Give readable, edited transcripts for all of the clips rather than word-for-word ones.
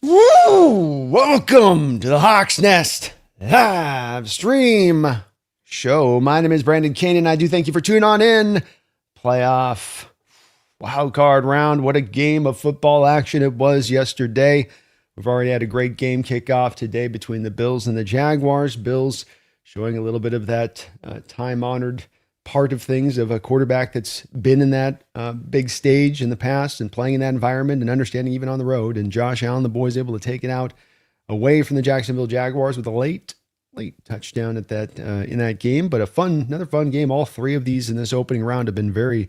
Woo! Welcome to the Hawks Nest live stream show. My name is Brandon Kane, and I do thank you for tuning on in. Playoff wild card round. What a game of football action it was yesterday. We've already had a great game kickoff today between the Bills and the Jaguars. Bills showing a little bit of that time-honored part of things of a quarterback that's been in that big stage in the past and playing in that environment and understanding even on the road. And Josh Allen, the boys, able to take it out away from the Jacksonville Jaguars with a late touchdown at that in that game. But another fun game. All three of these in this opening round have been very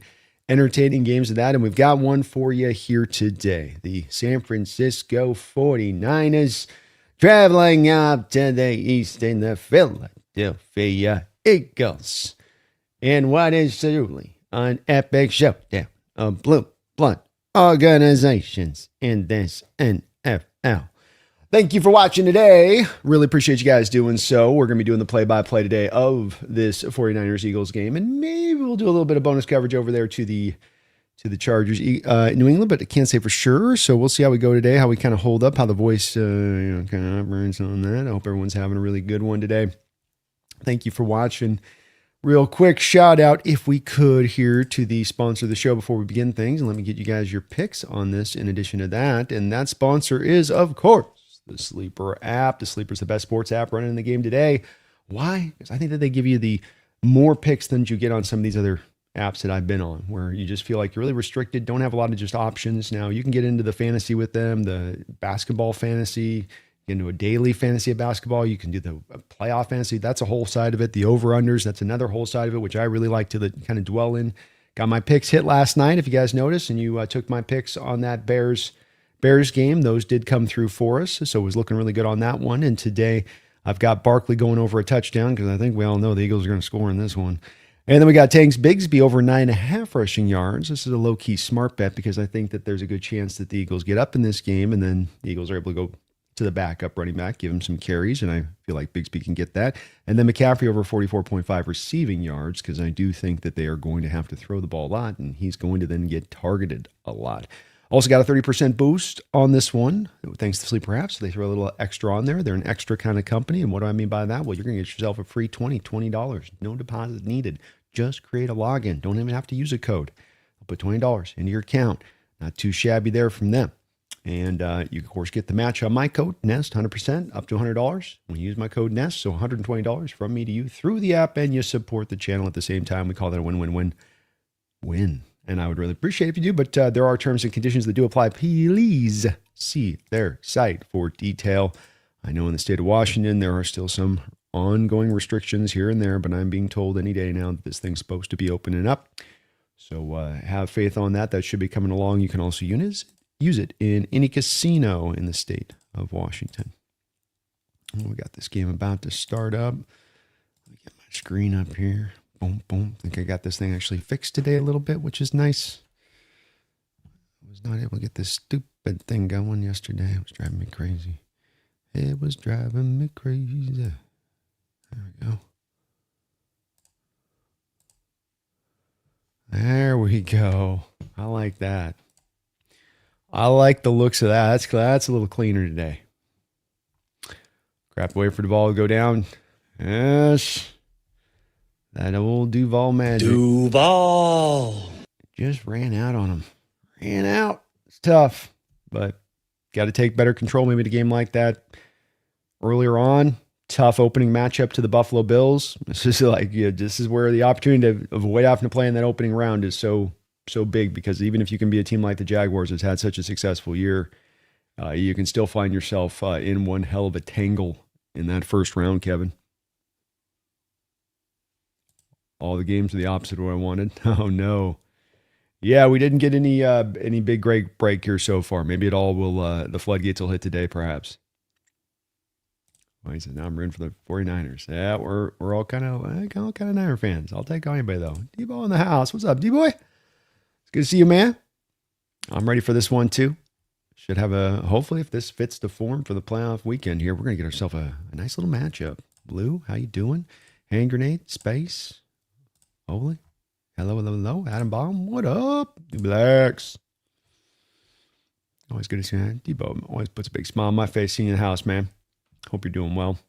entertaining games of that. And we've got one for you here today. The San Francisco 49ers traveling up to the east in the Philadelphia Eagles. And what is truly an epic showdown of blue blood organizations in this NFL. Thank you for watching today. Really appreciate you guys doing so. We're going to be doing the play-by-play today of this 49ers-Eagles game. And maybe we'll do a little bit of bonus coverage over there to the Chargers New England, but I can't say for sure. So we'll see how we go today, how we kind of hold up, how the voice kind of operates on that. I hope everyone's having a really good one today. Thank you for watching. Real quick shout out, if we could, here to the sponsor of the show before we begin things. And let me get you guys your picks on this in addition to that. And that sponsor is, of course, the Sleeper app. The Sleeper is the best sports app running in the game today. Why? Because I think that they give you the more picks than you get on some of these other apps that I've been on, where you just feel like you're really restricted, don't have a lot of just options. Now, you can get into the fantasy with them, the basketball fantasy, you can do a daily fantasy of basketball. You can do the playoff fantasy. That's a whole side of it. The over-unders, that's another whole side of it, which I really like to kind of dwell in. Got my picks hit last night, if you guys noticed, and you took my picks on that Bears game. Those did come through for us, so it was looking really good on that one. And today, I've got Barkley going over a touchdown because I think we all know the Eagles are going to score in this one. And then we got Tank's Bigsby over 9.5 rushing yards. This is a low-key smart bet because I think that there's a good chance that the Eagles get up in this game, and then the Eagles are able to go to the backup running back, give him some carries, and I feel like Bigsby can get that. And then McCaffrey over 44.5 receiving yards, because I do think that they are going to have to throw the ball a lot, and he's going to then get targeted a lot. Also got a 30% boost on this one, thanks to Sleeper Apps. So they throw a little extra on there. They're an extra kind of company, and what do I mean by that? Well, you're going to get yourself a free $20. No deposit needed. Just create a login. Don't even have to use a code. I'll put $20 into your account. Not too shabby there from them. And you, of course, get the match on my code, NEST, 100%, up to $100 when you use my code NEST. So $120 from me to you through the app, and you support the channel at the same time. We call that a win-win-win-win. And I would really appreciate it if you do, but there are terms and conditions that do apply. Please see their site for detail. I know in the state of Washington, there are still some ongoing restrictions here and there, but I'm being told any day now that this thing's supposed to be opening up. So have faith on that. That should be coming along. You can also use it in any casino in the state of Washington. We got this game about to start up. Let me get my screen up here. Boom, boom. I think I got this thing actually fixed today a little bit, which is nice. I was not able to get this stupid thing going yesterday. It was driving me crazy. It was driving me crazy. There we go. There we go. I like that. I like the looks of that. That's a little cleaner today. Crap away for the ball to go down. Yes. That old Duval magic. Duval. Just ran out on him. Ran out. It's tough, but got to take better control maybe to a game like that earlier on. Tough opening matchup to the Buffalo Bills. This is this is where the opportunity of way off to play in that opening round is so big, because even if you can be a team like the Jaguars that's had such a successful year, you can still find yourself in one hell of a tangle in that first round, Kevin. All the games are the opposite of what I wanted. Oh, no. Yeah, we didn't get any big great break here so far. Maybe it all will, the floodgates will hit today, perhaps. Well, he said, now I'm rooting for the 49ers. Yeah, we're all kind of Niner fans. I'll take anybody, though. D-Boy in the house. What's up, D-Boy? It's good to see you, man. I'm ready for this one, too. Should have hopefully, if this fits the form for the playoff weekend here, we're going to get ourselves a nice little matchup. Blue, how you doing? Hand grenade, space. Holy. Hello. Adam Baum, what up? You blacks. Always good to see you. Debo always puts a big smile on my face seeing you in the house, man. Hope you're doing well.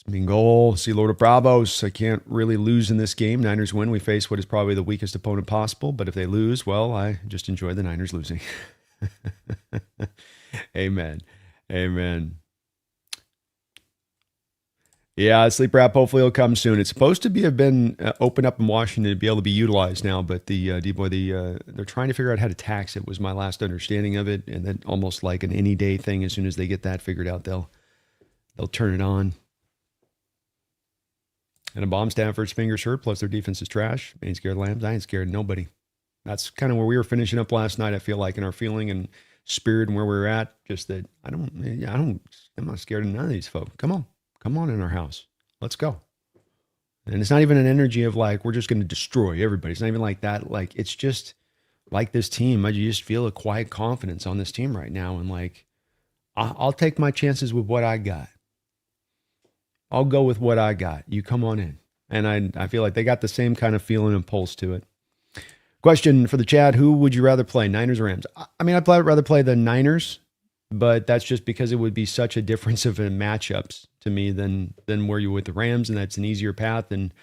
Main goal, see Lord of Bravos. I can't really lose in this game. Niners win. We face what is probably the weakest opponent possible. But if they lose, well, I just enjoy the Niners losing. Amen. Amen. Yeah, sleep wrap hopefully will come soon. It's supposed to have been open up in Washington to be able to be utilized now, but they're trying to figure out how to tax it was my last understanding of it, and then almost like an any day thing. As soon as they get that figured out, they'll turn it on. And a bomb Stanford's fingers hurt, plus their defense is trash. Ain't scared of Lambs. I ain't scared of nobody. That's kind of where we were finishing up last night, I feel like, in our feeling and spirit and where we were at. Just that I'm not scared of none of these folks. Come on in our house. Let's go. And it's not even an energy of like, we're just going to destroy everybody. It's not even like that. Like, it's just like this team. I just feel a quiet confidence on this team right now. And like, I'll take my chances with what I got. I'll go with what I got. You come on in. And I feel like they got the same kind of feeling and pulse to it. Question for the chat. Who would you rather play, Niners or Rams? I mean, I'd rather play the Niners, but that's just because it would be such a difference of matchups to me than where you with the Rams, and that's an easier path. And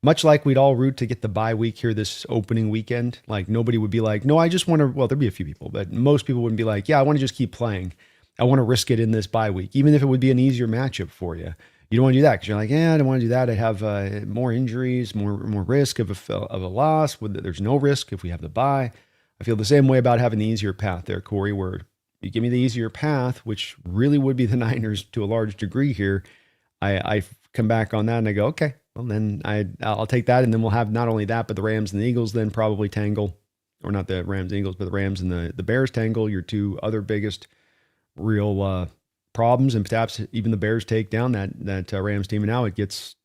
much like we'd all root to get the bye week here this opening weekend, like nobody would be like, no, I just want to, well, there'd be a few people, but most people wouldn't be like, yeah, I want to just keep playing. I want to risk it in this bye week, even if it would be an easier matchup for you. You don't want to do that because you're like, yeah, I don't want to do that. I have more injuries, more risk of a loss. There's no risk if we have the bye. I feel the same way about having the easier path there, Corey, where you give me the easier path, which really would be the Niners to a large degree here. I come back on that and I go, okay, well then I'll take that, and then we'll have not only that, but the Rams and the Eagles then probably tangle, or not the Rams and Eagles, but the Rams and the Bears tangle, your two other biggest real problems, and perhaps even the Bears take down that Rams team, and now it gets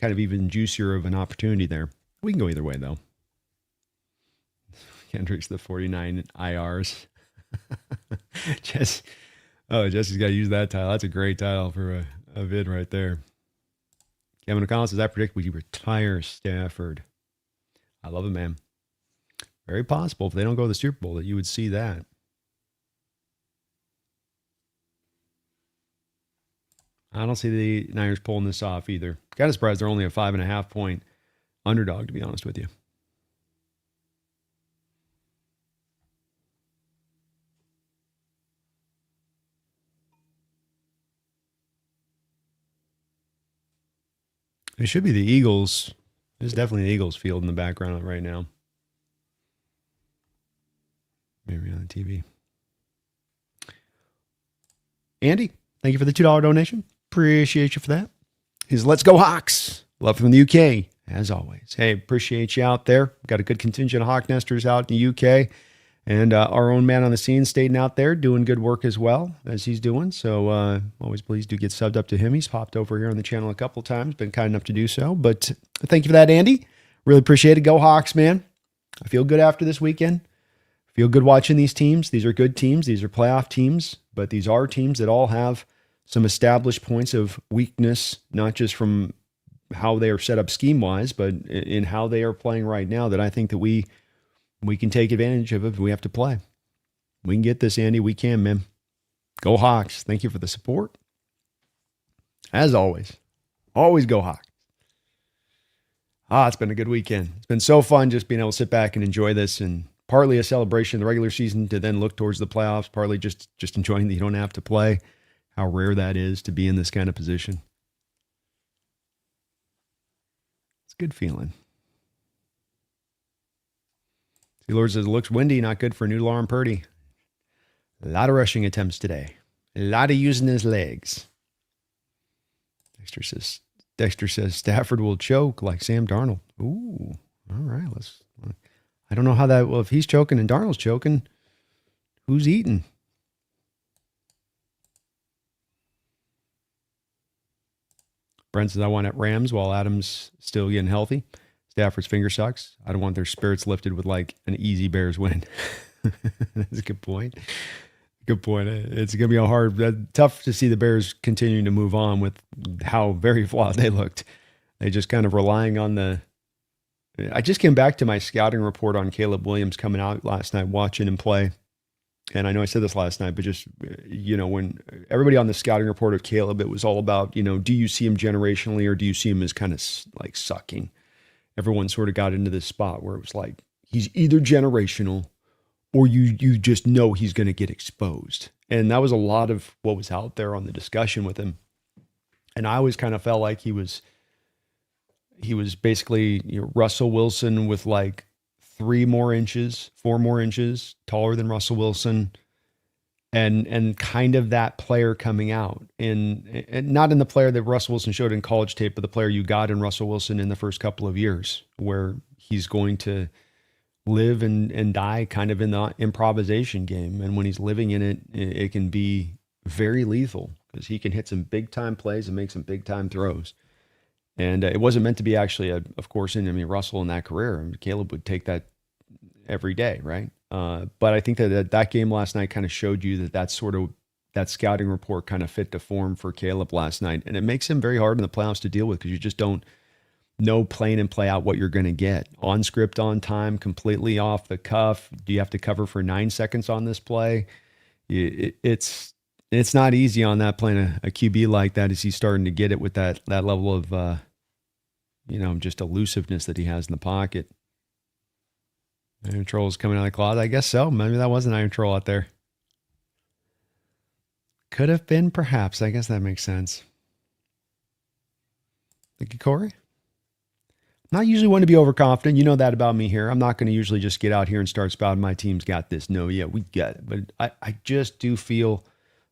kind of even juicier of an opportunity there. We can go either way though. Kendrick's the 49 IRs. Jesse's got to use that title. That's a great title for a vid right there. Kevin O'Connell says, I predict we retire Stafford. I love it, man. Very possible if they don't go to the Super Bowl that you would see that. I don't see the Niners pulling this off either. Kind of surprised they're only a 5.5 point underdog, to be honest with you. It should be the Eagles. There's definitely the Eagles field in the background right now. Maybe on the TV. Andy, thank you for the $2 donation. Appreciate you for that. He's Let's Go Hawks. Love from the UK, as always. Hey, appreciate you out there. Got a good contingent of Hawk Nesters out in the UK. And our own man on the scene staying out there doing good work as well as he's doing. So always please do get subbed up to him. He's popped over here on the channel a couple of times, been kind enough to do so. But thank you for that, Andy. Really appreciate it. Go Hawks, man. I feel good after this weekend. Feel good watching these teams. These are good teams. These are playoff teams. But these are teams that all have some established points of weakness, not just from how they are set up scheme-wise, but in how they are playing right now, that I think that we can take advantage of if we have to play. We can get this, Andy. We can, man. Go Hawks. Thank you for the support. As always go Hawks. It's been a good weekend. It's been so fun just being able to sit back and enjoy this, and partly a celebration of the regular season to then look towards the playoffs, partly just enjoying that you don't have to play. How rare that is to be in this kind of position. It's a good feeling. Lord says, it looks windy, not good for Noodle Arm Purdy. A lot of rushing attempts today. A lot of using his legs. Dexter says Stafford will choke like Sam Darnold. Ooh, all right. I don't know how that, well, if he's choking and Darnold's choking, who's eating? Brent says, I want at Rams while Adams still getting healthy. Stafford's finger sucks. I don't want their spirits lifted with like an easy Bears win. That's a good point. Good point. It's going to be tough to see the Bears continuing to move on with how very flawed they looked. They just kind of relying on I just came back to my scouting report on Caleb Williams coming out last night, watching him play. And I know I said this last night, but just, when everybody on the scouting report of Caleb, it was all about, do you see him generationally or do you see him as kind of like sucking? Everyone sort of got into this spot where it was like, he's either generational or you just know he's going to get exposed. And that was a lot of what was out there on the discussion with him. And I always kind of felt like he was basically Russell Wilson with like 4 more inches taller than Russell Wilson, and kind of that player coming out, and not in the player that Russell Wilson showed in college tape, but the player you got in Russell Wilson in the first couple of years, where he's going to live and die kind of in the improvisation game. And when he's living in it, it can be very lethal because he can hit some big time plays and make some big time throws. And it wasn't meant to be actually, of course, Russell in that career, Caleb would take that every day, right? But I think that game last night kind of showed you that scouting report kind of fit to form for Caleb last night. And it makes him very hard in the playoffs to deal with because you just don't know play in and play out what you're going to get. On script, on time, completely off the cuff. Do you have to cover for 9 seconds on this play? It's not easy on that playing a QB like that as he's starting to get it with that level of, just elusiveness that he has in the pocket. Iron Troll is coming out of the closet. I guess so. Maybe that was an Iron Troll out there. Could have been, perhaps. I guess that makes sense. Thank you, Corey. I'm not usually one to be overconfident. You know that about me here. I'm not going to usually just get out here and start spouting my team's got this. No, yeah, we get it. But I just do feel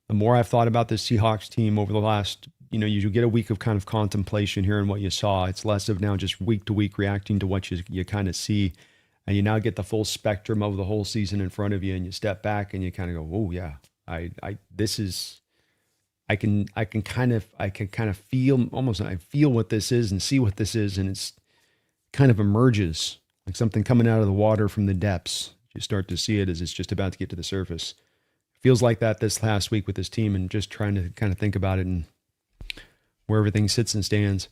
the more I've thought about this Seahawks team over the last, you get a week of kind of contemplation here and what you saw. It's less of now just week to week reacting to what you kind of see. And you now get the full spectrum of the whole season in front of you, and you step back and you kind of go, oh yeah, I can kind of feel almost, I feel what this is and see what this is. And it's kind of emerges like something coming out of the water from the depths. You start to see it as it's just about to get to the surface. Feels like that this last week with this team, and just trying to kind of think about it and where everything sits and stands.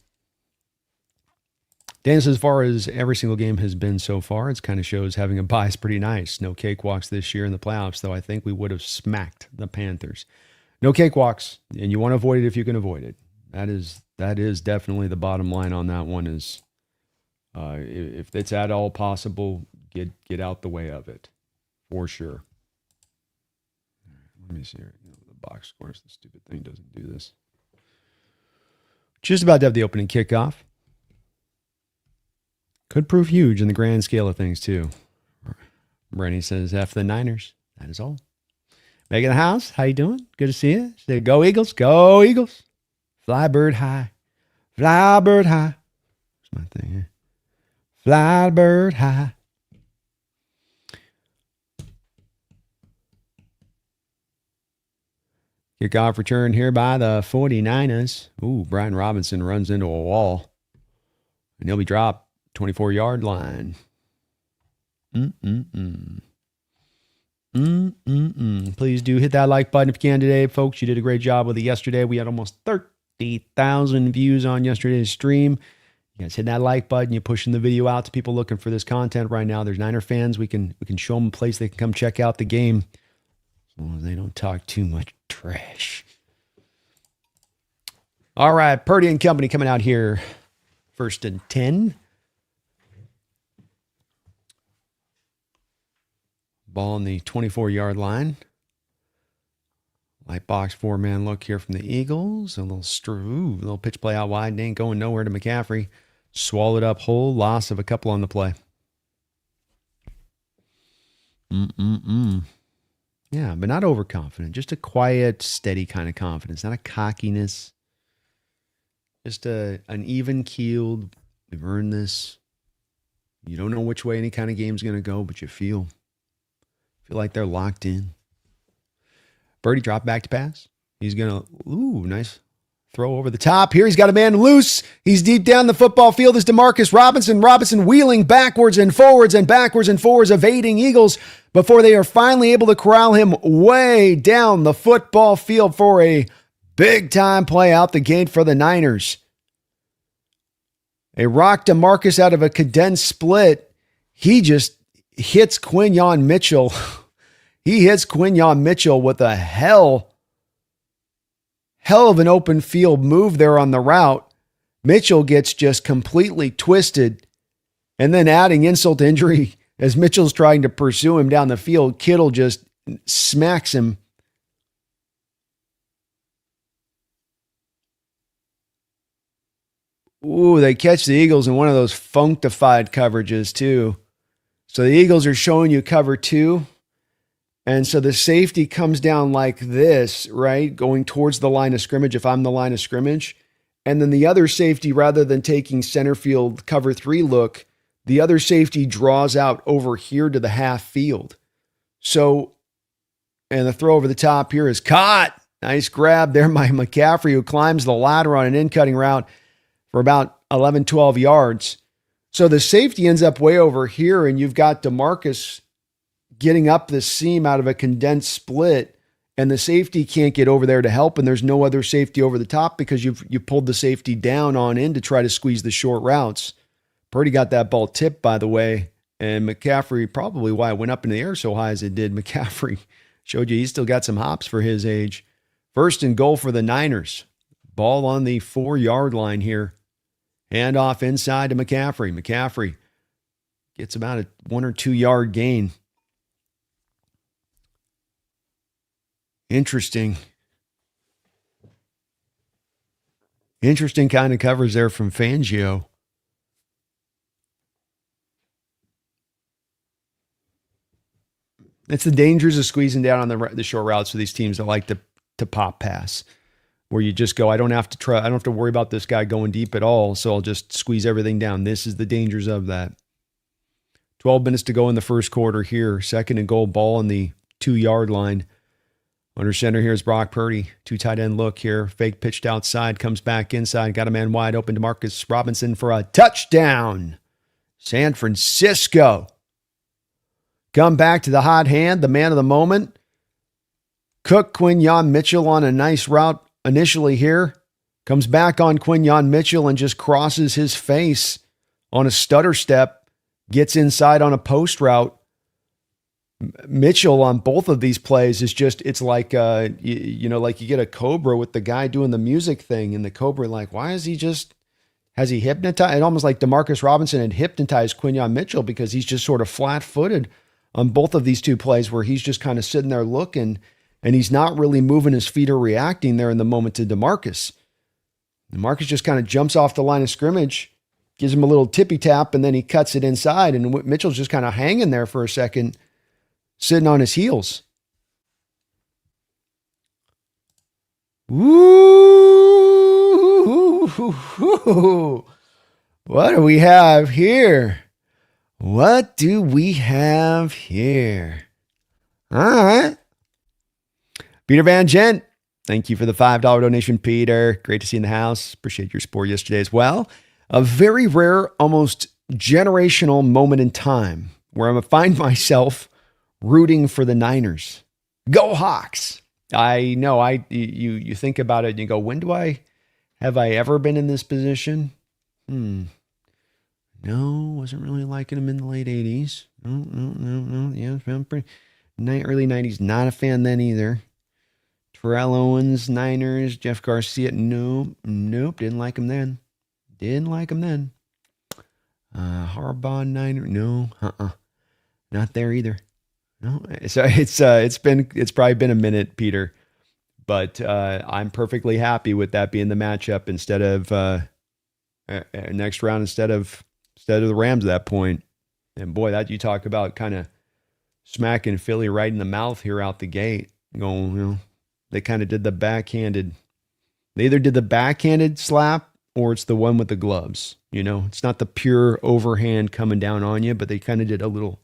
Dan says, as far as every single game has been so far, it kind of shows having a bye is pretty nice. No cakewalks this year in the playoffs, though I think we would have smacked the Panthers. No cakewalks, and you want to avoid it if you can avoid it. That is definitely the bottom line on that one is if it's at all possible, get out the way of it, for sure. Let me see here. The box scores, the stupid thing doesn't do this. Just about to have the opening kickoff. Could prove huge in the grand scale of things, too. Brenny says, F the Niners. That is all. Meg in the house, how you doing? Good to see you. She said, go Eagles, go Eagles. Fly bird high. Fly bird high. What's my thing here? Fly bird high. Kickoff return here by the 49ers. Ooh, Brian Robinson runs into a wall. And he'll be dropped. 24-yard line. Please do hit that like button if you can today, folks. You did a great job with it yesterday. We had almost 30,000 views on yesterday's stream. You guys hit that like button. You're pushing the video out to people looking for this content right now. There's Niner fans. We can show them a place they can come check out the game. As long as they don't talk too much trash. All right, Purdy and company coming out here. 1st and 10. Ball on the 24-yard line. Light box 4-man look here from the Eagles. A little pitch play out wide. It ain't going nowhere to McCaffrey. Swallowed up whole. Loss of a couple on the play. Yeah, but not overconfident. Just a quiet, steady kind of confidence. Not a cockiness. Just an even-keeled, we've earned this. You don't know which way any kind of game's going to go, but you feel like they're locked in. Birdie drop back to pass. He's going to, nice throw over the top. Here he's got a man loose. He's deep down the football field. Is DeMarcus Robinson. Robinson wheeling backwards and forwards, evading Eagles before they are finally able to corral him way down the football field for a big-time play out the gate for the Niners. A rock DeMarcus out of a condensed split. He just hits Quinyon Mitchell. He hits Quinyon Mitchell with a hell of an open field move there on the route. Mitchell gets just completely twisted. And then adding insult to injury, as Mitchell's trying to pursue him down the field, Kittle just smacks him. Ooh, they catch the Eagles in one of those functified coverages too. So the Eagles are showing you cover 2. And so the safety comes down like this, right? Going towards the line of scrimmage if I'm the line of scrimmage. And then the other safety, rather than taking center field cover 3 look, the other safety draws out over here to the half field. So, and the throw over the top here is caught. Nice grab there by McCaffrey, who climbs the ladder on an in-cutting route for about 11, 12 yards. So the safety ends up way over here, and you've got DeMarcus getting up the seam out of a condensed split, and the safety can't get over there to help, and there's no other safety over the top because you pulled the safety down on in to try to squeeze the short routes. Purdy got that ball tipped, by the way, and McCaffrey, probably why it went up in the air so high as it did, McCaffrey showed you he's still got some hops for his age. 1st and goal for the Niners. Ball on the 4-yard line here. Hand off inside to McCaffrey. McCaffrey gets about a 1 or 2 yard gain. Interesting kind of covers there from Fangio. It's the dangers of squeezing down on the short routes for these teams that like to pop pass, where you just go, I don't have to worry about this guy going deep at all, so I'll just squeeze everything down. This is the dangers of that. 12 minutes to go in the first quarter here. 2nd and goal, ball on the 2-yard line. Under center here is Brock Purdy. 2 tight end look here. Fake pitched outside, comes back inside, got a man wide open to Marcus Robinson for a touchdown. San Francisco. Come back to the hot hand, the man of the moment. Cook Quinyon Mitchell on a nice route initially here. Comes back on Quinyon Mitchell and just crosses his face on a stutter step. Gets inside on a post route. Mitchell on both of these plays is just, it's like, like you get a Cobra with the guy doing the music thing, and the Cobra, like, why is he just, has he hypnotized? It's almost like DeMarcus Robinson had hypnotized Quinyon Mitchell because he's just sort of flat-footed on both of these 2 plays where he's just kind of sitting there looking, and he's not really moving his feet or reacting there in the moment to DeMarcus. DeMarcus just kind of jumps off the line of scrimmage, gives him a little tippy tap, and then he cuts it inside, and Mitchell's just kind of hanging there for a second, sitting on his heels. Ooh, what do we have here? What do we have here? All right. Peter Van Gent, thank you for the $5 donation, Peter. Great to see you in the house. Appreciate your support yesterday as well. A very rare, almost generational moment in time where I'm going to find myself rooting for the Niners. Go Hawks. I know you think about it and you go, have I ever been in this position? No, wasn't really liking him in the late 80s. No. Yeah, early 90s, not a fan then either. Terrell Owens, Niners, Jeff Garcia, nope, didn't like him then. Harbaugh, Niner, no, not there either. No, so it's probably been a minute, Peter, but I'm perfectly happy with that being the matchup instead of next round instead of the Rams at that point. And boy, that you talk about kind of smacking Philly right in the mouth here out the gate. Going, they kind of did the backhanded. They either did the backhanded slap or it's the one with the gloves. It's not the pure overhand coming down on you, but they kind of did a little.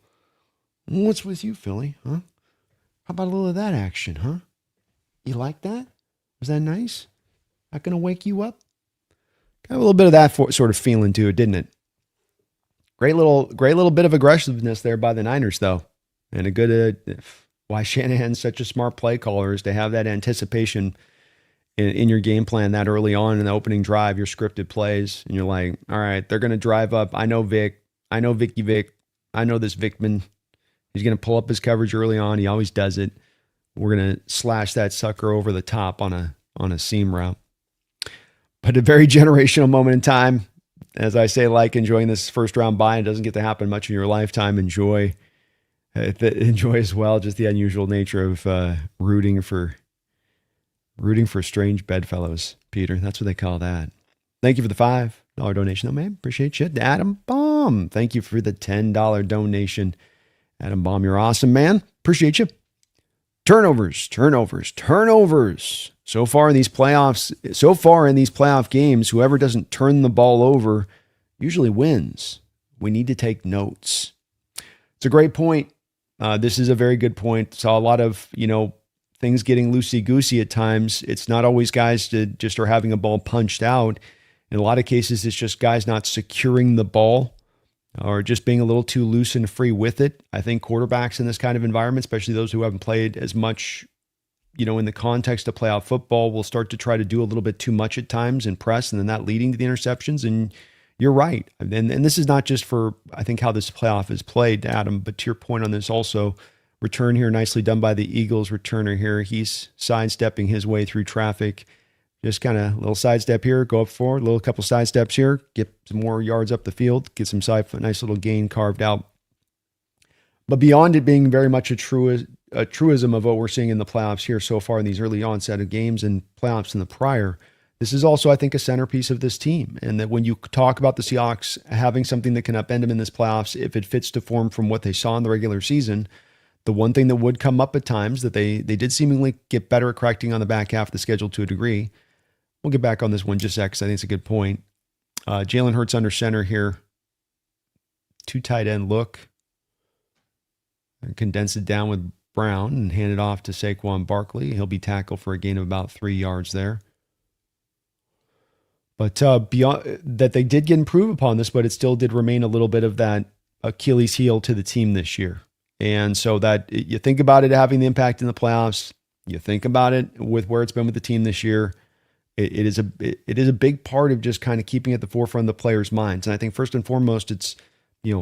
What's with you, Philly? Huh? How about a little of that action, huh? You like that? Was that nice? Not going to wake you up? Got a little bit of that sort of feeling to it, didn't it? Great little bit of aggressiveness there by the Niners, though. And a good, why Shanahan's such a smart play caller is to have that anticipation in your game plan that early on in the opening drive, your scripted plays. And you're like, all right, they're going to drive up. I know Vic. I know Vicky Vic. I know this Vicman. He's going to pull up his coverage early on. He always does it. We're going to slash that sucker over the top on a seam route. But a very generational moment in time. As I say, like enjoying this first round bye. It doesn't get to happen much in your lifetime. Enjoy as well. Just the unusual nature of rooting for strange bedfellows, Peter. That's what they call that. Thank you for the $5 donation, though, man. Appreciate you. Adam Baum, thank you for the $10 donation. Adam Baum, you're awesome, man. Appreciate you. Turnovers. So far in these playoff games, whoever doesn't turn the ball over usually wins. We need to take notes. It's a great point. This is a very good point. Saw a lot of, things getting loosey-goosey at times. It's not always guys that just are having a ball punched out. In a lot of cases, it's just guys not securing the ball or just being a little too loose and free with it. I think quarterbacks in this kind of environment, especially those who haven't played as much, in the context of playoff football, will start to try to do a little bit too much at times and press, and then that leading to the interceptions. And you're right. And this is not just for, I think, how this playoff is played, Adam, but to your point on this also, return here nicely done by the Eagles returner here. He's sidestepping his way through traffic. Just kind of a little sidestep here, go up forward, a couple side steps here, get some more yards up the field, get some nice little gain carved out. But beyond it being very much a truism of what we're seeing in the playoffs here so far in these early onset of games and playoffs in the prior, this is also, I think, a centerpiece of this team. And that when you talk about the Seahawks having something that can upend them in this playoffs, if it fits to form from what they saw in the regular season, the one thing that would come up at times that they did seemingly get better at correcting on the back half of the schedule to a degree. We'll get back on this one just a sec, because I think it's a good point. Jalen Hurts under center here. 2 tight end look. And condense it down with Brown and hand it off to Saquon Barkley. He'll be tackled for a gain of about 3 yards there. But beyond that, they did get improved upon this, but it still did remain a little bit of that Achilles heel to the team this year. And so that you think about it having the impact in the playoffs, you think about it with where it's been with the team this year. It is a big part of just kind of keeping at the forefront of the players' minds. And I think first and foremost, it's,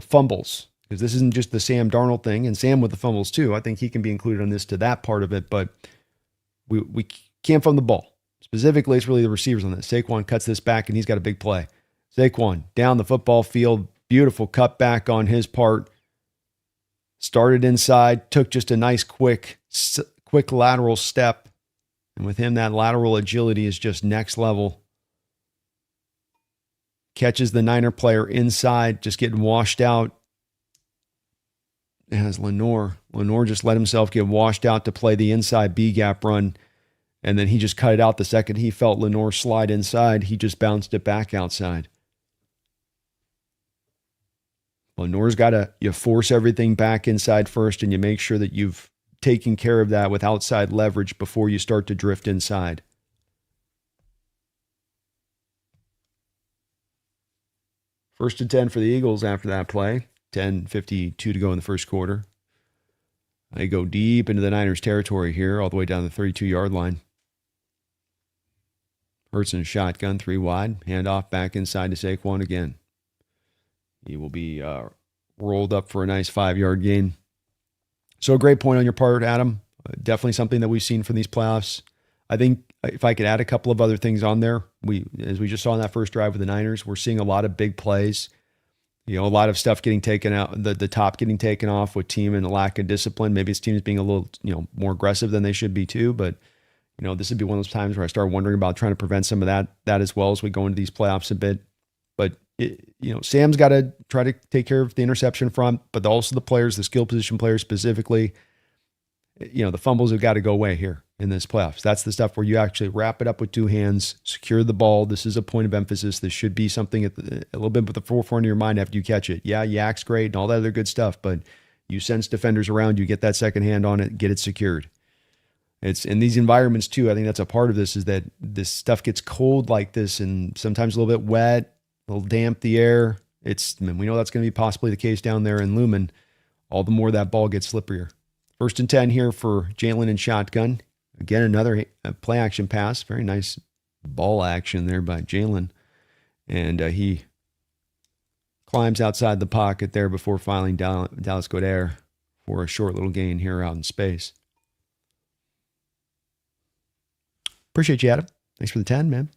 fumbles, because this isn't just the Sam Darnold thing, and Sam with the fumbles too. I think he can be included on this to that part of it, but we can't fumble the ball. Specifically, it's really the receivers on this. Saquon cuts this back, and he's got a big play. Saquon down the football field, beautiful cutback on his part. Started inside, took just a nice quick lateral step. And with him, that lateral agility is just next level. Catches the Niner player inside, just getting washed out. It has Lenore. Lenore just let himself get washed out to play the inside B-gap run. And then he just cut it out the second he felt Lenore slide inside. He just bounced it back outside. Lenore's you force everything back inside first, and you make sure that you've taken care of that with outside leverage before you start to drift inside. First and 10 for the Eagles after that play. 10:52 to go in the first quarter. They go deep into the Niners territory here, all the way down the 32-yard line. Hurts in a shotgun, 3 wide. Handoff back inside to Saquon again. He will be rolled up for a nice 5-yard gain. So a great point on your part, Adam. Definitely something that we've seen from these playoffs. I think if I could add a couple of other things on there, as we just saw in that first drive with the Niners, we're seeing a lot of big plays. A lot of stuff getting taken out, the top getting taken off with team and a lack of discipline. Maybe it's teams being a little, more aggressive than they should be too. But, this would be one of those times where I start wondering about trying to prevent some of that as well as we go into these playoffs a bit. But, Sam's got to try to take care of the interception front, but also the players, the skill position players specifically, the fumbles have got to go away here in this playoffs. That's the stuff where you actually wrap it up with 2 hands, secure the ball. This is a point of emphasis. This should be something a little bit with the forefront of your mind after you catch it. Yeah, yak's great and all that other good stuff, but you sense defenders around you, get that second hand on it, get it secured. It's in these environments too. I think that's a part of this, is that this stuff gets cold like this and sometimes a little bit wet, a little damp, the air. We know that's going to be possibly the case down there in Lumen. All the more that ball gets slipperier. First and 10 here for Jalen in shotgun. Again, another play action pass. Very nice ball action there by Jalen. And he climbs outside the pocket there before filing Dallas Goddard for a short little gain here out in space. Appreciate you, Adam. Thanks for the 10, man.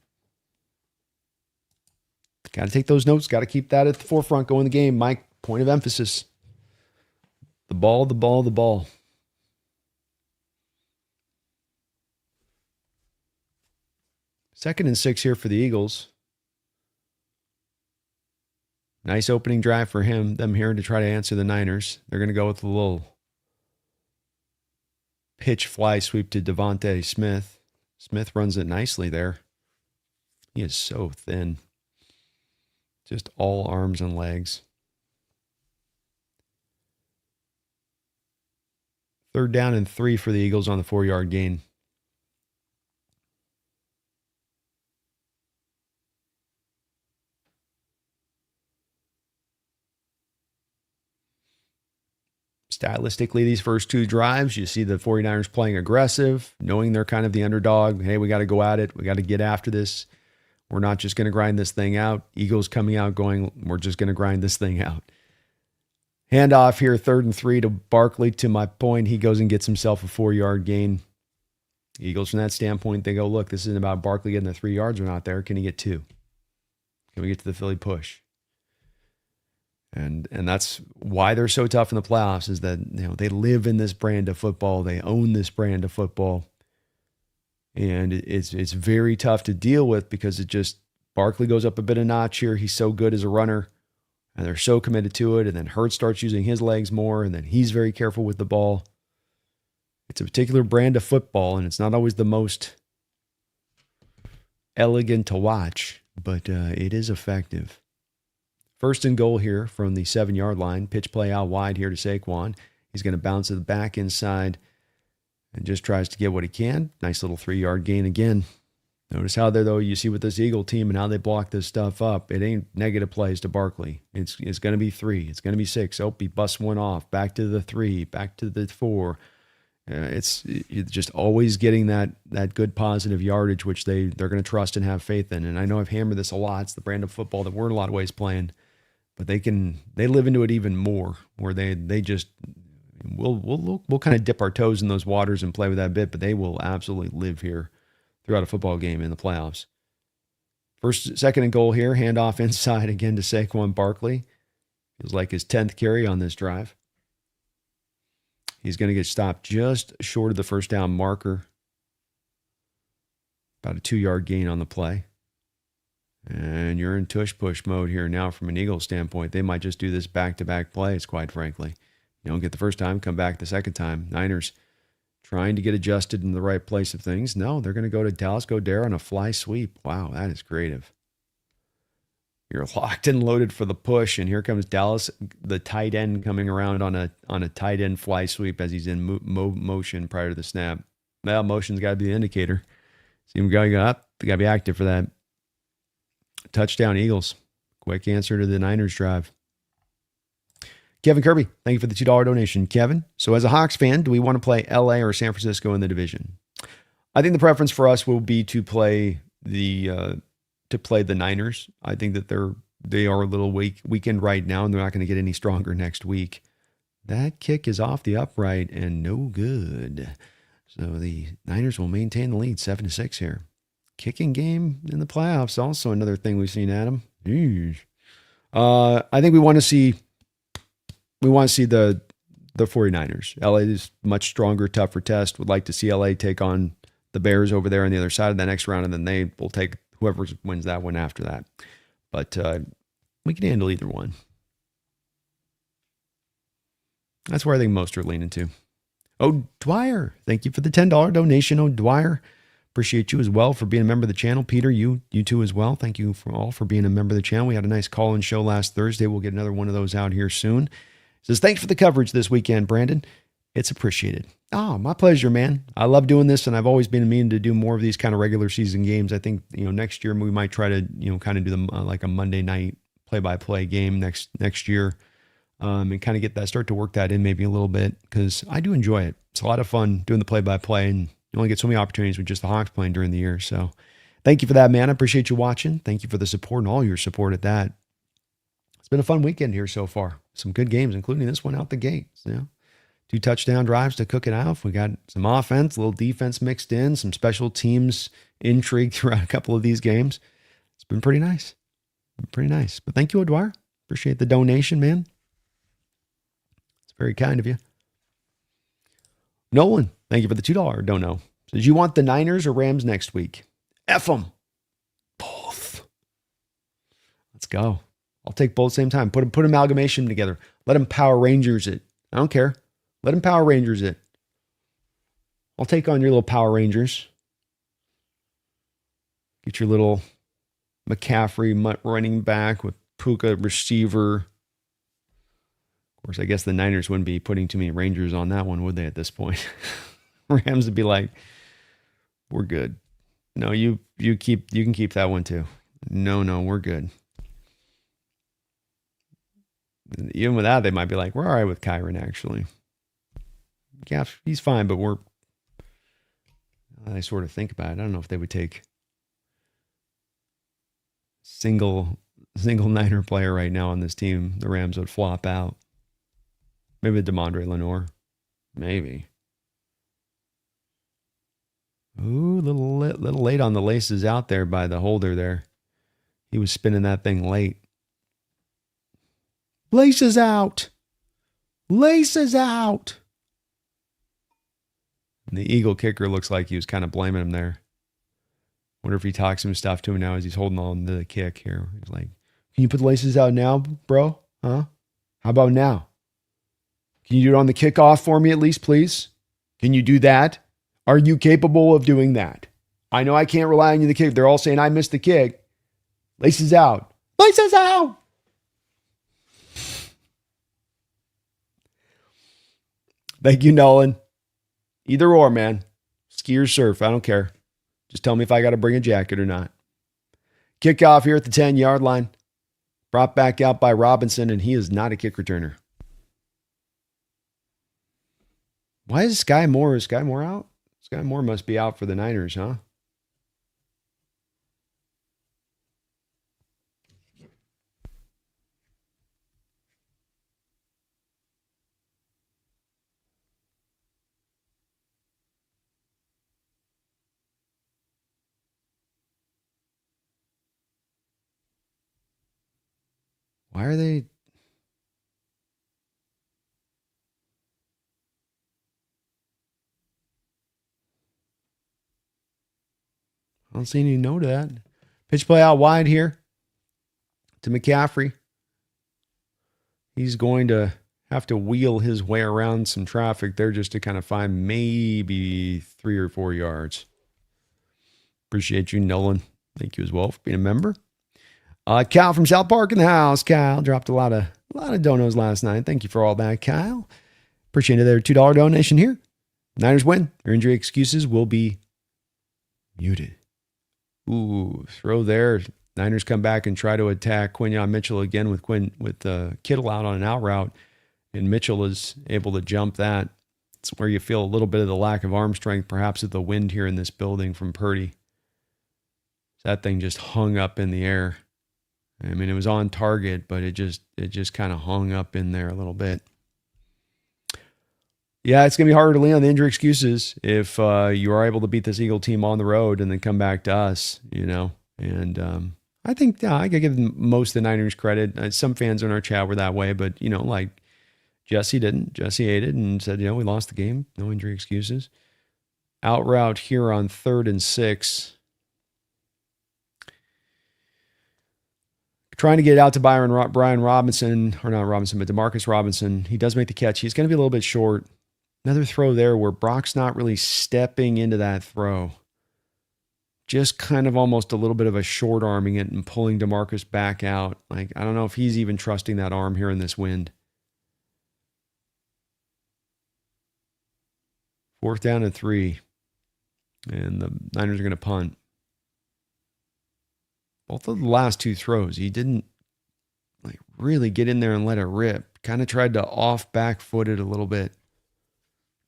Got to take those notes. Got to keep that at the forefront going in the game. My point of emphasis. The ball, the ball, the ball. Second and 6 here for the Eagles. Nice opening drive for them here to try to answer the Niners. They're going to go with a little pitch fly sweep to Devontae Smith. Smith runs it nicely there. He is so thin. Just all arms and legs. Third down and 3 for the Eagles on the 4-yard gain. Stylistically, these first 2 drives, you see the 49ers playing aggressive, knowing they're kind of the underdog. Hey, we got to go at it. We got to get after this. We're not just going to grind this thing out. Eagles coming out going, we're just going to grind this thing out. Handoff here, 3rd and 3 to Barkley. To my point, he goes and gets himself a 4-yard gain. Eagles, from that standpoint, they go, look, this isn't about Barkley getting the 3 yards. We're not there. Can he get 2? Can we get to the Philly push? And that's why they're so tough in the playoffs, is that they live in this brand of football. They own this brand of football. And it's very tough to deal with because Barkley goes up a bit of notch here. He's so good as a runner, and they're so committed to it. And then Hurts starts using his legs more, and then he's very careful with the ball. It's a particular brand of football, and it's not always the most elegant to watch, but it is effective. 1st and goal here from the 7-yard line. Pitch play out wide here to Saquon. He's going to bounce it back inside and just tries to get what he can. Nice little 3-yard gain again. Notice how there, though, you see with this Eagle team and how they block this stuff up. It ain't negative plays to Barkley. It's going to be 3. It's going to be 6. Oh, he busts one off. Back to the 3. Back to the 4. It's just always getting that good positive yardage, which they're going to trust and have faith in. And I know I've hammered this a lot. It's the brand of football that we're in a lot of ways playing. But they live into it even more, where we'll kind of dip our toes in those waters and play with that bit, but they will absolutely live here throughout a football game in the playoffs. 2nd and goal here, handoff inside again to Saquon Barkley. Feels like his 10th carry on this drive. He's going to get stopped just short of the first down marker. About a 2-yard gain on the play. And you're in tush-push mode here now from an Eagles standpoint. They might just do this back-to-back plays, quite frankly. You don't get the first time, come back the second time. Niners trying to get adjusted in the right place of things. No, they're going to go to Dallas Goedert on a fly sweep. Wow, that is creative. You're locked and loaded for the push, and here comes Dallas, the tight end, coming around on a tight end fly sweep as he's in motion prior to the snap. Well, motion's got to be the indicator. See him going up. They got to be active for that. Touchdown Eagles. Quick answer to the Niners drive. Kevin Kirby, thank you for the $2 donation. Kevin, so as a Hawks fan, do we want to play LA or San Francisco in the division? I think the preference for us will be to play the Niners. I think that they are a little weakened right now, and they're not going to get any stronger next week. That kick is off the upright and no good. So the Niners will maintain the lead 7-6 here. Kicking game in the playoffs, also another thing we've seen, Adam. I think we want to see the 49ers. LA is much stronger, tougher test. Would like to see LA take on the Bears over there on the other side of the next round, and then they will take whoever wins that one after that. But we can handle either one. That's where I think most are leaning to. O'Dwyer, thank you for the $10 donation, O'Dwyer. Appreciate you as well for being a member of the channel. Peter, you too as well. Thank you for being a member of the channel. We had a nice call-in show last Thursday. We'll get another one of those out here soon. Says, thanks for the coverage this weekend, Brandon. It's appreciated. Oh, my pleasure, man. I love doing this, and I've always been meaning to do more of these kind of regular season games. I think, next year we might try to, kind of do them like a Monday night play-by-play game next year, and kind of start to work that in maybe a little bit, because I do enjoy it. It's a lot of fun doing the play-by-play, and you only get so many opportunities with just the Hawks playing during the year. So thank you for that, man. I appreciate you watching. Thank you for the support and all your support at that. It's been a fun weekend here so far. Some good games, including this one out the gate. 2 touchdown drives to cook it off. We got some offense, a little defense mixed in, some special teams intrigue throughout a couple of these games. It's been pretty nice. Pretty nice. But thank you, O'Dwyer. Appreciate the donation, man. It's very kind of you. Nolan, thank you for the $2 dono. Says, you want the Niners or Rams next week? F them. Both. Let's go. I'll take both same time. Put amalgamation together. Let them Power Rangers it. I don't care. Let them Power Rangers it. I'll take on your little Power Rangers. Get your little McCaffrey running back with Puka receiver. Of course, I guess the Niners wouldn't be putting too many Rangers on that one, would they, at this point? Rams would be like, we're good. No, you can keep that one too. No, we're good. Even with that, they might be like, we're all right with Kyron, actually. Yeah, he's fine, but I sort of think about it. I don't know if they would take single Niner player right now on this team. The Rams would flop out. Maybe DeMondre Lenore. Maybe. Ooh, little late on the laces out there by the holder there. He was spinning that thing late. Laces out. Laces out. And the Eagle kicker looks like he was kind of blaming him there. Wonder if he talks some stuff to him now as he's holding on to the kick here. He's like, can you put the laces out now, bro? Huh? How about now? Can you do it on the kickoff for me at least, please? Can you do that? Are you capable of doing that? I know I can't rely on you to kick. They're all saying I missed the kick. Laces out. Laces out. Thank you, Nolan. Either or, man. Ski or surf, I don't care. Just tell me if I got to bring a jacket or not. Kickoff here at the 10-yard line. Brought back out by Robinson, and he is not a kick returner. Why is Sky Moore out? Sky Moore must be out for the Niners, huh? Why are they... I don't see any note of that. Pitch play out wide here to McCaffrey. He's going to have to wheel his way around some traffic there just to kind of find maybe 3 or 4 yards. Appreciate you, Nolan. Thank you as well for being a member. Kyle from South Park in the house. Kyle dropped a lot of donos last night. Thank you for all that, Kyle. Appreciate their $2 donation here. Niners win. Your injury excuses will be muted. Ooh, throw there. Niners come back and try to attack Quinyon Mitchell again with Kittle out on an out route, and Mitchell is able to jump that. It's where you feel a little bit of the lack of arm strength, perhaps at the wind here in this building from Purdy. That thing just hung up in the air. I mean, it was on target, but it just kind of hung up in there a little bit. Yeah, it's going to be harder to lean on the injury excuses if you are able to beat this Eagle team on the road and then come back to us, And I think I could give most of the Niners credit. Some fans in our chat were that way, but, like Jesse didn't. Jesse ate it and said, we lost the game. No injury excuses. Out route here on 3rd and 6. Trying to get it out to Brian Robinson, or not Robinson, but Demarcus Robinson. He does make the catch. He's going to be a little bit short. Another throw there where Brock's not really stepping into that throw. Just kind of almost a little bit of a short arming it and pulling Demarcus back out. Like, I don't know if he's even trusting that arm here in this wind. 4th down and 3. And the Niners are going to punt. Both of the last 2 throws, he didn't really get in there and let it rip. Kind of tried to off back foot it a little bit.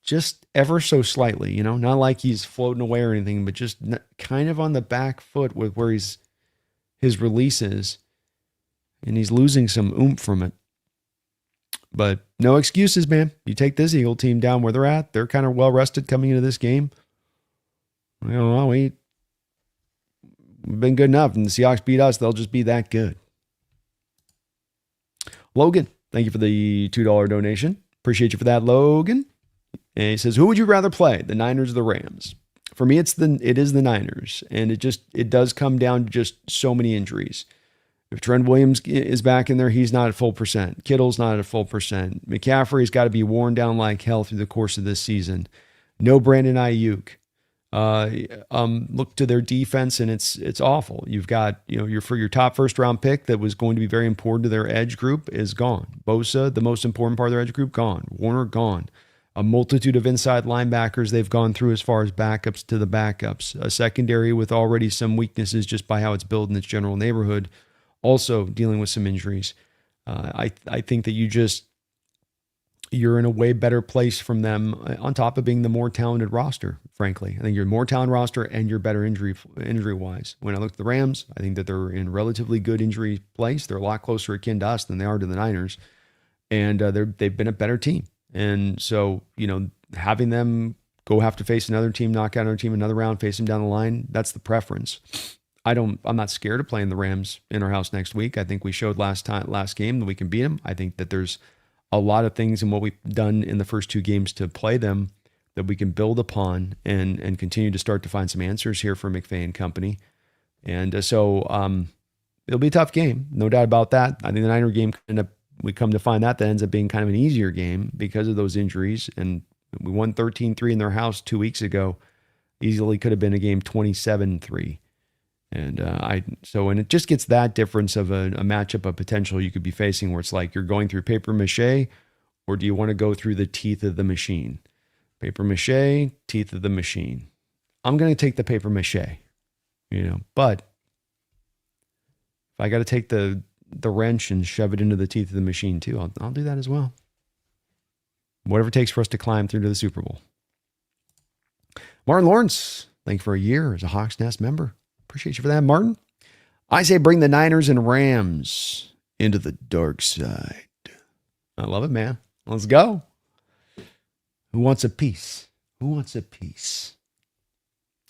Just ever so slightly, not like he's floating away or anything, but just kind of on the back foot with where his release is. And he's losing some oomph from it. But no excuses, man. You take this Eagle team down where they're at. They're kind of well rested coming into this game. I don't know. We've been good enough. And the Seahawks beat us. They'll just be that good. Logan, thank you for the $2 donation. Appreciate you for that, Logan. And he says, who would you rather play, the Niners or the Rams? For me, it is the Niners. And it does come down to just so many injuries. If Trent Williams is back in there, he's not at full percent. Kittle's not at full percent. McCaffrey's got to be worn down like hell through the course of this season. No Brandon Ayuk. Look to their defense, and it's awful. You've got, your top first round pick that was going to be very important to their edge group is gone. Bosa, the most important part of their edge group, gone. Warner, gone. A multitude of inside linebackers they've gone through as far as backups to the backups. A secondary with already some weaknesses just by how it's built in its general neighborhood. Also dealing with some injuries. I think that you're in a way better place from them on top of being the more talented roster, frankly. I think you're a more talented roster and you're better injury-wise. When I look at the Rams, I think that they're in relatively good injury place. They're a lot closer akin to us than they are to the Niners. And they've been a better team. And so, having them go have to face another team, knock out another team, another round, face them down the line, that's the preference. I'm not scared of playing the Rams in our house next week. I think we showed last game that we can beat them. I think that there's a lot of things in what we've done in the first two games to play them that we can build upon and continue to start to find some answers here for McVay and company. And so it'll be a tough game, no doubt about that. I think the Niner game we come to find that ends up being kind of an easier game because of those injuries. And we won 13-3 in their house 2 weeks ago. Easily could have been a game 27-3. And and it just gets that difference of a matchup of potential you could be facing where it's like you're going through paper mache, or do you want to go through the teeth of the machine? Paper mache, teeth of the machine. I'm going to take the paper mache, but if I got to take the wrench and shove it into the teeth of the machine too, I'll do that as well. Whatever it takes for us to climb through to the Super Bowl. Martin Lawrence, thank you for a year as a Hawks Nest member. Appreciate you for that, Martin. I say bring the Niners and Rams into the dark side. I love it, man. Let's go. Who wants a piece? Who wants a piece?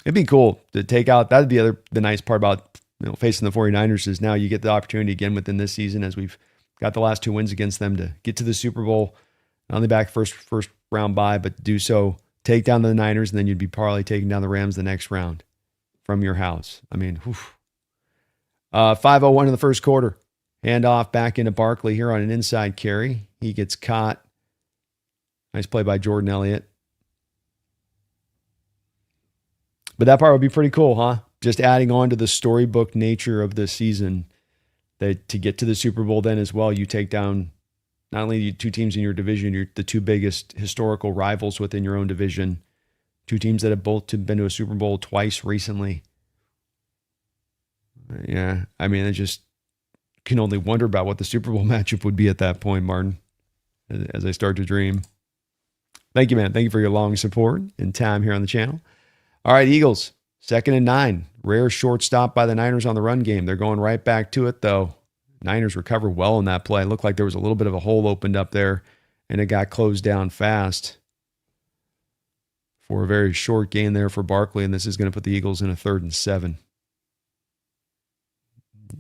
It'd be cool to take out. That'd be the nice part about facing the 49ers is now you get the opportunity again within this season as we've got the last two wins against them to get to the Super Bowl. Not only back first round bye, but do so, take down the Niners, and then you'd be probably taking down the Rams the next round. From your house. 5:01 in the first quarter. Handoff back into Barkley here on an inside carry. He gets caught. Nice play by Jordan Elliott. But that part would be pretty cool, huh? Just adding on to the storybook nature of this season, that to get to the Super Bowl then as well, you take down not only the two teams in your division, you're the two biggest historical rivals within your own division. Two teams that have both been to a Super Bowl twice recently. Yeah, I just can only wonder about what the Super Bowl matchup would be at that point, Martin, as I start to dream. Thank you, man. Thank you for your long support and time here on the channel. All right, Eagles, 2nd and 9. Rare short stop by the Niners on the run game. They're going right back to it, though. Niners recover well in that play. It looked like there was a little bit of a hole opened up there, and it got closed down fast. For a very short gain there for Barkley, and this is going to put the Eagles in a 3rd and 7.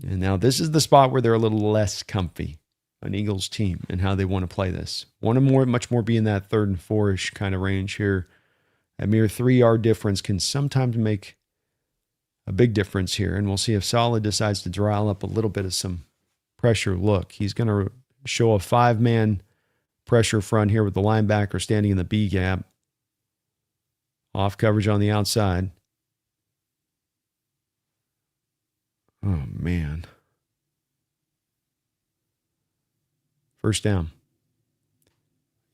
And now this is the spot where they're a little less comfy, an Eagles team, and how they want to play this. Want to much more be in that 3rd and 4-ish kind of range here. A mere 3-yard difference can sometimes make a big difference here, and we'll see if Saleh decides to dial up a little bit of some pressure look. He's going to show a 5-man pressure front here with the linebacker standing in the B gap. Off coverage on the outside. Oh, man. First down.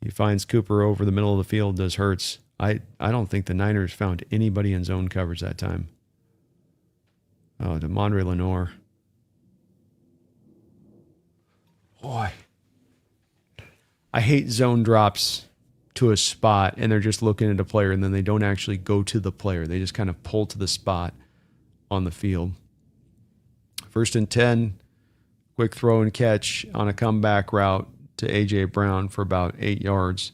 He finds Cooper over the middle of the field, does Hurts. I don't think the Niners found anybody in zone coverage that time. Oh, DeMondre Lenore. Boy. I hate zone drops to a spot and they're just looking at a player and then they don't actually go to the player. They just kind of pull to the spot on the field. 1st and 10, quick throw and catch on a comeback route to A.J. Brown for about 8 yards.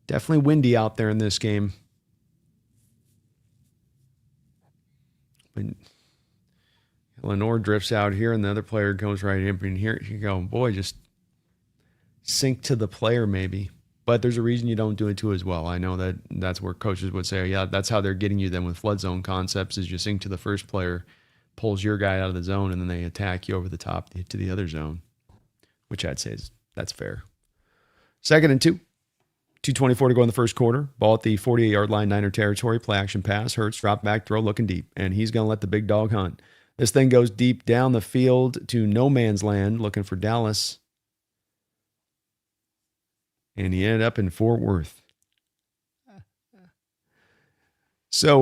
Definitely windy out there in this game. But Lenore drifts out here, and the other player goes right in. And here you go. Boy, just sink to the player maybe. But there's a reason you don't do it too as well. I know that's where coaches would say, yeah, that's how they're getting you then with flood zone concepts is you sink to the first player, pulls your guy out of the zone, and then they attack you over the top to the other zone, which I'd say that's fair. 2nd and 2. 2:24 to go in the first quarter. Ball at the 48-yard line, Niner territory. Play action pass. Hurts, drop back, throw, looking deep. And he's going to let the big dog hunt. This thing goes deep down the field to no man's land, looking for Dallas. And he ended up in Fort Worth. So,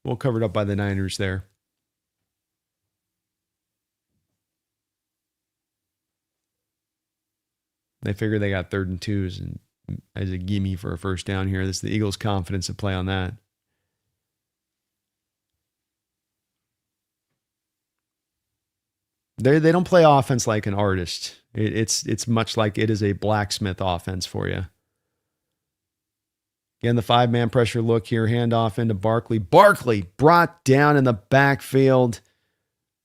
well covered up by the Niners there. They figure they got 3rd and 2s and as a gimme for a first down here. This is the Eagles' confidence to play on that. They don't play offense like an artist. It's much like it is a blacksmith offense for you. Again, the 5-man pressure look here. Handoff into Barkley. Barkley brought down in the backfield.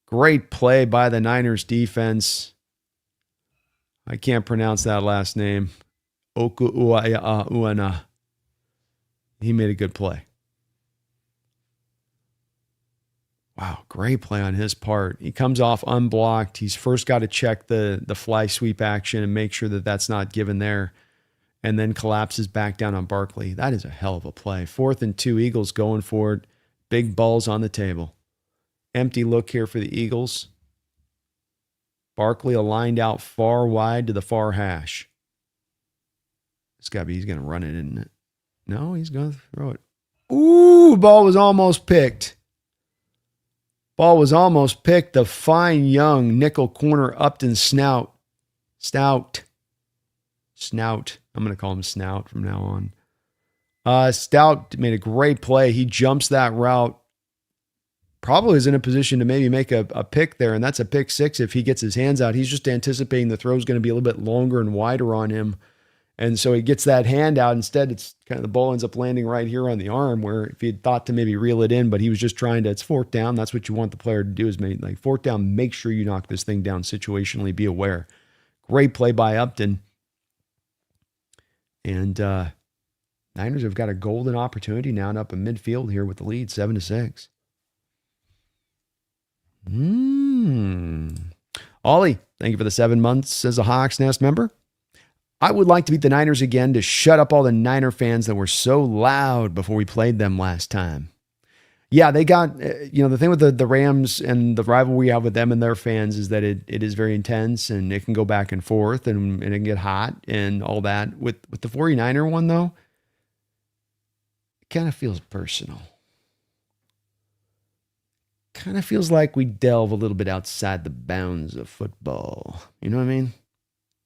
Great play by the Niners defense. I can't pronounce that last name. Okuuana. He made a good play. Wow, great play on his part. He comes off unblocked. He's first got to check the fly sweep action and make sure that that's not given there, and then collapses back down on Barkley. That is a hell of a play. 4th and 2, Eagles going for it. Big balls on the table. Empty look here for the Eagles. Barkley aligned out far wide to the far hash. He's going to run it, isn't it? No, he's going to throw it. Ooh, ball was almost picked. Ball was almost picked. The fine young nickel corner Upton Snout. I'm going to call him Snout from now on. Stout made a great play. He jumps that route. Probably is in a position to maybe make a pick there, and that's a pick 6 if he gets his hands out. He's just anticipating the throw is going to be a little bit longer and wider on him, and so he gets that hand out. Instead, it's kind of the ball ends up landing right here on the arm, where if he had thought to maybe reel it in, but he was just trying to, it's 4th down. That's what you want the player to do is make, like 4th down, make sure you knock this thing down situationally, be aware. Great play by Upton. And Niners have got a golden opportunity now and up in midfield here with the lead, 7-6. Ollie, thank you for the 7 months as a Hawks Nest member. I would like to beat the Niners again to shut up all the Niner fans that were so loud before we played them last time. Yeah, they got, the thing with the Rams and the rivalry we have with them and their fans is that it is very intense and it can go back and forth and it can get hot and all that. With the 49er one, though, it kind of feels personal. Kind of feels like we delve a little bit outside the bounds of football. You know what I mean?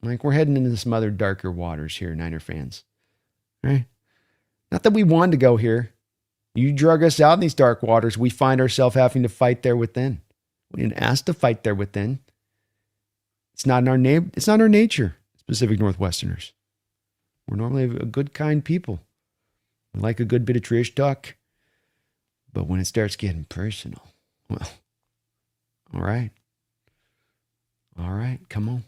Like we're heading into some other darker waters here, Niner fans. Right? Not that we wanted to go here. You drug us out in these dark waters. We find ourselves having to fight there within. We didn't ask to fight there within. It's not in our name. It's not our nature, Pacific Northwesterners. We're normally a good, kind people. We like a good bit of trash talk. But when it starts getting personal, well, all right. All right, come on.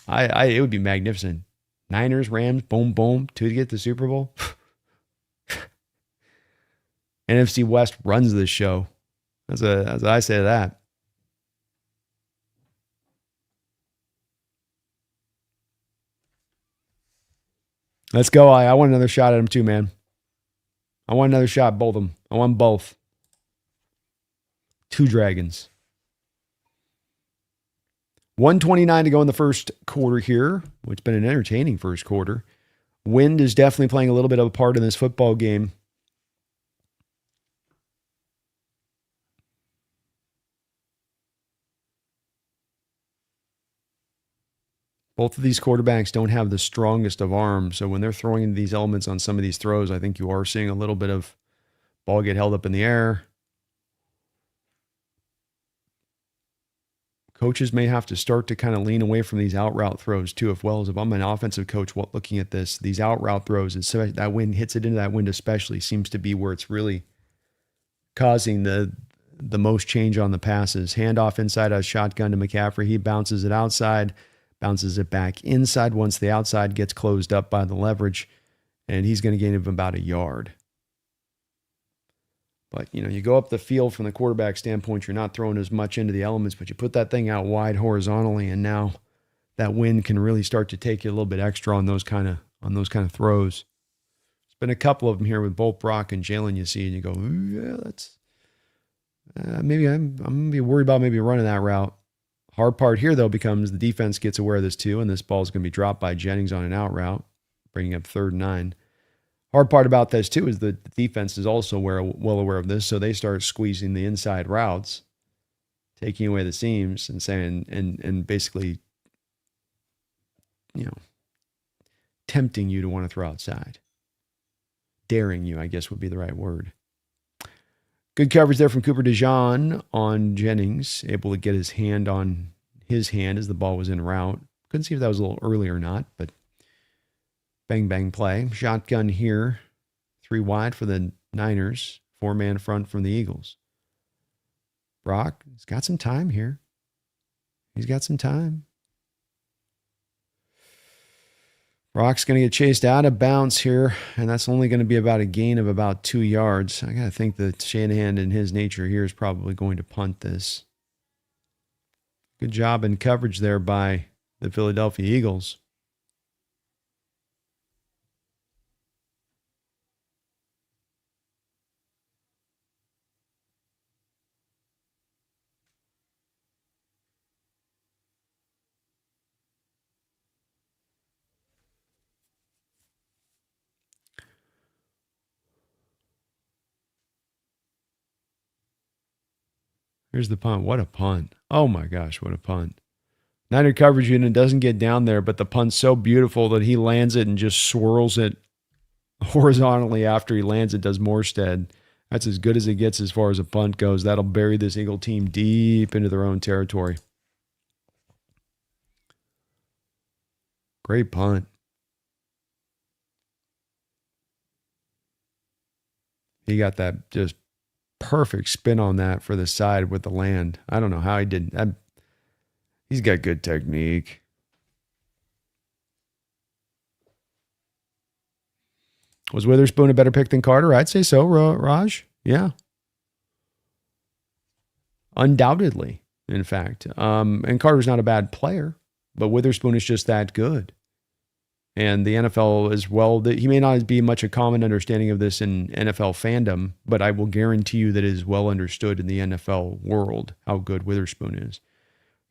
It would be magnificent. Niners, Rams, boom, boom, 2 to get the Super Bowl. NFC West runs this show. As I say that. Let's go. I want another shot at him too, man. I want another shot, both of them. I want both. 2 dragons. 1:29 to go in the first quarter here. It's been an entertaining first quarter. Wind is definitely playing a little bit of a part in this football game. Both of these quarterbacks don't have the strongest of arms, so when they're throwing these elements on some of these throws, I think you are seeing a little bit of ball get held up in the air. coaches may have to start to kind of lean away from these out route throws too. If I'm an offensive coach looking at this, these out route throws, that wind hits it into that wind especially seems to be where it's really causing the most change on the passes. Handoff inside a shotgun to McCaffrey. He bounces it outside, bounces it back inside once the outside gets closed up by the leverage, and he's going to gain about a yard. But, you go up the field from the quarterback standpoint, you're not throwing as much into the elements, but you put that thing out wide horizontally, and now that wind can really start to take you a little bit extra on those kind of throws. There's been a couple of them here with both Brock and Jalen you see, and you go, yeah, that's maybe I'm going to be worried about maybe running that route. Hard part here, though, becomes the defense gets aware of this too, and this ball is going to be dropped by Jennings on an out route, bringing up 3rd and 9. Hard part about this, too, is the defense is also well aware of this, so they start squeezing the inside routes, taking away the seams and saying, and basically, tempting you to want to throw outside. Daring you, I guess, would be the right word. Good coverage there from Cooper DeJean on Jennings, able to get his hand on his hand as the ball was en route. Couldn't see if that was a little early or not, but bang, bang play. Shotgun here. 3 wide for the Niners. 4-man front from the Eagles. Brock, he's got some time here. He's got some time. Brock's going to get chased out of bounds here, and that's only going to be about a gain of about 2 yards. I got to think that Shanahan, in his nature here, is probably going to punt this. Good job in coverage there by the Philadelphia Eagles. Here's the punt. What a punt. Oh my gosh, what a punt. Niner coverage unit doesn't get down there, but the punt's so beautiful that he lands it and just swirls it horizontally after he lands it, does Morstead. That's as good as it gets as far as a punt goes. That'll bury this Eagle team deep into their own territory. Great punt. He got that just perfect spin on that for the side with the land. I don't know how he did. He's got good technique. Was Witherspoon a better pick than Carter? I'd say so, Raj. Yeah. Undoubtedly, in fact. And Carter's not a bad player, but Witherspoon is just that good. And the NFL as well, he may not be much a common understanding of this in NFL fandom, but I will guarantee you that it is well understood in the NFL world how good Witherspoon is.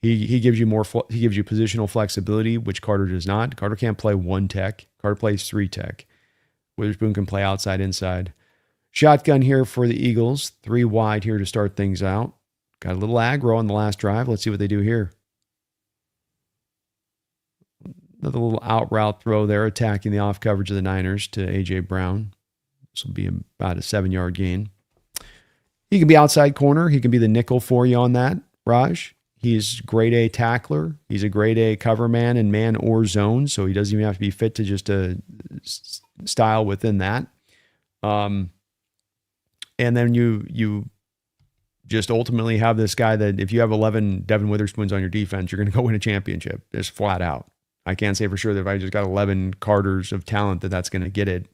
He gives you he gives you positional flexibility, which Carter does not. Carter can't play 1 tech. Carter plays 3 tech. Witherspoon can play outside, inside. Shotgun here for the Eagles. 3 wide here to start things out. Got a little aggro on the last drive. Let's see what they do here. Another little out route throw there, attacking the off coverage of the Niners to A.J. Brown. This will be about a 7-yard gain. He can be outside corner. He can be the nickel for you on that, Raj. He's grade A tackler. He's a grade A cover man in man or zone, so he doesn't even have to be fit to just a style within that. And then you just ultimately have this guy that if you have 11 Devin Witherspoons on your defense, you're going to go win a championship, just flat out. I can't say for sure that if I just got 11 Carters of talent that's going to get it.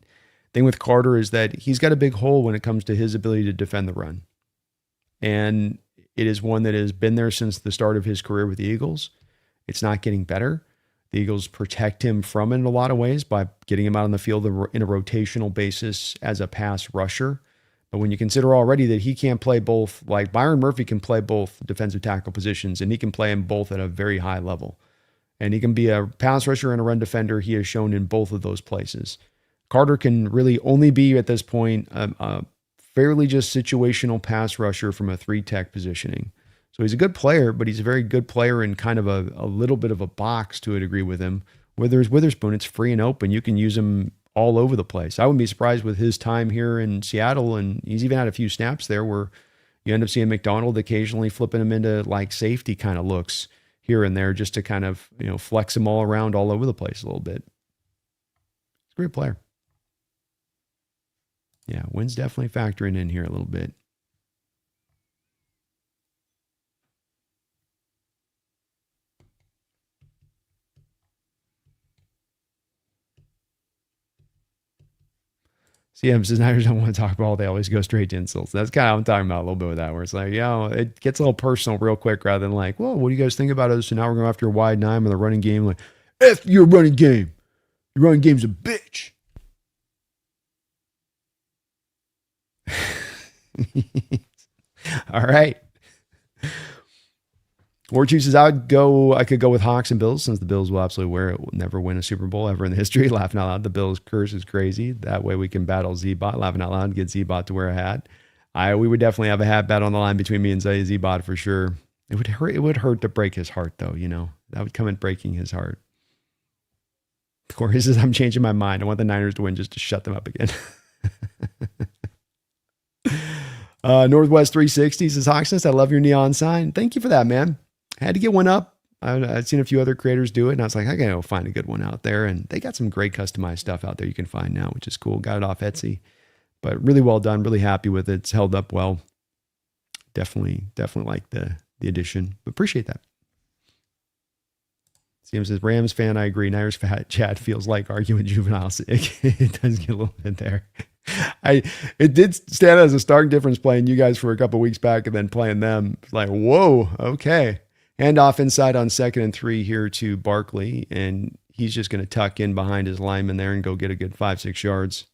Thing with Carter is that he's got a big hole when it comes to his ability to defend the run. And it is one that has been there since the start of his career with the Eagles. It's not getting better. The Eagles protect him from it in a lot of ways by getting him out on the field in a rotational basis as a pass rusher. But when you consider already that he can't play both, like Byron Murphy can play both defensive tackle positions, and he can play them both at a very high level. And he can be a pass rusher and a run defender. He has shown in both of those places. Carter can really only be, at this point, a fairly just situational pass rusher from a 3-tech positioning. So he's a good player, but he's a very good player in kind of a little bit of a box to a degree with him. Where there's Witherspoon, it's free and open. You can use him all over the place. I wouldn't be surprised with his time here in Seattle, and he's even had a few snaps there where You end up seeing McDonald occasionally flipping him into like safety kind of looks here and there just to kind of, flex him all around all over the place a little bit. He's a great player. Yeah, wind's definitely factoring in here a little bit. CM says Niners don't want to talk ball. They always go straight to insults. That's kind of what I'm talking about a little bit with that, where it's like, it gets a little personal real quick rather than like, well, what do you guys think about us? So now we're going after a wide nine with a running game. Like, F your running game. Your running game's a bitch. All right. Warchu says I could go with Hawks and Bills since the Bills will absolutely never win a Super Bowl ever in the history. Laughing out loud. The Bills curse is crazy. That way we can battle Z-Bot. Laughing out loud, get Z-Bot to wear a hat. We would definitely have a hat bet on the line between me and Z-Bot for sure. It would hurt to break his heart though, That would come in breaking his heart. Corey says I'm changing my mind. I want the Niners to win just to shut them up again. Northwest 360 says Hawksness, I love your neon sign. Thank you for that, man. I had to get one up. I've seen a few other creators do it, and I was like, I gotta go find a good one out there. And they got some great customized stuff out there you can find now, which is cool. Got it off Etsy, but really well done. Really happy with it. It's held up well. Definitely like the addition. But appreciate that. CM says Rams fan, I agree. Niners chat feels like arguing juvenile sick. It does get a little bit there. It did stand as a stark difference playing you guys for a couple weeks back and then playing them. It's like, whoa, okay. Handoff inside on 2nd and 3 here to Barkley, and he's just going to tuck in behind his lineman there and go get a good 5-6 yards.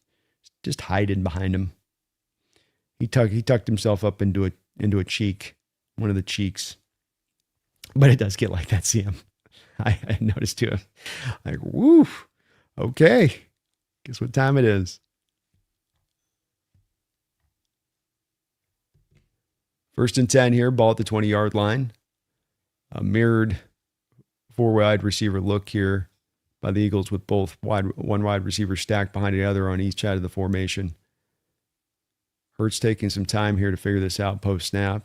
Just hiding behind him. He tucked himself up into a cheek, one of the cheeks. But it does get like that, CM. I noticed too. Like, woo, okay. Guess what time it is? First and 10 here, ball at the 20-yard line. A mirrored 4 wide receiver look here by the Eagles with both one wide receiver stacked behind the other on each side of the formation. Hurts taking some time here to figure this out post-snap.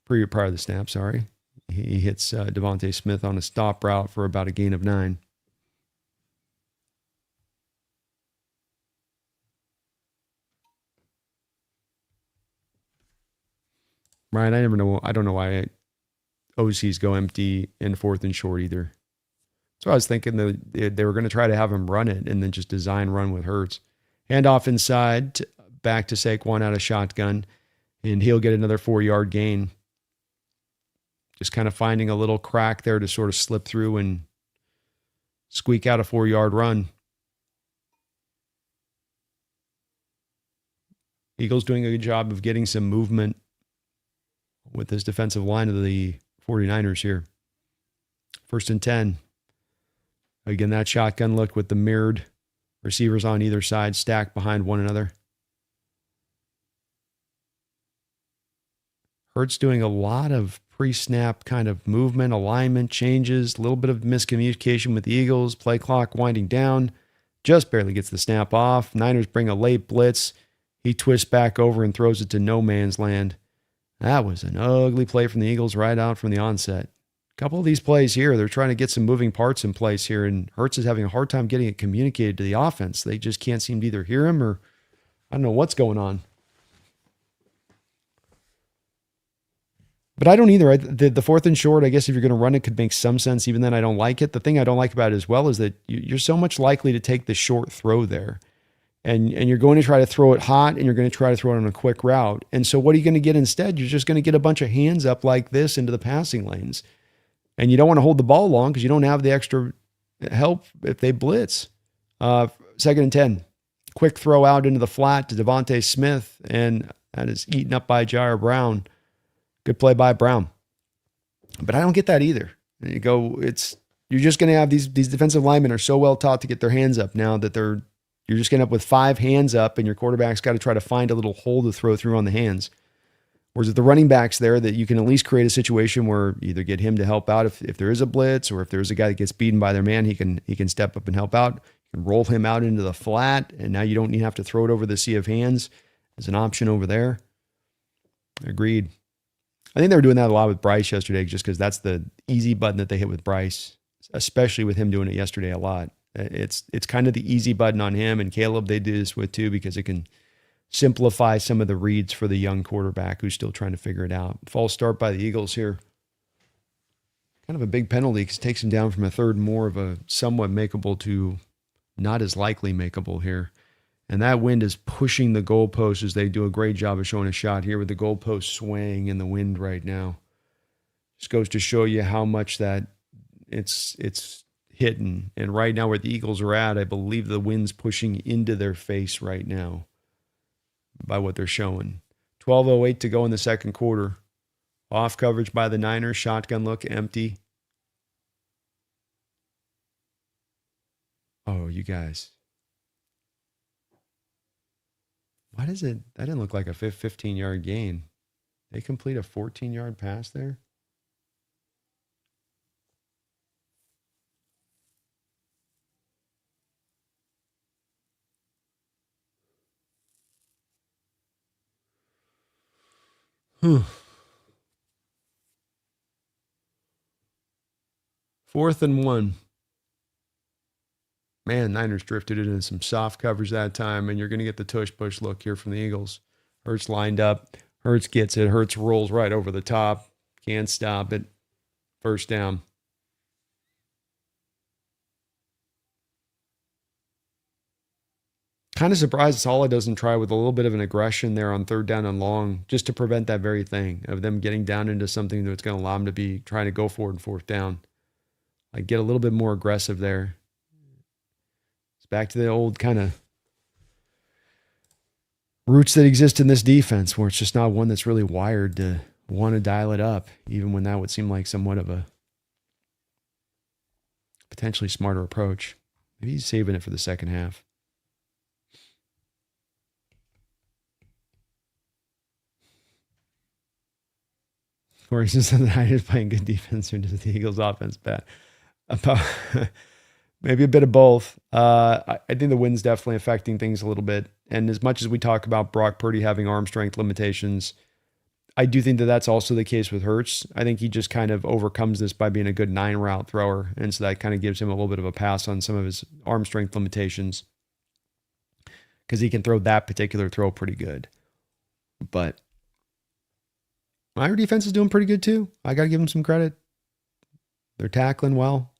Prior to the snap, sorry. He hits Devontae Smith on a stop route for about a gain of 9. Ryan, I don't know why OCs go empty in 4th and short either. So I was thinking that they were going to try to have him run it and then just design run with Hurts. Handoff inside, back to Saquon out of shotgun, and he'll get another 4-yard gain. Just kind of finding a little crack there to sort of slip through and squeak out a 4-yard run. Eagles doing a good job of getting some movement with this defensive line of the 49ers here. 1st and 10. Again, that shotgun look with the mirrored receivers on either side stacked behind one another. Hurts doing a lot of pre-snap kind of movement, alignment changes, a little bit of miscommunication with the Eagles, play clock winding down, just barely gets the snap off. Niners bring a late blitz. He twists back over and throws it to no man's land. That was an ugly play from the Eagles right out from the onset. A couple of these plays here, they're trying to get some moving parts in place here, and Hurts is having a hard time getting it communicated to the offense. They just can't seem to either hear him or I don't know what's going on. But I don't either. The 4th and short, I guess if you're going to run it, could make some sense. Even then, I don't like it. The thing I don't like about it as well is that you're so much likely to take the short throw there. And you're going to try to throw it hot, and you're going to try to throw it on a quick route. And so what are you going to get instead? You're just going to get a bunch of hands up like this into the passing lanes. And you don't want to hold the ball long because you don't have the extra help if they blitz. 2nd and 10. Quick throw out into the flat to Devontae Smith, and that is eaten up by Jair Brown. Good play by Brown. But I don't get that either. And you're just going to have these defensive linemen are so well taught to get their hands up now that you're just going to end up with 5 hands up, and your quarterback's got to try to find a little hole to throw through on the hands. Whereas if the running back's there, that you can at least create a situation where either get him to help out if there is a blitz, or if there's a guy that gets beaten by their man, he can step up and help out. You can roll him out into the flat, and now you don't even have to throw it over the sea of hands. There's an option over there. Agreed. I think they were doing that a lot with Bryce yesterday just because that's the easy button that they hit with Bryce, especially with him doing it yesterday a lot. It's kind of the easy button on him, and Caleb they do this with too because it can simplify some of the reads for the young quarterback who's still trying to figure it out. False start by the Eagles here. Kind of a big penalty because it takes him down from a third more of a somewhat makeable to not as likely makeable here. And that wind is pushing the goalposts as they do a great job of showing a shot here with the goalpost swaying in the wind right now. Just goes to show you how much that it's hitting. And right now where the Eagles are at, I believe the wind's pushing into their face right now by what they're showing. 12:08 to go in the second quarter. Off coverage by the Niners. Shotgun look empty. Oh, you guys. Why does it? That didn't look like a 15-yard gain. They complete a 14-yard pass there. Fourth and 1. Man, Niners drifted into some soft coverage that time, and you're going to get the tush-push look here from the Eagles. Hurts lined up. Hurts gets it. Hurts rolls right over the top. Can't stop it. First down. Kind of surprised Saleh doesn't try with a little bit of an aggression there on third down and long just to prevent that very thing of them getting down into something that's going to allow them to be trying to go for it in fourth down. Like get a little bit more aggressive there. It's back to the old kind of roots that exist in this defense where it's just not one that's really wired to want to dial it up, even when that would seem like somewhat of a potentially smarter approach. Maybe he's saving it for the second half. Or is this the Niners playing good defense or does the Eagles offense bad? Maybe a bit of both. I think the wind's definitely affecting things a little bit. And as much as we talk about Brock Purdy having arm strength limitations, I do think that that's also the case with Hurts. I think he just kind of overcomes this by being a good 9-route thrower. And so that kind of gives him a little bit of a pass on some of his arm strength limitations because he can throw that particular throw pretty good. But our defense is doing pretty good too. I got to give them some credit. They're tackling well.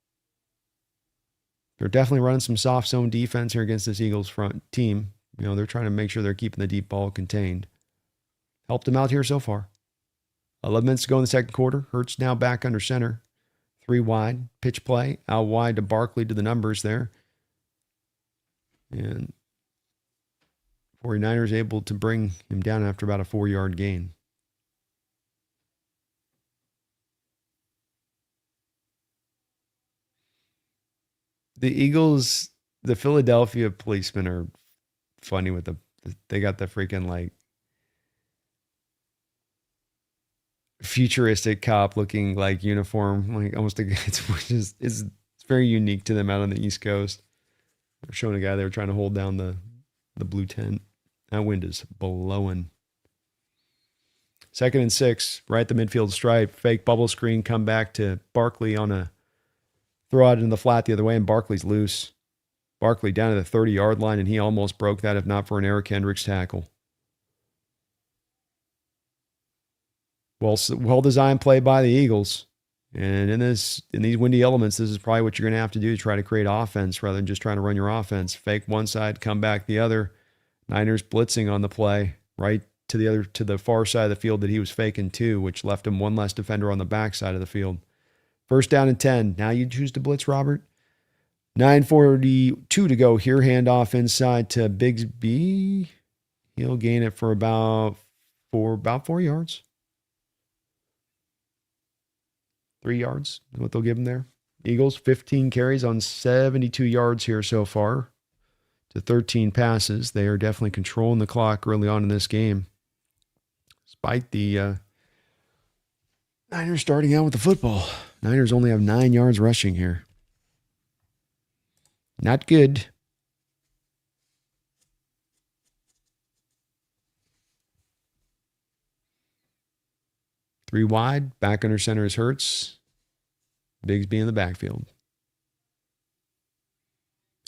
They're definitely running some soft zone defense here against this Eagles front team. You know, they're trying to make sure they're keeping the deep ball contained. Helped them out here so far. 11 minutes to go in the second quarter. Hurts now back under center. 3 wide. Pitch play. Out wide to Barkley to the numbers there. And 49ers able to bring him down after about a 4-yard gain. The Eagles, the Philadelphia policemen are funny with they got the freaking like futuristic cop looking like uniform, like almost it's very unique to them out on the East Coast. They're showing a guy they were trying to hold down the blue tent. That wind is blowing. 2nd and 6, right at the midfield stripe, fake bubble screen, come back to Barkley on a throw out in the flat the other way, and Barkley's loose. Barkley down to the 30-yard line, and he almost broke that if not for an Eric Hendricks tackle. Well-designed play by the Eagles. And in these windy elements, this is probably what you're going to have to do to try to create offense rather than just trying to run your offense. Fake one side, come back the other. Niners blitzing on the play right to the far side of the field that he was faking too, which left him one less defender on the back side of the field. First down and 10. Now you choose to blitz, Robert. 9:42 to go here. Handoff inside to Bigsby. He'll gain it for about 4 yards. 3 yards is what they'll give him there. Eagles, 15 carries on 72 yards here so far to 13 passes. They are definitely controlling the clock early on in this game. Despite the Niners starting out with the football. Niners only have 9 yards rushing here. Not good. 3 wide. Back under center is Hurts. Bigsby in the backfield.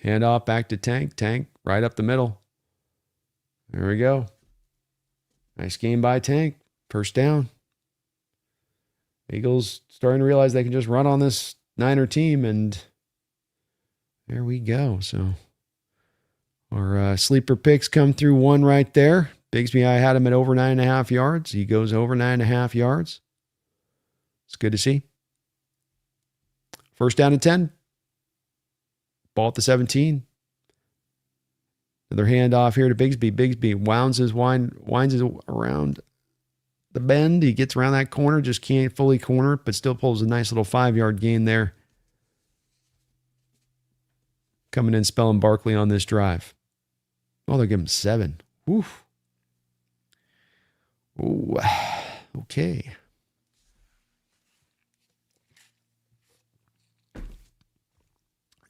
Handoff back to Tank. Tank right up the middle. There we go. Nice game by Tank. First down. Eagles starting to realize they can just run on this Niner team, and there we go. So our sleeper picks come through one right there. Bigsby, I had him at over 9.5 yards. He goes over 9.5 yards. It's good to see. First down and 10. Ball at the 17. Another handoff here to Bigsby. Bigsby winds his around the bend. He gets around that corner, just can't fully corner it, but still pulls a nice little 5-yard gain there. Coming in, spelling Barkley on this drive. Oh, they're giving him 7. Oof. Ooh. Okay.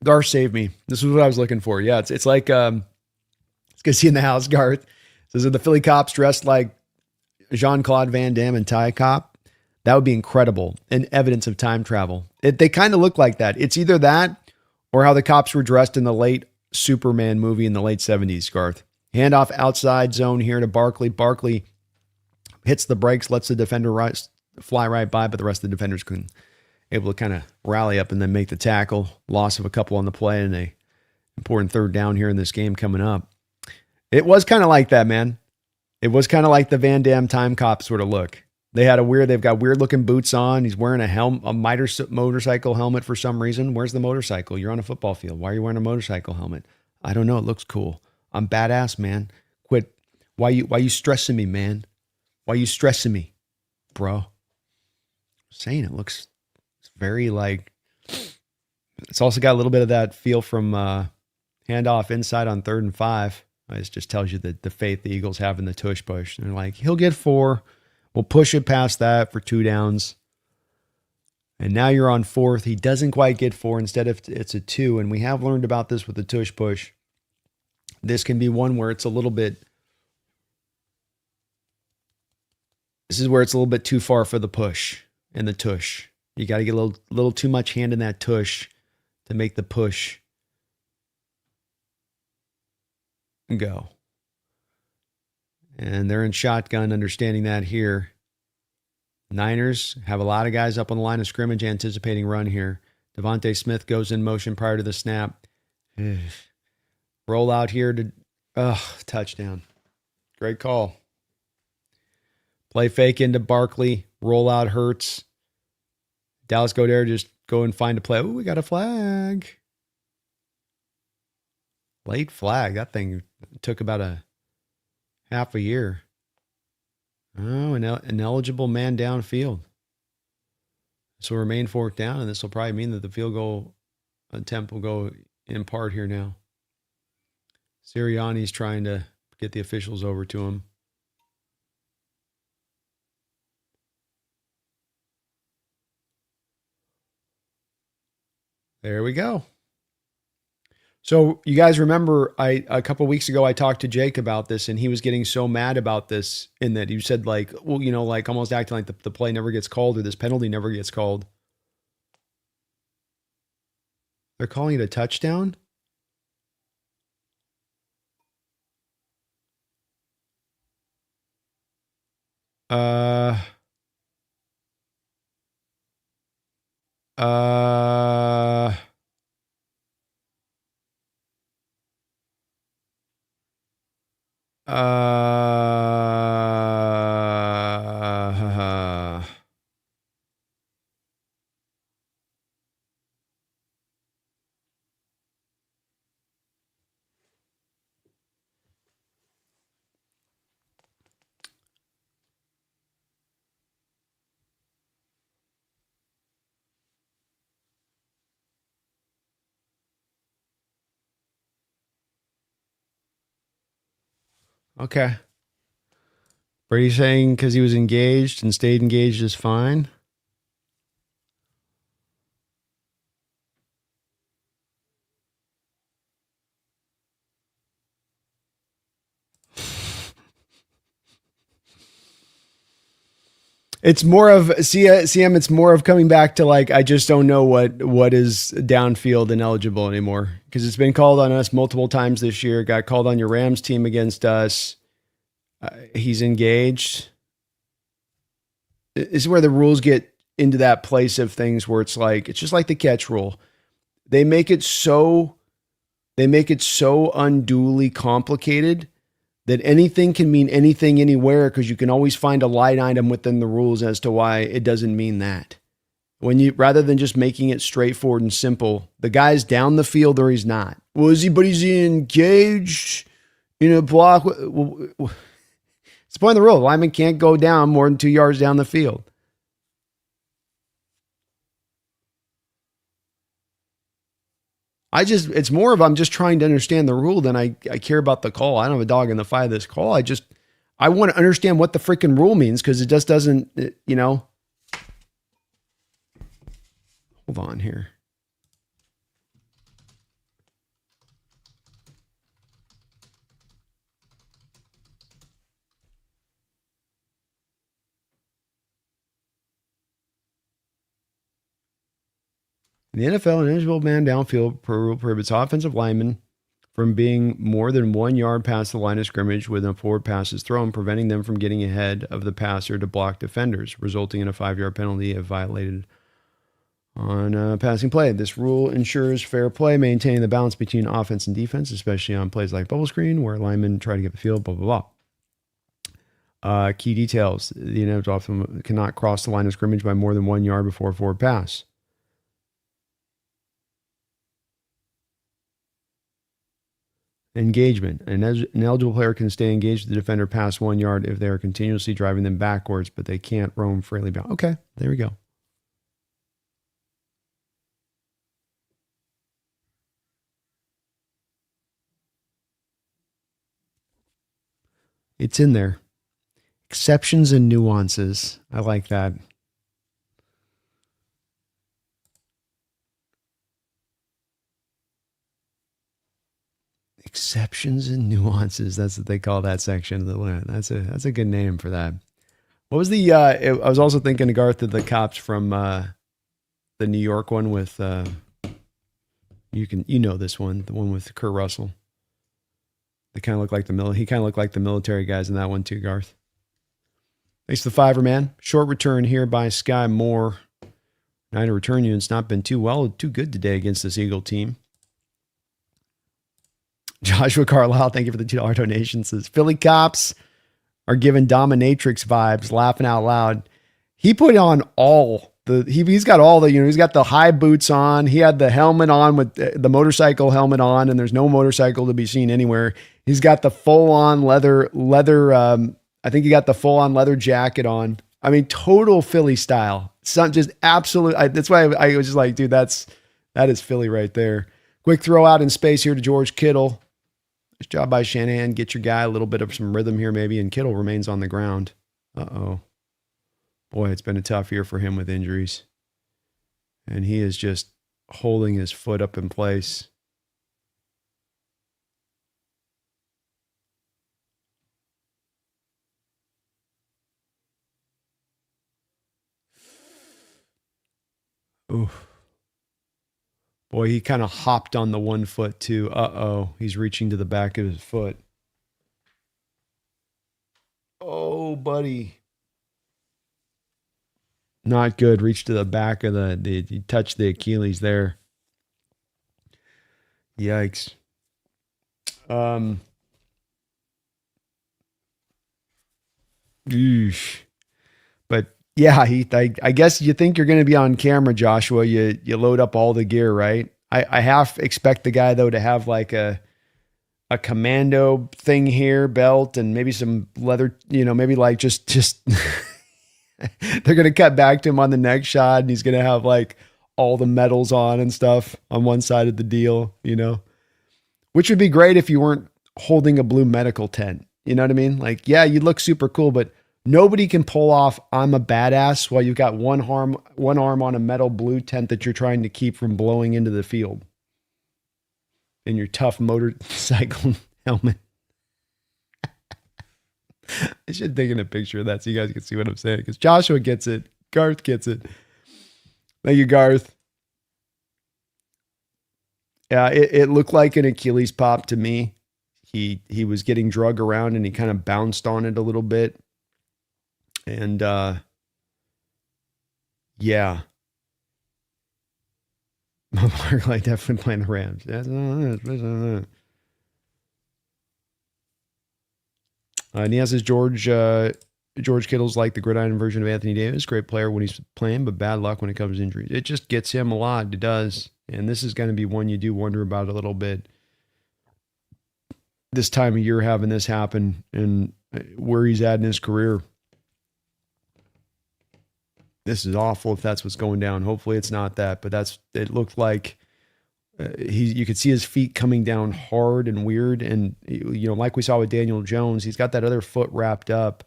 Garth saved me. This is what I was looking for. Yeah, it's like it's good to see in the house, Garth. Says, are the Philly cops dressed like Jean-Claude Van Damme and Ty Cop? That would be incredible and evidence of time travel. They kind of look like that. It's either that or how the cops were dressed in the late Superman movie in the late 70s, Garth. Handoff outside zone here to Barkley. Barkley hits the brakes, lets the defender fly right by, but the rest of the defenders couldn't able to kind of rally up and then make the tackle. Loss of a couple on the play and a important third down here in this game coming up. It was kind of like that, man. It was kind of like the Van Damme time cop sort of look. They've got weird looking boots on. He's wearing a motorcycle helmet for some reason. Where's the motorcycle? You're on a football field. Why are you wearing a motorcycle helmet? I don't know. It looks cool. I'm badass, man. Quit. Why you stressing me, man? Why you stressing me, bro? I'm saying it looks very like, it's also got a little bit of that feel from handoff inside on 3rd and 5. It just tells you the faith the Eagles have in the tush push. And they're like, he'll get 4. We'll push it past that for 2 downs. And now you're on 4th. He doesn't quite get 4. Instead, if it's a 2. And we have learned about this with the tush push. This can be one where it's a little bit, this is where it's a little bit too far for the push and the tush. You got to get a little too much hand in that tush to make the push go. And they're in shotgun, understanding that here. Niners have a lot of guys up on the line of scrimmage anticipating run here. Devontae Smith goes in motion prior to the snap. Roll out here to touchdown. Great call. Play fake into Barkley. Roll out Hurts. Dallas Goddard just go and find a play. Oh, we got a flag. Late flag. That thing took about a half a year. Oh, an ineligible man downfield. This will remain 4th down, and this will probably mean that the field goal attempt will go in part here now. Sirianni's trying to get the officials over to him. There we go. So you guys remember a couple of weeks ago, I talked to Jake about this, and he was getting so mad about this in that he said like, well, like almost acting like the play never gets called or this penalty never gets called. They're calling it a touchdown? Uh, okay. Brady saying because he was engaged and stayed engaged is fine. It's more of CM. It's more of coming back to like I just don't know what is downfield and eligible anymore because it's been called on us multiple times this year. Got called on your Rams team against us. He's engaged. This is where the rules get into that place of things where it's just like the catch rule. They make it so unduly complicated that anything can mean anything anywhere because you can always find a line item within the rules as to why it doesn't mean that. When you rather than just making it straightforward and simple, the guy's down the field or he's not. Well, is he engaged in a block? It's the point of the rule. Lineman can't go down more than 2 yards down the field. It's more of I'm just trying to understand the rule than I care about the call. I don't have a dog in the fight of this call. I want to understand what the freaking rule means because it just doesn't, Hold on here. In the NFL, an eligible man downfield per rule prohibits offensive linemen from being more than 1 yard past the line of scrimmage when a forward pass is thrown, preventing them from getting ahead of the passer to block defenders, resulting in a 5-yard penalty if violated on a passing play. This rule ensures fair play, maintaining the balance between offense and defense, especially on plays like bubble screen, where linemen try to get the field, blah, blah, blah. Key details. The ineligible often cannot cross the line of scrimmage by more than 1 yard before a forward pass. Engagement. An eligible player can stay engaged with the defender past 1 yard if they are continuously driving them backwards, but they can't roam freely beyond. Okay, there we go. It's in there. Exceptions and nuances. I like that. Exceptions and nuances. That's what they call that section of the learn. That's a good name for that. What was the? I was also thinking, Garth, of the cops from the New York one with. You know this one, the one with Kurt Russell. They kind of look like he kind of looked like the military guys in that one too, Garth. Thanks to the Fiver, man. Short return here by Sky Moore. Niner return unit's not been too good today against this Eagle team. Joshua Carlisle, thank you for the $2 donation. Says Philly cops are giving dominatrix vibes, laughing out loud. He put on he's got all the, he's got the high boots on. He had the helmet on with the motorcycle helmet on, and there's no motorcycle to be seen anywhere. He's got the full on leather. I think he got the full on leather jacket on. I mean, total Philly style. Just absolute. That's why I was just like, dude, that is Philly right there. Quick throw out in space here to George Kittle. Nice job by Shanahan. Get your guy a little bit of some rhythm here maybe, and Kittle remains on the ground. Uh-oh. Boy, it's been a tough year for him with injuries. And he is just holding his foot up in place. Oof. Boy, he kind of hopped on the 1 foot too. Uh-oh. He's reaching to the back of his foot. Oh, buddy. Not good. Reach to the back of he touched the Achilles there. Yikes. But yeah, Heath, I guess you think you're going to be on camera, Joshua. You load up all the gear, right? I half expect the guy though to have like a commando thing here, belt, and maybe some leather, maybe like just they're going to cut back to him on the next shot and he's going to have like all the medals on and stuff on one side of the deal, which would be great if you weren't holding a blue medical tent. You know what I mean? Like, yeah, you look super cool, but nobody can pull off I'm a badass while you've got one arm on a metal blue tent that you're trying to keep from blowing into the field in your tough motorcycle helmet. I should take in a picture of that so you guys can see what I'm saying. Because Joshua gets it. Garth gets it. Thank you, Garth. Yeah, it looked like an Achilles pop to me. He was getting drug around and he kind of bounced on it a little bit. And yeah. Barclay definitely playing the Rams. And he has his George Kittle's like the gridiron version of Anthony Davis. Great player when he's playing, but bad luck when it comes to injuries. It just gets him a lot. It does. And this is going to be one you do wonder about a little bit. This time of year having this happen and where he's at in his career. This is awful if that's what's going down. Hopefully it's not that, but it looked like you could see his feet coming down hard and weird. And, like we saw with Daniel Jones, he's got that other foot wrapped up.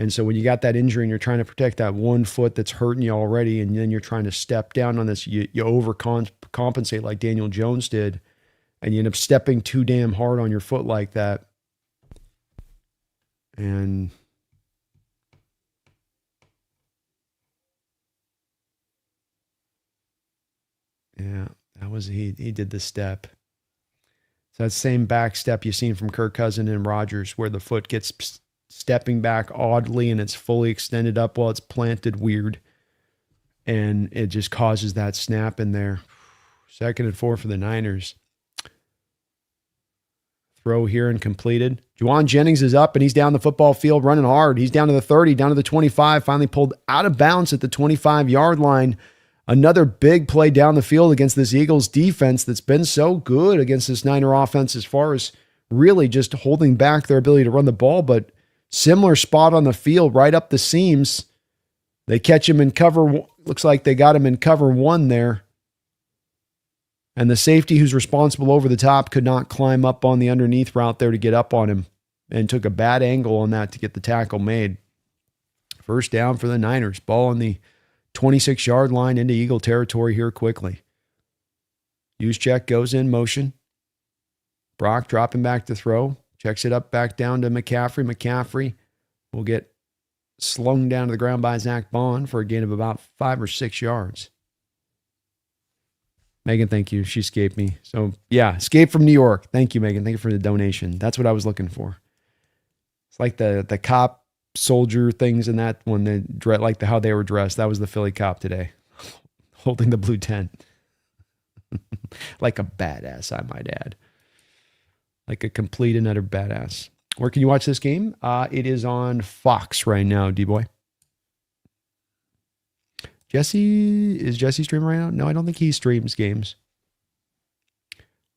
And so when you got that injury and you're trying to protect that one foot that's hurting you already, and then you're trying to step down on this, you overcompensate like Daniel Jones did, and you end up stepping too damn hard on your foot like that. And yeah, that was he did the step. So that same back step you've seen from Kirk Cousins and Rodgers, where the foot gets stepping back oddly and it's fully extended up while it's planted weird. And it just causes that snap in there. 2nd and 4 for the Niners. Throw here and completed. Juwan Jennings is up and he's down the football field running hard. He's down to the 30, down to the 25, finally pulled out of bounds at the 25-yard line. Another big play down the field against this Eagles defense that's been so good against this Niner offense as far as really just holding back their ability to run the ball, but similar spot on the field right up the seams. They catch him in cover. Looks like they got him in cover 1 there. And the safety who's responsible over the top could not climb up on the underneath route there to get up on him and took a bad angle on that to get the tackle made. First down for the Niners. Ball on the 26-yard line into Eagle territory here quickly. Juszczyk goes in motion. Brock dropping back to throw. Checks it up back down to McCaffrey. McCaffrey will get slung down to the ground by Zach Bond for a gain of about 5 or 6 yards. Megan, thank you. She escaped me. So, yeah, escape from New York. Thank you, Megan. Thank you for the donation. That's what I was looking for. It's like the cop soldier things in that one, like how they were dressed. That was the Philly cop today, holding the blue tent. Like a badass, I might add. Like a complete and utter badass. Where can you watch this game? It is on Fox right now, D-Boy. Is Jesse streaming right now? No, I don't think he streams games.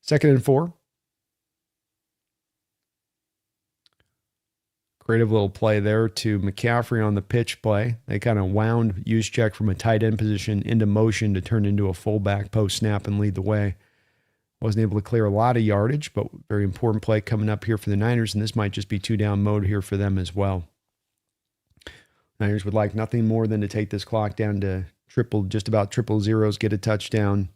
2nd and 4. Creative little play there to McCaffrey on the pitch play. They kind of wound Juszczyk from a tight end position into motion to turn into a fullback post snap and lead the way. Wasn't able to clear a lot of yardage, but very important play coming up here for the Niners, and this might just be 2-down mode here for them as well. Niners would like nothing more than to take this clock down to just about triple zeros, get a touchdown,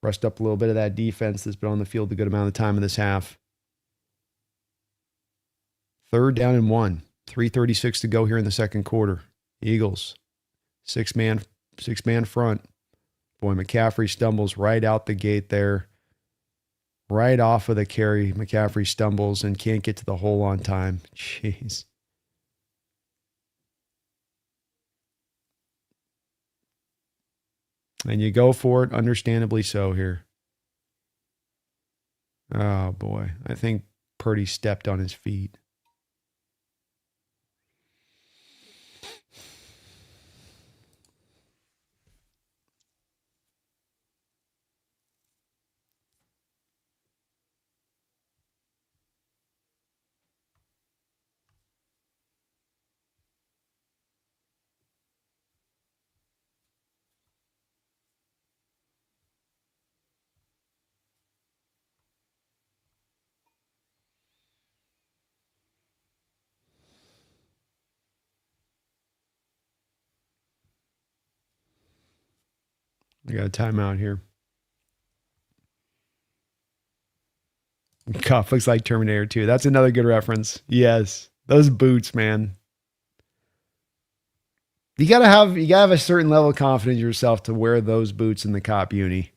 rest up a little bit of that defense that's been on the field a good amount of the time in this half. 3rd down and 1, 3:36 to go here in the second quarter. Eagles, six-man front. Boy, McCaffrey stumbles right out the gate there. Right off of the carry, McCaffrey stumbles and can't get to the hole on time. Jeez. And you go for it, understandably so here. Oh, boy. I think Purdy stepped on his feet. I got a timeout here. Kickoff looks like Terminator 2. That's another good reference. Yes. Those boots, man. You gotta have a certain level of confidence in yourself to wear those boots in the cop uni.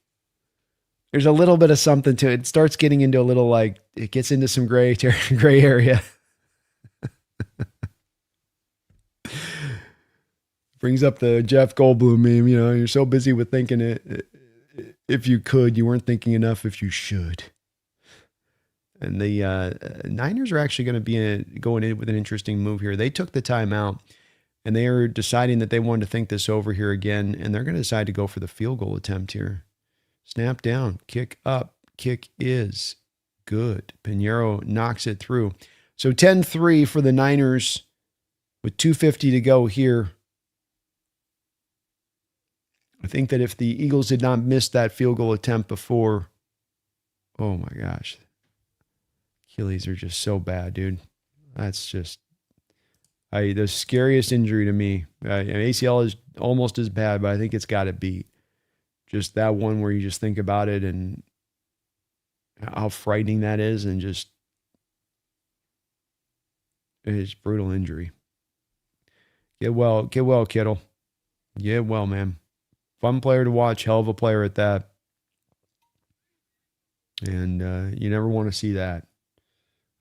There's a little bit of something to it. It starts getting into a little like it gets into some gray area. Brings up the Jeff Goldblum meme. You know, you're so busy with thinking it. If you could, you weren't thinking enough. If you should. And the Niners are actually going to be going in with an interesting move here. They took the time out, and they are deciding that they wanted to think this over here again, and they're going to decide to go for the field goal attempt here. Snap down, kick up, kick is good. Pinheiro knocks it through. So 10-3 for the Niners with 2:50 to go here. I think that if the Eagles did not miss that field goal attempt before, oh my gosh. Achilles are just so bad, dude. That's just the scariest injury to me. ACL is almost as bad, but I think it's got to beat. Just that one where you just think about it and how frightening that is, and just it's brutal injury. Get well, Kittle. Get well, man. Fun player to watch, hell of a player at that. And you never want to see that.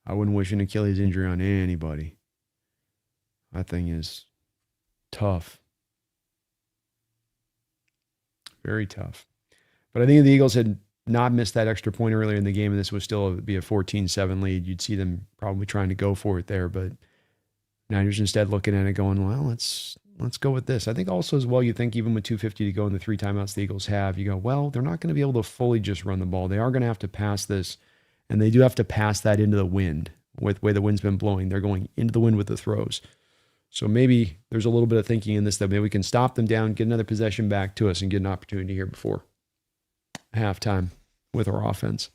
I wouldn't wish an Achilles injury on anybody. That thing is tough. Very tough. But I think if the Eagles had not missed that extra point earlier in the game, and this would still be a 14-7 lead, you'd see them probably trying to go for it there. But Niners instead looking at it going, well, let's go with this. I think also as well, you think even with 2:50 to go in the 3 timeouts the Eagles have, you go, well, they're not going to be able to fully just run the ball. They are going to have to pass this, and they do have to pass that into the wind with the way the wind's been blowing. They're going into the wind with the throws. So maybe there's a little bit of thinking in this that maybe we can stop them down, get another possession back to us, and get an opportunity here before halftime with our offense.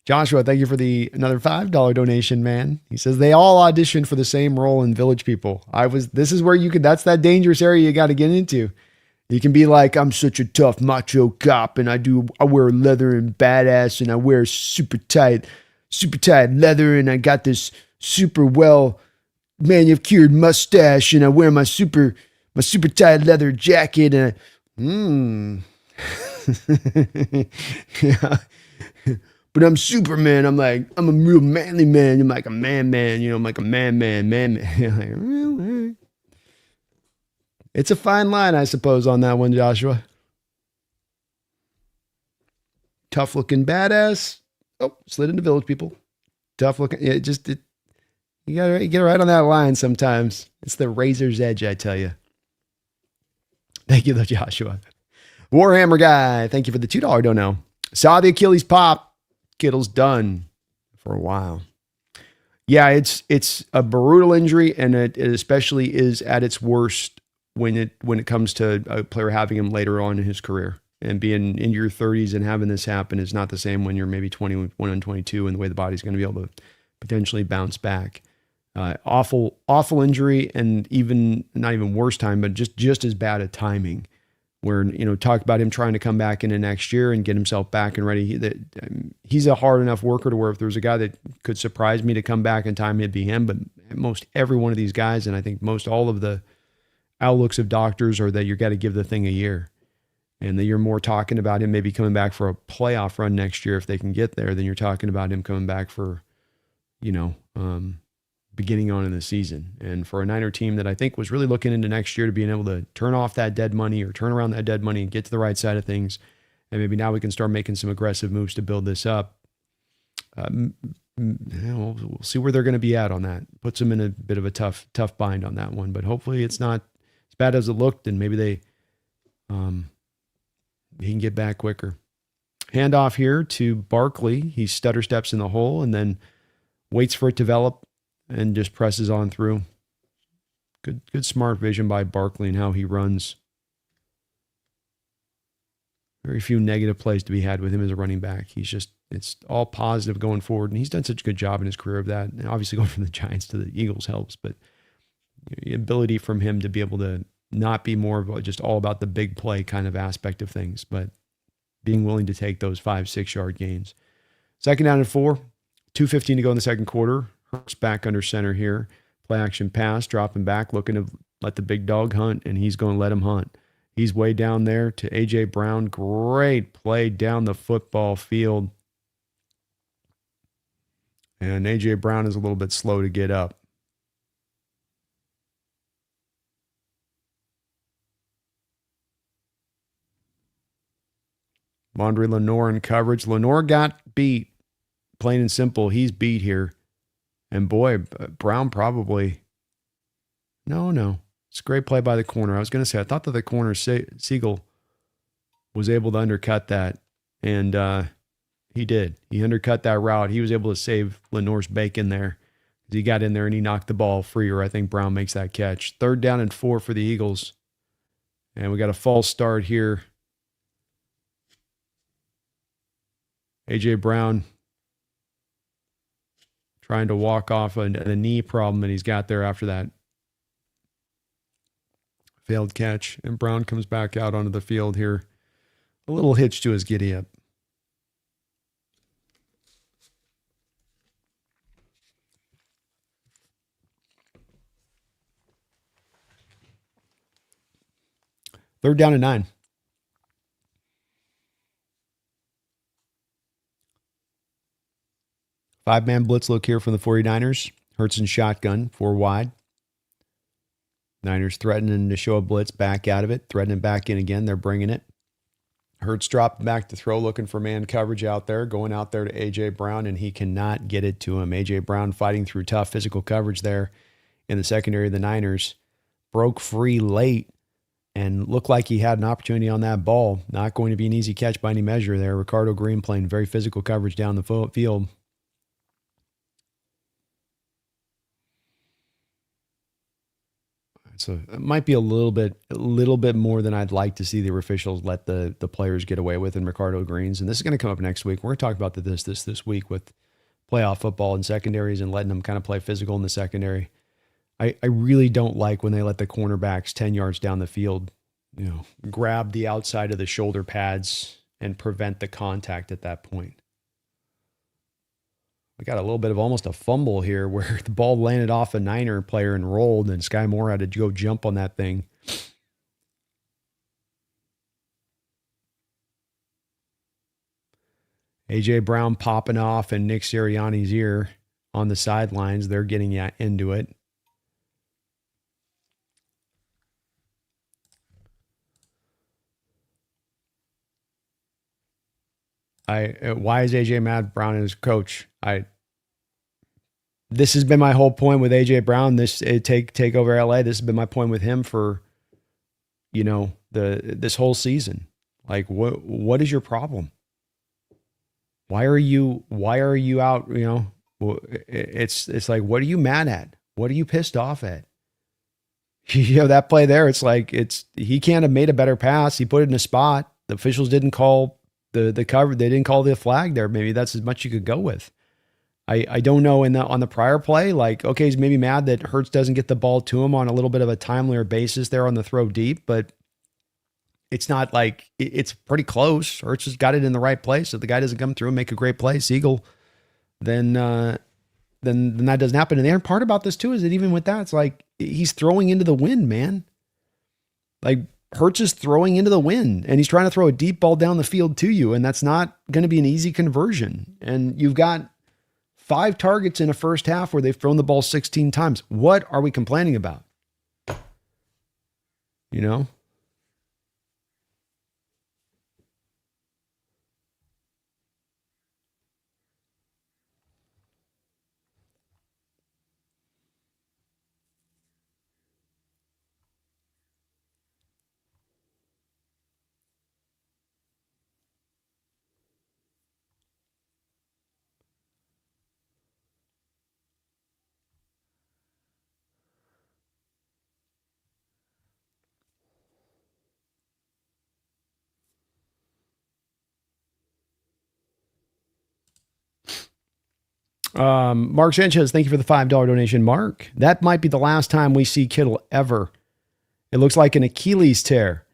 Joshua, thank you for another $5 donation, man. He says they all auditioned for the same role in Village People. This is where that's that dangerous area you got to get into. You can be like, I'm such a tough macho cop, and I wear leather and badass, and I wear super tight leather, and I got this super well manicured mustache, and I wear my super tight leather jacket, and yeah. But I'm Superman. I'm a real manly man. I'm like a man, I'm like a man. It's a fine line, I suppose, on that one, Joshua. Tough looking badass. Oh, slid into Village People. Tough looking. You gotta get right on that line sometimes. It's the razor's edge, I tell you. Thank you, though, Joshua. Warhammer guy, thank you for the $2 dono. Saw the Achilles pop. Kittle's done for a while. Yeah, it's a brutal injury, and it especially is at its worst when it comes to a player having him later on in his career. And being in your 30s and having this happen is not the same when you're maybe 21 and 22, and the way the body's going to be able to potentially bounce back. Awful injury, and not even worse time, but just as bad a timing. Where, talk about him trying to come back into next year and get himself back and ready. He's a hard enough worker to where if there was a guy that could surprise me to come back in time, it'd be him. But most every one of these guys, and I think most all of the outlooks of doctors, are that you got to give the thing a year. And that you're more talking about him maybe coming back for a playoff run next year if they can get there, than you're talking about him coming back for, beginning on in the season. And for a Niner team that I think was really looking into next year to being able to turn off that dead money or turn around that dead money and get to the right side of things, and maybe now we can start making some aggressive moves to build this up. We'll see where they're going to be at on that. Puts them in a bit of a tough bind on that one, but hopefully it's not as bad as it looked, and maybe he can get back quicker. Handoff here to Barkley. He stutter steps in the hole and then waits for it to develop and just presses on through. Good smart vision by Barkley and how he runs. Very few negative plays to be had with him as a running back. It's all positive going forward, and he's done such a good job in his career of that. And obviously going from the Giants to the Eagles helps, but the ability from him to be able to not be more of just all about the big play kind of aspect of things, but being willing to take those 5-6 yard gains. Second down and 4, 2:15 to go in the second quarter. Hurts back under center here. Play action pass, dropping back, looking to let the big dog hunt, and he's going to let him hunt. He's way down there to A.J. Brown. Great play down the football field. And A.J. Brown is a little bit slow to get up. Mondre Lenore in coverage. Lenore got beat. Plain and simple, he's beat here. And boy, Brown probably... No. It's a great play by the corner. I was going to say, I thought that the corner, Siegel, was able to undercut that. And he did. He undercut that route. He was able to save Lenore's bacon there. He got in there and he knocked the ball free, or I think Brown makes that catch. Third down and 4 for the Eagles. And we got a false start here. A.J. Brown trying to walk off a knee problem that he's got there after that failed catch. And Brown comes back out onto the field here. A little hitch to his giddy up. Third down and 9. Five-man blitz look here from the 49ers. Hurts in shotgun, 4 wide. Niners threatening to show a blitz, back out of it. Threatening back in again. They're bringing it. Hurts dropping back to throw, looking for man coverage out there. Going out there to A.J. Brown, and he cannot get it to him. A.J. Brown fighting through tough physical coverage there in the secondary of the Niners. Broke free late and looked like he had an opportunity on that ball. Not going to be an easy catch by any measure there. Ricardo Green playing very physical coverage down the field. So it might be a little bit more than I'd like to see the officials let the players get away with in Ricardo Green's. And this is going to come up next week. We're going to talk about this week with playoff football and secondaries and letting them kind of play physical in the secondary. I really don't like when they let the cornerbacks 10 yards down the field, grab the outside of the shoulder pads and prevent the contact at that point. We got a little bit of almost a fumble here where the ball landed off a Niner player and rolled, and Sky Moore had to go jump on that thing. A.J. Brown popping off and Nick Sirianni's ear on the sidelines. They're getting into it. Why is A.J. mad Brown and his coach? This has been my whole point with A.J. Brown. Take over LA. This has been my point with him for, this whole season. Like, what is your problem? Why are you out? It's like, what are you mad at? What are you pissed off at? That play there. It's like he can't have made a better pass. He put it in a spot. The officials didn't call the cover. They didn't call the flag there. Maybe that's as much you could go with. I don't know on the prior play, like, okay, he's maybe mad that Hurts doesn't get the ball to him on a little bit of a timelier basis there on the throw deep, but it's not like it's pretty close. Hurts has got it in the right place. If the guy doesn't come through and make a great play, Siegel, then that doesn't happen. And the other part about this too is that even with that, it's like he's throwing into the wind, man. Like Hurts is throwing into the wind and he's trying to throw a deep ball down the field to you. And that's not going to be an easy conversion. And you've got 5 targets in a first half where they've thrown the ball 16 times. What are we complaining about? Mark Sanchez, thank you for the $5 donation. Mark, that might be the last time we see Kittle ever. It looks like an Achilles tear.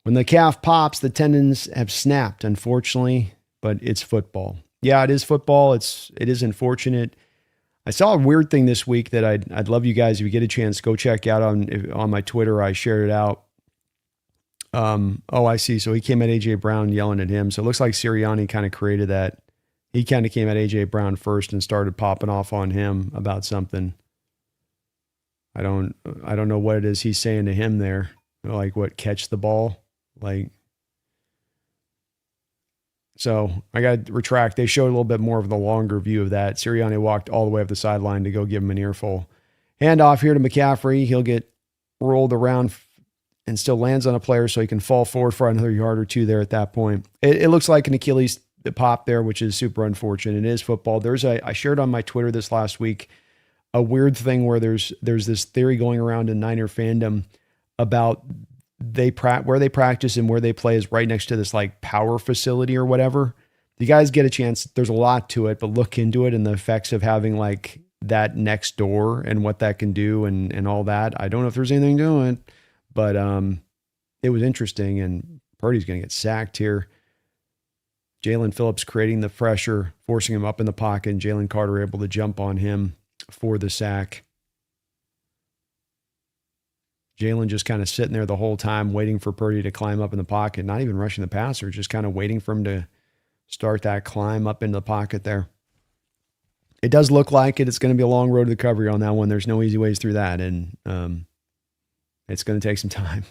When the calf pops, the tendons have snapped, unfortunately, but it's football. Yeah, it is football. It is unfortunate. I saw a weird thing this week that I'd love you guys, if you get a chance, go check out on my Twitter. I shared it out. I see. So he came at AJ Brown yelling at him. So it looks like Sirianni kind of created that. He kind of came at AJ Brown first and started popping off on him about something. I don't know what it is he's saying to him there. Like what, catch the ball? Like, so I got to retract. They showed a little bit more of the longer view of that. Sirianni walked all the way up the sideline to go give him an earful. Hand off here to McCaffrey. He'll get rolled around and still lands on a player, so he can fall forward for another yard or two there at that point. It looks like an Achilles pop there, which is super unfortunate. It is football. I shared on my Twitter this last week a weird thing where there's this theory going around in Niner fandom about where they practice and where they play is right next to this like power facility or whatever. If you guys get a chance, there's a lot to it, but look into it and the effects of having like that next door and what that can do and all that. I don't know if there's anything to it, but it was interesting, and Purdy's going to get sacked here. Jalen Phillips creating the pressure, forcing him up in the pocket, and Jalen Carter able to jump on him for the sack. Jalen just kind of sitting there the whole time, waiting for Purdy to climb up in the pocket, not even rushing the passer, just kind of waiting for him to start that climb up into the pocket there. It does look like it's going to be a long road to recovery on that one. There's no easy ways through that, and it's going to take some time.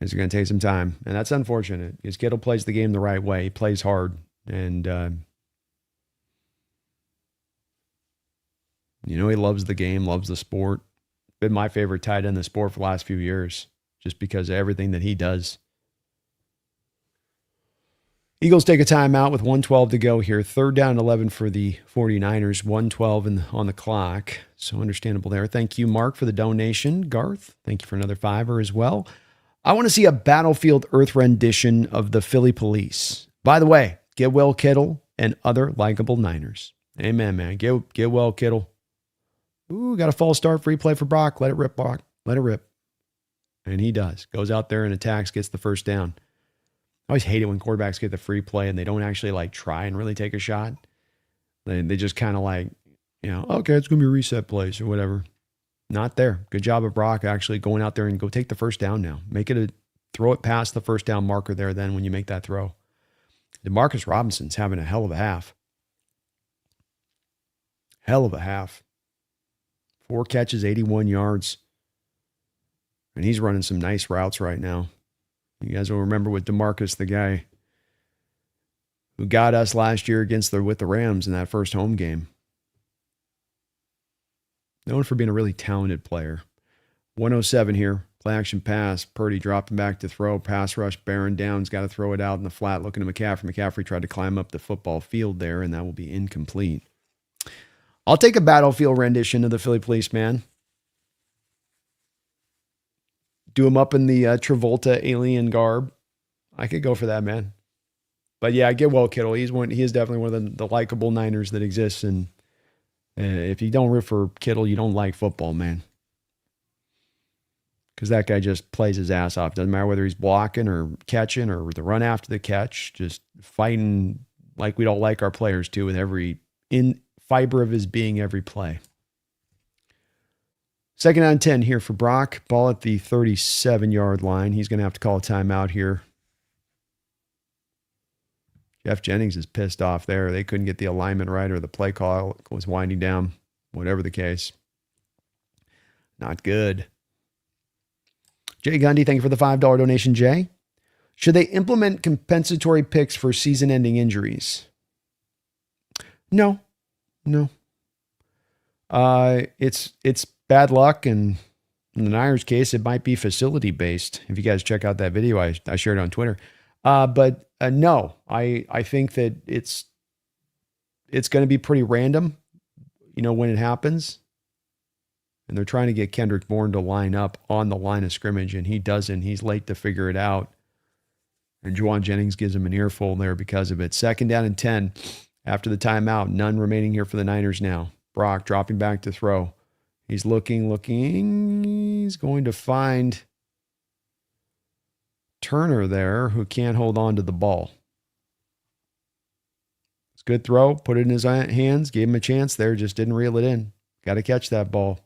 It's going to take some time, and that's unfortunate because Kittle plays the game the right way. He plays hard, and he loves the game, loves the sport. Been my favorite tight end in the sport for the last few years, just because of everything that he does. Eagles take a timeout with 1:12 to go here. 3rd down and 11 for the 49ers. 1:12 on the clock. So understandable there. Thank you, Mark, for the donation. Garth, thank you for another $5 as well. I want to see a Battlefield Earth rendition of the Philly Police. By the way, get well, Kittle, and other likable Niners. Amen, man. Get well, Kittle. Ooh, got a false start, free play for Brock. Let it rip, Brock. Let it rip. And he does. Goes out there and attacks, gets the first down. I always hate it when quarterbacks get the free play and they don't actually like try and really take a shot. They just kind of like, okay, it's going to be a reset place or whatever. Not there. Good job of Brock actually going out there and go take the first down now. Throw it past the first down marker there then when you make that throw. Demarcus Robinson's having a hell of a half. Hell of a half. 4 catches, 81 yards. And he's running some nice routes right now. You guys will remember with DeMarcus, the guy who got us last year with the Rams in that first home game. Known for being a really talented player. 107 here. Play action pass. Purdy dropping back to throw. Pass rush. Barron down's got to throw it out in the flat. Looking at McCaffrey. McCaffrey tried to climb up the football field there, and that will be incomplete. I'll take a Battlefield rendition of the Philly Police, man. Do him up in the Travolta alien garb. I could go for that, man. But yeah, get well, Kittle. He is definitely one of the likable Niners that exists. And if you don't root for Kittle, you don't like football, man. Because that guy just plays his ass off. Doesn't matter whether he's blocking or catching or the run after the catch. Just fighting like we don't like our players to with every fiber of his being, every play. 2nd and 10 here for Brock. Ball at the 37-yard line. He's going to have to call a timeout here. Jeff Jennings is pissed off there. They couldn't get the alignment right, or the play call was winding down. Whatever the case. Not good. Jay Gundy, thank you for the $5 donation, Jay. Should they implement compensatory picks for season-ending injuries? No. It's bad luck, and in the Niners case, it might be facility-based. If you guys check out that video I shared on Twitter. But no, I think that it's going to be pretty random, when it happens. And they're trying to get Kendrick Bourne to line up on the line of scrimmage, and he doesn't. He's late to figure it out. And Juwan Jennings gives him an earful there because of it. 2nd down and 10 after the timeout. None remaining here for the Niners now. Brock dropping back to throw. He's looking. He's going to find Turner there who can't hold on to the ball. It's a good throw. Put it in his hands. Gave him a chance there. Just didn't reel it in. Got to catch that ball.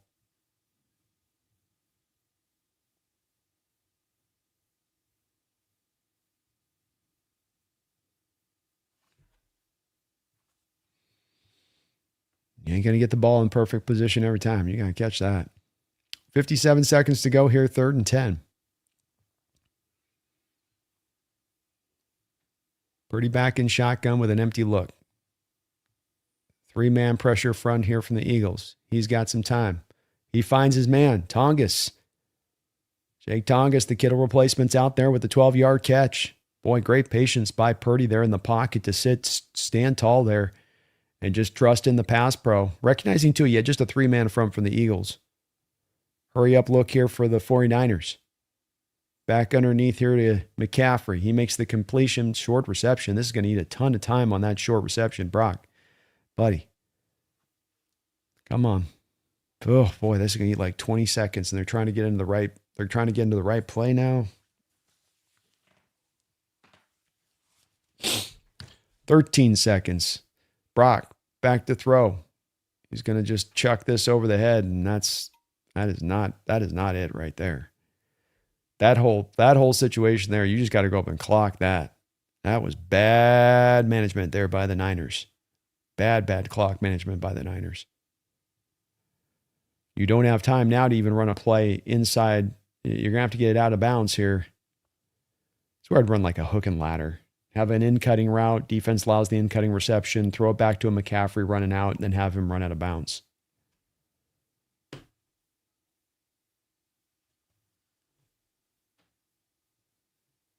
You ain't going to get the ball in perfect position every time. You got to catch that. 57 seconds to go here, 3rd and 10. Purdy back in shotgun with an empty look. 3-man pressure front here from the Eagles. He's got some time. He finds his man, Tongas. Jake Tongas, the Kittle replacement's out there with the 12-yard catch. Boy, great patience by Purdy there in the pocket to stand tall there and just trust in the pass pro. Recognizing, too, he had just a 3-man front from the Eagles. Hurry up look here for the 49ers. Back underneath here to McCaffrey. He makes the completion, short reception. This is going to eat a ton of time on that short reception. Brock, buddy, come on. Oh, boy, this is going to eat like 20 seconds, and they're trying to get into the right play now. 13 seconds. Brock, back to throw. He's going to just chuck this over the head, and that is not it right there. That whole situation there, you just got to go up and clock that. That was bad management there by the Niners. Bad clock management by the Niners. You don't have time now to even run a play inside. You're going to have to get it out of bounds here. That's where I'd run like a hook and ladder. Have an in-cutting route. Defense allows the in-cutting reception. Throw it back to a McCaffrey running out, and then have him run out of bounds.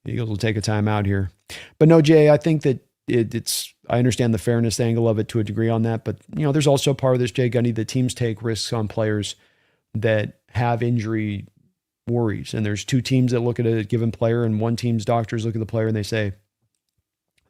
The Eagles will take a timeout here. But no, Jay, I think that I understand the fairness angle of it to a degree on that. But, there's also part of this, Jay Gundy, that teams take risks on players that have injury worries. And there's 2 teams that look at a given player, and one team's doctors look at the player and they say,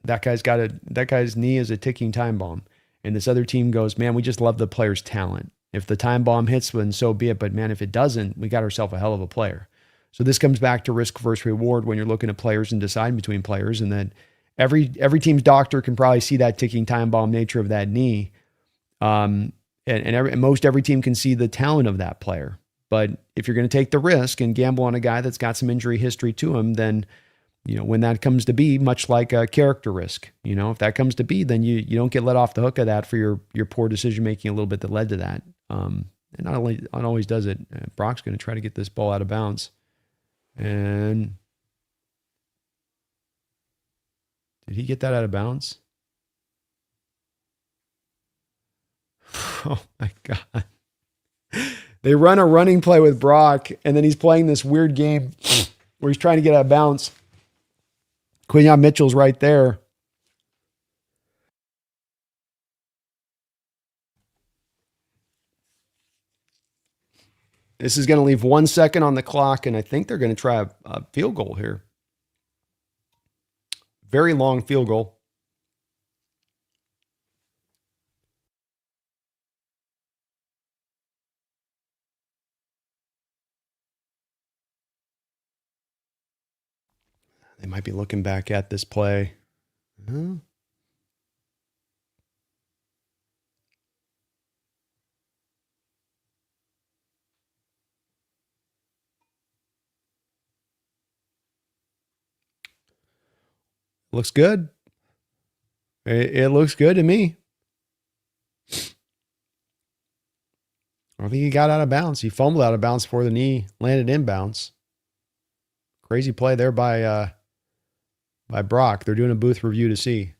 that guy's knee is a ticking time bomb. And this other team goes, man, we just love the player's talent. If the time bomb hits, then so be it. But man, if it doesn't, we got ourselves a hell of a player. So this comes back to risk versus reward when you're looking at players and deciding between players, and that every team's doctor can probably see that ticking time bomb nature of that knee. And most every team can see the talent of that player. But if you're going to take the risk and gamble on a guy that's got some injury history to him, then, when that comes to be, much like a character risk, if that comes to be, then you don't get let off the hook of that for your poor decision-making a little bit that led to that. And not always does it. Brock's going to try to get this ball out of bounds. And did he get that out of bounds? Oh my God. They run a running play with Brock, and then he's playing this weird game where he's trying to get out of bounds. Quinyon Mitchell's right there. This is going to leave 1 second on the clock, and I think they're going to try a field goal here. Very long field goal. They might be looking back at this play. Looks good. It looks good to me. I think he got out of bounds. He fumbled out of bounds before the knee landed inbounds. Crazy play there by Brock. They're doing a booth review to see.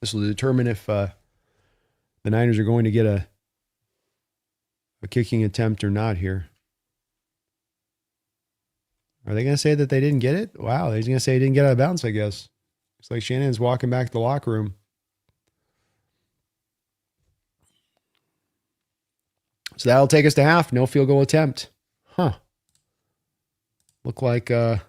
This will determine if the Niners are going to get a kicking attempt or not here. Are they going to say that they didn't get it? Wow, they're going to say he didn't get out of bounds, I guess. It's like Shannon's walking back to the locker room. So that'll take us to half. No field goal attempt. Huh. Look like, they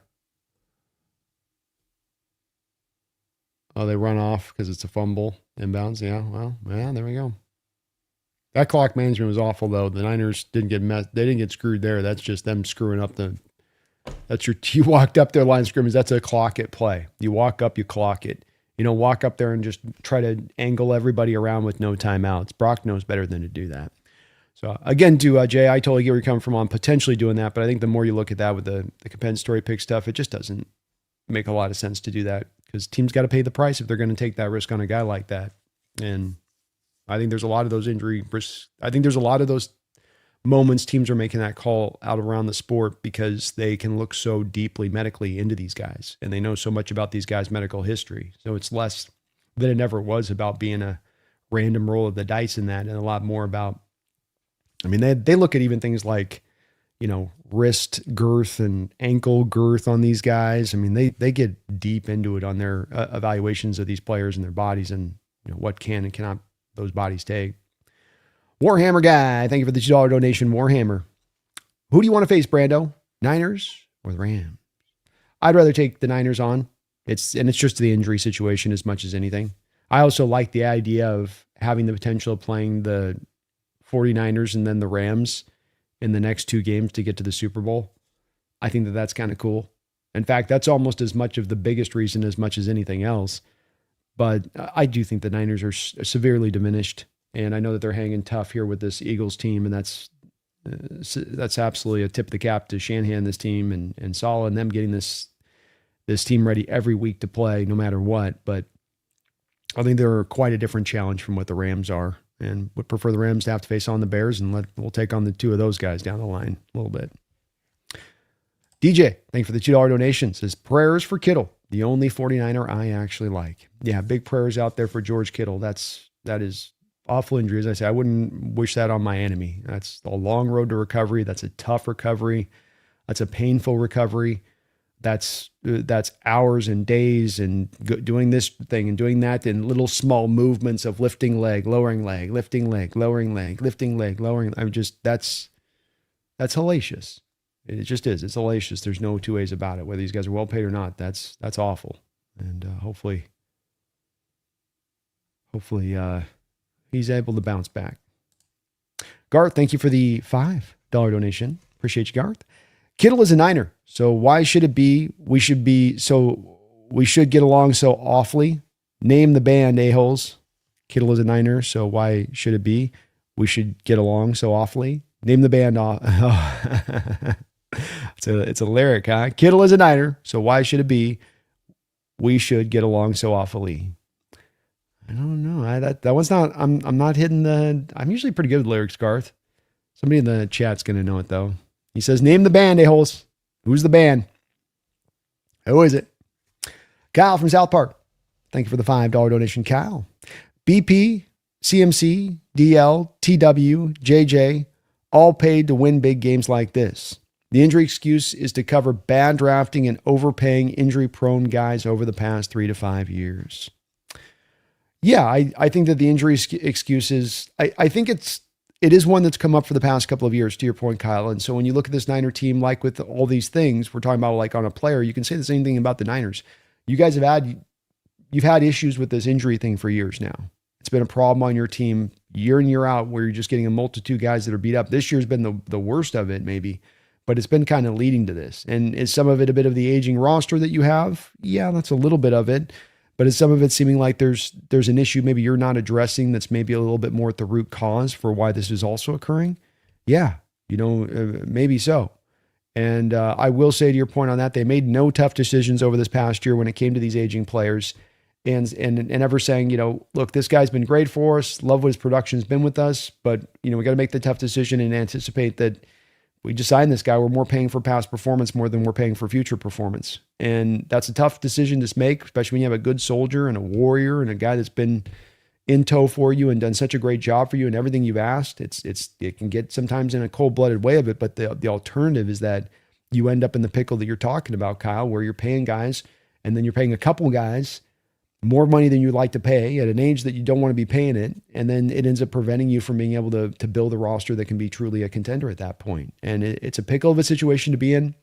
run off because it's a fumble inbounds. Yeah, well, there we go. That clock management was awful, though. The Niners didn't get they didn't get screwed there. That's just them screwing up you walked up their line of scrimmage. That's a clock it play. You walk up, you clock it. You don't walk up there and just try to angle everybody around with no timeouts. Brock knows better than to do that. So again, Jay, I totally get where you're coming from on potentially doing that, but I think the more you look at that with the compensatory pick stuff, it just doesn't make a lot of sense to do that because teams got to pay the price if they're going to take that risk on a guy like that. And I think there's a lot of those injury risks. I think there's a lot of those moments teams are making that call out around the sport because they can look so deeply medically into these guys and they know so much about these guys' medical history. So it's less than it ever was about being a random roll of the dice in that and a lot more about, I mean, they look at even things like, wrist girth and ankle girth on these guys. I mean, they get deep into it on their evaluations of these players and their bodies and what can and cannot those bodies take. Warhammer guy, thank you for the $2 donation, Warhammer. Who do you want to face, Brando? Niners or the Rams? I'd rather take the Niners on. It's just the injury situation as much as anything. I also like the idea of having the potential of playing the 49ers and then the Rams in the next two games to get to the Super Bowl. I think that that's kind of cool. In fact, that's almost as much of the biggest reason as much as anything else. But I do think the Niners are severely diminished, and I know that they're hanging tough here with this Eagles team, and that's absolutely a tip of the cap to Shanahan, this team, and Saleh, and them getting this team ready every week to play, no matter what. But I think they're quite a different challenge from what the Rams are, and would prefer the Rams to have to face on the Bears, and we'll take on the two of those guys down the line a little bit. DJ, thank you for the $2 donation. Says prayers for Kittle, the only 49er I actually like. Yeah, big prayers out there for George Kittle. That is awful injury. As I say, I wouldn't wish that on my enemy. That's a long road to recovery. That's a tough recovery. That's a painful recovery. That's hours and days and doing this thing and doing that in little small movements of lifting leg, lowering leg, lifting leg, lowering leg, lifting leg, lowering. I'm just, that's hellacious. It just is. It's hellacious. There's no two ways about it. Whether these guys are well paid or not, that's awful. And hopefully he's able to bounce back. Garth, thank you for the $5 donation. Appreciate you, Garth. Kittle is a Niner, so why should it be? We should get along so awfully. Name the band, a-holes. Kittle is a Niner, so why should it be? We should get along so awfully. Name the band. It's a lyric, huh? Kittle is a Niner, so why should it be? We should get along so awfully. I don't know. That one's not. I'm not hitting the. I'm usually pretty good with lyrics, Garth. Somebody in the chat's gonna know it though. He says, "Name the band, a-holes." Who's the band? Who is it? Kyle from South Park. Thank you for the $5 donation, Kyle. BP, CMC, DL, TW, JJ, all paid to win big games like this. The injury excuse is to cover bad drafting and overpaying injury-prone guys over the past 3 to 5 years. Yeah, I think that the injury excuse is, I think it is one that's come up for the past couple of years, to your point, Kyle. And so when you look at this Niner team, like with all these things, we're talking about like on a player, you can say the same thing about the Niners. You guys you've had issues with this injury thing for years now. It's been a problem on your team year in, year out, where you're just getting a multitude of guys that are beat up. This year's been the worst of it, maybe. But it's been kind of leading to this. And is some of it a bit of the aging roster that you have? Yeah, that's a little bit of it. But is some of it seeming like there's an issue maybe you're not addressing that's maybe a little bit more at the root cause for why this is also occurring? Yeah, maybe so. And I will say to your point on that, they made no tough decisions over this past year when it came to these aging players. And ever saying, look, this guy's been great for us. Love what his production's been with us. But, we got to make the tough decision and anticipate that we just signed this guy. We're more paying for past performance more than we're paying for future performance. And that's a tough decision to make, especially when you have a good soldier and a warrior and a guy that's been in tow for you and done such a great job for you and everything you've asked. It can get sometimes in a cold-blooded way of it, but the alternative is that you end up in the pickle that you're talking about, Kyle, where you're paying guys and then you're paying a couple guys more money than you'd like to pay at an age that you don't want to be paying it. And then it ends up preventing you from being able to build a roster that can be truly a contender at that point. And it's a pickle of a situation to be in.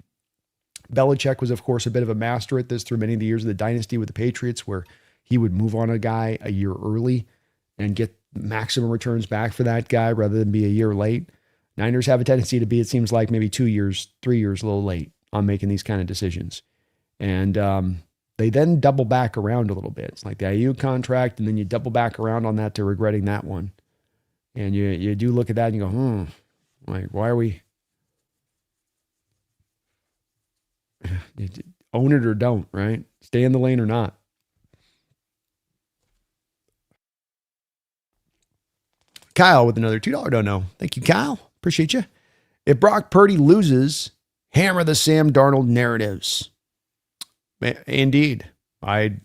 Belichick was, of course, a bit of a master at this through many of the years of the dynasty with the Patriots, where he would move on a guy a year early and get maximum returns back for that guy rather than be a year late. Niners have a tendency to be, it seems like, maybe 2 years, 3 years a little late on making these kind of decisions. And they then double back around a little bit. It's like the Ayuk contract, and then you double back around on that to regretting that one. And you do look at that and you go, like, why are we... Own it or don't, right? Stay in the lane or not. Kyle with another $2 dono. Thank you, Kyle. Appreciate you. If Brock Purdy loses, hammer the Sam Darnold narratives. Indeed. I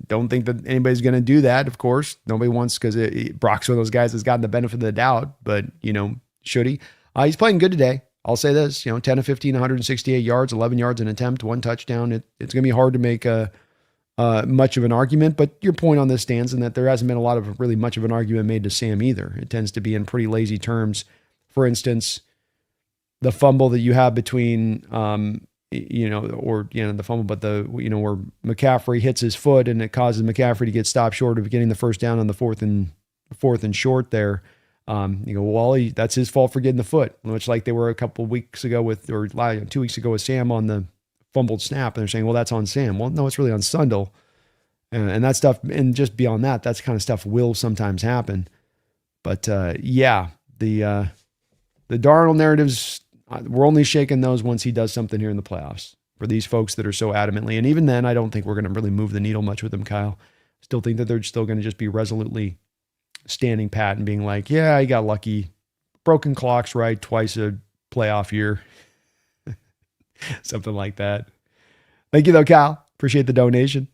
don't think that anybody's going to do that, of course. Nobody wants, because Brock's one of those guys that's gotten the benefit of the doubt, but, should he? He's playing good today. I'll say this, 10 of 15, 168 yards, 11 yards an attempt, 1 touchdown. It's going to be hard to make much of an argument, but your point on this stands in that there hasn't been a lot of really much of an argument made to Sam either. It tends to be in pretty lazy terms. For instance, the fumble that you have between, the fumble, but where McCaffrey hits his foot and it causes McCaffrey to get stopped short of getting the first down on the fourth and short there. That's his fault for getting the foot, much like they were a couple of weeks ago 2 weeks ago with Sam on the fumbled snap. And they're saying, well, that's on Sam. Well, no, it's really on Sundle. And that stuff, and just beyond that, that's kind of stuff will sometimes happen. But the Darnold narratives, we're only shaking those once he does something here in the playoffs for these folks that are so adamantly. And even then, I don't think we're going to really move the needle much with them, Kyle. Still think that they're still going to just be resolutely standing pat and being like, yeah, he got lucky. Broken clocks right twice a playoff year. Something like that. Thank you though, Kyle. Appreciate the donation.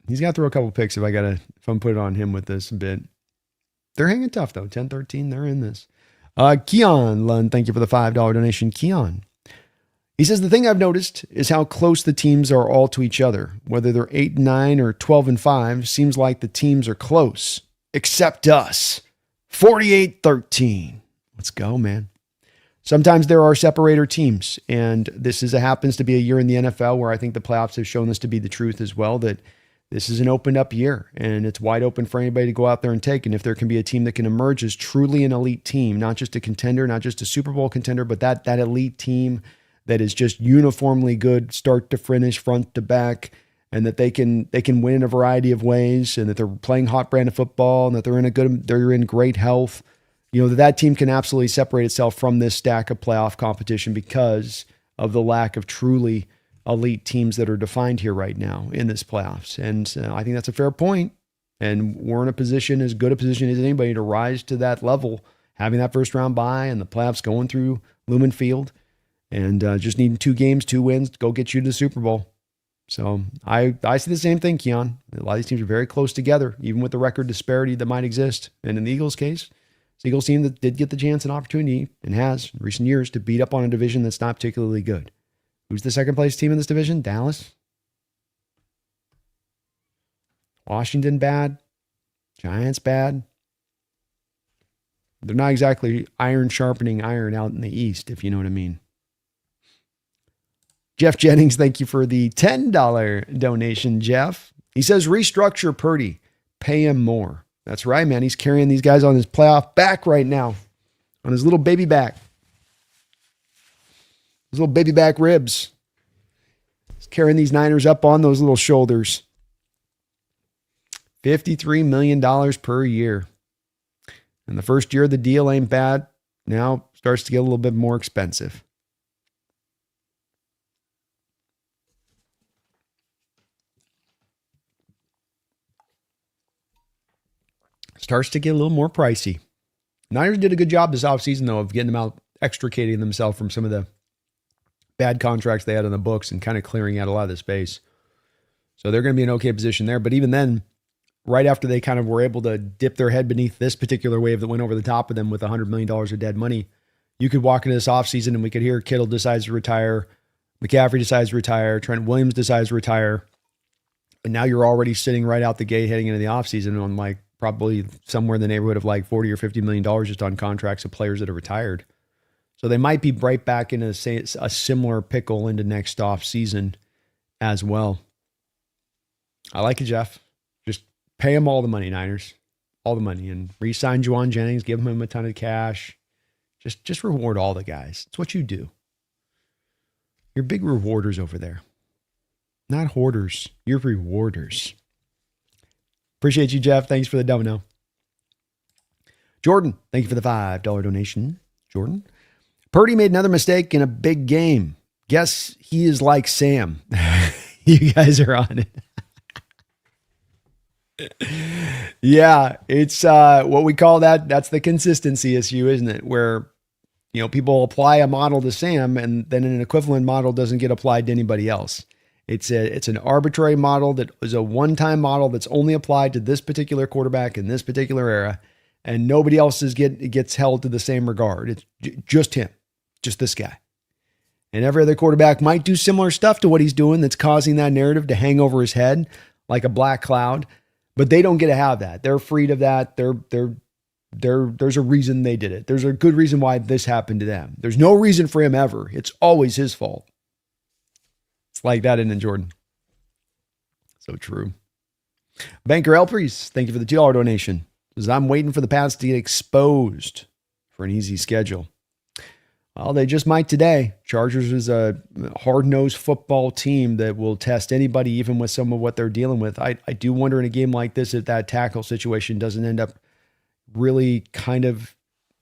He's got to throw a couple picks if I'm putting on him with this a bit. They're hanging tough though. 10-13, they're in this. Keon Lund, thank you for the $5 donation. Keon. He says, the thing I've noticed is how close the teams are all to each other. Whether they're 8-9 or 12-5, seems like the teams are close, except us. 48-13. Let's go, man. Sometimes there are separator teams, and this happens to be a year in the NFL where I think the playoffs have shown this to be the truth as well, that this is an opened up year, and it's wide open for anybody to go out there and take. And if there can be a team that can emerge as truly an elite team, not just a contender, not just a Super Bowl contender, but that elite team that is just uniformly good, start to finish, front to back, and that they can win in a variety of ways, and that they're playing hot brand of football, and that they're in great health. That team can absolutely separate itself from this stack of playoff competition because of the lack of truly elite teams that are defined here right now in this playoffs. And I think that's a fair point. And we're in a position, as good a position as anybody, to rise to that level, having that first round bye and the playoffs going through Lumen Field, and just needing 2 games, 2 wins to go get you to the Super Bowl. So I see the same thing, Keon. A lot of these teams are very close together, even with the record disparity that might exist. And in the Eagles' case, it's the Eagles team that did get the chance and opportunity, and has in recent years, to beat up on a division that's not particularly good. Who's the second place team in this division? Dallas. Washington, bad. Giants, bad. They're not exactly iron sharpening iron out in the East, if you know what I mean. Jeff Jennings, thank you for the $10 donation, Jeff. He says, restructure Purdy. Pay him more. That's right, man. He's carrying these guys on his playoff back right now. On his little baby back. His little baby back ribs. He's carrying these Niners up on those little shoulders. $53 million per year. And the first year of the deal ain't bad. Now starts to get a little bit more expensive. Starts to get a little more pricey. Niners did a good job this offseason, though, of getting them out, extricating themselves from some of the bad contracts they had on the books and kind of clearing out a lot of the space. So they're going to be in an okay position there. But even then, right after they kind of were able to dip their head beneath this particular wave that went over the top of them with $100 million of dead money, you could walk into this offseason and we could hear Kittle decides to retire, McCaffrey decides to retire, Trent Williams decides to retire. And now you're already sitting right out the gate heading into the offseason on like probably somewhere in the neighborhood of like $40 or $50 million just on contracts of players that have retired. So they might be right back in a similar pickle into next off season as well. I like it, Jeff. Just pay him all the money, Niners. All the money. And re-sign Juwan Jennings, give him a ton of cash. Just reward all the guys. It's what you do. You're big rewarders over there. Not hoarders. You're rewarders. Appreciate you, Jeff. Thanks for the domino. Jordan, thank you for the $5 donation. Jordan. Purdy made another mistake in a big game. Guess he is like Sam. You guys are on it. Yeah, it's what we call that. That's the consistency issue, isn't it? Where, people apply a model to Sam and then an equivalent model doesn't get applied to anybody else. It's an arbitrary model that is a one-time model that's only applied to this particular quarterback in this particular era, and nobody else gets held to the same regard. It's just him, just this guy. And every other quarterback might do similar stuff to what he's doing that's causing that narrative to hang over his head like a black cloud, but they don't get to have that. They're freed of that. There's a reason they did it. There's a good reason why this happened to them. There's no reason for him ever. It's always his fault. It's like that, isn't it, Jordan? So true. Banker Elpries, thank you for the $2 donation. Says, I'm waiting for the Pats to get exposed for an easy schedule. Well, they just might today. Chargers is a hard-nosed football team that will test anybody, even with some of what they're dealing with. I do wonder in a game like this if that tackle situation doesn't end up really kind of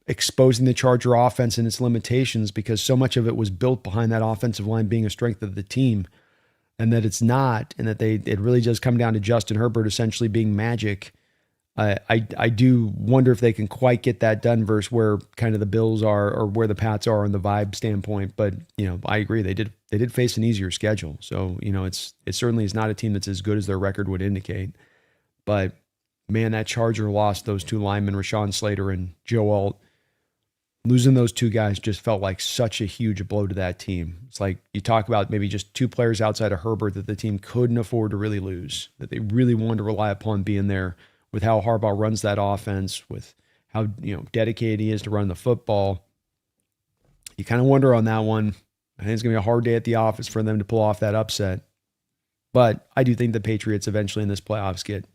exposing the Charger offense and its limitations, because so much of it was built behind that offensive line being a strength of the team, and that it's not, and that it really does come down to Justin Herbert essentially being magic. I do wonder if they can quite get that done versus where kind of the Bills are or where the Pats are on the vibe standpoint. But, I agree. They did face an easier schedule. So, it certainly is not a team that's as good as their record would indicate. But man, that Charger lost those two linemen, Rashawn Slater and Joe Alt. Losing those two guys just felt like such a huge blow to that team. It's like you talk about maybe just two players outside of Herbert that the team couldn't afford to really lose, that they really wanted to rely upon being there. With how Harbaugh runs that offense, with how dedicated he is to run the football, you kind of wonder on that one. I think it's going to be a hard day at the office for them to pull off that upset. But I do think the Patriots eventually in this playoffs get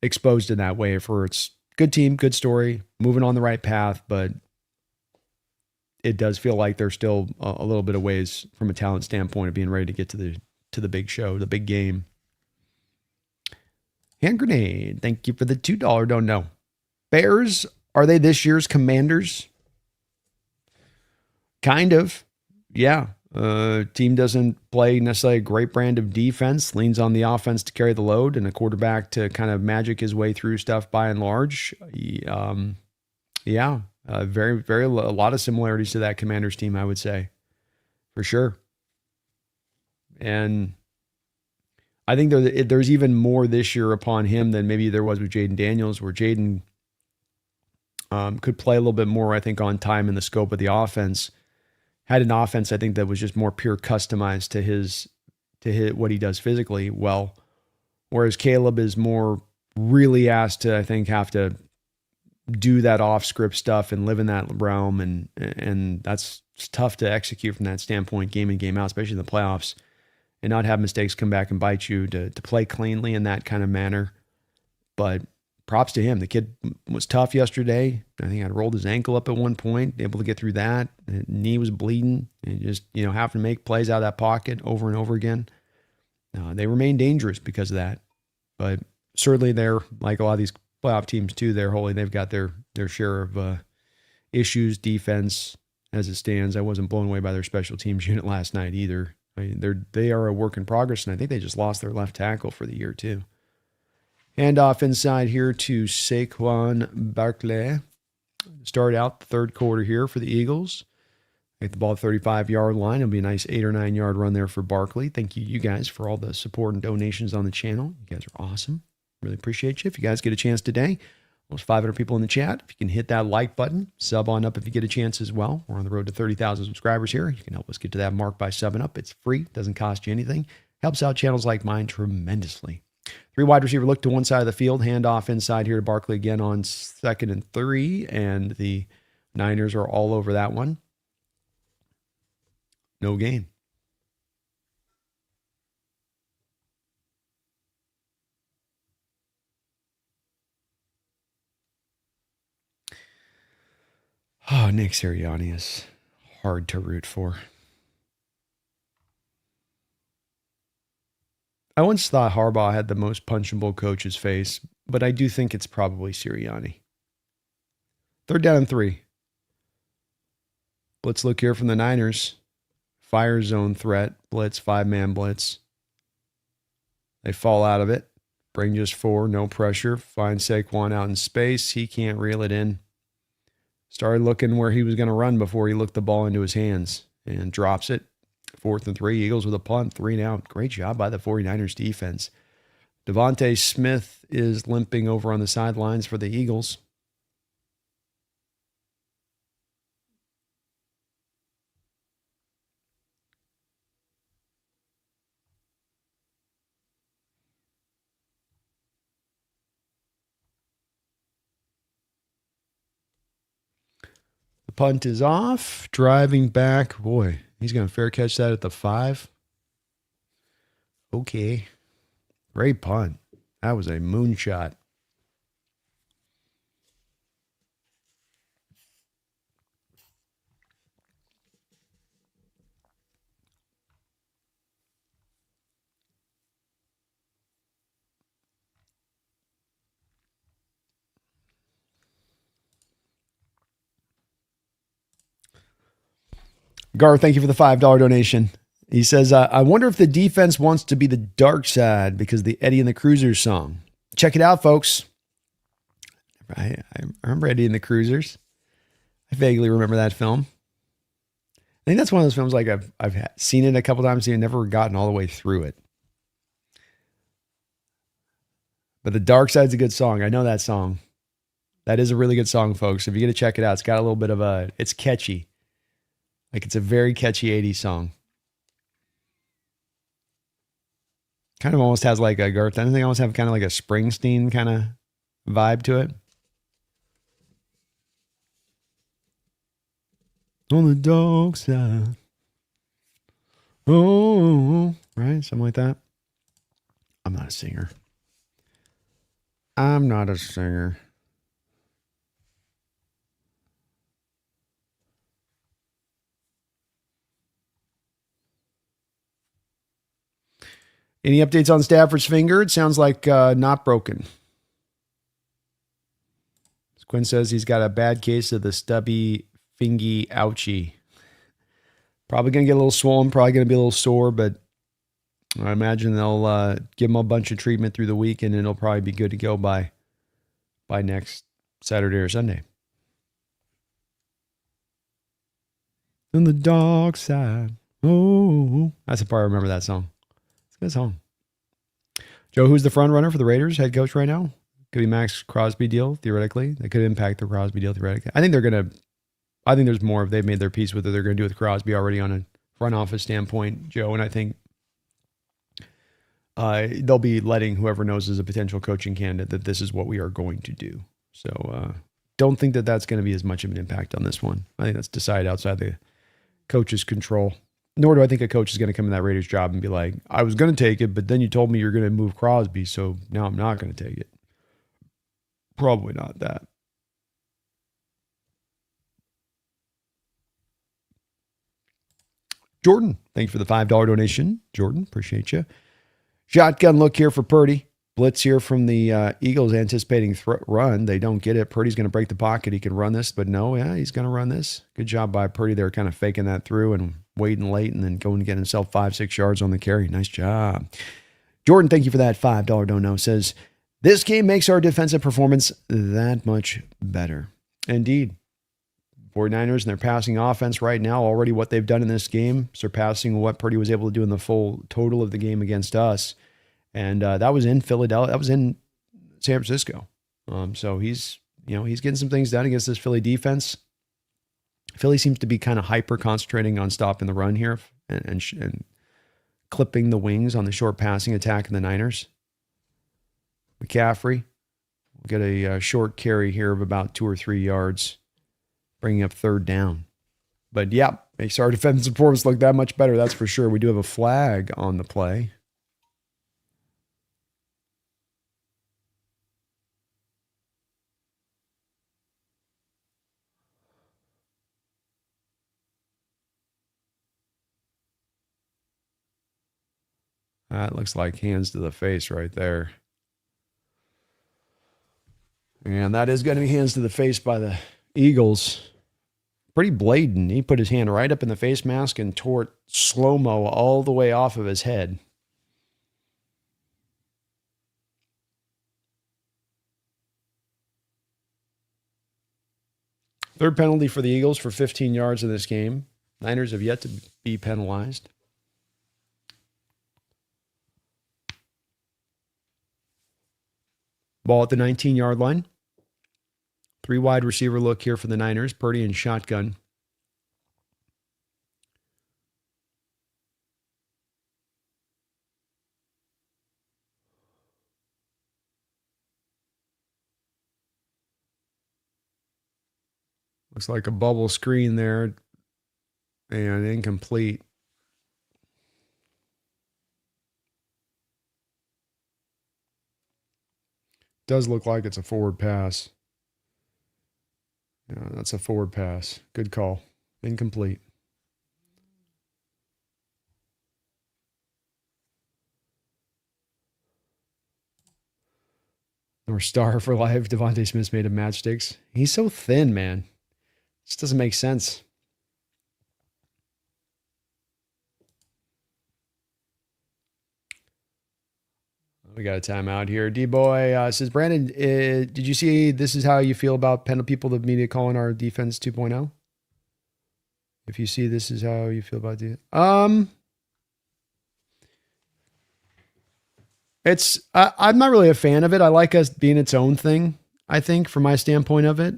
exposed in that way for its good team, good story, moving on the right path. But it does feel like they're still a little bit of ways from a talent standpoint of being ready to get to the big show, the big game. Hand grenade. Thank you for the $2. Don't know. Bears, are they this year's Commanders? Kind of. Yeah. Team doesn't play necessarily a great brand of defense, leans on the offense to carry the load, and a quarterback to kind of magic his way through stuff by and large. Very, very, a lot of similarities to that Commanders team, I would say, for sure. And I think there's even more this year upon him than maybe there was with Jaden Daniels, where Jaden could play a little bit more, I think, on time in the scope of the offense. Had an offense, I think, that was just more pure customized to what he does physically well, whereas Caleb is more really asked to, I think, have to do that off-script stuff and live in that realm, and that's tough to execute from that standpoint, game in, game out, especially in the playoffs. And not have mistakes come back and bite you, to play cleanly in that kind of manner. But props to him. The kid was tough yesterday. I think I'd rolled his ankle up at one point, able to get through that. His knee was bleeding, and just, having to make plays out of that pocket over and over again. They remain dangerous because of that. But certainly they're, like a lot of these playoff teams too, they've got their share of issues, defense as it stands. I wasn't blown away by their special teams unit last night either. They are a work in progress, and I think they just lost their left tackle for the year too. Hand off inside here to Saquon Barkley. Start out the third quarter here for the Eagles. Take the ball 35-yard line. It'll be a nice 8 or 9 yard run there for Barkley. Thank you guys for all the support and donations on the channel. You guys are awesome. Really appreciate you. If you guys get a chance today, almost 500 people in the chat. If you can hit that like button, sub on up if you get a chance as well. We're on the road to 30,000 subscribers here. You can help us get to that mark by subbing up. It's free. Doesn't cost you anything. Helps out channels like mine tremendously. 3 wide receiver look to one side of the field. Handoff inside here to Barkley again on 2nd and 3. And the Niners are all over that one. No gain. Oh, Nick Sirianni is hard to root for. I once thought Harbaugh had the most punchable coach's face, but I do think it's probably Sirianni. 3rd down and 3. Blitz look here from the Niners. Fire zone threat. Blitz, 5-man blitz. They fall out of it. Bring just 4, no pressure. Find Saquon out in space. He can't reel it in. Started looking where he was going to run before he looked the ball into his hands and drops it. 4th and 3. Eagles with a punt. 3 and out. Great job by the 49ers defense. Devontae Smith is limping over on the sidelines for the Eagles. The punt is off. Driving back. Boy, he's going to fair catch that at the 5. Okay. Great punt. That was a moonshot. Gar, thank you for the $5 donation. He says, I wonder if the defense wants to be the dark side because of the Eddie and the Cruisers song. Check it out, folks. I remember Eddie and the Cruisers. I vaguely remember that film. I think that's one of those films like I've seen it a couple times and never gotten all the way through it. But The Dark Side's a good song. I know that song. That is a really good song, folks. If you get to check it out, it's got a little bit of it's catchy. Like it's a very catchy 80s song. Kind of almost has like a Garth. I think almost have kind of like a Springsteen kind of vibe to it. On the dark side. Oh, right? Something like that. I'm not a singer. Any updates on Stafford's finger? It sounds like not broken. Quinn says he's got a bad case of the stubby fingy ouchie. Probably going to get a little swollen, probably going to be a little sore, but I imagine they'll give him a bunch of treatment through the week and it'll probably be good to go by next Saturday or Sunday. On the dark side. Oh, that's the part I remember that song. It's a good song. Joe, who's the front runner for the Raiders, head coach right now? Could be Max Crosby deal, theoretically. That could impact the Crosby deal, theoretically. I think there's more if they've made their peace with it. They're going to do with Crosby already on a front office standpoint, Joe. And I think they'll be letting whoever knows is a potential coaching candidate that this is what we are going to do. So don't think that that's going to be as much of an impact on this one. I think that's decided outside the coach's control. Nor do I think a coach is going to come in that Raiders job and be like, I was going to take it, but then you told me you're going to move Crosby, so now I'm not going to take it. Probably not that. Jordan, thank you for the $5 donation. Jordan, appreciate you. Shotgun look here for Purdy. Blitz here from the Eagles anticipating run. They don't get it. Purdy's going to break the pocket. He can run this, but no, he's going to run this. Good job by Purdy. They're kind of faking that through and waiting late and then going to get himself 5-6 yards on the carry. Nice job. Jordan, thank you for that $5 dono. Says, this game makes our defensive performance that much better. Indeed. 49ers and their passing offense right now, already what they've done in this game, surpassing what Purdy was able to do in the full total of the game against us. And that was in Philadelphia. That was in San Francisco. So he's getting some things done against this Philly defense. Philly seems to be kind of hyper concentrating on stopping the run here and clipping the wings on the short passing attack in the Niners. McCaffrey will get a short carry here of about 2 or 3 yards, bringing up 3rd down. But yeah, makes our defensive performance look that much better. That's for sure. We do have a flag on the play. That looks like hands to the face right there. And that is going to be hands to the face by the Eagles. Pretty blatant. He put his hand right up in the face mask and tore it slow-mo all the way off of his head. Third penalty for the Eagles for 15 yards in this game. Niners have yet to be penalized. Ball at the 19-yard line. 3 wide receiver look here for the Niners. Purdy in shotgun. Looks like a bubble screen there and incomplete. Does look like it's a forward pass. Yeah, that's a forward pass. Good call. Incomplete. North Star for life. Devontae Smith's made of matchsticks. He's so thin, man. This doesn't make sense. We got a timeout here. D-Boy says, Brandon, did you see this is how you feel about people, the media calling our defense 2.0? If you see this is how you feel about it. I'm not really a fan of it. I like us being its own thing, I think, from my standpoint of it.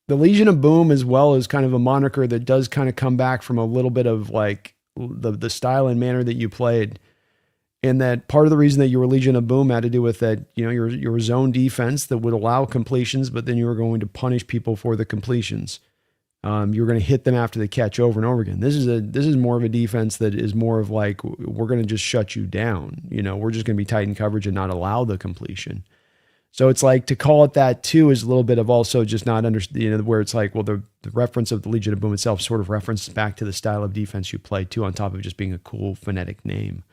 The Legion of Boom as well is kind of a moniker that does kind of come back from a little bit of like the style and manner that you played. And that part of the reason that you were Legion of Boom had to do with that, you know, your zone defense that would allow completions, but then you were going to punish people for the completions. You were going to hit them after the catch over and over again. This is more of a defense that is more of like, we're going to just shut you down. You know, we're just going to be tight in coverage and not allow the completion. So it's like to call it that too is a little bit of also just not understand, you know, where it's like, well, the reference of the Legion of Boom itself sort of references back to the style of defense you play too, on top of just being a cool phonetic name.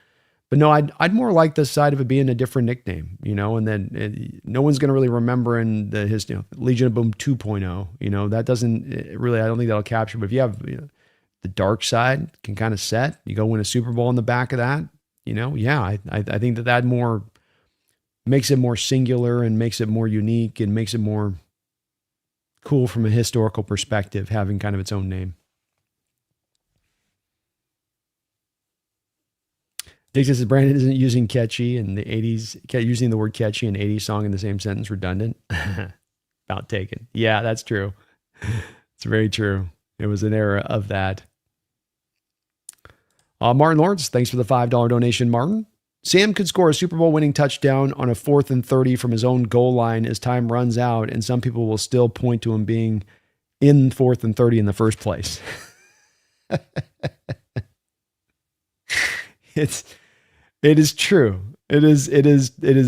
But no, I'd more like the side of it being a different nickname, you know, and then no one's going to really remember in his Legion of Boom 2.0, you know, that doesn't really, I don't think that'll capture. But if you have the dark side can kind of set, you go win a Super Bowl in the back of that, you know, yeah, I think that more makes it more singular and makes it more unique and makes it more cool from a historical perspective, having kind of its own name. Dick says Brandon isn't using catchy in the 80s, using the word catchy and 80s song in the same sentence, redundant. About taken. Yeah, that's true. It's very true. It was an era of that. Martin Lawrence, thanks for the $5 donation, Martin. Sam could score a Super Bowl winning touchdown on a 4th and 30 from his own goal line as time runs out, and some people will still point to him being in 4th and 30 in the first place. It is true. It is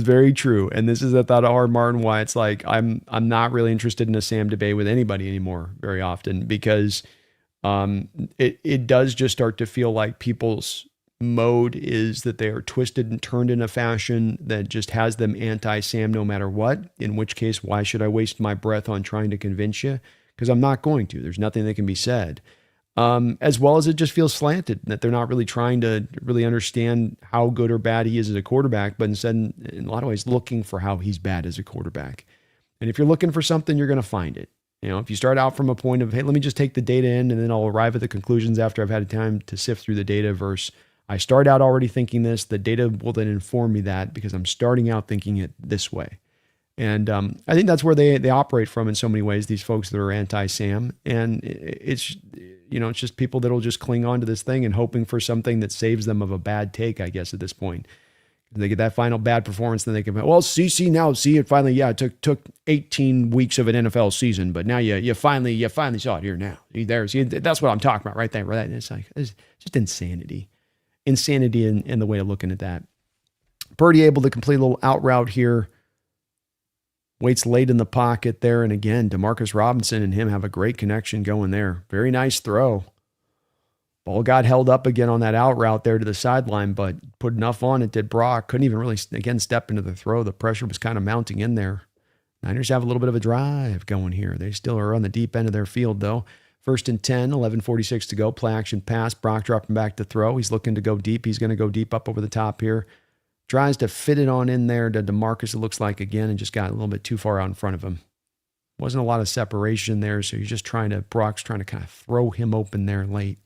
very true. And this is a thought of hard Martin why it's like I'm not really interested in a Sam debate with anybody anymore very often, because it does just start to feel like people's mode is that they are twisted and turned in a fashion that just has them anti-Sam no matter what, in which case, why should I waste my breath on trying to convince you? Because I'm not going to. There's nothing that can be said. As well as it just feels slanted, that they're not really trying to really understand how good or bad he is as a quarterback, but instead, in a lot of ways, looking for how he's bad as a quarterback. And if you're looking for something, you're going to find it. You know, if you start out from a point of, hey, let me just take the data in and then I'll arrive at the conclusions after I've had time to sift through the data, versus I start out already thinking this, the data will then inform me that because I'm starting out thinking it this way. And I think that's where they operate from in so many ways, these folks that are anti-Sam. And it's, you know, it's just people that'll just cling on to this thing and hoping for something that saves them of a bad take, I guess, at this point. They get that final bad performance, then they can, well, see, it finally, yeah, it took 18 weeks of an NFL season, but now you finally saw it here now. That's what I'm talking about right there. Right? It's like, it's just insanity in the way of looking at that. Purdy able to complete a little out route here. Waits late in the pocket there. And again, Demarcus Robinson and him have a great connection going there. Very nice throw. Ball got held up again on that out route there to the sideline, but put enough on it, did Brock. Couldn't even really, again, step into the throw. The pressure was kind of mounting in there. Niners have a little bit of a drive going here. They still are on the deep end of their field, though. 1st and 10, 11:46 to go. Play action pass. Brock dropping back to throw. He's looking to go deep. He's going to go deep up over the top here. Tries to fit it on in there to DeMarcus, it looks like, again, and just got a little bit too far out in front of him. Wasn't a lot of separation there, so he's just Brock's trying to kind of throw him open there late.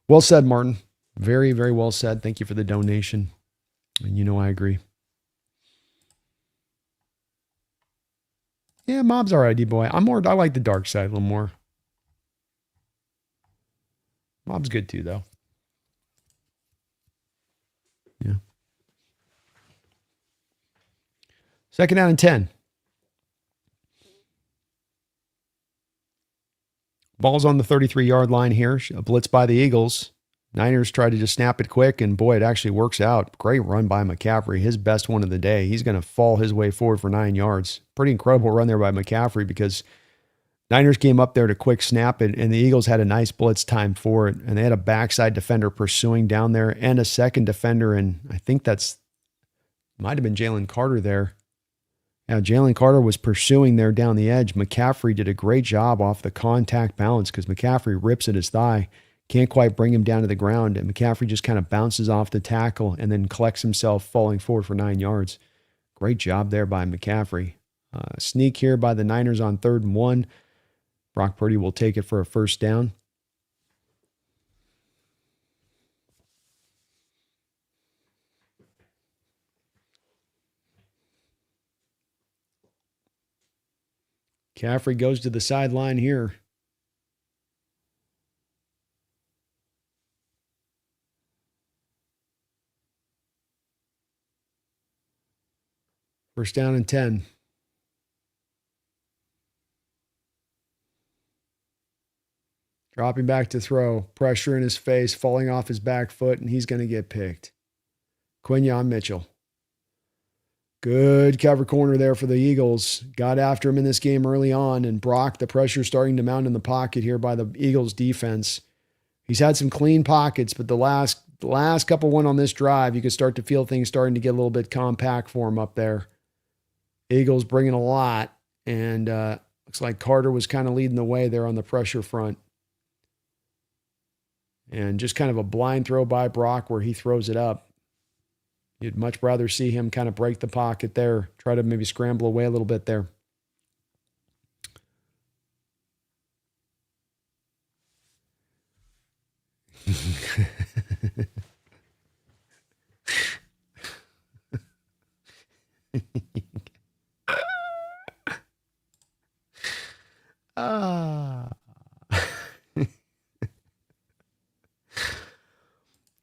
Well said, Martin. Very, very well said. Thank you for the donation. And you know I agree. Yeah, Mob's all right, D-boy. I like the dark side a little more. Mob's good too, though. Yeah. 2nd down and 10. Ball's on the 33-yard line here. A blitz by the Eagles. Niners try to just snap it quick, and boy, it actually works out. Great run by McCaffrey, his best one of the day. He's going to fall his way forward for 9 yards. Pretty incredible run there by McCaffrey because Niners came up there to quick snap it, and the Eagles had a nice blitz time for it, and they had a backside defender pursuing down there and a second defender, and I think might have been Jalen Carter there. Now, Jalen Carter was pursuing there down the edge. McCaffrey did a great job off the contact balance because McCaffrey rips at his thigh. Can't quite bring him down to the ground, and McCaffrey just kind of bounces off the tackle and then collects himself falling forward for 9 yards. Great job there by McCaffrey. Sneak here by the Niners on 3rd and 1. Brock Purdy will take it for a 1st down. McCaffrey goes to the sideline here. First down and 10. Dropping back to throw. Pressure in his face, falling off his back foot, and he's going to get picked. Quinyon Mitchell. Good cover corner there for the Eagles. Got after him in this game early on, and Brock, the pressure starting to mount in the pocket here by the Eagles defense. He's had some clean pockets, but the last couple one on this drive, you could start to feel things starting to get a little bit compact for him up there. Eagles bringing a lot, and looks like Carter was kind of leading the way there on the pressure front. And just kind of a blind throw by Brock where he throws it up. You'd much rather see him kind of break the pocket there, try to maybe scramble away a little bit there.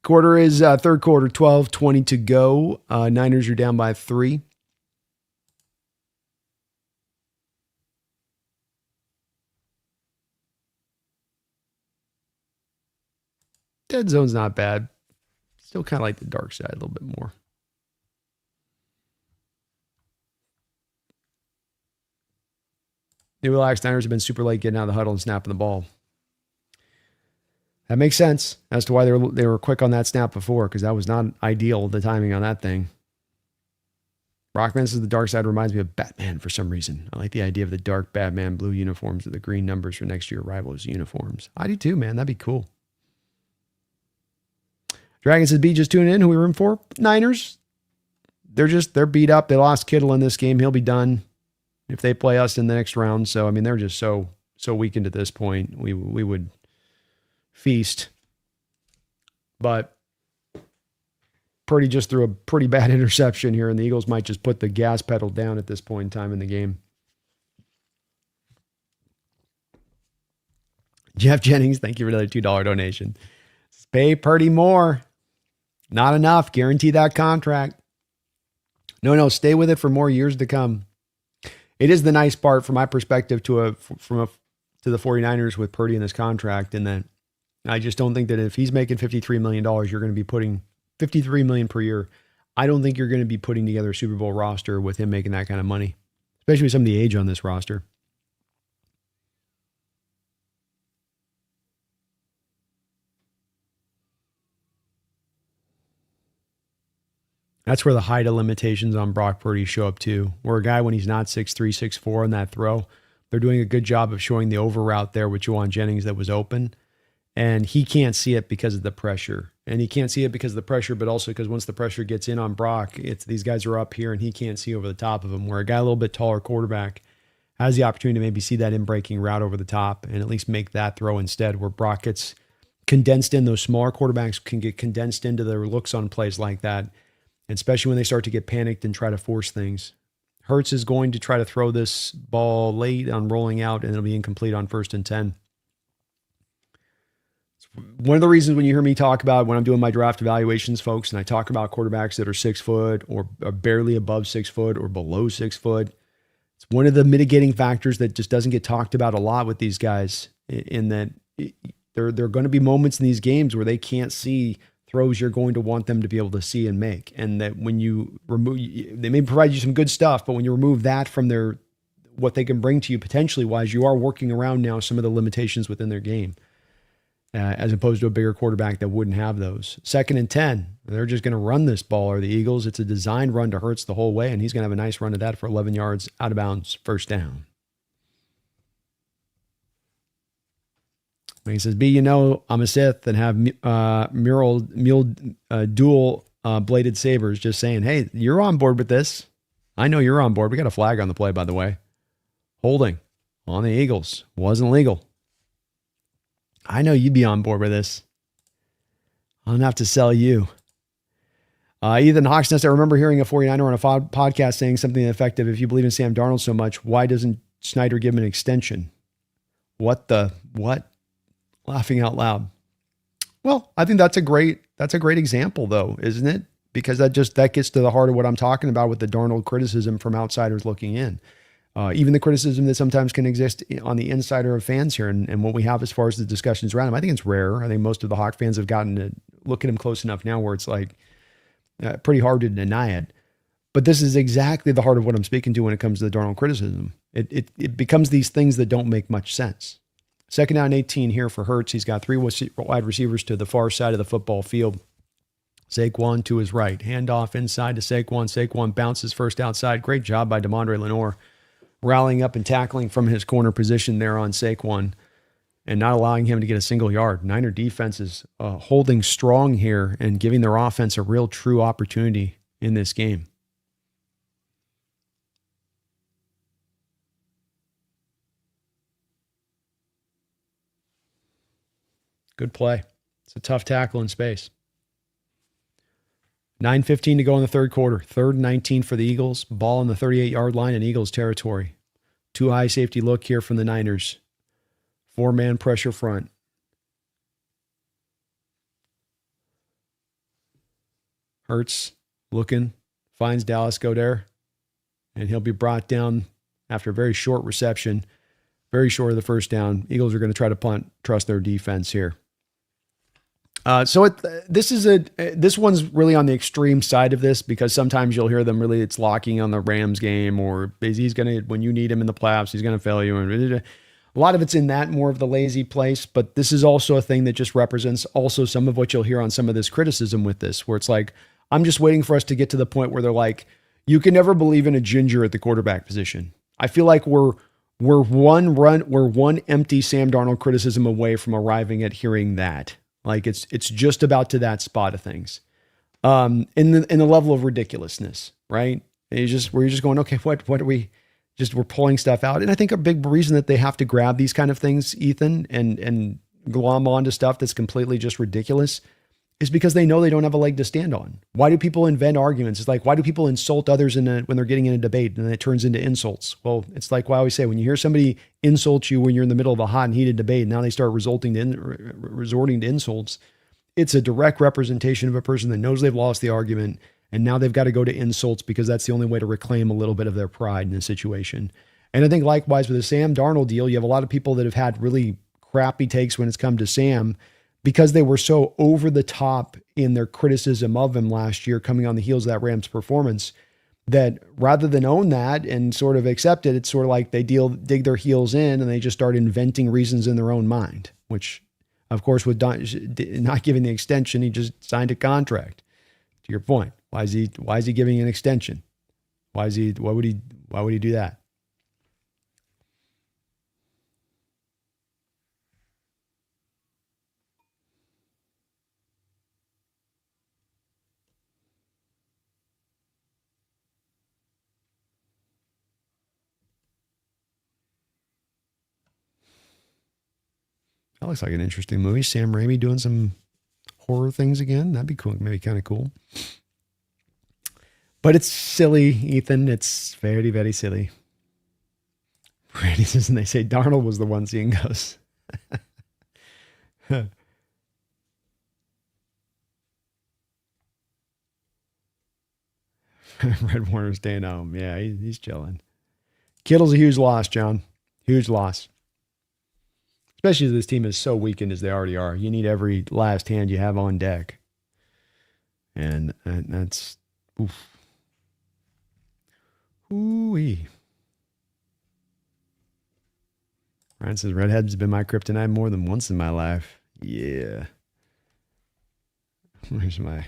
Quarter is third quarter, 12:20 to go. Niners are down by 3. Dead zone's not bad. Still kind of like the dark side a little bit more. New relaxed Niners have been super late getting out of the huddle and snapping the ball. That makes sense as to why they were quick on that snap before, because that was not ideal, the timing on that thing. Rockman says the dark side reminds me of Batman for some reason. I like the idea of the dark Batman blue uniforms with the green numbers for next year Rivals uniforms. I do too, man. That'd be cool. Dragon says, B, just tuning in. Who we room for? Niners. They're beat up. They lost Kittle in this game. He'll be done if they play us in the next round. So, I mean, they're just so weakened at this point. We would feast. But Purdy just threw a pretty bad interception here, and the Eagles might just put the gas pedal down at this point in time in the game. Jeff Jennings, thank you for another $2 donation. Pay Purdy more. Not enough. Guarantee that contract. No, stay with it for more years to come. It is the nice part from my perspective to the 49ers with Purdy in this contract, and then I just don't think that if he's making $53 million, you're going to be putting $53 million per year. I don't think you're going to be putting together a Super Bowl roster with him making that kind of money, especially with some of the age on this roster. That's where the height of limitations on Brock Purdy show up too. Where a guy, when he's not 6'3", 6'4" in that throw, they're doing a good job of showing the over route there with Juwan Jennings that was open. And he can't see it because of the pressure. And he can't see it because of the pressure, but also because once the pressure gets in on Brock, it's these guys are up here and he can't see over the top of him. Where a guy a little bit taller quarterback has the opportunity to maybe see that in-breaking route over the top and at least make that throw instead, where Brock gets condensed in. Those smaller quarterbacks can get condensed into their looks on plays like that, especially when they start to get panicked and try to force things. Hurts is going to try to throw this ball late on rolling out, and it'll be incomplete on 1st and 10. One of the reasons when you hear me talk about when I'm doing my draft evaluations, folks, and I talk about quarterbacks that are 6 foot or are barely above 6 foot or below 6 foot, it's one of the mitigating factors that just doesn't get talked about a lot with these guys, in that there are going to be moments in these games where they can't see throws you're going to want them to be able to see and make. And that when you remove, they may provide you some good stuff, but when you remove that from what they can bring to you potentially wise, you are working around now some of the limitations within their game. As opposed to a bigger quarterback that wouldn't have those. 2nd and 10, they're just going to run this ball, or the Eagles. It's a designed run to Hurts the whole way, and he's going to have a nice run of that for 11 yards out of bounds, 1st down. He says, B, I'm a Sith and have dual bladed sabers. Just saying, hey, you're on board with this. I know you're on board. We got a flag on the play, by the way. Holding on the Eagles. Wasn't legal. I know you'd be on board with this. I don't have to sell you. Ethan Hawksnest, I remember hearing a 49er on a podcast saying something effective. If you believe in Sam Darnold so much, why doesn't Snyder give him an extension? What? Laughing out loud. Well, I think that's a great example though, isn't it? Because that gets to the heart of what I'm talking about with the Darnold criticism from outsiders looking in. Even the criticism that sometimes can exist on the insider of fans here, and what we have as far as the discussions around him, I think it's rare. I think most of the Hawk fans have gotten to look at him close enough now where it's like pretty hard to deny it. But this is exactly the heart of what I'm speaking to when it comes to the Darnold criticism. It becomes these things that don't make much sense. 2nd down 18 here for Hurts. He's got 3 wide receivers to the far side of the football field. Saquon to his right. Handoff inside to Saquon. Saquon bounces first outside. Great job by DeMondre Lenore, rallying up and tackling from his corner position there on Saquon and not allowing him to get a single yard. Niner defense is holding strong here and giving their offense a real true opportunity in this game. Good play. It's a tough tackle in space. 9:15 to go in the third quarter. 3rd and 19 for the Eagles. Ball on the 38-yard line in Eagles territory. 2 high safety look here from the Niners. 4-man pressure front. Hurts looking, finds Dallas Goedert, and he'll be brought down after a very short reception, very short of the 1st down. Eagles are going to try to punt, trust their defense here. This one's really on the extreme side of this, because sometimes you'll hear them really, it's locking on the Rams game, or he's going to, when you need him in the playoffs, he's going to fail you. And a lot of it's in that more of the lazy place, but this is also a thing that just represents also some of what you'll hear on some of this criticism with this, where it's like, I'm just waiting for us to get to the point where they're like, you can never believe in a ginger at the quarterback position. I feel like we're one empty Sam Darnold criticism away from arriving at hearing that. Like it's just about to that spot of things, in the level of ridiculousness, right? You're just going, okay, what are we? We're pulling stuff out, and I think a big reason that they have to grab these kind of things, Ethan, and glom onto stuff that's completely just ridiculous, is because they know they don't have a leg to stand on. Why do people invent arguments? It's like, why do people insult others when they're getting in a debate and then it turns into insults? Well, it's like what I always say, when you hear somebody insult you when you're in the middle of a hot and heated debate, now they start resorting to insults. It's a direct representation of a person that knows they've lost the argument, and now they've got to go to insults because that's the only way to reclaim a little bit of their pride in a situation. And I think likewise with the Sam Darnold deal, you have a lot of people that have had really crappy takes when it's come to Sam, because they were so over the top in their criticism of him last year, coming on the heels of that Rams performance, that rather than own that and sort of accept it, it's sort of like they dig their heels in and they just start inventing reasons in their own mind, which of course with not giving the extension, he just signed a contract, to your point. Why is he giving an extension? Why would he do that? That looks like an interesting movie. Sam Raimi doing some horror things again. That'd be cool. Maybe kind of cool. But it's silly, Ethan. It's very, very silly. Randy says, and they say Darnold was the one seeing ghosts. Red Warner's staying home. Yeah, he's chilling. Kittle's a huge loss, John. Huge loss. Especially as this team is so weakened as they already are. You need every last hand you have on deck. And that's... Oof. Ooh-wee. Ryan says, redheads have been my kryptonite more than once in my life. Yeah. Where's my... Hey,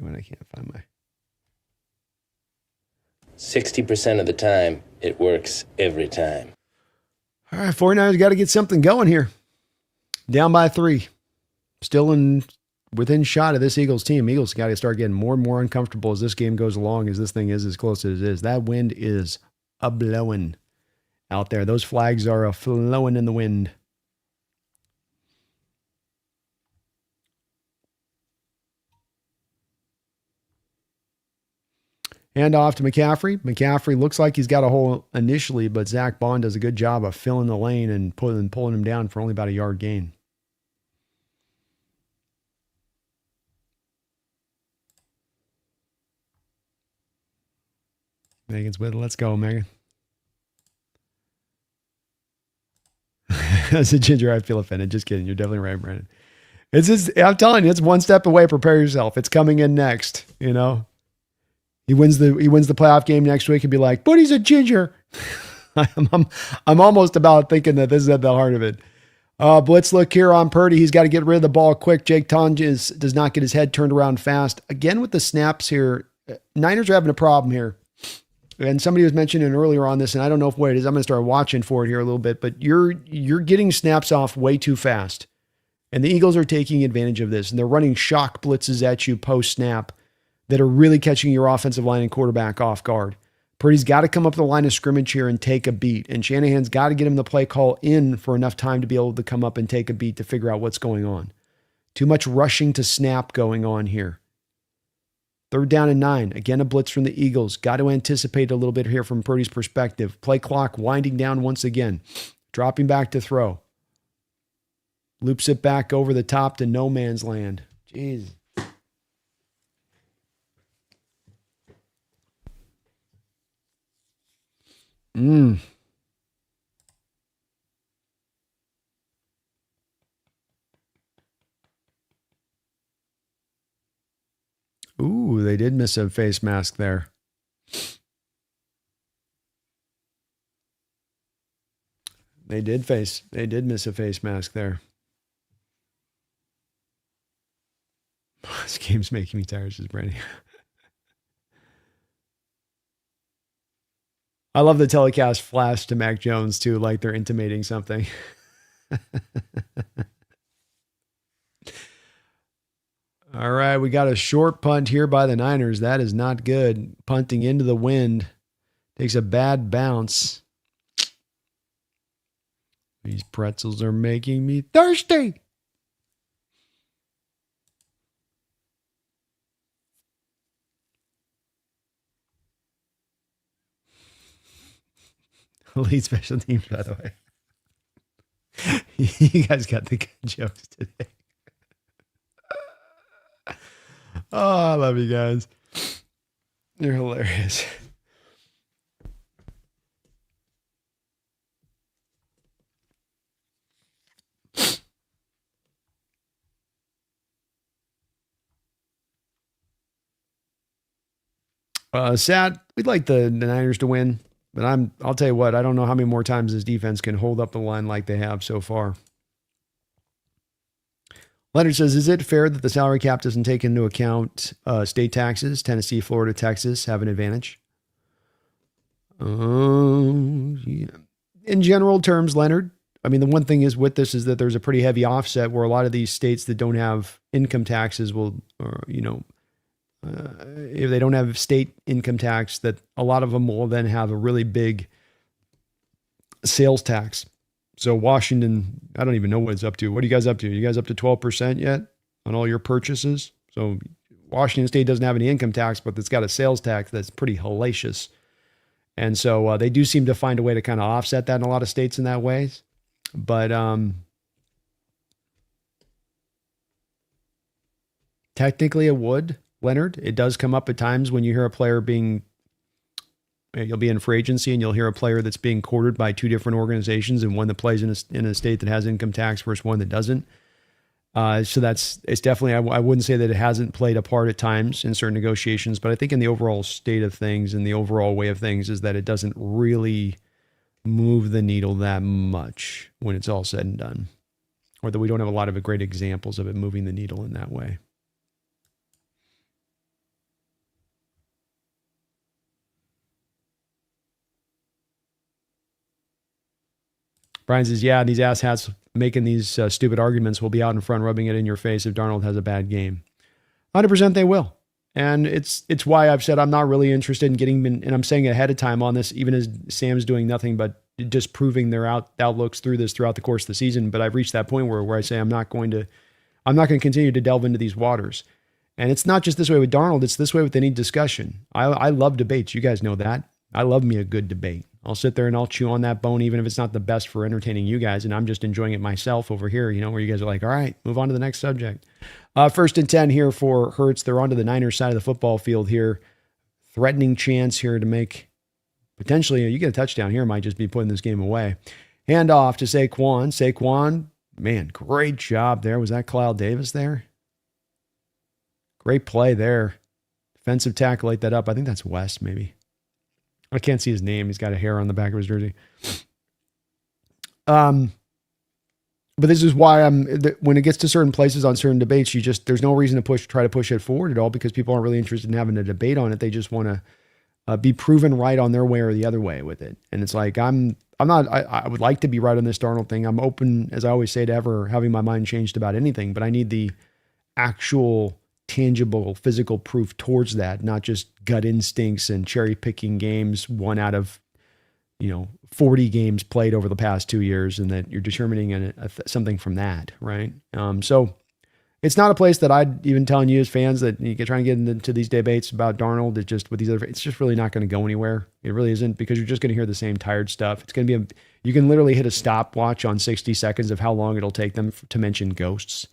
when I can't find my... 60% of the time, it works every time. All right, 49ers got to get something going here. Down by 3. Still within shot of this Eagles team. Eagles got to start getting more and more uncomfortable as this game goes along, as this thing is as close as it is. That wind is a-blowing out there. Those flags are a-flowing in the wind. Hand off to McCaffrey. McCaffrey looks like he's got a hole initially, but Zach Bond does a good job of filling the lane and pulling him down for only about a yard gain. Megan's with it. Let's go, Megan. As a ginger, I feel offended. Just kidding. You're definitely right, Brandon. It's just, I'm telling you, it's one step away. Prepare yourself. It's coming in next, you know. He wins the playoff game next week and be like, but he's a ginger. I'm almost about thinking that this is at the heart of it. Blitz look here on Purdy. He's got to get rid of the ball quick. Jake Tonges does not get his head turned around fast. Again, with the snaps here, Niners are having a problem here. And somebody was mentioning earlier on this, and I don't know what it is. I'm going to start watching for it here a little bit, but you're getting snaps off way too fast. And the Eagles are taking advantage of this, and they're running shock blitzes at you post-snap that are really catching your offensive line and quarterback off guard. Purdy's got to come up the line of scrimmage here and take a beat. And Shanahan's got to get him the play call in for enough time to be able to come up and take a beat to figure out what's going on. Too much rushing to snap going on here. 3rd down and 9. Again, a blitz from the Eagles. Got to anticipate a little bit here from Purdy's perspective. Play clock winding down once again. Dropping back to throw. Loops it back over the top to no man's land. Jeez. Ooh, they did miss a face mask there. They did miss a face mask there. This game's making me tired, says Brandy. I love the telecast flash to Mac Jones, too, like they're intimating something. All right, we got a short punt here by the Niners. That is not good. Punting into the wind. Takes a bad bounce. These pretzels are making me thirsty. Elite special teams, by the way. You guys got the good jokes today. Oh, I love you guys. You're hilarious. Sad. We'd like the Niners to win. But I'll tell you what, I don't know how many more times this defense can hold up the line like they have so far. Leonard says, is it fair that the salary cap doesn't take into account state taxes? Tennessee, Florida, Texas have an advantage. Yeah. In general terms, Leonard, I mean, the one thing is with this is that there's a pretty heavy offset where a lot of these states that don't have income taxes will, if they don't have state income tax, that a lot of them will then have a really big sales tax. So Washington, I don't even know what it's up to. What are you guys up to? Are you guys up to 12% yet on all your purchases? So Washington State doesn't have any income tax, but it's got a sales tax that's pretty hellacious. And so they do seem to find a way to kind of offset that in a lot of states in that way. But technically it would, Leonard. It does come up at times when you hear a player you'll be in free agency and you'll hear a player that's being courted by two different organizations and one that plays in a state that has income tax versus one that doesn't. So it's definitely, I wouldn't say that it hasn't played a part at times in certain negotiations, but I think in the overall state of things and the overall way of things is that it doesn't really move the needle that much when it's all said and done, or that we don't have a lot of great examples of it moving the needle in that way. Brian says, yeah, these asshats making these stupid arguments will be out in front rubbing it in your face if Darnold has a bad game. 100% they will. And it's why I've said I'm not really interested in getting, and I'm saying ahead of time on this, even as Sam's doing nothing but disproving their outlooks throughout the course of the season. But I've reached that point where I say I'm not going to continue to delve into these waters. And it's not just this way with Darnold, it's this way with any discussion. I love debates. You guys know that. I love me a good debate. I'll sit there and I'll chew on that bone, even if it's not the best for entertaining you guys. And I'm just enjoying it myself over here, where you guys are like, all right, move on to the next subject. 1st and 10 here for Hurts. They're onto the Niners side of the football field here. Threatening chance here to make potentially, you get a touchdown here, might just be putting this game away. Hand off to Saquon. Saquon, man, great job there. Was that Kyle Davis there? Great play there. Defensive tackle, ate that up. I think that's West, maybe. I can't see his name. He's got a hair on the back of his jersey. But this is why when it gets to certain places on certain debates, there's no reason to try to push it forward at all because people aren't really interested in having a debate on it. They just want to be proven right on their way or the other way with it. And it's like, I would like to be right on this Darnold thing. I'm open, as I always say, to ever having my mind changed about anything, but I need the actual tangible physical proof towards that, not just gut instincts and cherry picking games, one out of 40 games played over the past 2 years, and that you're determining something from that, right? So it's not a place that I'd even telling you as fans that you can try and get into these debates about Darnold. It's just really not going to go anywhere. It really isn't, because you're just going to hear the same tired stuff. It's going to be you can literally hit a stopwatch on 60 seconds of how long it'll take them to mention ghosts.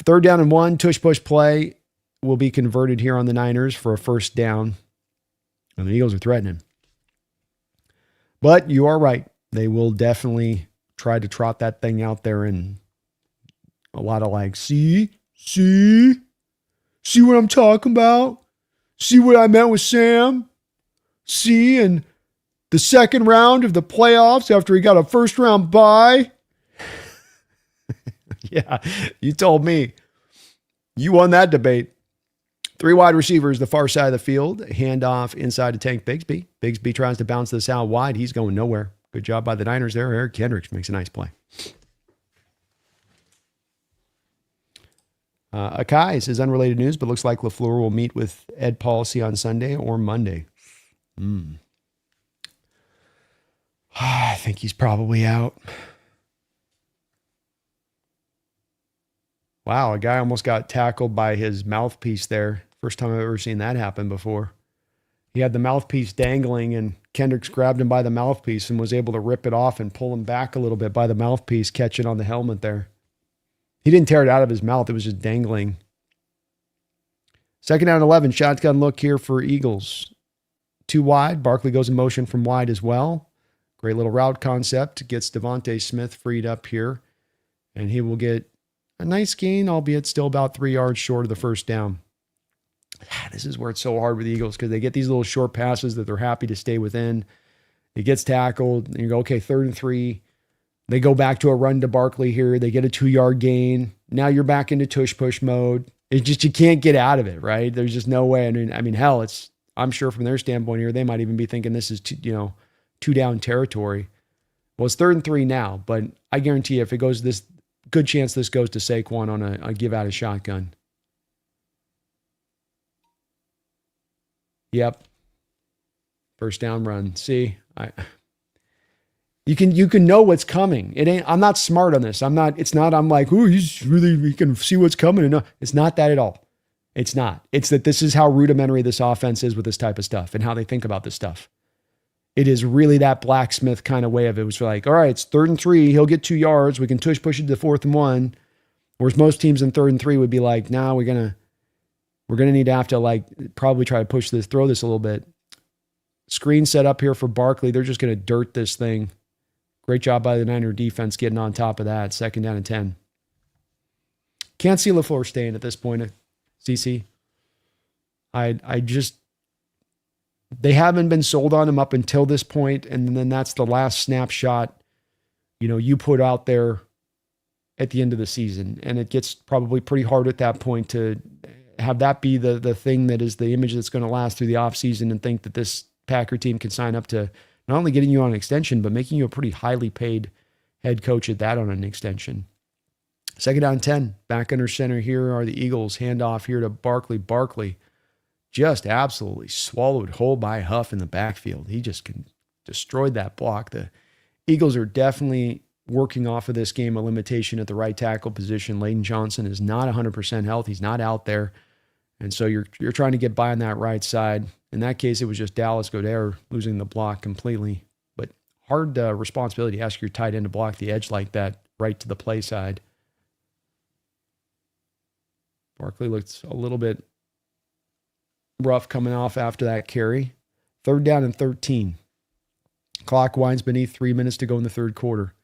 3rd down and 1, tush-push play will be converted here on the Niners for a 1st down. And the Eagles are threatening. But you are right. They will definitely try to trot that thing out there and a lot of like, see what I'm talking about? See what I meant with Sam? See, in the 2nd round of the playoffs after he got a 1st round bye. Yeah, you told me. You won that debate. 3 wide receivers, the far side of the field. Handoff inside to Tank Bigsby. Bigsby tries to bounce this out wide. He's going nowhere. Good job by the Niners there. Eric Kendricks makes a nice play. Akai says unrelated news, but looks like LaFleur will meet with Ed Policy on Sunday or Monday. I think he's probably out. Wow, a guy almost got tackled by his mouthpiece there. First time I've ever seen that happen before. He had the mouthpiece dangling, and Kendricks grabbed him by the mouthpiece and was able to rip it off and pull him back a little bit by the mouthpiece, catch it on the helmet there. He didn't tear it out of his mouth. It was just dangling. 2nd down and 11, shotgun look here for Eagles. 2 wide. Barkley goes in motion from wide as well. Great little route concept. Gets Devontae Smith freed up here, and he will get a nice gain, albeit still about 3 yards short of the 1st down. This is where it's so hard with the Eagles because they get these little short passes that they're happy to stay within. It gets tackled, and you go, okay, 3rd and 3. They go back to a run to Barkley here. They get a 2-yard gain. Now you're back into tush push mode. It's just, you can't get out of it, right? There's just no way. I mean, hell, I'm sure from their standpoint here, they might even be thinking this is, 2-down territory. Well, it's 3rd and 3 now, but I guarantee you if it goes this, good chance this goes to Saquon on a give out a shotgun. Yep. First down run. See, you can know what's coming. I'm not smart on this. I'm like, ooh, we can see what's coming. No, it's not that at all. It's not. It's that this is how rudimentary this offense is with this type of stuff and how they think about this stuff. It is really that blacksmith kind of way of it. It was like, all right, it's 3rd and 3. He'll get 2 yards. We can push it to 4th and 1. Whereas most teams in 3rd and 3 would be like, nah, we're going to need to have to like probably try to throw this a little bit. Screen set up here for Barkley. They're just going to dirt this thing. Great job by the Niner defense getting on top of that. 2nd down and 10. Can't see LaFleur staying at this point, CC. They haven't been sold on him up until this point, and then that's the last snapshot, you put out there at the end of the season. And it gets probably pretty hard at that point to have that be the thing that is the image that's going to last through the offseason and think that this Packer team can sign up to not only getting you on an extension, but making you a pretty highly paid head coach at that on an extension. 2nd down 10, back under center here are the Eagles. Handoff here to Barkley. Barkley just absolutely swallowed whole by Huff in the backfield. He just destroyed that block. The Eagles are definitely working off of this game a limitation at the right tackle position. Layden Johnson is not 100% health. He's not out there. And so you're trying to get by on that right side. In that case, it was just Dallas Goedert losing the block completely. But hard responsibility to ask your tight end to block the edge like that right to the play side. Barkley looks a little bit rough coming off after that carry. 3rd down and 13. Clock winds beneath 3 minutes to go in the 3rd quarter.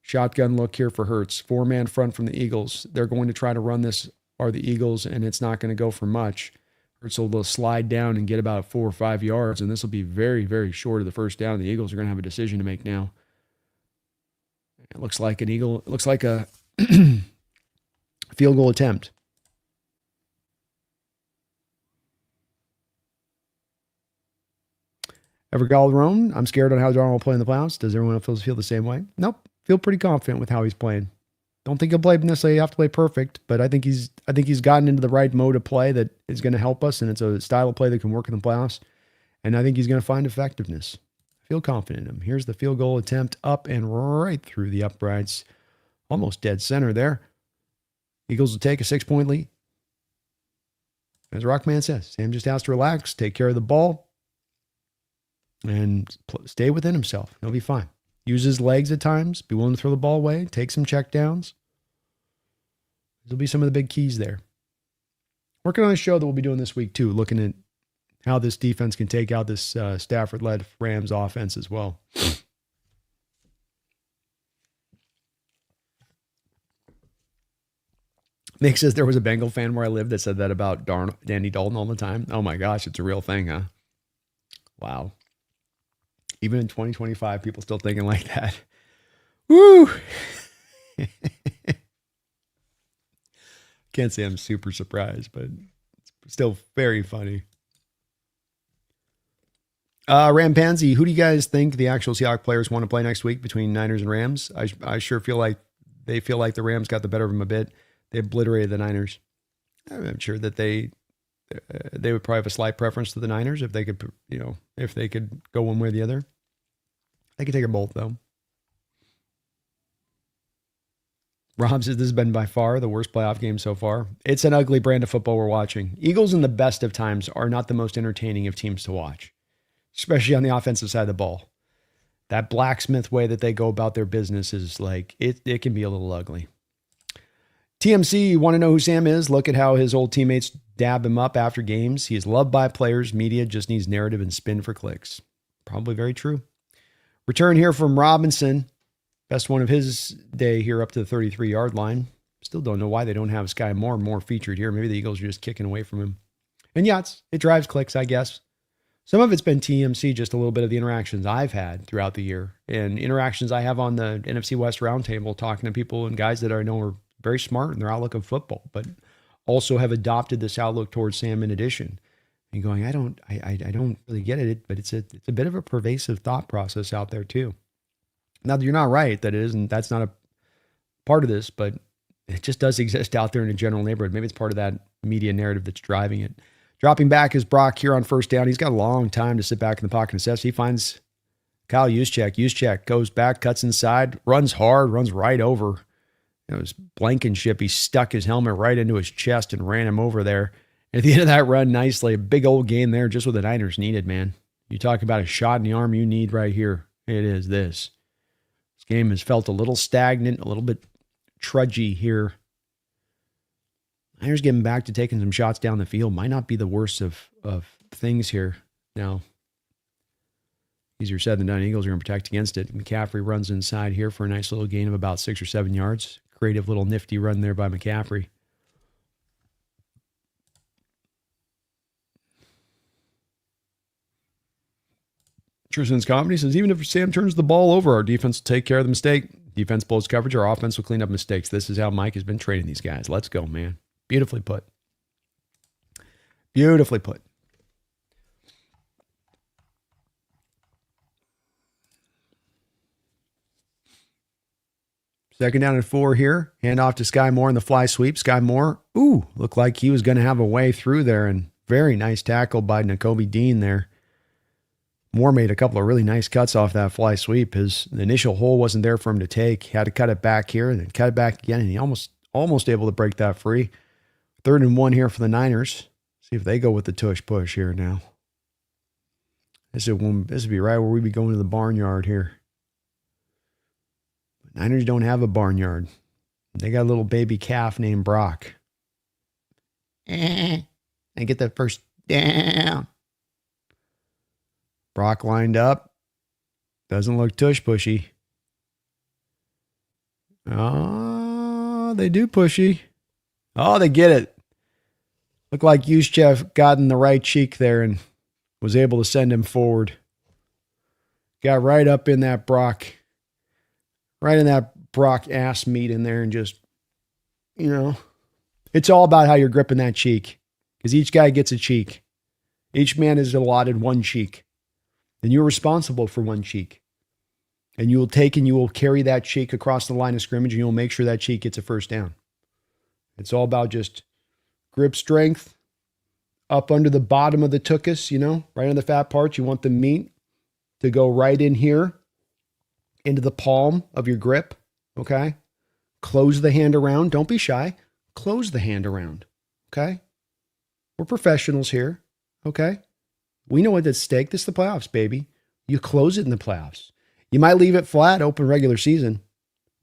Shotgun look here for Hurts. 4-man front from the Eagles. They're going to try to run this, are the Eagles, and it's not going to go for much. Hurts will slide down and get about 4 or 5 yards, and this will be very, very short of the first down. The Eagles are going to have a decision to make now. It looks like a field goal attempt. Ever got their own? I'm scared on how Darnold will play in the playoffs. Does everyone else feel the same way? Nope. Feel pretty confident with how he's playing. Don't think he'll play necessarily have to play perfect, but I think he's gotten into the right mode of play that is going to help us, and it's a style of play that can work in the playoffs. And I think he's going to find effectiveness. I feel confident in him. Here's the field goal attempt up and right through the uprights. Almost dead center there. Eagles will take a 6-point lead. As Rockman says, Sam just has to relax, take care of the ball, and stay within himself. He'll be fine. Use his legs at times. Be willing to throw the ball away. Take some checkdowns. There'll be some of the big keys there. Working on a show that we'll be doing this week too, looking at how this defense can take out this Stafford-led Rams offense as well. Nick says there was a Bengal fan where I lived that said that about Danny Dalton all the time. Oh my gosh, it's a real thing, huh? Wow. Even in 2025, people still thinking like that. Woo! Can't say I'm super surprised, but it's still very funny. Rampansy, who do you guys think the actual Seahawks players want to play next week between Niners and Rams? I sure feel like they feel like the Rams got the better of them a bit. They obliterated the Niners. I'm sure that they would probably have a slight preference to the Niners if they could, if they could go one way or the other. They could take them both, though. Rob says this has been by far the worst playoff game so far. It's an ugly brand of football we're watching. Eagles in the best of times are not the most entertaining of teams to watch, especially on the offensive side of the ball. That blacksmith way that they go about their business is like, it can be a little ugly. TMC, you want to know who Sam is? Look at how his old teammates dab him up after games. He is loved by players. Media just needs narrative and spin for clicks. Probably very true. Return here from Robinson. Best one of his day here up to the 33-yard line. Still don't know why they don't have Sky Moore featured here. Maybe the Eagles are just kicking away from him. And yeah, it drives clicks, I guess. Some of it's been TMC, just a little bit of the interactions I've had throughout the year and interactions I have on the NFC West roundtable, talking to people and guys that I know are very smart in their outlook of football, but also have adopted this outlook towards Sam in addition. And going, I don't really get it, but it's a bit of a pervasive thought process out there too. Now, you're not right that it isn't, that's not a part of this, but it just does exist out there in the general neighborhood. Maybe it's part of that media narrative that's driving it. Dropping back is Brock here on first down. He's got a long time to sit back in the pocket and assess. He finds Kyle Juszczyk. Juszczyk goes back, cuts inside, runs hard, runs right over. It was Blankenship. He stuck his helmet right into his chest and ran him over there. And at the end of that run, nicely, a big old game there, just what the Niners needed, man. You talk about a shot in the arm you need right here. It is this. This game has felt a little stagnant, a little bit trudgy here. Niners getting back to taking some shots down the field might not be the worst of things here. Now, easier said than done. Eagles are going to protect against it. McCaffrey runs inside here for a nice little gain of about 6 or 7 yards. Creative little nifty run there by McCaffrey. Tristan's Comedy says, even if Sam turns the ball over, our defense will take care of the mistake. Defense blows coverage, our offense will clean up mistakes. This is how Mike has been training these guys. Let's go, man. Beautifully put. Beautifully put. Second down and 4 here. Hand off to Sky Moore in the fly sweep. Sky Moore, looked like he was going to have a way through there, and very nice tackle by Nakobe Dean there. Moore made a couple of really nice cuts off that fly sweep. His initial hole wasn't there for him to take. He had to cut it back here and then cut it back again, and he almost able to break that free. 3rd and 1 here for the Niners. See if they go with the tush push here now. This would be right where we'd be going to the barnyard here. Niners don't have a barnyard. They got a little baby calf named Brock. And get the first down. Brock lined up. Doesn't look tush pushy. Oh, they do pushy. Oh, they get it. Looked like Juszczyk got in the right cheek there and was able to send him forward. Got right up in that Brock. Right in that Brock ass meat in there and just, it's all about how you're gripping that cheek. Because each guy gets a cheek. Each man is allotted one cheek. And you're responsible for one cheek. And you will take and you will carry that cheek across the line of scrimmage and you'll make sure that cheek gets a first down. It's all about just grip strength up under the bottom of the tuchus, right on the fat parts. You want the meat to go right in here into the palm of your grip, okay? Close the hand around. Don't be shy. Close the hand around, okay? We're professionals here, okay? We know what's at stake. This is the playoffs, baby. You close it in the playoffs. You might leave it flat, open regular season.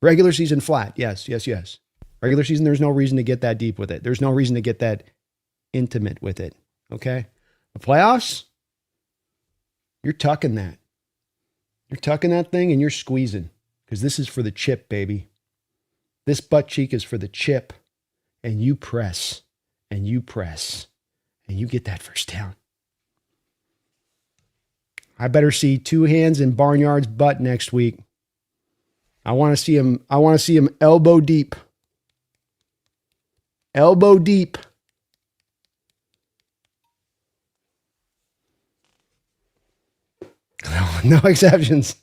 Regular season flat, yes. Regular season, there's no reason to get that deep with it. There's no reason to get that intimate with it, okay? The playoffs, you're tucking that. You're tucking that thing and you're squeezing because this is for the chip, baby. This butt cheek is for the chip, and you press and you press and you get that first down. I better see 2 hands in Barnyard's butt next week. I want to see him elbow deep. Elbow deep. No exceptions.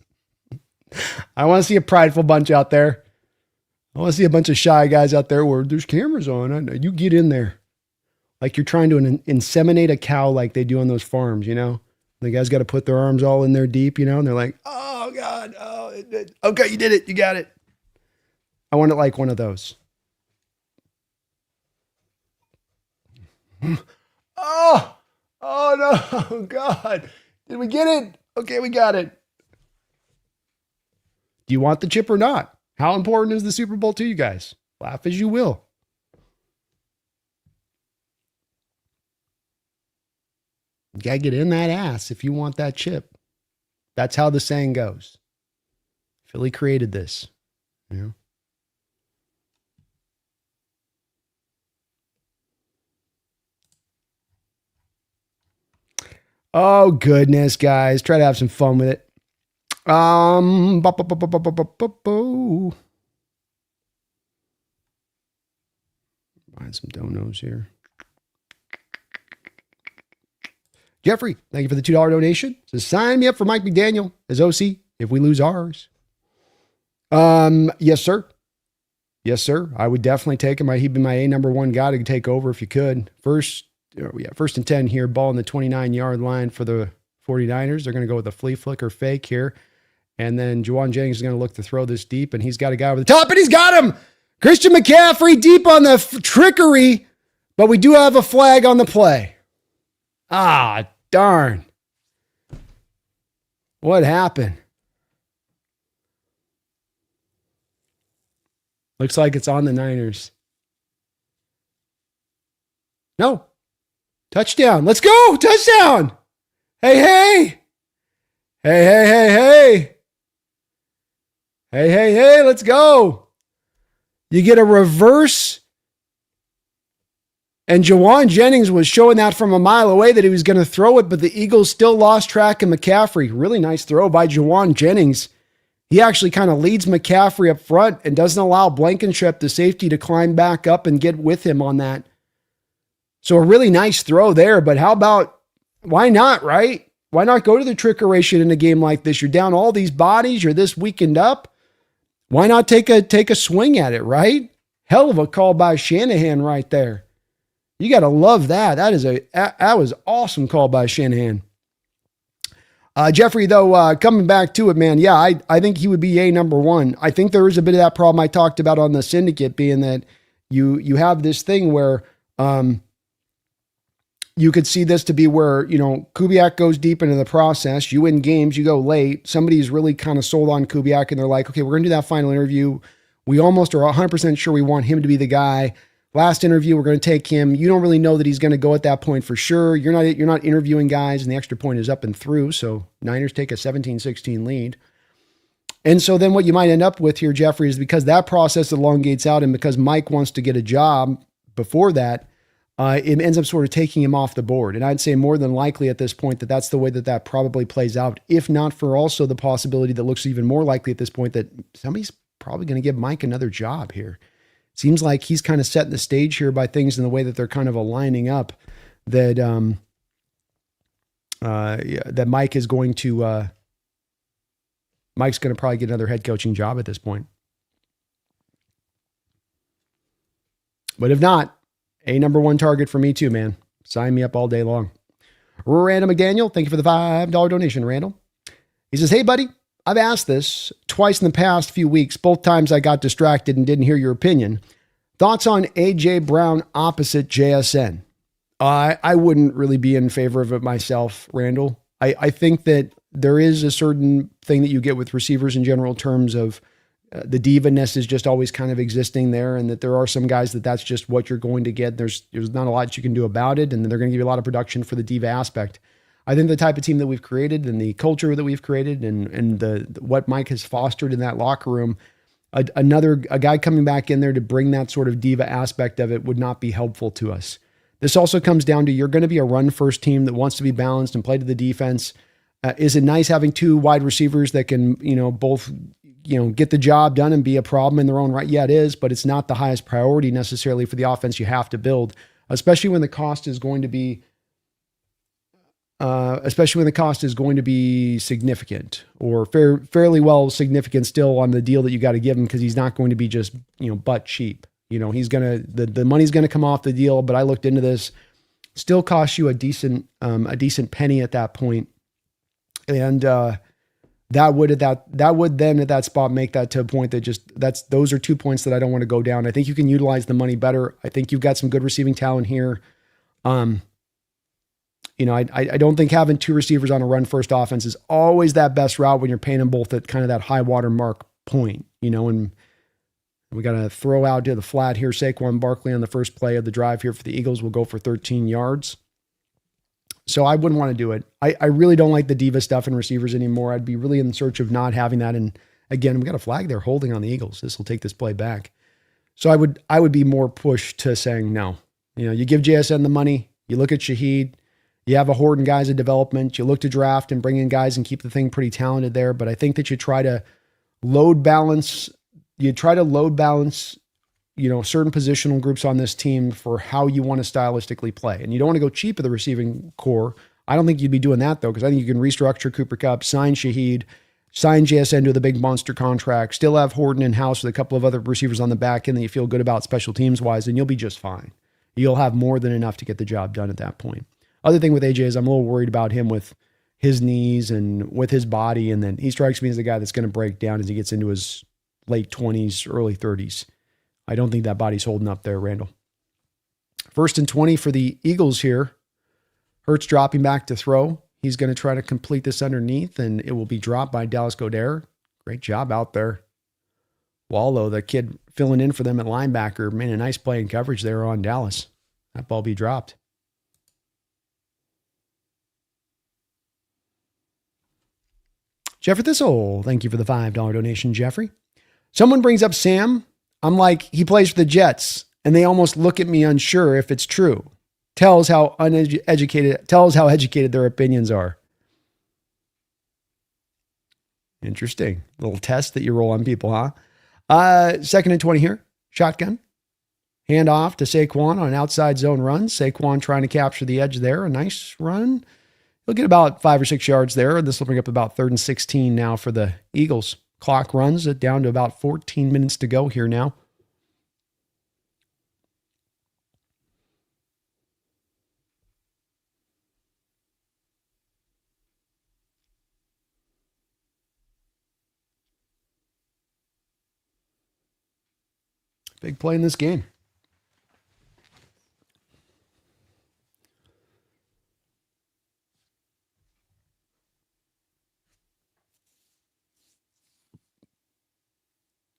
I want to see a prideful bunch out there. I want to see a bunch of shy guys out there where there's cameras on. You get in there. Like you're trying to inseminate a cow like they do on those farms, The guys got to put their arms all in there deep, and they're like, oh, God. Oh, okay, you did it. You got it. I want it like one of those. Oh, no. God. Did we get it? Okay, we got it. Do you want the chip or not? How important is the Super Bowl to you guys? Laugh as you will. You got to get in that ass if you want that chip. That's how the saying goes. Philly created this. Oh, goodness, guys. Try to have some fun with it. Find some donos here. Jeffrey, thank you for the $2 donation. Says, sign me up for Mike McDaniel as OC if we lose ours. Yes, sir. Yes, sir. I would definitely take him. He'd be my number one guy to take over if you could. First and 10 here, ball on the 29-yard line for the 49ers. They're going to go with a flea flicker fake here. And then Juwan Jennings is going to look to throw this deep, and he's got a guy over the top, and he's got him! Christian McCaffrey deep on the trickery, but we do have a flag on the play. Ah, darn. What happened? Looks like it's on the Niners. No. Touchdown. Let's go. Touchdown. Hey, hey. Hey, hey, hey, hey. Hey, hey, hey. Let's go. You get a reverse. And Juwan Jennings was showing that from a mile away that he was going to throw it, but the Eagles still lost track of McCaffrey. Really nice throw by Juwan Jennings. He actually kind of leads McCaffrey up front and doesn't allow Blankenship, the safety, to climb back up and get with him on that. So a really nice throw there, but how about, why not, right? Why not go to the trickeration in a game like this? You're down all these bodies. You're this weakened up. Why not take a swing at it, right? Hell of a call by Shanahan right there. You got to love that. That was awesome call by Shanahan. Jeffrey, though, coming back to it, man, yeah, I think he would be a number one. I think there is a bit of that problem I talked about on the syndicate, being that you have this thing where you could see this to be where, Kubiak goes deep into the process. You win games, you go late. Somebody's really kind of sold on Kubiak, and they're like, okay, we're going to do that final interview. We almost are 100% sure we want him to be the guy. Last interview, we're going to take him. You don't really know that he's going to go at that point for sure. You're not interviewing guys, and the extra point is up and through. So Niners take a 17-16 lead. And so then what you might end up with here, Jeffrey, is because that process elongates out, and because Mike wants to get a job before that, it ends up sort of taking him off the board. And I'd say more than likely at this point that that's the way that probably plays out, if not for also the possibility that looks even more likely at this point that somebody's probably going to give Mike another job here. Seems like he's kind of setting the stage here by things in the way that they're kind of aligning up that that Mike is going to Mike's going to probably get another head coaching job at this point. But if not, a number one target for me too, man. Sign me up all day long. Randall McDaniel, thank you for the $5 donation, Randall. He says, hey, buddy, I've asked this twice in the past few weeks. Both times I got distracted and didn't hear your opinion. Thoughts on A.J. Brown opposite JSN? I wouldn't really be in favor of it myself, Randall. I think that there is a certain thing that you get with receivers in general terms of the diva-ness is just always kind of existing there, and that there are some guys that's just what you're going to get. There's not a lot you can do about it, and they're going to give you a lot of production for the diva aspect. I think the type of team that we've created and the culture that we've created and what Mike has fostered in that locker room, a guy coming back in there to bring that sort of diva aspect of it would not be helpful to us. This also comes down to you're going to be a run-first team that wants to be balanced and play to the defense. Is it nice having two wide receivers that can, both, get the job done and be a problem in their own right? Yeah, it is, but it's not the highest priority necessarily for the offense you have to build, especially when the cost is going to be significant or fairly well significant still on the deal that you got to give him, because he's not going to be just, butt cheap. He's going to, the money's going to come off the deal, but I looked into this, still costs you a decent penny at that point. And that would then at that spot make that to a point that those are 2 points that I don't want to go down. I think you can utilize the money better. I think you've got some good receiving talent here. I don't think having two receivers on a run first offense is always that best route when you're paying them both at kind of that high water mark point, and we got to throw out to the flat here. Saquon Barkley on the first play of the drive here for the Eagles will go for 13 yards. So I wouldn't want to do it. I really don't like the diva stuff in receivers anymore. I'd be really in search of not having that. And again, we got a flag there holding on the Eagles. This will take this play back. So I would be more pushed to saying no. You give JSN the money. You look at Shaheed. You have a Horton guys in development. You look to draft and bring in guys and keep the thing pretty talented there. But I think that you try to load balance. You try to load balance, certain positional groups on this team for how you want to stylistically play. And you don't want to go cheap at the receiving core. I don't think you'd be doing that, though, because I think you can restructure Cooper Kupp, sign Shaheed, sign JSN to the big monster contract, still have Horton in-house with a couple of other receivers on the back end that you feel good about special teams-wise, and you'll be just fine. You'll have more than enough to get the job done at that point. Other thing with AJ is I'm a little worried about him with his knees and with his body, and then he strikes me as the guy that's going to break down as he gets into his late 20s, early 30s. I don't think that body's holding up there, Randall. 1st and 20 for the Eagles here. Hurts dropping back to throw. He's going to try to complete this underneath, and it will be dropped by Dallas Goedert. Great job out there. Wallow, the kid filling in for them at linebacker, made a nice play in coverage there on Dallas. That ball be dropped. Jeffrey Thistle, thank you for the $5 donation, Jeffrey. Someone brings up Sam. I'm like, he plays for the Jets, and they almost look at me unsure if it's true. Tells how educated their opinions are. Interesting. Little test that you roll on people, huh? 2nd and 20 here. Shotgun. Hand off to Saquon on an outside zone run. Saquon trying to capture the edge there. A nice run. He'll get about 5 or 6 yards there. This will bring up about 3rd and 16 now for the Eagles. Clock runs it down to about 14 minutes to go here now. Big play in this game.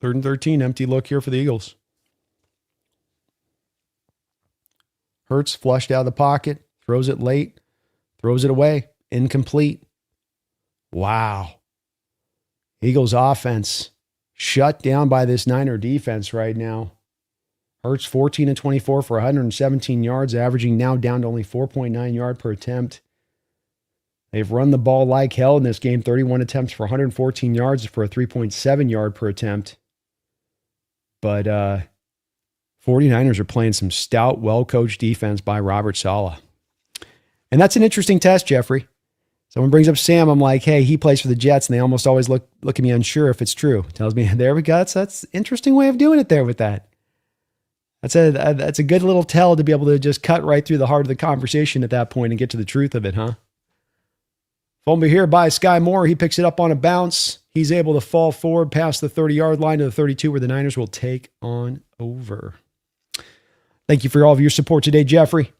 Third and 13, empty look here for the Eagles. Hurts flushed out of the pocket, throws it late, throws it away, incomplete. Wow. Eagles offense shut down by this Niner defense right now. Hurts 14 and 24 for 117 yards, averaging now down to only 4.9 yard per attempt. They've run the ball like hell in this game, 31 attempts for 114 yards for a 3.7 yard per attempt. But 49ers are playing some stout, well-coached defense by Robert Saleh. And that's an interesting test, Jeffrey. Someone brings up Sam. I'm like, hey, he plays for the Jets, and they almost always look at me unsure if it's true. Tells me, there we go. That's an interesting way of doing it there with that. That's a good little tell to be able to just cut right through the heart of the conversation at that point and get to the truth of it, huh? Fumble here by Sky Moore. He picks it up on a bounce. He's able to fall forward past the 30-yard line to the 32 where the Niners will take on over. Thank you for all of your support today, Jeffrey.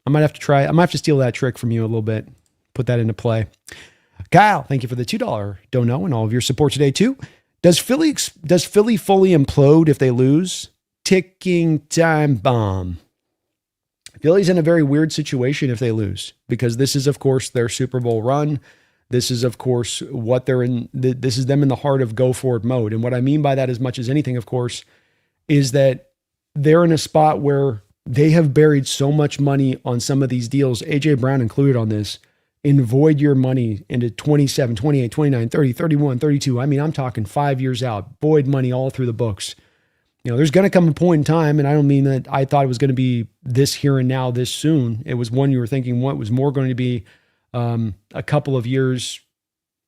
I might have to steal that trick from you a little bit. Put that into play. Kyle, thank you for the $2 dono and all of your support today too. Does Philly fully implode if they lose? Ticking time bomb. Philly's in a very weird situation if they lose, because this is, of course, their Super Bowl run. This is, of course, what they're in. This is them in the heart of go forward mode. And what I mean by that, as much as anything, of course, is that they're in a spot where they have buried so much money on some of these deals, AJ Brown included on this, and void your money into 27, 28, 29, 30, 31, 32. I mean, I'm talking 5 years out, void money all through the books. There's going to come a point in time, and I don't mean that I thought it was going to be this here and now, this soon. It was one you were thinking what was more going to be a couple of years,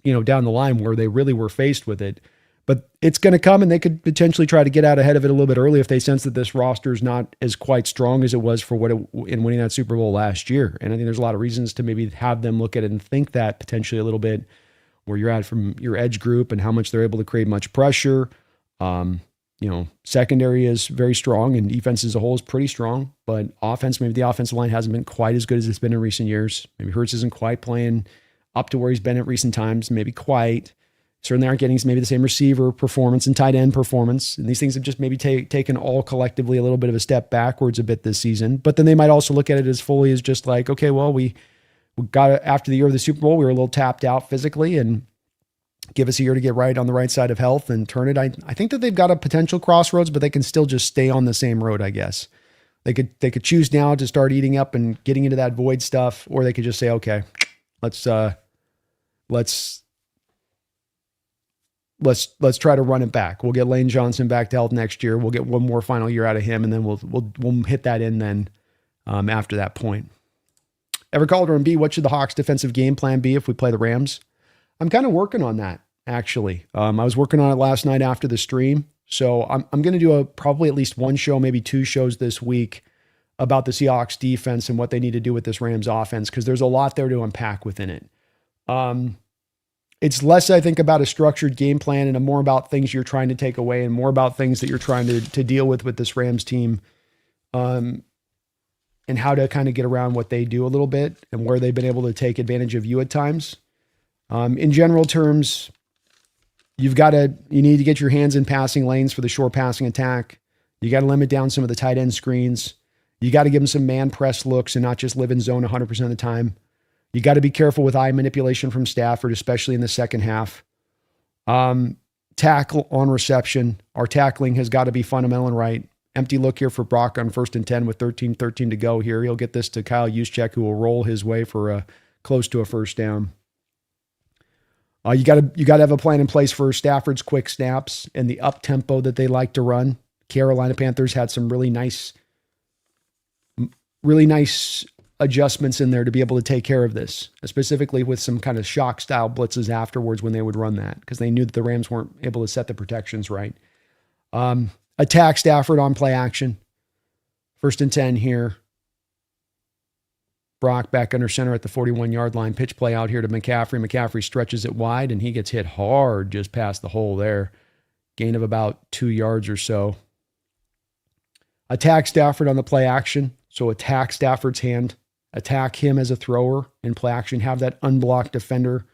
down the line where they really were faced with it. But it's going to come, and they could potentially try to get out ahead of it a little bit early if they sense that this roster is not as quite strong as it was for in winning that Super Bowl last year. And I think there's a lot of reasons to maybe have them look at it and think that potentially a little bit where you're at from your edge group and how much they're able to create much pressure. Secondary is very strong and defense as a whole is pretty strong, but offense, maybe the offensive line hasn't been quite as good as it's been in recent years. Maybe Hurts isn't quite playing up to where he's been at recent times, maybe quite. Certainly aren't getting maybe the same receiver performance and tight end performance. And these things have just maybe taken all collectively a little bit of a step backwards a bit this season. But then they might also look at it as fully as just like, okay, well, we got after the year of the Super Bowl, we were a little tapped out physically, and give us a year to get right on the right side of health and turn it. I think that they've got a potential crossroads, but they can still just stay on the same road, I guess. They could choose now to start eating up and getting into that void stuff, or they could just say, okay, let's try to run it back. We'll get Lane Johnson back to health next year. We'll get one more final year out of him, and then we'll hit that in then after that point. Ever Calder and B, what should the Hawks' defensive game plan be if we play the Rams? I'm kind of working on that, actually. I was working on it last night after the stream. So I'm going to do probably at least one show, maybe two shows this week about the Seahawks defense and what they need to do with this Rams offense, because there's a lot there to unpack within it. It's less, I think, about a structured game plan and more about things you're trying to take away and more about things that you're trying to deal with this Rams team, and how to kind of get around what they do a little bit and where they've been able to take advantage of you at times. In general terms, you need to get your hands in passing lanes for the short passing attack. You got to limit down some of the tight end screens. You got to give them some man press looks and not just live in zone 100% of the time. You got to be careful with eye manipulation from Stafford, especially in the second half. Tackle on reception. Our tackling has got to be fundamental and right. Empty look here for Brock on 1st and 10 with 13 to go here. He'll get this to Kyle Juszczyk, who will roll his way for close to a first down. You got to have a plan in place for Stafford's quick snaps and the up tempo that they like to run. Carolina Panthers had some really nice adjustments in there to be able to take care of this, specifically with some kind of shock style blitzes afterwards when they would run that, because they knew that the Rams weren't able to set the protections right. Attack Stafford on play action. 1st and 10 here. Brock back under center at the 41-yard line. Pitch play out here to McCaffrey. McCaffrey stretches it wide, and he gets hit hard just past the hole there. Gain of about 2 yards or so. Attack Stafford on the play action. So attack Stafford's hand. Attack him as a thrower in play action. Have that unblocked defender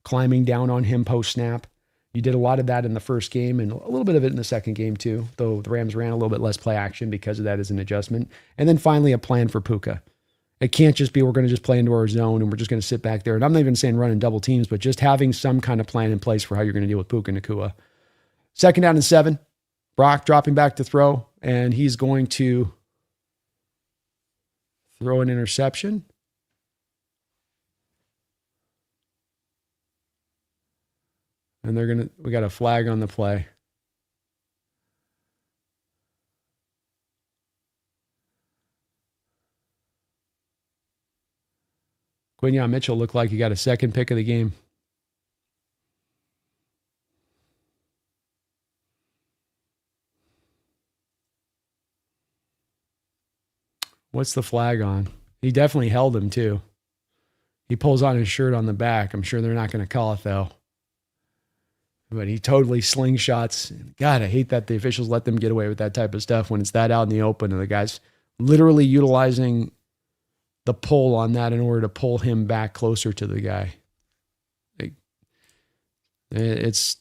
climbing down on him post-snap. You did a lot of that in the first game and a little bit of it in the second game too, though the Rams ran a little bit less play action because of that as an adjustment. And then finally a plan for Puka. It can't just be we're going to just play into our zone and we're just going to sit back there. And I'm not even saying running double teams, but just having some kind of plan in place for how you're going to deal with Puka Nacua. 2nd down and 7. Brock dropping back to throw, and he's going to throw an interception. And we got a flag on the play. Quinyon Mitchell looked like he got a second pick of the game. What's the flag on? He definitely held him too. He pulls on his shirt on the back. I'm sure they're not going to call it though. But he totally slingshots. God, I hate that the officials let them get away with that type of stuff when it's that out in the open and the guy's literally utilizing the pull on that in order to pull him back closer to the guy. It's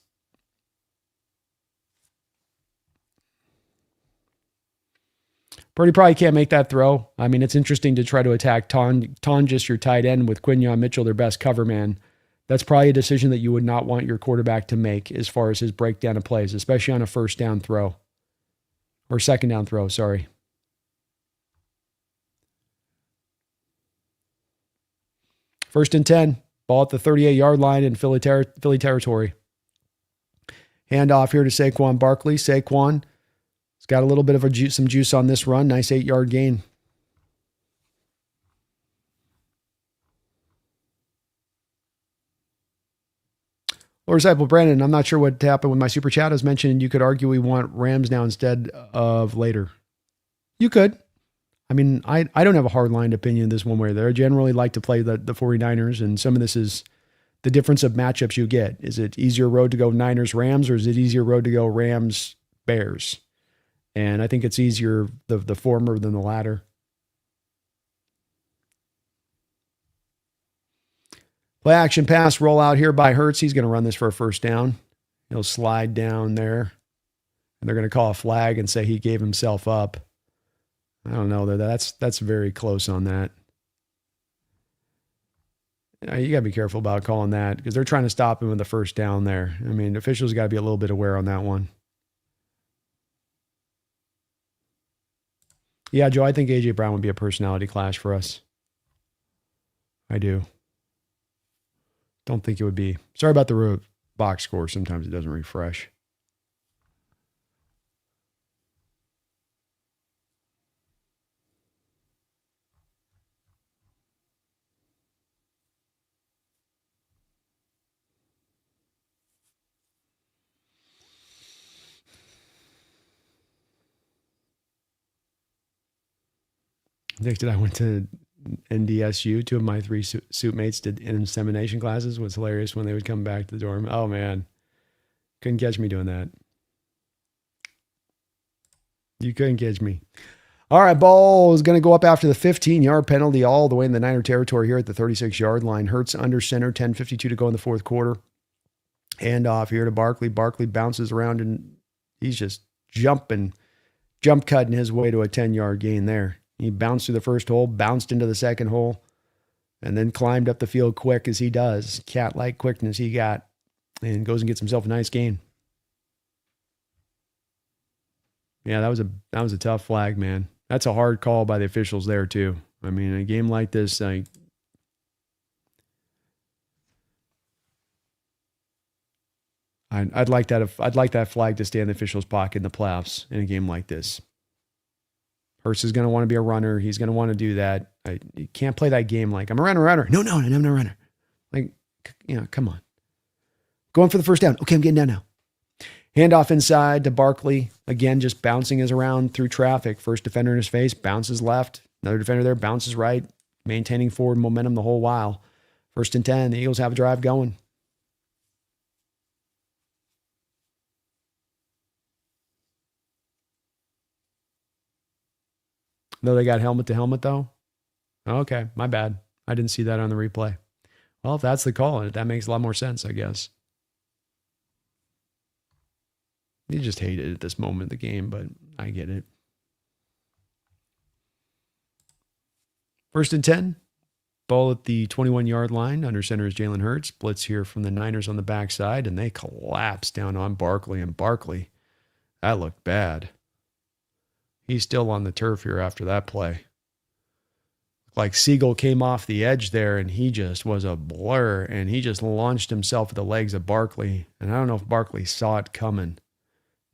Purdy probably can't make that throw. I mean, it's interesting to try to attack Tonjes, your tight end, with Quinyon Mitchell, their best cover man. That's probably a decision that you would not want your quarterback to make as far as his breakdown of plays, especially on a 1st down throw. Or 2nd down throw, sorry. First and 10, ball at the 38-yard line in Philly territory. Handoff here to Saquon Barkley. Saquon has got a little bit of some juice on this run. Nice 8-yard gain. Lord Disciple Brandon, I'm not sure what happened with my super chat. As mentioned, you could argue we want Rams now instead of later. You could. I mean, I don't have a hard-line opinion this one way or the other. I generally like to play the 49ers, and some of this is the difference of matchups you get. Is it easier road to go Niners-Rams, or is it easier road to go Rams-Bears? And I think it's easier the former than the latter. Play action pass roll out here by Hurts. He's going to run this for a first down. He'll slide down there, and they're going to call a flag and say he gave himself up. I don't know. That's very close on that. You got to be careful about calling that because they're trying to stop him with the first down there. I mean, officials got to be a little bit aware on that one. Yeah, Joe, I think A.J. Brown would be a personality clash for us. I do. Don't think it would be. Sorry about the box score. Sometimes it doesn't refresh. Nick, did I went to NDSU? Two of my three suit mates did insemination classes. It was hilarious when they would come back to the dorm. Oh, man. Couldn't catch me doing that. You couldn't catch me. All right, ball is going to go up after the 15-yard penalty all the way in the Niner territory here at the 36-yard line. Hurts under center, 10:52 to go in the fourth quarter. Hand off here to Barkley. Barkley bounces around, and he's just jump cutting his way to a 10-yard gain there. He bounced through the first hole, bounced into the second hole, and then climbed up the field quick as he does. Cat-like quickness he got, and goes and gets himself a nice gain. Yeah, that was a tough flag, man. That's a hard call by the officials there too. I mean, a game like this, I'd like that flag to stay in the official's pocket in the playoffs in a game like this. Hurst is going to want to be a runner. He's going to want to do that. You can't play that game like, I'm a runner. No, I'm no runner. Like, come on. Going for the first down. Okay, I'm getting down now. Handoff inside to Barkley. Again, just bouncing us around through traffic. First defender in his face, bounces left. Another defender there, bounces right. Maintaining forward momentum the whole while. 1st and 10. The Eagles have a drive going. Though they got helmet to helmet, though? Okay, my bad. I didn't see that on the replay. Well, if that's the call, that makes a lot more sense, I guess. You just hate it at this moment of the game, but I get it. 1st and 10. Ball at the 21-yard line. Under center is Jalen Hurts. Blitz here from the Niners on the backside, and they collapse down on Barkley. And Barkley, that looked bad. He's still on the turf here after that play. Like Siegel came off the edge there, and he just was a blur, and he just launched himself at the legs of Barkley. And I don't know if Barkley saw it coming.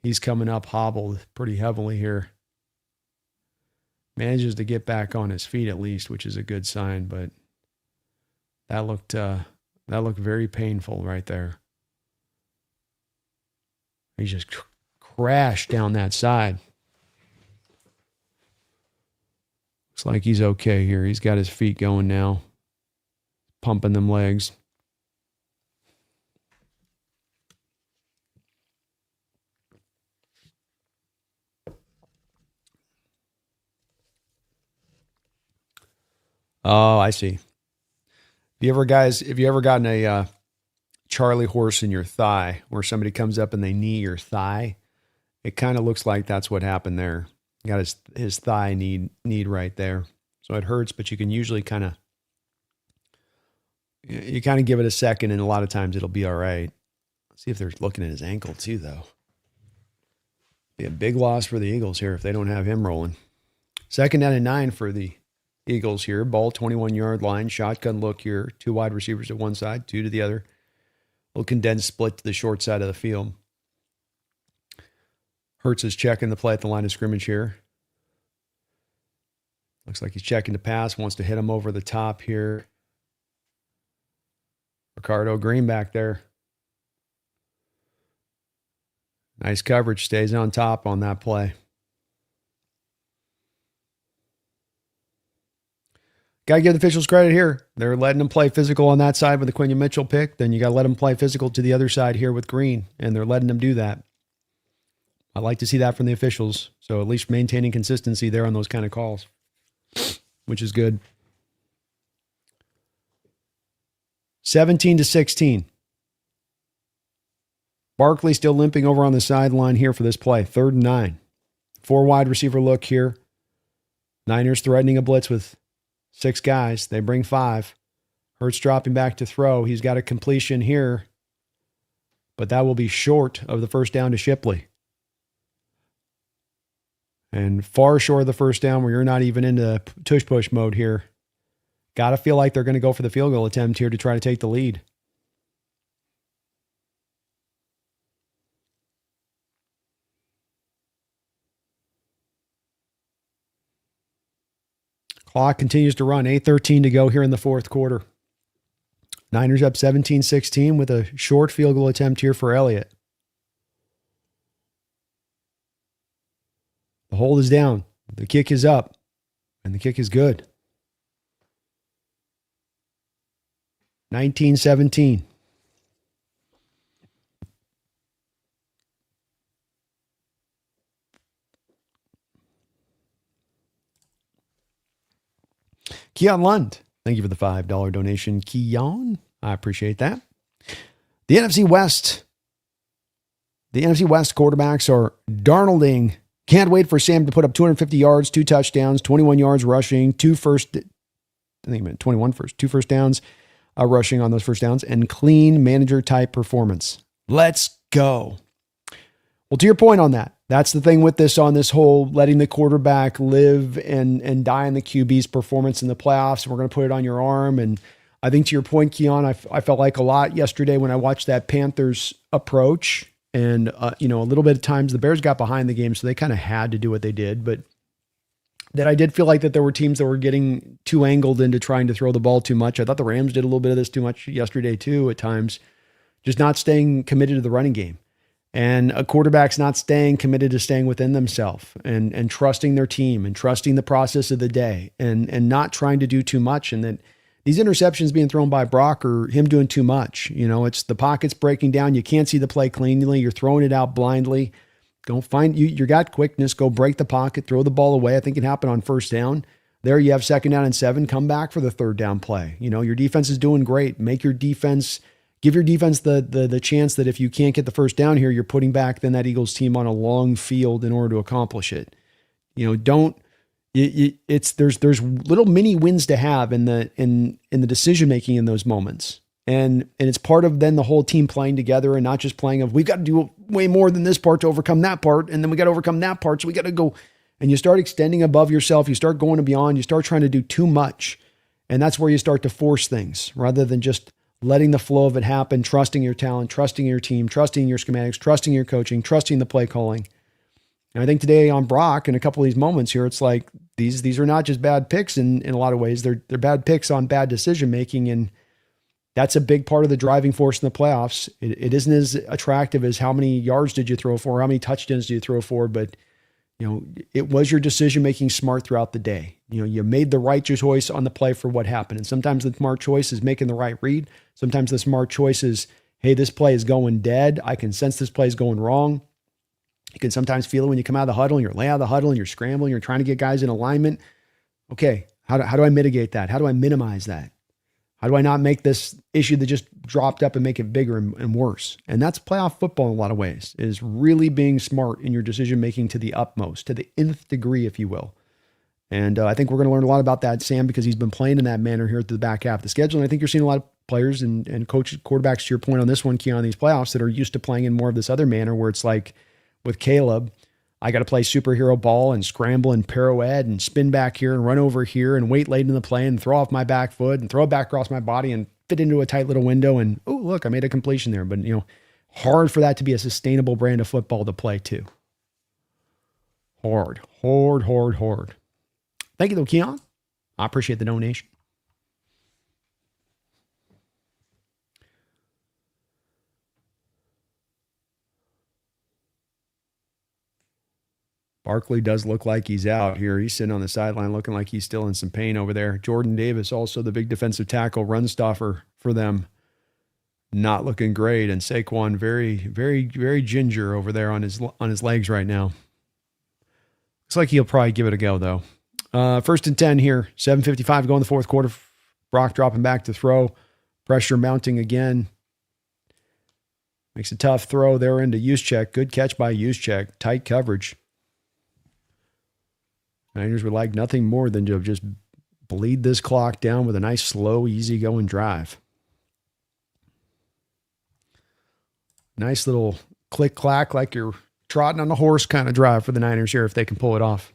He's coming up hobbled pretty heavily here. Manages to get back on his feet at least, which is a good sign, but that looked very painful right there. He just crashed down that side. Looks like he's okay here. He's got his feet going now. Pumping them legs. Oh, I see. Have you ever gotten a Charlie horse in your thigh where somebody comes up and they knee your thigh? It kind of looks like that's what happened there. Got his thigh kneed right there. So it hurts, but you can usually kind of give it a second, and a lot of times it'll be all right. Let's see if they're looking at his ankle too, though. Be a big loss for the Eagles here if they don't have him rolling. 2nd down and 9 for the Eagles here. Ball 21-yard line. Shotgun look here. 2 wide receivers at one side, 2 to the other. Little condensed split to the short side of the field. Hurts is checking the play at the line of scrimmage here. Looks like he's checking the pass. Wants to hit him over the top here. Ricardo Green back there. Nice coverage. Stays on top on that play. Got to give the officials credit here. They're letting them play physical on that side with the Quinion Mitchell pick. Then you got to let them play physical to the other side here with Green, and they're letting them do that. I like to see that from the officials. So at least maintaining consistency there on those kind of calls, which is good. 17-16. Barkley still limping over on the sideline here for this play. 3rd and 9. 4 wide receiver look here. Niners threatening a blitz with 6 guys. They bring 5. Hurts dropping back to throw. He's got a completion here, but that will be short of the first down to Shipley. And far short of the first down where you're not even into tush-push mode here. Got to feel like they're going to go for the field goal attempt here to try to take the lead. Clock continues to run. 8:13 to go here in the fourth quarter. Niners up 17-16 with a short field goal attempt here for Elliott. The hold is down. The kick is up. And the kick is good. 19-17. Keon Lund, thank you for the $5 donation. Keon, I appreciate that. The NFC West quarterbacks are Darnolding. Can't wait for Sam to put up 250 yards, 2 touchdowns, 21 yards rushing, 2 first downs rushing on those first downs, and clean manager type performance. Let's go. Well, to your point on that, that's the thing with this on this whole letting the quarterback live and die in the QB's performance in the playoffs. We're going to put it on your arm. And I think to your point, Keon, I felt like a lot yesterday when I watched that Panthers approach. And, a little bit of times the Bears got behind the game, so they kind of had to do what they did. But that I did feel like that there were teams that were getting too angled into trying to throw the ball too much. I thought the Rams did a little bit of this too much yesterday too at times, just not staying committed to the running game. And a quarterback's not staying committed to staying within themselves and trusting their team and trusting the process of the day and not trying to do too much. And that these interceptions being thrown by Brock are him doing too much. It's the pockets breaking down. You can't see the play cleanly. You're throwing it out blindly. Go find you got quickness. Go break the pocket, throw the ball away. I think it happened on first down. There you have 2nd down and 7. Come back for the 3rd down play. Your defense is doing great. Give your defense the chance that if you can't get the first down here, you're putting back then that Eagles team on a long field in order to accomplish it. There's little mini wins to have in the decision making in those moments. And it's part of then the whole team playing together and not just playing of we've got to do way more than this part to overcome that part. And then we got to overcome that part. So we got to go and you start extending above yourself. You start going beyond, you start trying to do too much. And that's where you start to force things rather than just letting the flow of it happen, trusting your talent, trusting your team, trusting your schematics, trusting your coaching, trusting the play calling. And I think today on Brock and a couple of these moments here, it's like these are not just bad picks in a lot of ways. They're bad picks on bad decision making. And that's a big part of the driving force in the playoffs. It isn't as attractive as how many yards did you throw for, how many touchdowns did you throw for, but it was your decision-making smart throughout the day. You made the right choice on the play for what happened. And sometimes the smart choice is making the right read. Sometimes the smart choice is, hey, this play is going dead. I can sense this play is going wrong. You can sometimes feel it when you come out of the huddle and you're laying out of the huddle and you're scrambling, you're trying to get guys in alignment. Okay, how do I mitigate that? How do I minimize that? How do I not make this issue that just dropped up and make it bigger and worse? And that's playoff football in a lot of ways, is really being smart in your decision-making to the utmost, to the nth degree, if you will. And I think we're going to learn a lot about that, Sam, because he's been playing in that manner here at the back half of the schedule. And I think you're seeing a lot of players and coaches, quarterbacks, to your point on this one, Keon, these playoffs that are used to playing in more of this other manner where it's like with Caleb, I got to play superhero ball and scramble and pirouette and spin back here and run over here and wait late in the play and throw off my back foot and throw it back across my body and fit into a tight little window. And, oh, look, I made a completion there. But, hard for that to be a sustainable brand of football to play too. Hard. Thank you, though, Keon. I appreciate the donation. Barkley does look like he's out here. He's sitting on the sideline looking like he's still in some pain over there. Jordan Davis, also the big defensive tackle, run stopper for them, not looking great. And Saquon, very, very, very ginger over there on his legs right now. Looks like he'll probably give it a go, though. 1st and 10 here, 7:55 go in the fourth quarter. Brock dropping back to throw. Pressure mounting again. Makes a tough throw there into Juszczyk. Good catch by Juszczyk. Tight coverage. Niners would like nothing more than to just bleed this clock down with a nice, slow, easy-going drive. Nice little click-clack like you're trotting on a horse kind of drive for the Niners here if they can pull it off.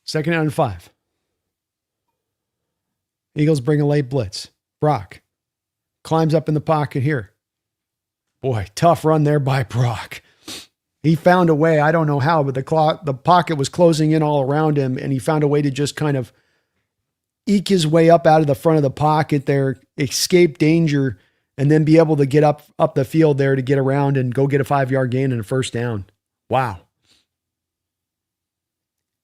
Second down and 5. Eagles bring a late blitz. Brock climbs up in the pocket here. Boy, tough run there by Brock. He found a way. I don't know how, but the pocket was closing in all around him, and he found a way to just kind of eke his way up out of the front of the pocket there, escape danger, and then be able to get up the field there to get around and go get a 5-yard gain and a first down. Wow.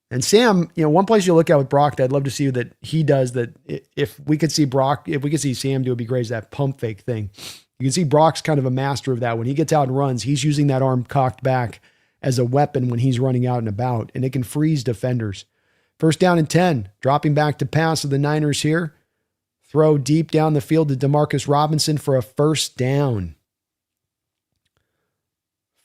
And Sam, one place you look at with Brock that I'd love to see that he does that if we could see Sam do, it'd be great, is that pump fake thing. You can see Brock's kind of a master of that. When he gets out and runs, he's using that arm cocked back as a weapon when he's running out and about, and it can freeze defenders. First down and 10, dropping back to pass of the Niners here. Throw deep down the field to Demarcus Robinson for a first down.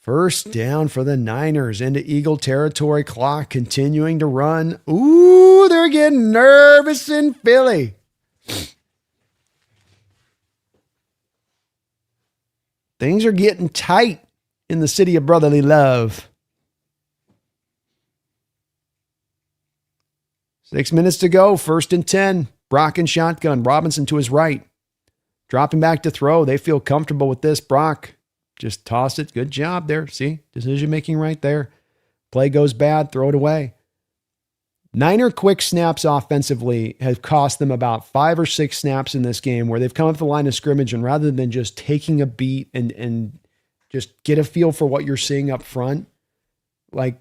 First down for the Niners into Eagle territory. Clock continuing to run. Ooh, they're getting nervous in Philly. Things are getting tight in the city of brotherly love. 6 minutes to go. First and 10. Brock and shotgun. Robinson to his right. Dropping back to throw. They feel comfortable with this. Brock just toss it. Good job there. See? Decision making right there. Play goes bad. Throw it away. Niner quick snaps offensively have cost them about 5 or 6 snaps in this game where they've come up the line of scrimmage, and rather than just taking a beat and just get a feel for what you're seeing up front, like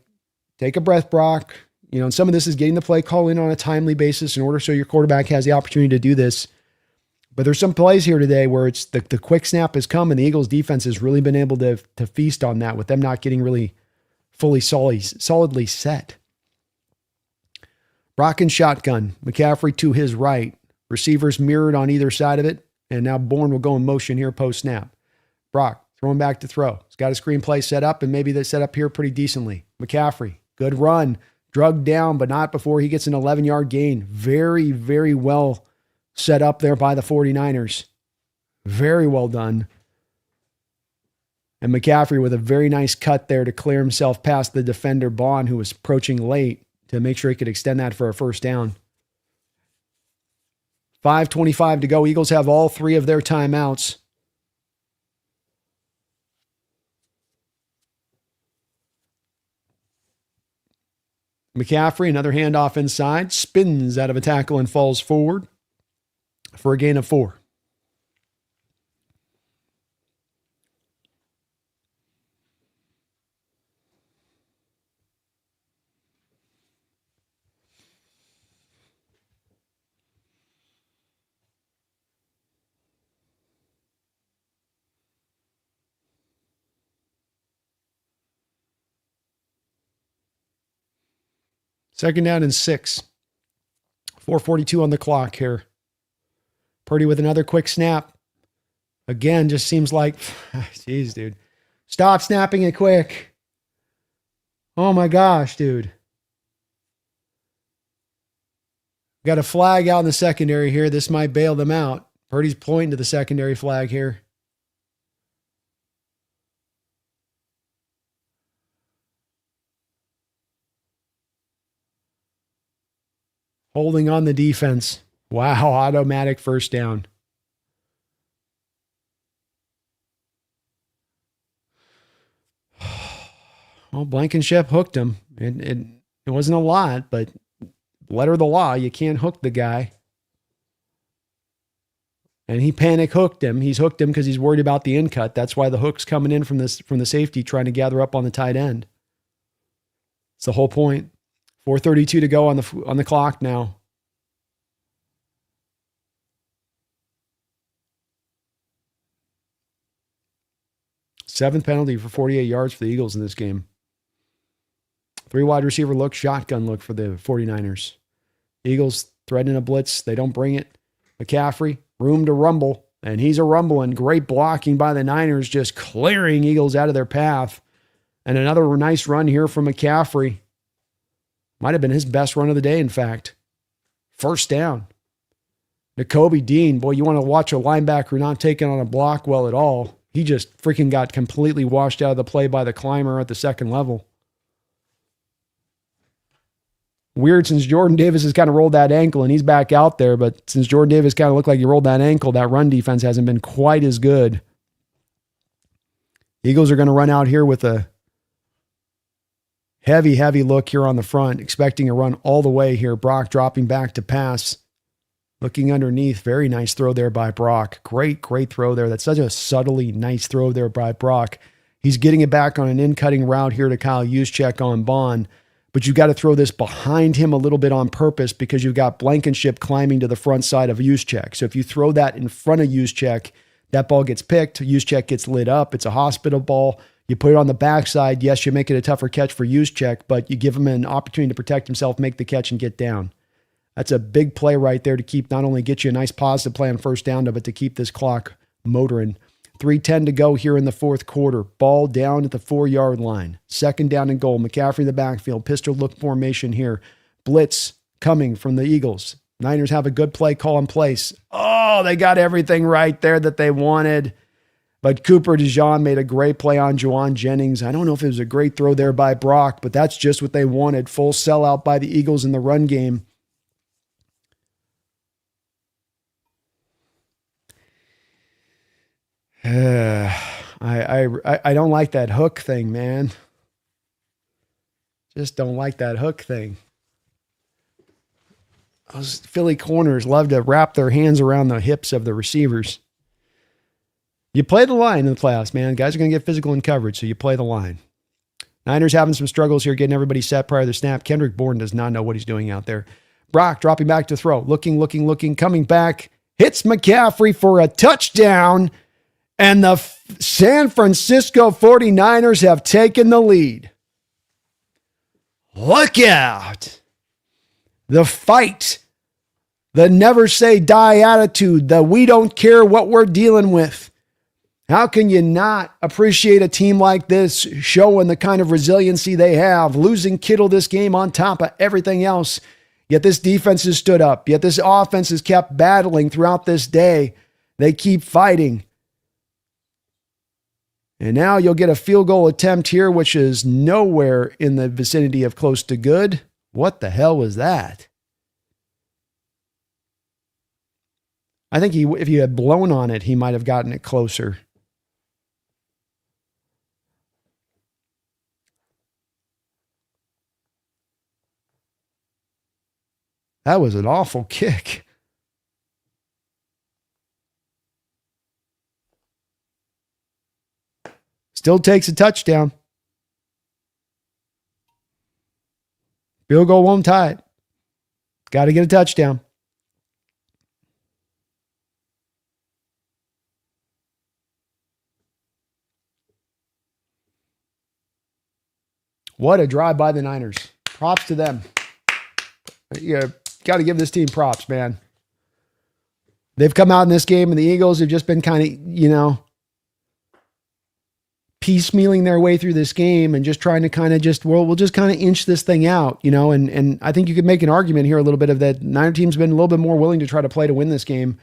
take a breath, Brock. And some of this is getting the play call in on a timely basis in order so your quarterback has the opportunity to do this. But there's some plays here today where it's the quick snap has come and the Eagles defense has really been able to feast on that with them not getting really fully solidly set. Brock and shotgun. McCaffrey to his right. Receivers mirrored on either side of it. And now Bourne will go in motion here post snap. Brock throwing back to throw. He's got a screenplay set up, and maybe they set up here pretty decently. McCaffrey, good run. Drugged down, but not before he gets an 11-yard gain. Very, very well set up there by the 49ers. Very well done. And McCaffrey with a very nice cut there to clear himself past the defender, Bond, who was approaching late, to make sure he could extend that for a first down. 5:25 to go. Eagles have all 3 of their timeouts. McCaffrey, another handoff inside, spins out of a tackle and falls forward for a gain of 4. Second down and 6. 4:42 on the clock here. Purdy with another quick snap. Again, just seems like, geez, dude. Stop snapping it quick. Oh my gosh, dude. Got a flag out in the secondary here. This might bail them out. Purdy's pointing to the secondary flag here. Holding on the defense. Wow, automatic first down. Well, Blankenship hooked him. It wasn't a lot, but letter of the law, you can't hook the guy. And he panic hooked him. He's hooked him because he's worried about the in cut. That's why the hook's coming in from the safety, trying to gather up on the tight end. It's the whole point. 4:32 to go on the clock now. Seventh penalty for 48 yards for the Eagles in this game. 3 wide receiver look, shotgun look for the 49ers. Eagles threatening a blitz. They don't bring it. McCaffrey, room to rumble, and he's a rumbling. Great blocking by the Niners, just clearing Eagles out of their path. And another nice run here from McCaffrey. Might have been his best run of the day, in fact. First down. Nakobe Dean, boy, you want to watch a linebacker not taking on a block well at all. He just freaking got completely washed out of the play by the climber at the second level. Weird since Jordan Davis has kind of rolled that ankle and he's back out there, but since Jordan Davis kind of looked like he rolled that ankle, that run defense hasn't been quite as good. Eagles are going to run out here with a heavy look here on the front, expecting a run all the way here. Brock dropping back to pass. Looking underneath, very nice throw there by Brock. Great throw there. That's such a subtly nice throw there by Brock. He's getting it back on an in-cutting route here to Kyle Juszczyk on Bond, but you've got to throw this behind him a little bit on purpose because you've got Blankenship climbing to the front side of Juszczyk. So if you throw that in front of Juszczyk, that ball gets picked. Juszczyk gets lit up. It's a hospital ball. You put it on the backside. Yes, you make it a tougher catch for Juszczyk, but you give him an opportunity to protect himself, make the catch, and get down. That's a big play right there to keep, not only get you a nice positive play on first down, but to keep this clock motoring. 3:10 to go here in the fourth quarter. Ball down at the 4-yard line. Second down and goal. McCaffrey in the backfield. Pistol look formation here. Blitz coming from the Eagles. Niners have a good play call in place. Oh, they got everything right there that they wanted. But Cooper DeJean made a great play on Juwan Jennings. I don't know if it was a great throw there by Brock, but that's just what they wanted. Full sellout by the Eagles in the run game. I don't like that hook thing, man. Just don't like that hook thing. Those Philly corners love to wrap their hands around the hips of the receivers. You play the line in the playoffs, man. Guys are going to get physical in coverage, so you play the line. Niners having some struggles here, getting everybody set prior to the snap. Kendrick Bourne does not know what he's doing out there. Brock dropping back to throw. Looking, coming back. Hits McCaffrey for a touchdown. And the San Francisco 49ers have taken the lead. Look out. The fight. The never say die attitude. The we don't care what we're dealing with. How can you not appreciate a team like this showing the kind of resiliency they have, losing Kittle this game on top of everything else? Yet this defense has stood up. Yet this offense has kept battling throughout this day. They keep fighting. And now you'll get a field goal attempt here, which is nowhere in the vicinity of close to good. What the hell was that? I think if you had blown on it, he might have gotten it closer. That was an awful kick. Still takes a touchdown. Field goal won't tie it. Got to get a touchdown. What a drive by the Niners. Props to them. You got to give this team props, man. They've come out in this game, and the Eagles have just been kind of, piecemealing their way through this game and just trying to we'll just kind of inch this thing out, and I think you could make an argument here a little bit of that. Niner team's been a little bit more willing to try to play to win this game.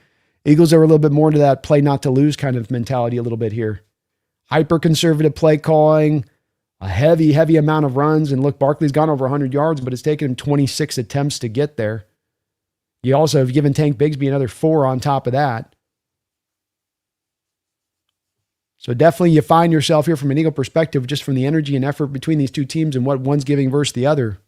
Eagles are a little bit more to that play not to lose kind of mentality a little bit here. Hyper conservative play calling, a heavy amount of runs. And look, Barkley's gone over 100 yards, but it's taken him 26 attempts to get there. You also have given Tank Bigsby another 4 on top of that. So definitely you find yourself here from an Eagle perspective, just from the energy and effort between these two teams and what one's giving versus the other.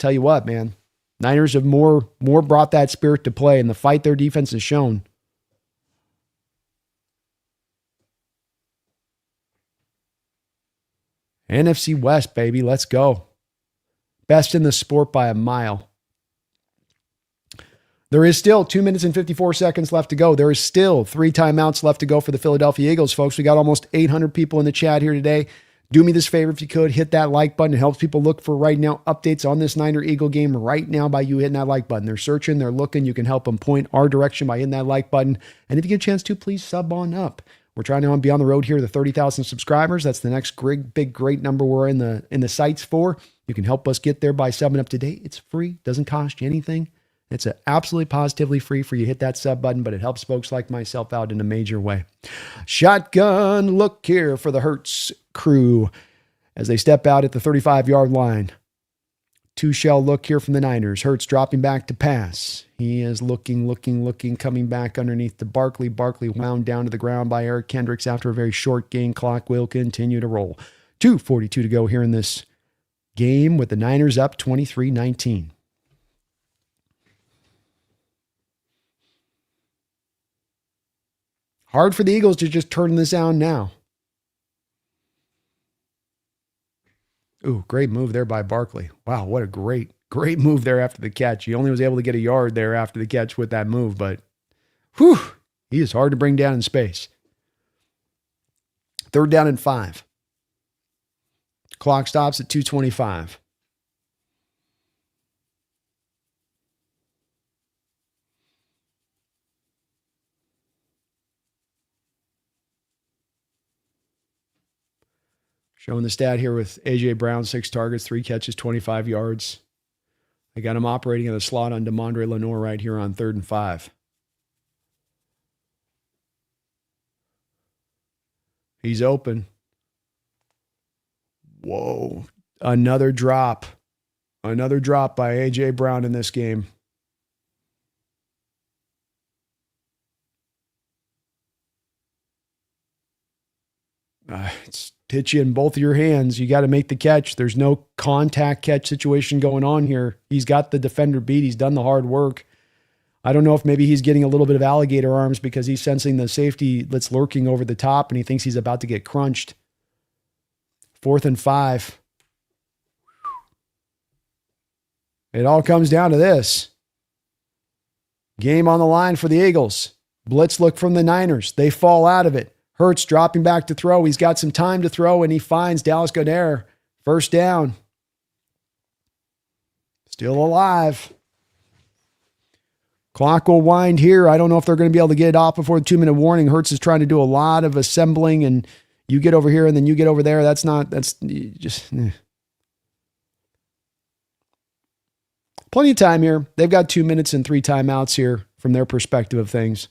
Tell you what, man, Niners have more brought that spirit to play, and the fight their defense has shown. NFC West, baby, let's go. Best in the sport by a mile. There is still 2 minutes and 54 seconds left to go. There is still 3 timeouts left to go for the Philadelphia Eagles, folks. We got almost 800 people in the chat here today. Do me this favor if you could. Hit that like button. It helps people look for right now updates on this Niner Eagle game right now by you hitting that like button. They're searching. They're looking. You can help them point our direction by hitting that like button. And if you get a chance to, please sub on up. We're trying to be on the road here to 30,000 subscribers. That's the next big, great number we're in the sights for. You can help us get there by subbing up today. It's free. Doesn't cost you anything. It's absolutely positively free for you. Hit that sub button, but it helps folks like myself out in a major way. Shotgun look here for the Hertz crew as they step out at the 35-yard line. Two-shell look here from the Niners. Hertz dropping back to pass. He is looking, coming back underneath to Barkley. Barkley wound down to the ground by Eric Kendricks after a very short gain. Clock will continue to roll. 2:42 to go here in this game with the Niners up 23-19. Hard for the Eagles to just turn this down now. Ooh, great move there by Barkley. Wow, what a great move there after the catch. He only was able to get a yard there after the catch with that move, but whew, he is hard to bring down in space. 3rd down and 5. Clock stops at 2:25. Showing the stat here with A.J. Brown, 6 targets, 3 catches, 25 yards. I got him operating in the slot on DeMondre Lenore right here on 3rd and 5. He's open. Whoa. Another drop. Another drop by A.J. Brown in this game. It's hit you in both of your hands. You got to make the catch. There's no contact catch situation going on here. He's got the defender beat. He's done the hard work. I don't know if maybe he's getting a little bit of alligator arms because he's sensing the safety that's lurking over the top and he thinks he's about to get crunched. 4th and 5. It all comes down to this. Game on the line for the Eagles. Blitz look from the Niners. They fall out of it. Hertz dropping back to throw. He's got some time to throw, and he finds Dallas Goedert. 1st down. Still alive. Clock will wind here. I don't know if they're going to be able to get it off before the 2-minute warning. Hertz is trying to do a lot of assembling, and you get over here and then you get over there. That's just... Plenty of time here. They've got 2 minutes and 3 timeouts here from their perspective of things.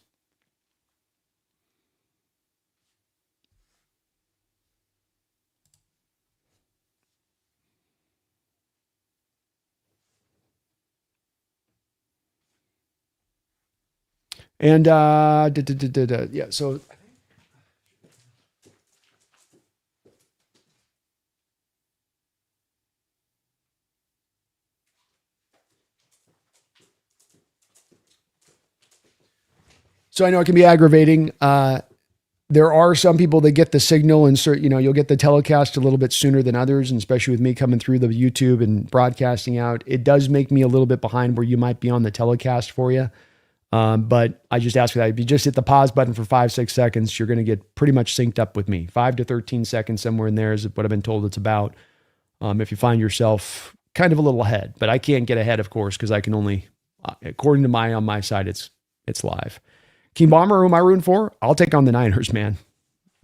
And yeah, so I know it can be aggravating. There are some people that get the signal and you'll get the telecast a little bit sooner than others, and especially with me coming through the YouTube and broadcasting out, it does make me a little bit behind where you might be on the telecast for you. But I just ask for that. If you just hit the pause button for 5-6 seconds, you're going to get pretty much synced up with me. 5 to 13 seconds, somewhere in there is what I've been told it's about. If you find yourself kind of a little ahead, but I can't get ahead, of course, because I can only, according to on my side, it's live. King Bomber, who am I rooting for? I'll take on the Niners, man.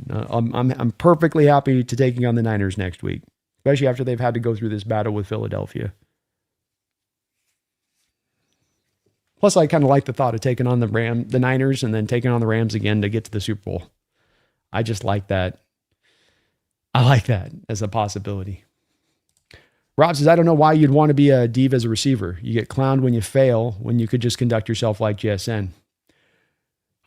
I'm perfectly happy to taking on the Niners next week, especially after they've had to go through this battle with Philadelphia. Plus, I kind of like the thought of taking on the Niners and then taking on the Rams again to get to the Super Bowl. I just like that. I like that as a possibility. Rob says, I don't know why you'd want to be a diva as a receiver. You get clowned when you fail, when you could just conduct yourself like JSN.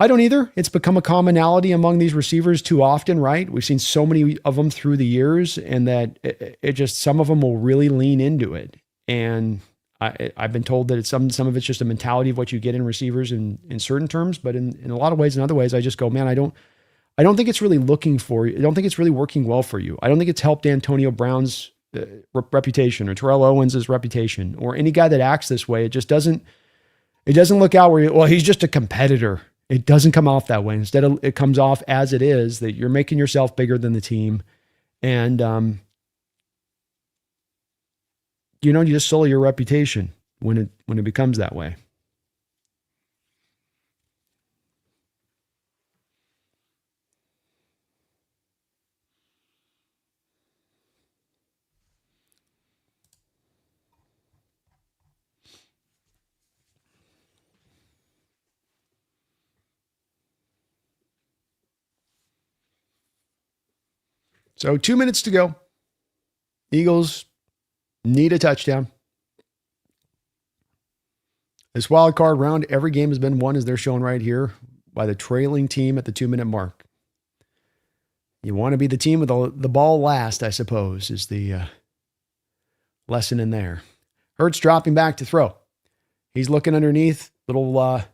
I don't either. It's become a commonality among these receivers too often, right? We've seen so many of them through the years, and that it just, some of them will really lean into it. And I've been told that it's some of it's just a mentality of what you get in receivers in certain terms, but in a lot of ways, in other ways, I just go, man, I don't think it's really looking for you. I don't think it's really working well for you. I don't think it's helped Antonio Brown's reputation or Terrell Owens' reputation or any guy that acts this way. It just doesn't look out where he's just a competitor. It doesn't come off that way. Instead, it comes off as it is, that you're making yourself bigger than the team. And, you just sully your reputation when it becomes that way. So 2 minutes to go. Eagles need a touchdown. This wild card round, every game has been won, as they're shown right here, by the trailing team at the 2-minute mark. You want to be the team with the ball last, I suppose, is the lesson in there. Hurts dropping back to throw. He's looking underneath. Little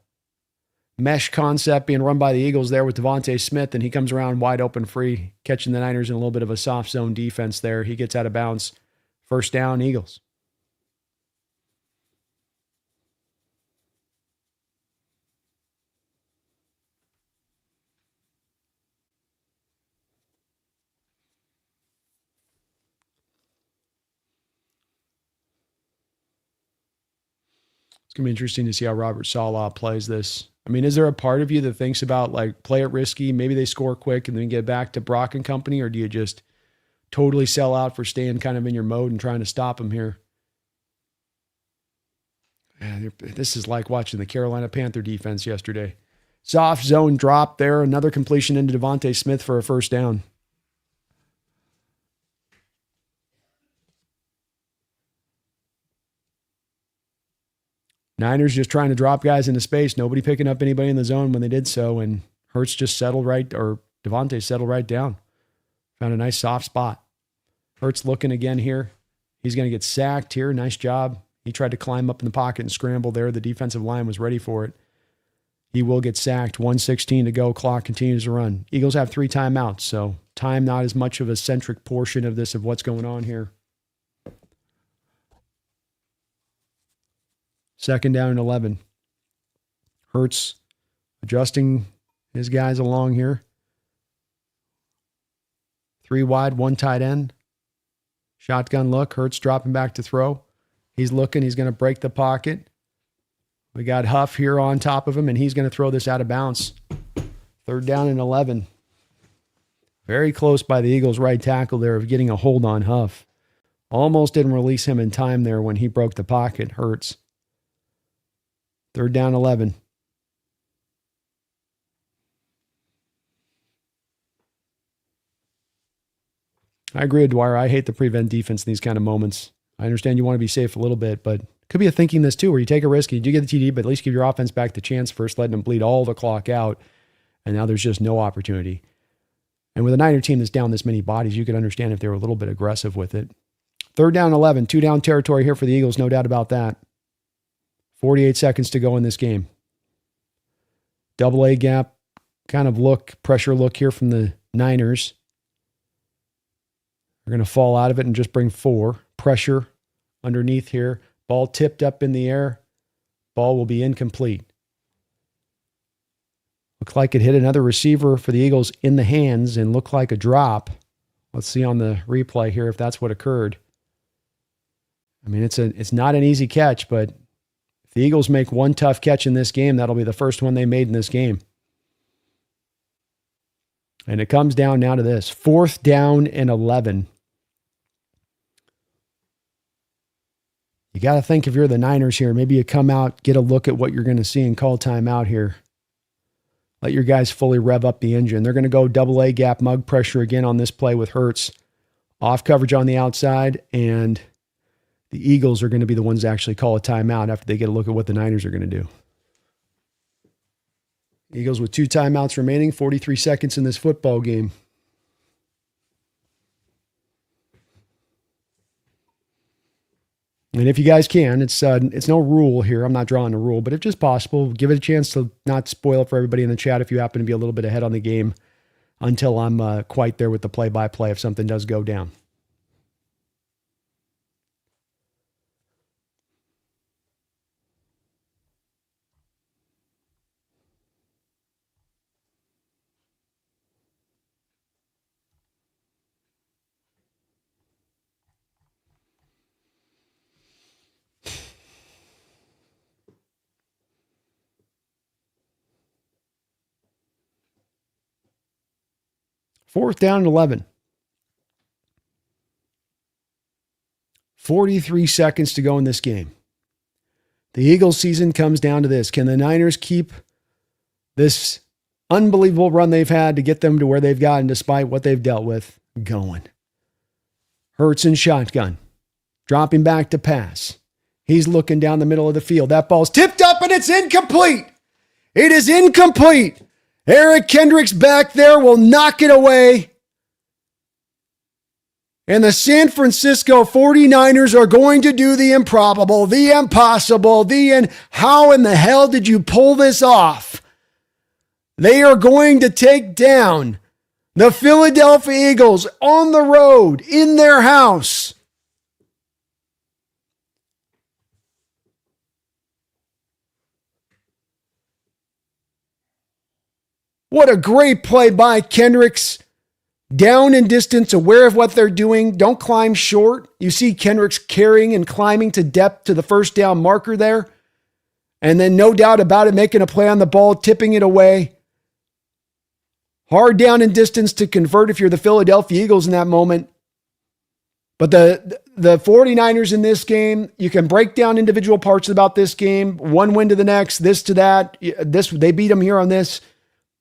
mesh concept being run by the Eagles there with Devontae Smith, and he comes around wide open free, catching the Niners in a little bit of a soft zone defense there. He gets out of bounds. First down, Eagles. It's going to be interesting to see how Robert Saleh plays this. I mean, is there a part of you that thinks about, like, play it risky, maybe they score quick and then get back to Brock and company, or do you just totally sell out for staying kind of in your mode and trying to stop them here? Man, this is like watching the Carolina Panther defense yesterday. Soft zone drop there. Another completion into Devontae Smith for a first down. Niners just trying to drop guys into space. Nobody picking up anybody in the zone when they did so. And Hurts just settled right, or Devontae settled right down. Found a nice soft spot. Hurts looking again here. He's going to get sacked here. Nice job. He tried to climb up in the pocket and scramble there. The defensive line was ready for it. He will get sacked. 1:16 to go. Clock continues to run. Eagles have 3 timeouts, so time not as much of a centric portion of this, of what's going on here. Second down and 11. Hurts adjusting his guys along here. 3 wide, 1 tight end. Shotgun look. Hurts dropping back to throw. He's looking. He's going to break the pocket. We got Huff here on top of him, and he's going to throw this out of bounds. Third down and 11. Very close by the Eagles' right tackle there of getting a hold on Huff. Almost didn't release him in time there when he broke the pocket. Hurts. Third down, 11. I agree with Dwyer. I hate the prevent defense in these kind of moments. I understand you want to be safe a little bit, but could be a thinking this too, where you take a risk, you do get the TD, but at least give your offense back the chance first, letting them bleed all the clock out, and now there's just no opportunity. And with a Niner team that's down this many bodies, you could understand if they were a little bit aggressive with it. Third down, 11. 2-down territory here for the Eagles, no doubt about that. 48 seconds to go in this game. Double A gap kind of look, pressure look here from the Niners. They're going to fall out of it and just bring 4. Pressure underneath here. Ball tipped up in the air. Ball will be incomplete. Looked like it hit another receiver for the Eagles in the hands and looked like a drop. Let's see on the replay here if that's what occurred. I mean, it's not an easy catch, but if the Eagles make one tough catch in this game, that'll be the first one they made in this game. And it comes down now to this. 4th down and 11. You got to think, if you're the Niners here, maybe you come out, get a look at what you're going to see and call timeout here. Let your guys fully rev up the engine. They're going to go double A gap mug pressure again on this play with Hurts. Off coverage on the outside, and the Eagles are going to be the ones to actually call a timeout after they get a look at what the Niners are going to do. Eagles with 2 timeouts remaining, 43 seconds in this football game. And if you guys can, it's no rule here. I'm not drawing a rule, but if just possible, give it a chance to not spoil it for everybody in the chat if you happen to be a little bit ahead on the game until I'm quite there with the play-by-play if something does go down. Fourth down and 11. 43 seconds to go in this game. The Eagles season comes down to this. Can the Niners keep this unbelievable run they've had to get them to where they've gotten despite what they've dealt with? going. Hurts in shotgun. Dropping back to pass. He's looking down the middle of the field. That ball's tipped up and it's incomplete. It is incomplete. Eric Kendricks back there will knock it away. And the San Francisco 49ers are going to do the improbable, the impossible, how in the hell did you pull this off? They are going to take down the Philadelphia Eagles on the road in their house. What a great play by Kendricks. Down in distance, aware of what they're doing. Don't climb short. You see Kendricks carrying and climbing to depth to the first down marker there. And then no doubt about it, making a play on the ball, tipping it away. Hard down in distance to convert if you're the Philadelphia Eagles in that moment. But the 49ers in this game, you can break down individual parts about this game. One win to the next, this to that. They beat them here on this.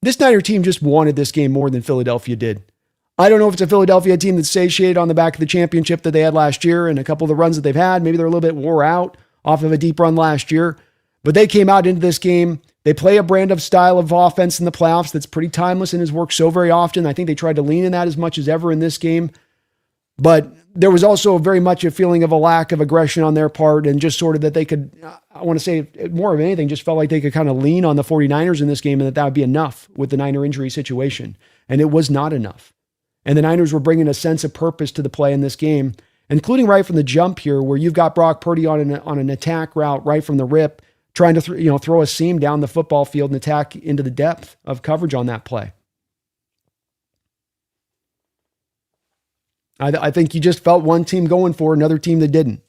This Niner team just wanted this game more than Philadelphia did. I don't know if it's a Philadelphia team that's satiated on the back of the championship that they had last year and a couple of the runs that they've had. Maybe they're a little bit wore out off of a deep run last year. But they came out into this game. They play a brand of style of offense in the playoffs that's pretty timeless and has worked so very often. I think they tried to lean in that as much as ever in this game. But there was also very much a feeling of a lack of aggression on their part and just sort of that they could, I want to say more of anything, just felt like they could kind of lean on the 49ers in this game and that would be enough with the Niner injury situation. And it was not enough. And the Niners were bringing a sense of purpose to the play in this game, including right from the jump here, where you've got Brock Purdy on an attack route right from the rip, trying to throw a seam down the football field and attack into the depth of coverage on that play. I think you just felt one team going for another team that didn't.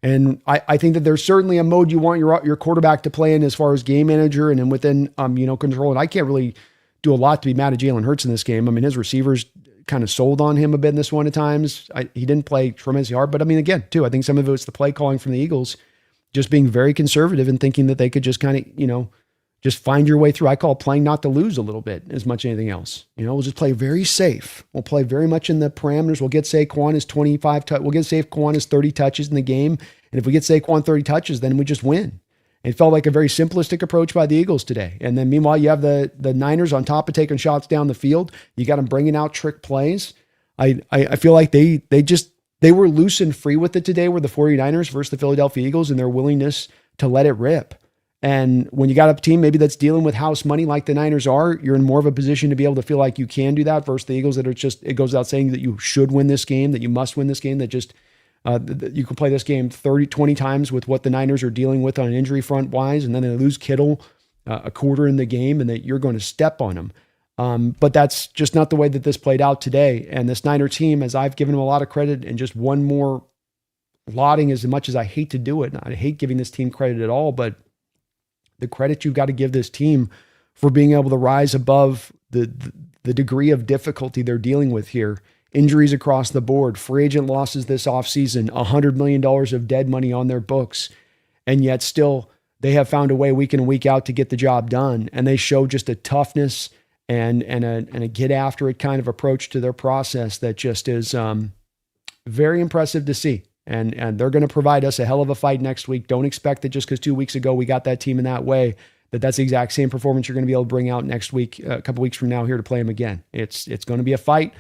And I think that there's certainly a mode you want your quarterback to play in as far as game manager and then within control. And I can't really do a lot to be mad at Jalen Hurts in this game. I mean, his receivers kind of sold on him a bit in this one at times. He didn't play tremendously hard, but I mean, again, too, I think some of it was the play calling from the Eagles, just being very conservative and thinking that they could just kind of, just find your way through. I call playing not to lose a little bit as much as anything else. We'll just play very safe. We'll play very much in the parameters. We'll get Saquon his 25, we'll get Saquon his 30 touches in the game. And if we get Saquon 30 touches, then we just win. It felt like a very simplistic approach by the Eagles today. And then meanwhile, you have the Niners on top of taking shots down the field. You got them bringing out trick plays. I feel like they were loose and free with it today, were the 49ers versus the Philadelphia Eagles and their willingness to let it rip. And when you got a team maybe that's dealing with house money like the Niners are, you're in more of a position to be able to feel like you can do that versus the Eagles that are just, it goes without saying that you should win this game, that you must win this game, that just you can play this game 20 times with what the Niners are dealing with on an injury front wise, and then they lose Kittle a quarter in the game and that you're going to step on them. But that's just not the way that this played out today. And this Niner team, as I've given them a lot of credit and just one more lauding, as much as I hate to do it, and I hate giving this team credit at all, but the credit you've got to give this team for being able to rise above the degree of difficulty they're dealing with here. Injuries across the board, free agent losses this offseason, $100 million of dead money on their books. And yet still they have found a way week in and week out to get the job done. And they show just a toughness and a get after it kind of approach to their process that just is very impressive to see. And they're going to provide us a hell of a fight next week. Don't expect that just because 2 weeks ago we got that team in that way, that's the exact same performance you're going to be able to bring out next week, a couple weeks from now here to play them again. It's going to be a fight.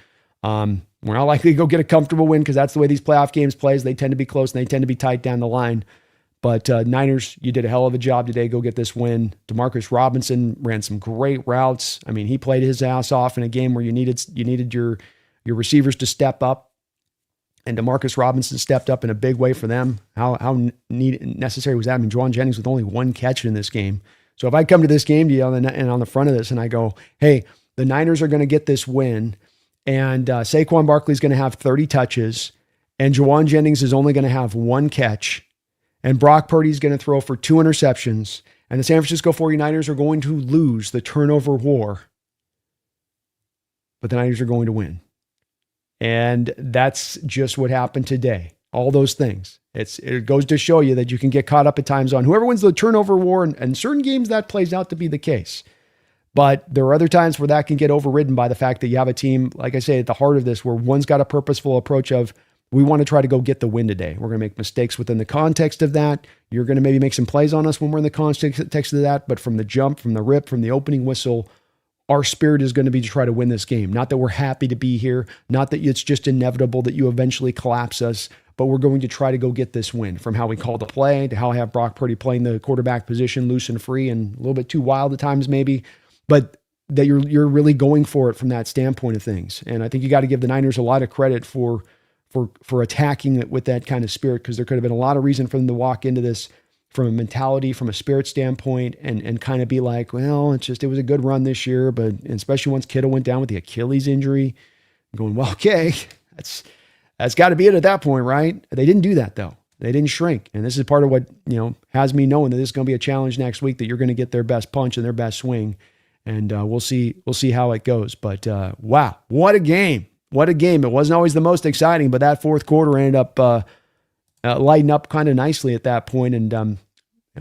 We're not likely to go get a comfortable win because that's the way these playoff games plays. They tend to be close and they tend to be tight down the line. But Niners, you did a hell of a job today. Go get this win. Demarcus Robinson ran some great routes. I mean, he played his ass off in a game where you needed your receivers to step up. And Demarcus Robinson stepped up in a big way for them. How necessary was that? I mean, Juwan Jennings with only one catch in this game. So if I come to this game to you on the front of this and I go, hey, the Niners are going to get this win and Saquon Barkley is going to have 30 touches and Juwan Jennings is only going to have one catch and Brock Purdy is going to throw for 2 interceptions and the San Francisco 49ers are going to lose the turnover war, but the Niners are going to win. And that's just what happened today. All those things. It goes to show you that you can get caught up at times on whoever wins the turnover war, and certain games that plays out to be the case. But there are other times where that can get overridden by the fact that you have a team, like I say, at the heart of this, where one's got a purposeful approach of, we want to try to go get the win today. We're going to make mistakes within the context of that. You're going to maybe make some plays on us when we're in the context of that. But from the jump, from the rip, from the opening whistle, our spirit is going to be to try to win this game. Not that we're happy to be here, not that it's just inevitable that you eventually collapse us, but we're going to try to go get this win. From how we call the play to how I have Brock Purdy playing the quarterback position loose and free and a little bit too wild at times maybe, but that you're really going for it from that standpoint of things. And I think you got to give the Niners a lot of credit for attacking it with that kind of spirit, because there could have been a lot of reason for them to walk into this from a mentality, from a spirit standpoint, and kind of be like, well, it was a good run this year, but especially once Kittle went down with the Achilles injury, going, well, okay, that's got to be it at that point, right? They didn't do that though. They didn't shrink. And this is part of what, has me knowing that this is going to be a challenge next week, that you're going to get their best punch and their best swing. And we'll see how it goes. But wow, what a game. What a game. It wasn't always the most exciting, but that fourth quarter ended up lighting up kind of nicely at that point and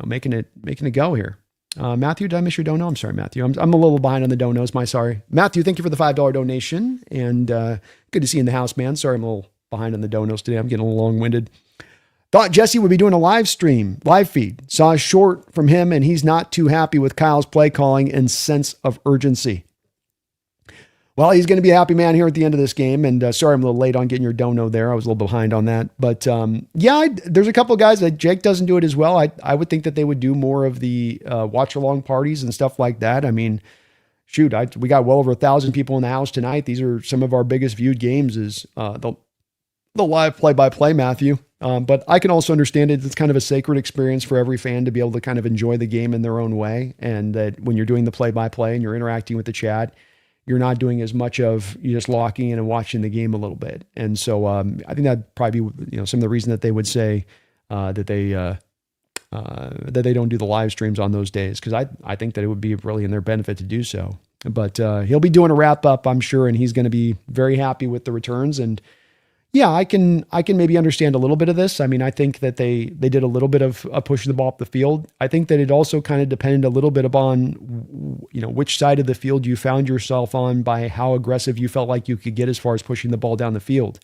making it go here. Matthew, did I miss your dono? I'm sorry, Matthew. I'm a little behind on the donos. My sorry. Matthew, thank you for the $5 donation. And good to see you in the house, man. Sorry, I'm a little behind on the donos today. I'm getting a little long-winded. Thought Jesse would be doing a live feed. Saw a short from him, and he's not too happy with Kyle's play calling and sense of urgency. Well, he's going to be a happy man here at the end of this game. And sorry, I'm a little late on getting your dono there. I was a little behind on that. But there's a couple of guys that Jake doesn't do it as well. I would think that they would do more of the watch-along parties and stuff like that. I mean, shoot, we got well over 1,000 people in the house tonight. These are some of our biggest viewed games is the live play-by-play, Matthew. But I can also understand it. It's kind of a sacred experience for every fan to be able to kind of enjoy the game in their own way. And that when you're doing the play-by-play and you're interacting with the chat, you're not doing as much of you just locking in and watching the game a little bit. And so I think that'd probably be some of the reason that they would say that they don't do the live streams on those days, because I think that it would be really in their benefit to do so. But he'll be doing a wrap up, I'm sure, and he's going to be very happy with the returns. And yeah, I can maybe understand a little bit of this. I mean, I think that they did a little bit of pushing the ball up the field. I think that it also kind of depended a little bit upon, which side of the field you found yourself on by how aggressive you felt like you could get as far as pushing the ball down the field.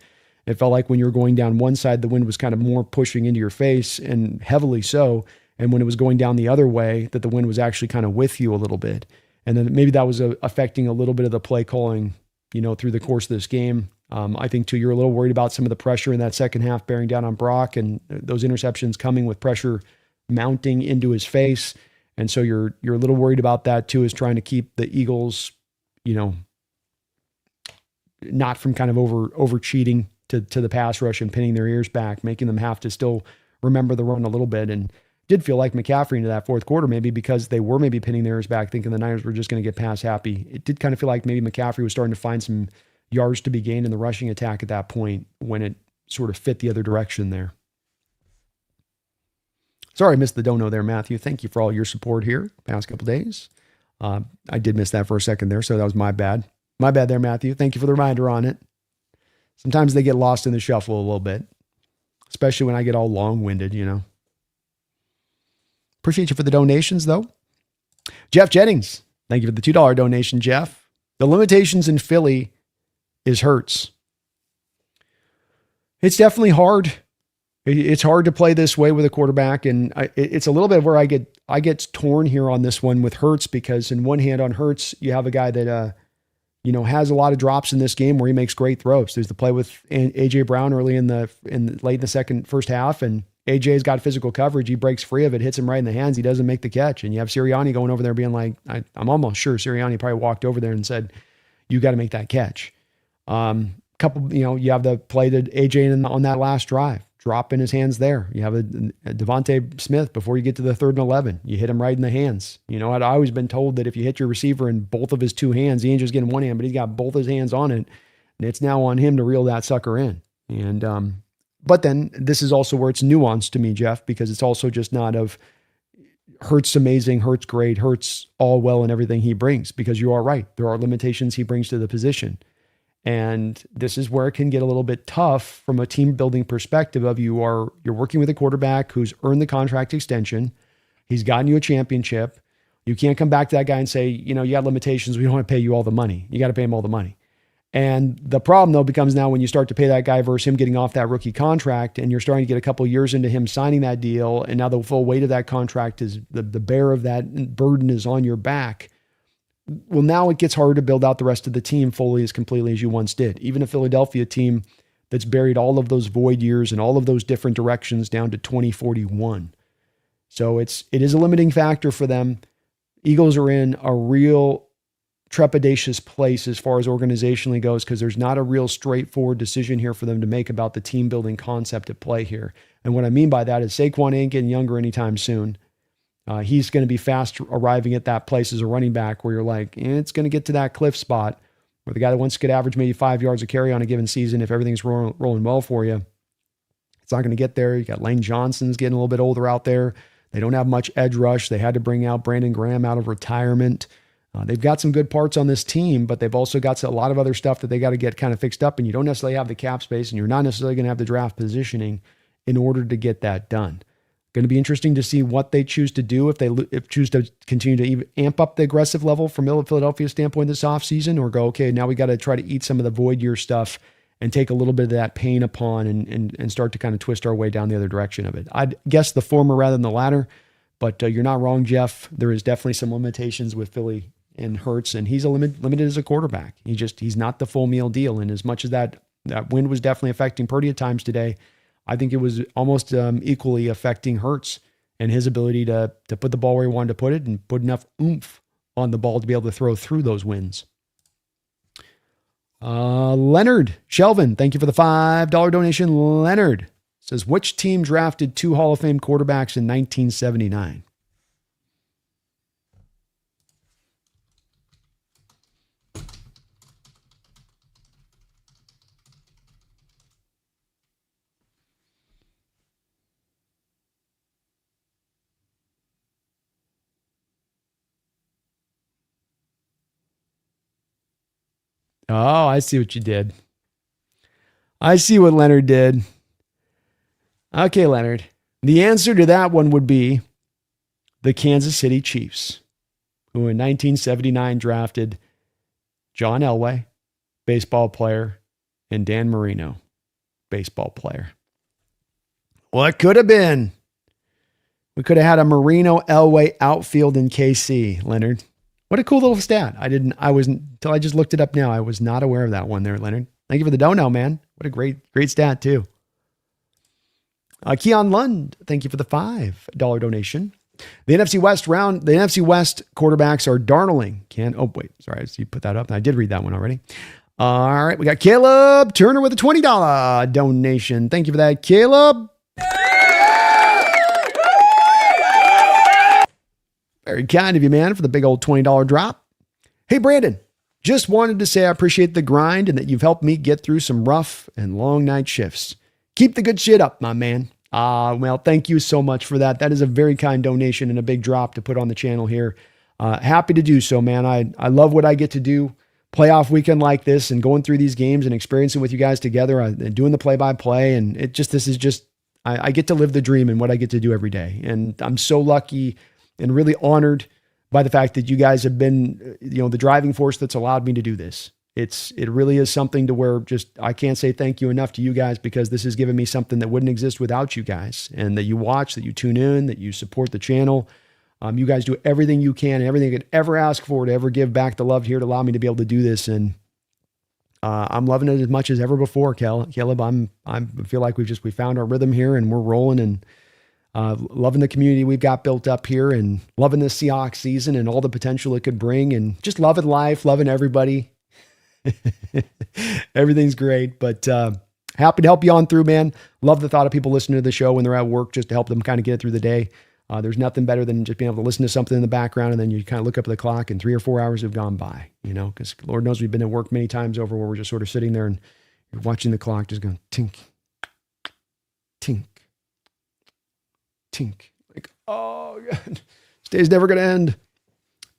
It felt like when you were going down one side, the wind was kind of more pushing into your face, and heavily so. And when it was going down the other way, that the wind was actually kind of with you a little bit. And then maybe that was affecting a little bit of the play calling, through the course of this game. I think too, you're a little worried about some of the pressure in that second half bearing down on Brock, and those interceptions coming with pressure mounting into his face. And so you're a little worried about that too, is trying to keep the Eagles, not from kind of over cheating to the pass rush and pinning their ears back, making them have to still remember the run a little bit. And did feel like McCaffrey into that fourth quarter, maybe because they were maybe pinning their ears back, thinking the Niners were just going to get pass happy. It did kind of feel like maybe McCaffrey was starting to find some yards to be gained in the rushing attack at that point when it sort of fit the other direction there. Sorry, I missed the dono there, Matthew. Thank you for all your support here past couple days. I did miss that for a second there, so that was my bad. My bad there, Matthew. Thank you for the reminder on it. Sometimes they get lost in the shuffle a little bit, especially when I get all long-winded, Appreciate you for the donations, though. Jeff Jennings, thank you for the $2 donation, Jeff. The limitations in Philly is Hurts. It's definitely hard. It's hard to play this way with a quarterback, and it's a little bit where I get torn here on this one with Hurts, because in one hand on Hurts, you have a guy that has a lot of drops in this game where he makes great throws. There's the play with AJ Brown early late in the first half, and AJ's got physical coverage. He breaks free of it, hits him right in the hands. He doesn't make the catch, and you have Sirianni going over there being like, I'm almost sure Sirianni probably walked over there and said, "You got to make that catch." You have the play to AJ on that last drive, drop in his hands there. You have a Devontae Smith before you get to the 3rd and 11. You hit him right in the hands. I'd always been told that if you hit your receiver in both of his two hands, he ain't just getting one hand, but he's got both his hands on it, and it's now on him to reel that sucker in. And but then this is also where it's nuanced to me, Jeff, because it's also just not of Hurts amazing, Hurts great, Hurts all well and everything he brings, because you are right. There are limitations he brings to the position. And this is where it can get a little bit tough from a team building perspective of you're working with a quarterback who's earned the contract extension. He's gotten you a championship. You can't come back to that guy and say, you got limitations. We don't want to pay you all the money. You got to pay him all the money. And the problem, though, becomes now when you start to pay that guy versus him getting off that rookie contract, and you're starting to get a couple of years into him signing that deal, and now the full weight of that contract is the bear of that burden is on your back. Well, now it gets harder to build out the rest of the team fully as completely as you once did. Even a Philadelphia team that's buried all of those void years and all of those different directions down to 2041. So it is a limiting factor for them. Eagles are in a real trepidatious place as far as organizationally goes, because there's not a real straightforward decision here for them to make about the team building concept at play here. And what I mean by that is Saquon ain't getting younger anytime soon. He's going to be fast arriving at that place as a running back where you're like, it's going to get to that cliff spot where the guy that wants to get average maybe 5 yards a carry on a given season, if everything's rolling well for you, it's not going to get there. You got Lane Johnson's getting a little bit older out there. They don't have much edge rush. They had to bring out Brandon Graham out of retirement. They've got some good parts on this team, but they've also got a lot of other stuff that they got to get kind of fixed up, and you don't necessarily have the cap space, and you're not necessarily going to have the draft positioning in order to get that done. Going to be interesting to see what they choose to do, if they choose to continue to even amp up the aggressive level from Philadelphia's standpoint this offseason, or go, okay, now we got to try to eat some of the void year stuff and take a little bit of that pain upon and start to kind of twist our way down the other direction of it. I'd guess the former rather than the latter, but you're not wrong, Jeff. There is definitely some limitations with Philly and Hurts, and he's limited as a quarterback. He's not the full meal deal. And as much as that wind was definitely affecting Purdy at times today, I think it was almost equally affecting Hurts and his ability to put the ball where he wanted to put it and put enough oomph on the ball to be able to throw through those winds. Leonard Shelvin, thank you for the $5 donation. Leonard says, which team drafted 2 Hall of Fame quarterbacks in 1979? Oh, I see what you did. I see what Leonard did. Okay, Leonard. The answer to that one would be the Kansas City Chiefs, who in 1979 drafted John Elway, baseball player, and Dan Marino, baseball player. What could have been? We could have had a Marino Elway outfield in KC, Leonard. What a cool little stat. Until I just looked it up now. I was not aware of that one there, Leonard. Thank you for the dono, man. What a great stat too. Keon Lund, thank you for the $5 donation. The NFC West quarterbacks are Darnold. You put that up. I did read that one already. All right, we got Caleb Turner with a $20 donation. Thank you for that, Caleb. Very kind of you, man, for the big old $20 drop. Hey, Brandon, just wanted to say I appreciate the grind and that you've helped me get through some rough and long night shifts. Keep the good shit up, my man. Well, thank you so much for that. That is a very kind donation and a big drop to put on the channel here. Happy to do so, man. I love what I get to do. Playoff weekend like this and going through these games and experiencing with you guys together and doing the play-by-play. And I get to live the dream and what I get to do every day. And I'm so lucky and really honored by the fact that you guys have been, the driving force that's allowed me to do this. It really is something to where I can't say thank you enough to you guys, because this has given me something that wouldn't exist without you guys, and that you watch, that you tune in, that you support the channel. You guys do everything you can and everything you could ever ask for to ever give back the love here to allow me to be able to do this. And I'm loving it as much as ever before, Caleb. I feel like we found our rhythm here and we're rolling, and loving the community we've got built up here, and loving this Seahawks season and all the potential it could bring, and just loving life, loving everybody. Everything's great, but happy to help you on through, man. Love the thought of people listening to the show when they're at work, just to help them kind of get through the day. There's nothing better than just being able to listen to something in the background, and then you kind of look up at the clock and 3 or 4 hours have gone by, because Lord knows we've been at work many times over where we're just sort of sitting there and you're watching the clock just going tink, tink, tink. Like, oh God, this day's never going to end.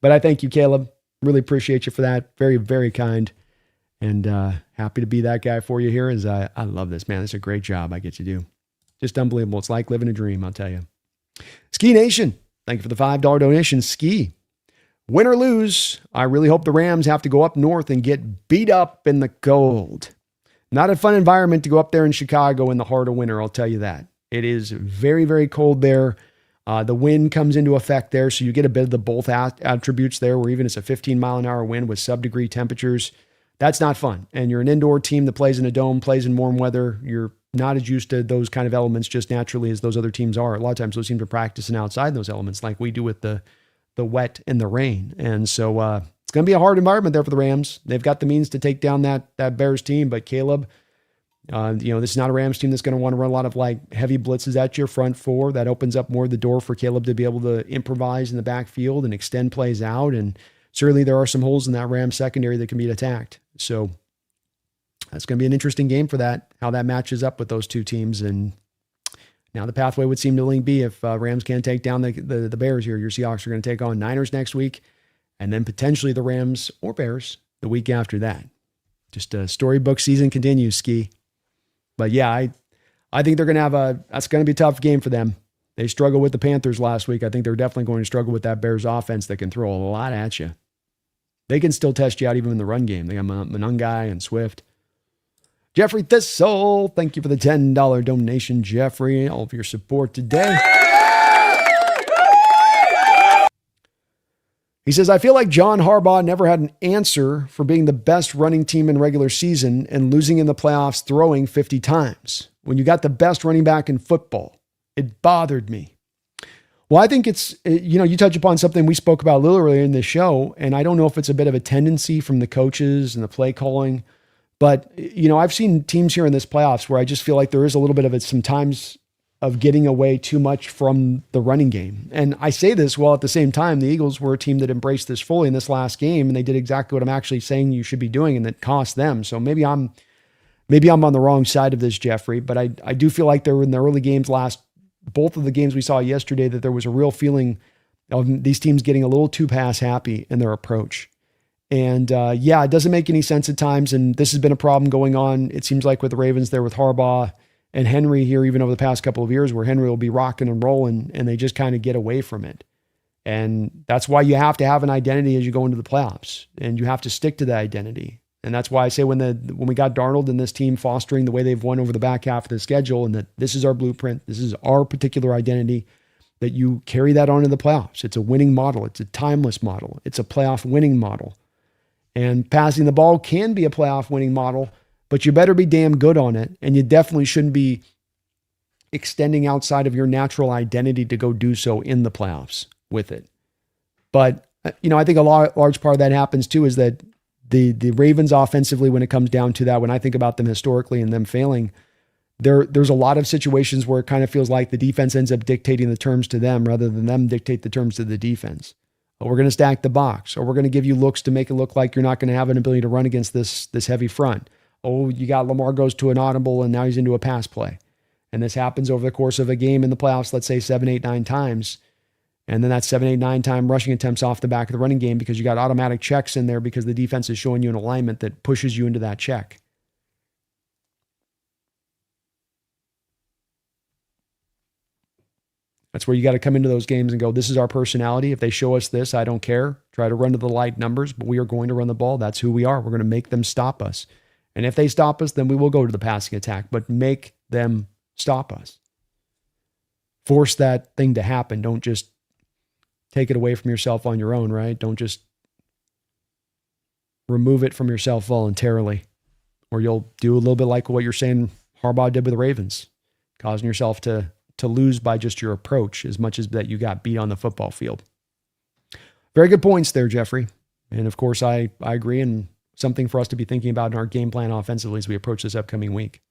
But I thank you, Caleb. Really appreciate you for that. Very, very kind. And happy to be that guy for you here. As I love this, man. It's a great job I get to do. Just unbelievable. It's like living a dream, I'll tell you. Ski Nation, thank you for the $5 donation. Ski, Win or lose, I really hope the Rams have to go up north and get beat up in the cold. Not a fun environment to go up there in Chicago in the heart of winter, I'll tell you that. It is very, very cold there. The wind comes into effect there, so you get a bit of the both attributes there, where even it's a 15-mile-an-hour wind with sub-degree temperatures. That's not fun. And you're an indoor team that plays in a dome, plays in warm weather. You're not as used to those kind of elements just naturally as those other teams are. A lot of times those teams are practicing outside those elements like we do with the wet and the rain. And so it's going to be a hard environment there for the Rams. They've got the means to take down that Bears team, but Caleb, this is not a Rams team that's going to want to run a lot of like heavy blitzes at your front four. That opens up more of the door for Caleb to be able to improvise in the backfield and extend plays out. And certainly there are some holes in that Rams secondary that can be attacked. So that's going to be an interesting game for that, how that matches up with those two teams. And now the pathway would seem to Linc be if Rams can't take down the Bears here. Your Seahawks are going to take on Niners next week, and then potentially the Rams or Bears the week after that. Just a storybook season continues, Ski. But yeah, I think they're going to have that's going to be a tough game for them. They struggled with the Panthers last week. I think they're definitely going to struggle with that Bears offense that can throw a lot at you. They can still test you out even in the run game. They got Monungai and Swift. Jeffrey Thistle, thank you for the $10 donation, Jeffrey. All of your support today. He says, I feel like John Harbaugh never had an answer for being the best running team in regular season and losing in the playoffs throwing 50 times. When you got the best running back in football, it bothered me. Well, I think it's, you touch upon something we spoke about a little earlier in the show, and I don't know if it's a bit of a tendency from the coaches and the play calling. But, I've seen teams here in this playoffs where I just feel like there is a little bit of it sometimes of getting away too much from the running game. And I say this while at the same time, the Eagles were a team that embraced this fully in this last game, and they did exactly what I'm actually saying you should be doing, and that cost them. So maybe I'm on the wrong side of this, Jeffrey, but I do feel like there were in the early games both of the games we saw yesterday, that there was a real feeling of these teams getting a little too pass happy in their approach. And it doesn't make any sense at times. And this has been a problem going on, it seems like, with the Ravens there with Harbaugh and Henry here, even over the past couple of years, where Henry will be rocking and rolling and they just kind of get away from it. And that's why you have to have an identity as you go into the playoffs, and you have to stick to that identity. And that's why I say when we got Darnold and this team fostering the way they've won over the back half of the schedule, and that this is our blueprint, this is our particular identity, that you carry that on to the playoffs. It's a winning model. It's a timeless model. It's a playoff winning model. And passing the ball can be a playoff winning model, but you better be damn good on it. And you definitely shouldn't be extending outside of your natural identity to go do so in the playoffs with it. But, I think a large part of that happens too, is that the Ravens offensively, when it comes down to that, when I think about them historically and them failing, there's a lot of situations where it kind of feels like the defense ends up dictating the terms to them rather than them dictate the terms to the defense. Or we're going to stack the box, or we're going to give you looks to make it look like you're not going to have an ability to run against this heavy front. Oh, you got Lamar goes to an audible and now he's into a pass play. And this happens over the course of a game in the playoffs, let's say 7, 8, 9 times. And then that's 7, 8, 9 time rushing attempts off the back of the running game because you got automatic checks in there because the defense is showing you an alignment that pushes you into that check. That's where you got to come into those games and go, this is our personality. If they show us this, I don't care. Try to run to the light numbers, but we are going to run the ball. That's who we are. We're going to make them stop us. And if they stop us, then we will go to the passing attack, but make them stop us. Force that thing to happen. Don't just take it away from yourself on your own, right? Don't just remove it from yourself voluntarily, or you'll do a little bit like what you're saying Harbaugh did with the Ravens, causing yourself to lose by just your approach as much as that you got beat on the football field. Very good points there, Jeffrey. And of course, I agree, and something for us to be thinking about in our game plan offensively as we approach this upcoming week.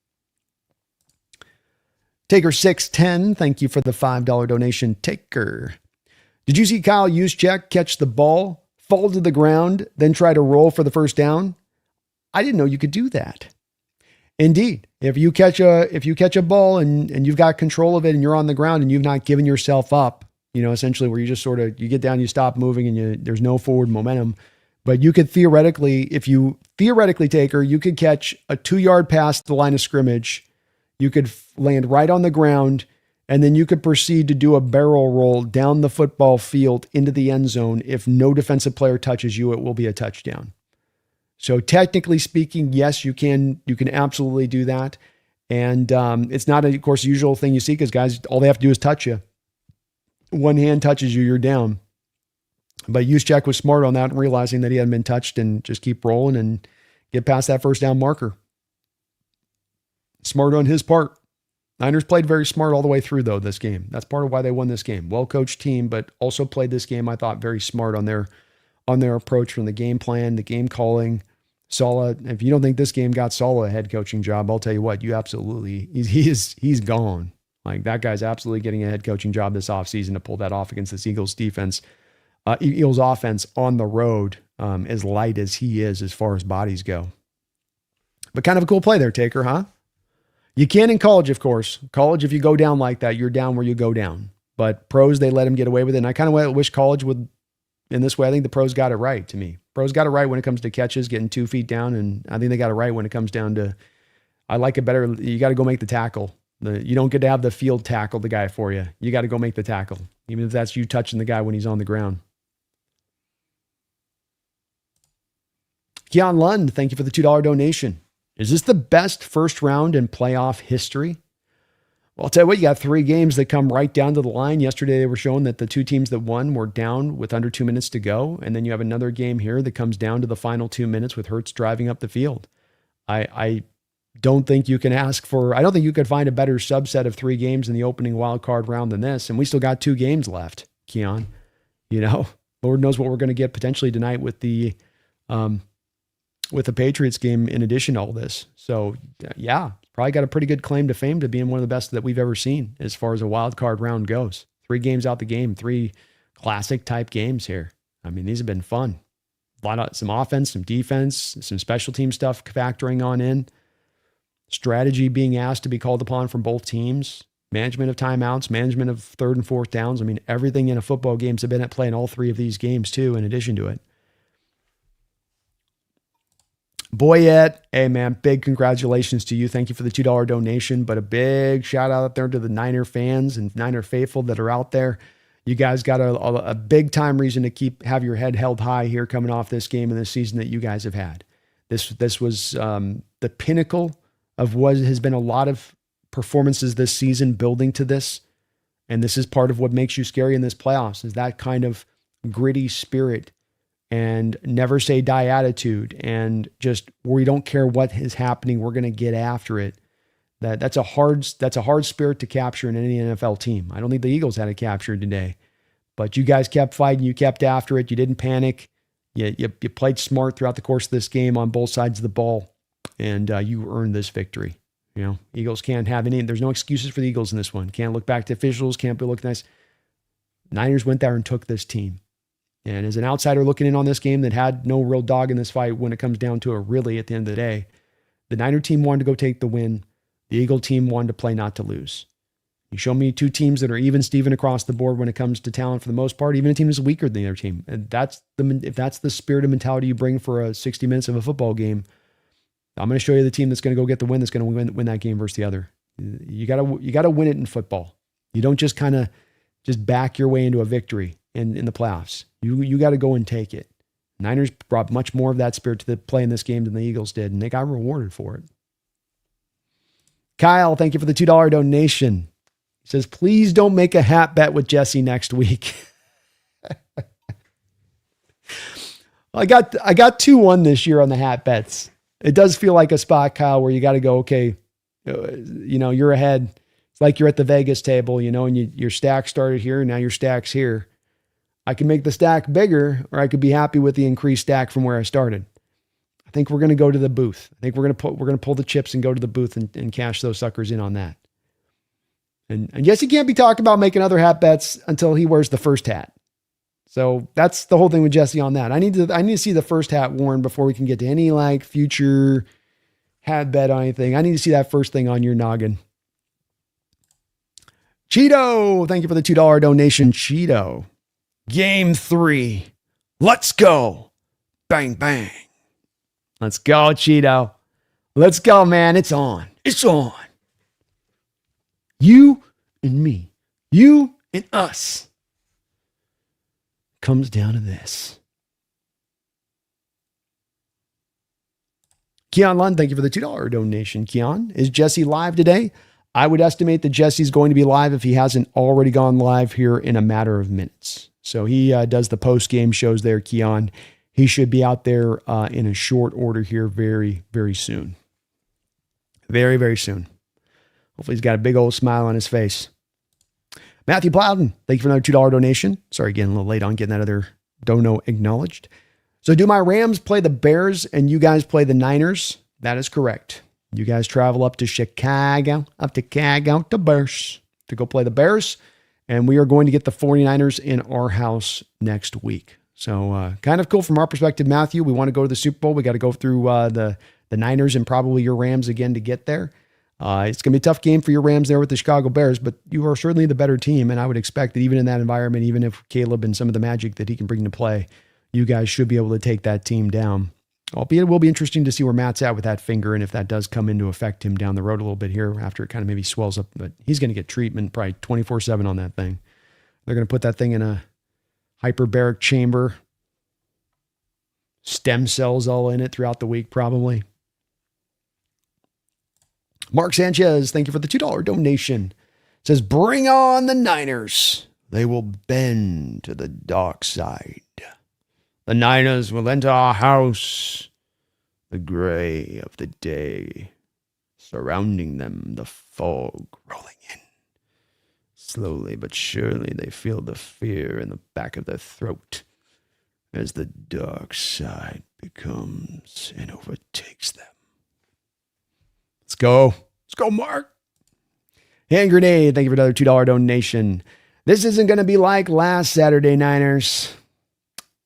Taker 610, thank you for the $5 donation. Taker. Did you see Kyle Juszczyk catch the ball, fall to the ground, then try to roll for the first down? I didn't know you could do that. Indeed, if you catch a ball and you've got control of it and you're on the ground and you've not given yourself up, essentially where you just sort of, you get down, you stop moving and there's no forward momentum, but you could theoretically, Taker, you could catch a 2-yard pass to the line of scrimmage. You could land right on the ground And then you could proceed to do a barrel roll down the football field into the end zone. If no defensive player touches you, it will be a touchdown. So technically speaking, yes, you can absolutely do that. And it's not, of course, the usual thing you see because guys, all they have to do is touch you. One hand touches you, you're down. But Juszczyk was smart on that and realizing that he hadn't been touched and just keep rolling and get past that first down marker. Smart on his part. Niners played very smart all the way through, though, this game. That's part of why they won this game. Well-coached team, but also played this game, I thought, very smart on their approach from the game plan, the game calling. Saleh, if you don't think this game got Saleh a head coaching job, I'll tell you what, you absolutely, he's gone. Like, that guy's absolutely getting a head coaching job this offseason to pull that off against this Eagles defense. Eagles offense on the road, as light as he is as far as bodies go. But kind of a cool play there, Taker, huh? You can in college, of course. College, if you go down like that, you're down where you go down. But pros, they let him get away with it. And I kind of wish college would, in this way, I think the pros got it right to me. Pros got it right when it comes to catches, getting 2 feet down. And I think they got it right when it comes down to, I like it better. You got to go make the tackle. You don't get to have the field tackle the guy for you. You got to go make the tackle, even if that's you touching the guy when he's on the ground. Keon Lund, thank you for the $2 donation. Is this the best first round in playoff history? Well, I'll tell you what, you got 3 games that come right down to the line. Yesterday, they were showing that the 2 teams that won were down with under 2 minutes to go. And then you have another game here that comes down to the final 2 minutes with Hurts driving up the field. I don't think you can I don't think you could find a better subset of 3 games in the opening wild card round than this. And we still got 2 games left, Keon. Lord knows what we're going to get potentially tonight with the Patriots game in addition to all this. So yeah, probably got a pretty good claim to fame to being one of the best that we've ever seen as far as a wild card round goes. 3 games out the game, 3 classic type games here. I mean, these have been fun. Some offense, some defense, some special team stuff factoring on in. Strategy being asked to be called upon from both teams. Management of timeouts, management of 3rd and 4th downs. I mean, everything in a football game has been at play in all 3 of these games too, in addition to it. Boyette, hey man, big congratulations to you. Thank you for the $2 donation, but a big shout out there to the Niner fans and Niner faithful that are out there. You guys got a big time reason to have your head held high here coming off this game and this season that you guys have had. This was the pinnacle of what has been a lot of performances this season building to this. And this is part of what makes you scary in this playoffs, is that kind of gritty spirit and never say die attitude, and just we don't care what is happening, we're going to get after it. That's a hard spirit to capture in any NFL team. I don't think the Eagles had it captured today, but you guys kept fighting, you kept after it, you didn't panic, you played smart throughout the course of this game on both sides of the ball, and you earned this victory. Eagles can't have there's no excuses for the Eagles in this one. Can't look back to officials, can't be looking nice. Niners went there and took this team. And as an outsider looking in on this game that had no real dog in this fight when it comes down to it, really, at the end of the day, the Niner team wanted to go take the win. The Eagle team wanted to play not to lose. You show me 2 teams that are even Steven across the board when it comes to talent for the most part, even a team that's weaker than the other team. And if that's the spirit and mentality you bring for a 60 minutes of a football game, I'm going to show you the team that's going to go get the win, that's going to win that game versus the other. You got to win it in football. You don't just kind of just back your way into a victory in the playoffs. You got to go and take it. Niners brought much more of that spirit to the play in this game than the Eagles did, and they got rewarded for it. Kyle, thank you for the $2 donation. He says, please don't make a hat bet with Jesse next week. I got 2-1 this year on the hat bets. It does feel like a spot, Kyle, where you got to go, okay, you're ahead. It's like you're at the Vegas table, and your stack started here, and now your stack's here. I can make the stack bigger, or I could be happy with the increased stack from where I started. I think we're going to go to the booth. I think we're going to pull the chips and go to the booth and cash those suckers in on that. And yes, he can't be talking about making other hat bets until he wears the first hat. So that's the whole thing with Jesse on that. I need to see the first hat worn before we can get to any future hat bet on anything. I need to see that first thing on your noggin. Cheeto, thank you for the $2 donation, Cheeto. Game 3. Let's go. Bang, bang. Let's go, Cheeto. Let's go, man. It's on. It's on. You and me, you and us, comes down to this. Keon Lund, thank you for the $2 donation. Keon, is Jesse live today? I would estimate that Jesse's going to be live if he hasn't already gone live here in a matter of minutes. So he does the post-game shows there, Keon. He should be out there in a short order here very, very soon. Very, very soon. Hopefully he's got a big old smile on his face. Matthew Plowden, thank you for another $2 donation. Sorry, getting a little late on getting that other dono acknowledged. So do my Rams play the Bears and you guys play the Niners? That is correct. You guys travel up to Chicago, to Bears to go play the Bears. And we are going to get the 49ers in our house next week. So kind of cool from our perspective, Matthew. We want to go to the Super Bowl. We got to go through the Niners and probably your Rams again to get there. It's going to be a tough game for your Rams there with the Chicago Bears, but you are certainly the better team. And I would expect that even in that environment, even if Caleb and some of the magic that he can bring to play, you guys should be able to take that team down. Albeit it will be interesting to see where Matt's at with that finger and if that does come into affect him down the road a little bit here after it kind of maybe swells up. But he's going to get treatment probably 24/7 on that thing. They're going to put that thing in a hyperbaric chamber. Stem cells all in it throughout the week probably. Mark Sanchez, thank you for the $2 donation. It says, bring on the Niners. They will bend to the dark side. The Niners will enter our house. The gray of the day. Surrounding them, the fog rolling in. Slowly but surely, they feel the fear in the back of their throat as the dark side becomes and overtakes them. Let's go. Let's go, Mark. Hand grenade. Thank you for another $2 donation. This isn't going to be like last Saturday, Niners.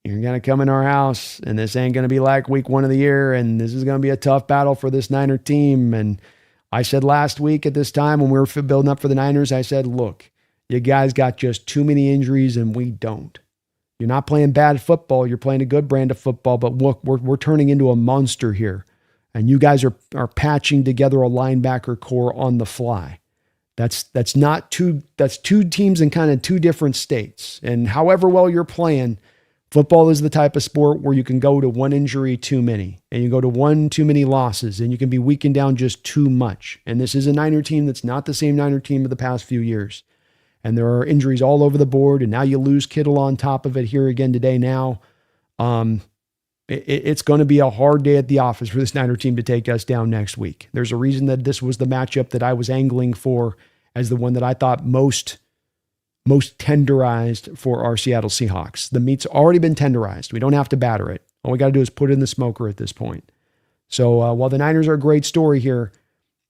You're going to come in our house, and this ain't going to be like week 1 of the year, and this is going to be a tough battle for this Niner team. And I said last week at this time when we were building up for the Niners, I said, look, you guys got just too many injuries, and we don't. You're not playing bad football. You're playing a good brand of football, but look, we're turning into a monster here. And you guys are patching together a linebacker core on the fly. That's two teams in kind of two different states. And however well you're playing, football is the type of sport where you can go to one injury too many, and you go to one too many losses, and you can be weakened down just too much. And this is a Niner team that's not the same Niner team of the past few years. And there are injuries all over the board, and now you lose Kittle on top of it here again today now. It's going to be a hard day at the office for this Niner team to take us down next week. There's a reason that this was the matchup that I was angling for as the one that I thought most tenderized for our Seattle Seahawks. The meat's already been tenderized. We don't have to batter it. All we got to do is put it in the smoker at this point. So while the Niners are a great story here,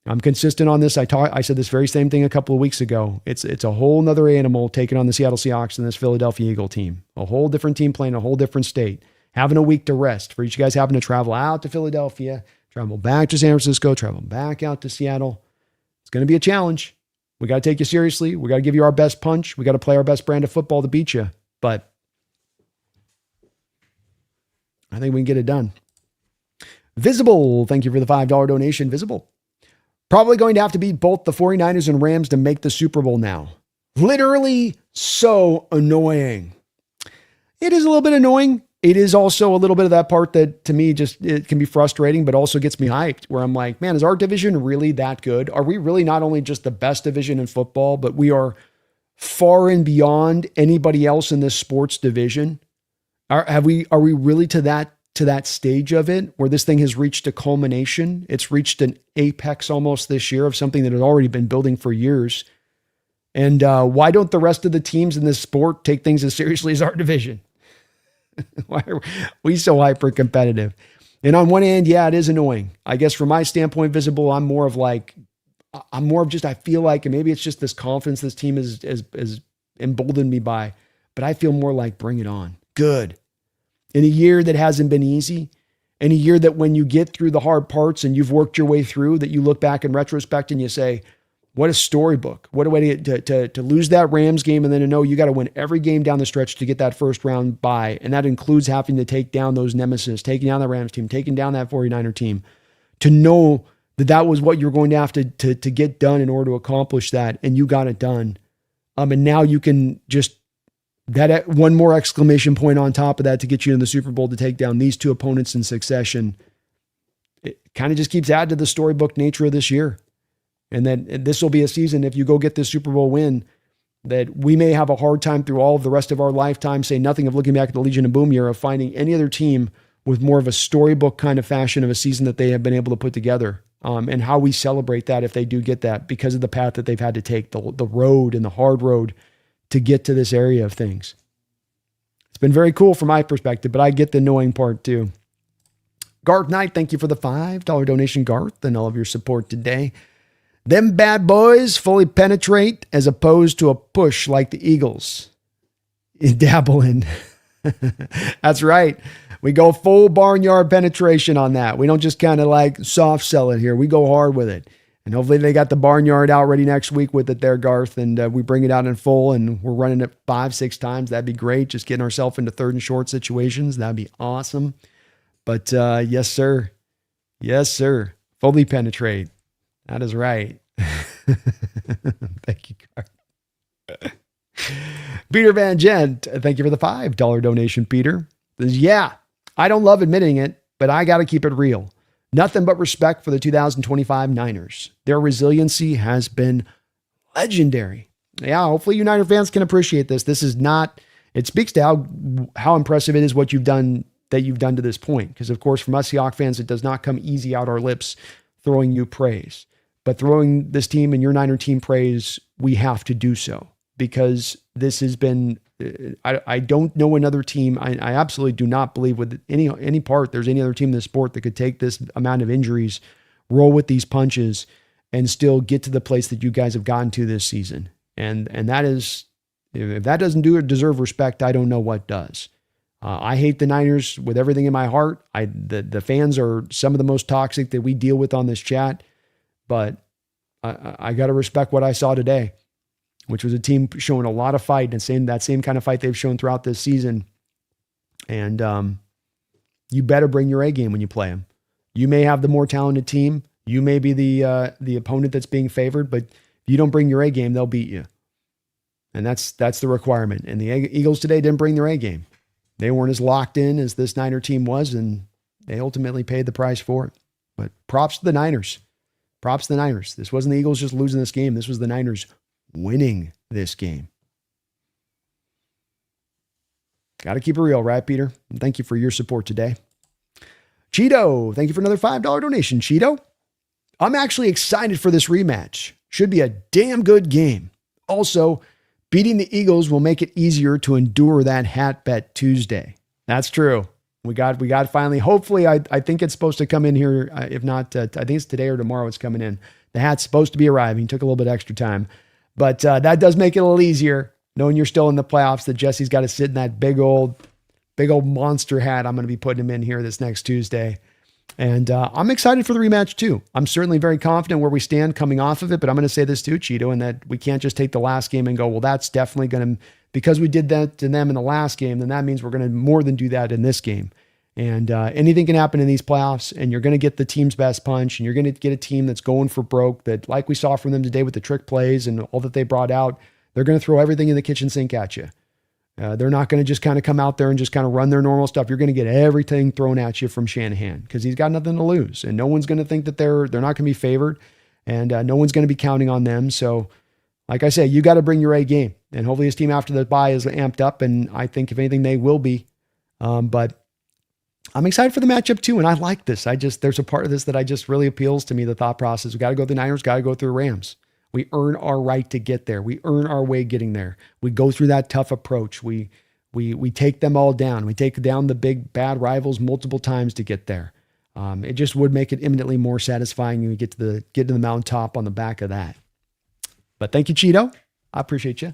I'm consistent on this. I said this very same thing a couple of weeks ago. It's a whole nother animal taking on the Seattle Seahawks and this Philadelphia Eagle team. A whole different team playing a whole different state. Having a week to rest. For each guys having to travel out to Philadelphia, travel back to San Francisco, travel back out to Seattle. It's going to be a challenge. We got to take you seriously. We got to give you our best punch. We got to play our best brand of football to beat you. But I think we can get it done. Visible. Thank you for the $5 donation. Visible. Probably going to have to beat both the 49ers and Rams to make the Super Bowl now. Literally so annoying. It is a little bit annoying. It is also a little bit of that part that to me just it can be frustrating, but also gets me hyped where I'm like, man, is our division really that good? Are we really not only just the best division in football, but we are far and beyond anybody else in this sports division? Are we really to that stage of it where this thing has reached a culmination? It's reached an apex almost this year of something that had already been building for years. And why don't the rest of the teams in this sport take things as seriously as our division? Why are we so hyper competitive? And on one hand, yeah, it is annoying. I guess from my standpoint, Visible, I'm more of just, I feel like, and maybe it's just this confidence this team is emboldened me by, but I feel more like bring it on. Good. In a year that hasn't been easy, in a year that when you get through the hard parts and you've worked your way through, that you look back in retrospect and you say, what a storybook. What a way to lose that Rams game and then to know you got to win every game down the stretch to get that first round bye. And that includes having to take down those nemesis, taking down the Rams team, taking down that 49er team. To know that was what you're going to have to get done in order to accomplish that. And you got it done. And now you can just, that one more exclamation point on top of that to get you in the Super Bowl to take down these two opponents in succession. It kind of just keeps adding to the storybook nature of this year. And then this will be a season, if you go get this Super Bowl win, that we may have a hard time through all of the rest of our lifetime, say nothing of looking back at the Legion of Boom year, of finding any other team with more of a storybook kind of fashion of a season that they have been able to put together. And how we celebrate that if they do get that, because of the path that they've had to take, the road and the hard road to get to this area of things. It's been very cool from my perspective, but I get the annoying part too. Garth Knight, thank you for the $5 donation, Garth, and all of your support today. Them bad boys fully penetrate as opposed to a push like the Eagles. Dabble in. That's right. We go full barnyard penetration on that. We don't just kind of like soft sell it here. We go hard with it. And hopefully they got the barnyard out ready next week with it there, Garth, and we bring it out in full and we're running it 5-6 times. That'd be great. Just getting ourselves into third and short situations. That'd be awesome. But yes, sir. Yes, sir. Fully penetrate. That is right. Thank you, Garth. Peter Van Gent, thank you for the $5 donation, Peter. Says, yeah, I don't love admitting it, but I got to keep it real. Nothing but respect for the 2025 Niners. Their resiliency has been legendary. Yeah, hopefully you Niner fans can appreciate this. This is not, it speaks to how impressive it is what you've done, that you've done to this point. Because of course, from us Seahawks fans, it does not come easy out our lips throwing you praise. But throwing this team and your Niner team praise, we have to do so. Because this has been, I don't know another team. I absolutely do not believe with any part there's any other team in the sport that could take this amount of injuries, roll with these punches, and still get to the place that you guys have gotten to this season. And that is, if that doesn't deserve respect, I don't know what does. I hate the Niners with everything in my heart. The fans are some of the most toxic that we deal with on this chat, but I got to respect what I saw today, which was a team showing a lot of fight and that same kind of fight they've shown throughout this season. And you better bring your A game when you play them. You may have the more talented team. You may be the opponent that's being favored, but if you don't bring your A game, they'll beat you. And that's the requirement. And the Eagles today didn't bring their A game. They weren't as locked in as this Niner team was, and they ultimately paid the price for it. But props to the Niners. Props to the Niners. This wasn't the Eagles just losing this game. This was the Niners winning this game. Got to keep it real, right, Peter? And thank you for your support today. Cheeto, thank you for another $5 donation, Cheeto. I'm actually excited for this rematch. Should be a damn good game. Also, beating the Eagles will make it easier to endure that hat bet Tuesday. That's true. We got finally, hopefully, I think it's supposed to come in here. If not, I think it's today or tomorrow it's coming in. The hat's supposed to be arriving. Took a little bit extra time. But that does make it a little easier, knowing you're still in the playoffs, that Jesse's got to sit in that big old monster hat I'm going to be putting him in here this next Tuesday. And I'm excited for the rematch too. I'm certainly very confident where we stand coming off of it, but I'm going to say this too, Cheeto, and that we can't just take the last game and go, well, that's definitely going to, because we did that to them in the last game, then that means we're going to more than do that in this game. And anything can happen in these playoffs, and you're going to get the team's best punch, and you're going to get a team that's going for broke, that like we saw from them today with the trick plays and all that they brought out, they're going to throw everything in the kitchen sink at you. They're not going to just kind of come out there and just kind of run their normal stuff. You're going to get everything thrown at you from Shanahan because he's got nothing to lose, and no one's going to think that they're not going to be favored, and no one's going to be counting on them. So, like I say, you got to bring your A game, and hopefully his team after the bye is amped up, and I think if anything they will be. But I'm excited for the matchup too, and I like this. There's a part of this that I just really appeals to me. The thought process: we got to go to the Niners, got to go through the Rams. We earn our right to get there. We earn our way getting there. We go through that tough approach. We take them all down. We take down the big bad rivals multiple times to get there. It just would make it imminently more satisfying when we get to the mountaintop on the back of that. But thank you, Cheeto. I appreciate you.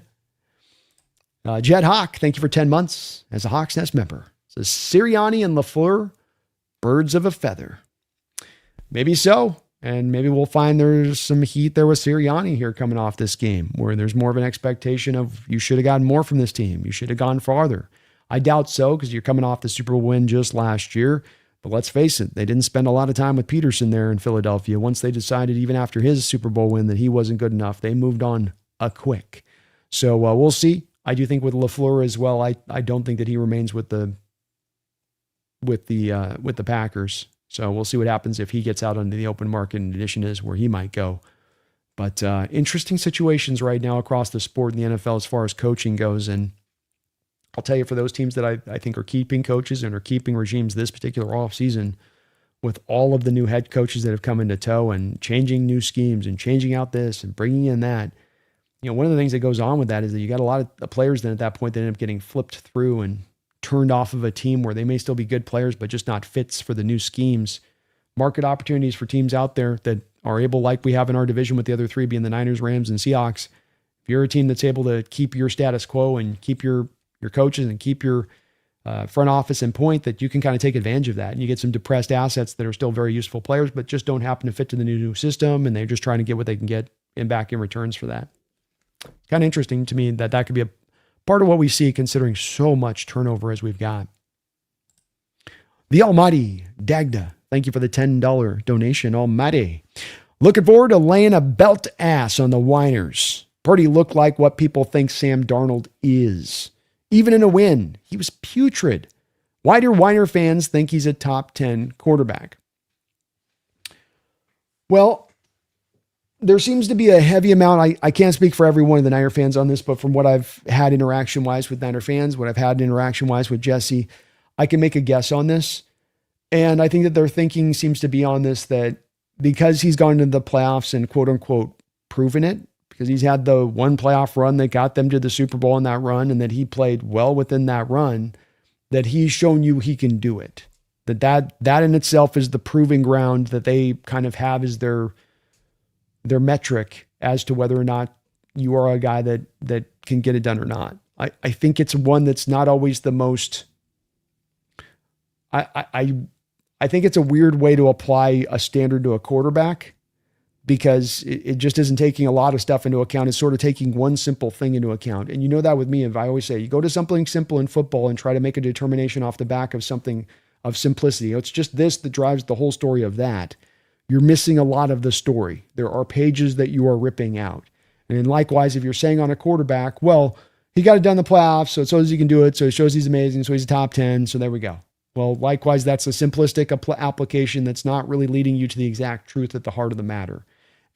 Jed Hawk, thank you for 10 months as a Hawks Nest member. It says Sirianni and LaFleur, birds of a feather. Maybe so. And maybe we'll find there's some heat there with Sirianni here coming off this game, where there's more of an expectation of you should have gotten more from this team. You should have gone farther. I doubt so, because you're coming off the Super Bowl win just last year. But let's face it, they didn't spend a lot of time with Peterson there in Philadelphia. Once they decided, even after his Super Bowl win, that he wasn't good enough, they moved on quick. So we'll see. I do think with LaFleur as well, I don't think that he remains with the Packers. So we'll see what happens if he gets out onto the open market, in addition to where he might go. But interesting situations right now across the sport in the NFL as far as coaching goes. And I'll tell you, for those teams that I think are keeping coaches and are keeping regimes this particular offseason, with all of the new head coaches that have come into tow and changing new schemes and changing out this and bringing in that, one of the things that goes on with that is that you got a lot of players then at that point that end up getting flipped through and turned off of a team where they may still be good players, but just not fits for the new schemes. Market opportunities for teams out there that are able, like we have in our division with the other three being the Niners, Rams, and Seahawks. If you're a team that's able to keep your status quo and keep your coaches and keep your front office in point, that you can kind of take advantage of that. And you get some depressed assets that are still very useful players, but just don't happen to fit to the new system. And they're just trying to get what they can get back in returns for that. Kind of interesting to me that could be a part of what we see, considering so much turnover as we've got. The Almighty Dagda, thank you for the $10 donation, Almighty. Looking forward to laying a belt ass on the Whiners. Purdy looked like what people think Sam Darnold is. Even in a win, he was putrid. Why do Whiner fans think he's a top 10 quarterback? Well, there seems to be a heavy amount. I can't speak for every one of the Niner fans on this, but from what I've had interaction-wise with Niner fans, what I've had interaction-wise with Jesse, I can make a guess on this. And I think that their thinking seems to be on this, that because he's gone into the playoffs and quote-unquote proven it, because he's had the one playoff run that got them to the Super Bowl in that run, and that he played well within that run, that he's shown you he can do it. That in itself is the proving ground that they kind of have as their metric as to whether or not you are a guy that can get it done or not. I think it's one that's not always the most, I think it's a weird way to apply a standard to a quarterback, because it just isn't taking a lot of stuff into account. It's sort of taking one simple thing into account. And you know that with me, if I always say, you go to something simple in football and try to make a determination off the back of something of simplicity. It's just this that drives the whole story of that. You're missing a lot of the story. There are pages that you are ripping out. And then likewise, if you're saying on a quarterback, well, he got it done in the playoffs, so it shows he can do it, so it shows he's amazing, so he's a top 10, so there we go. Well, likewise, that's a simplistic application that's not really leading you to the exact truth at the heart of the matter.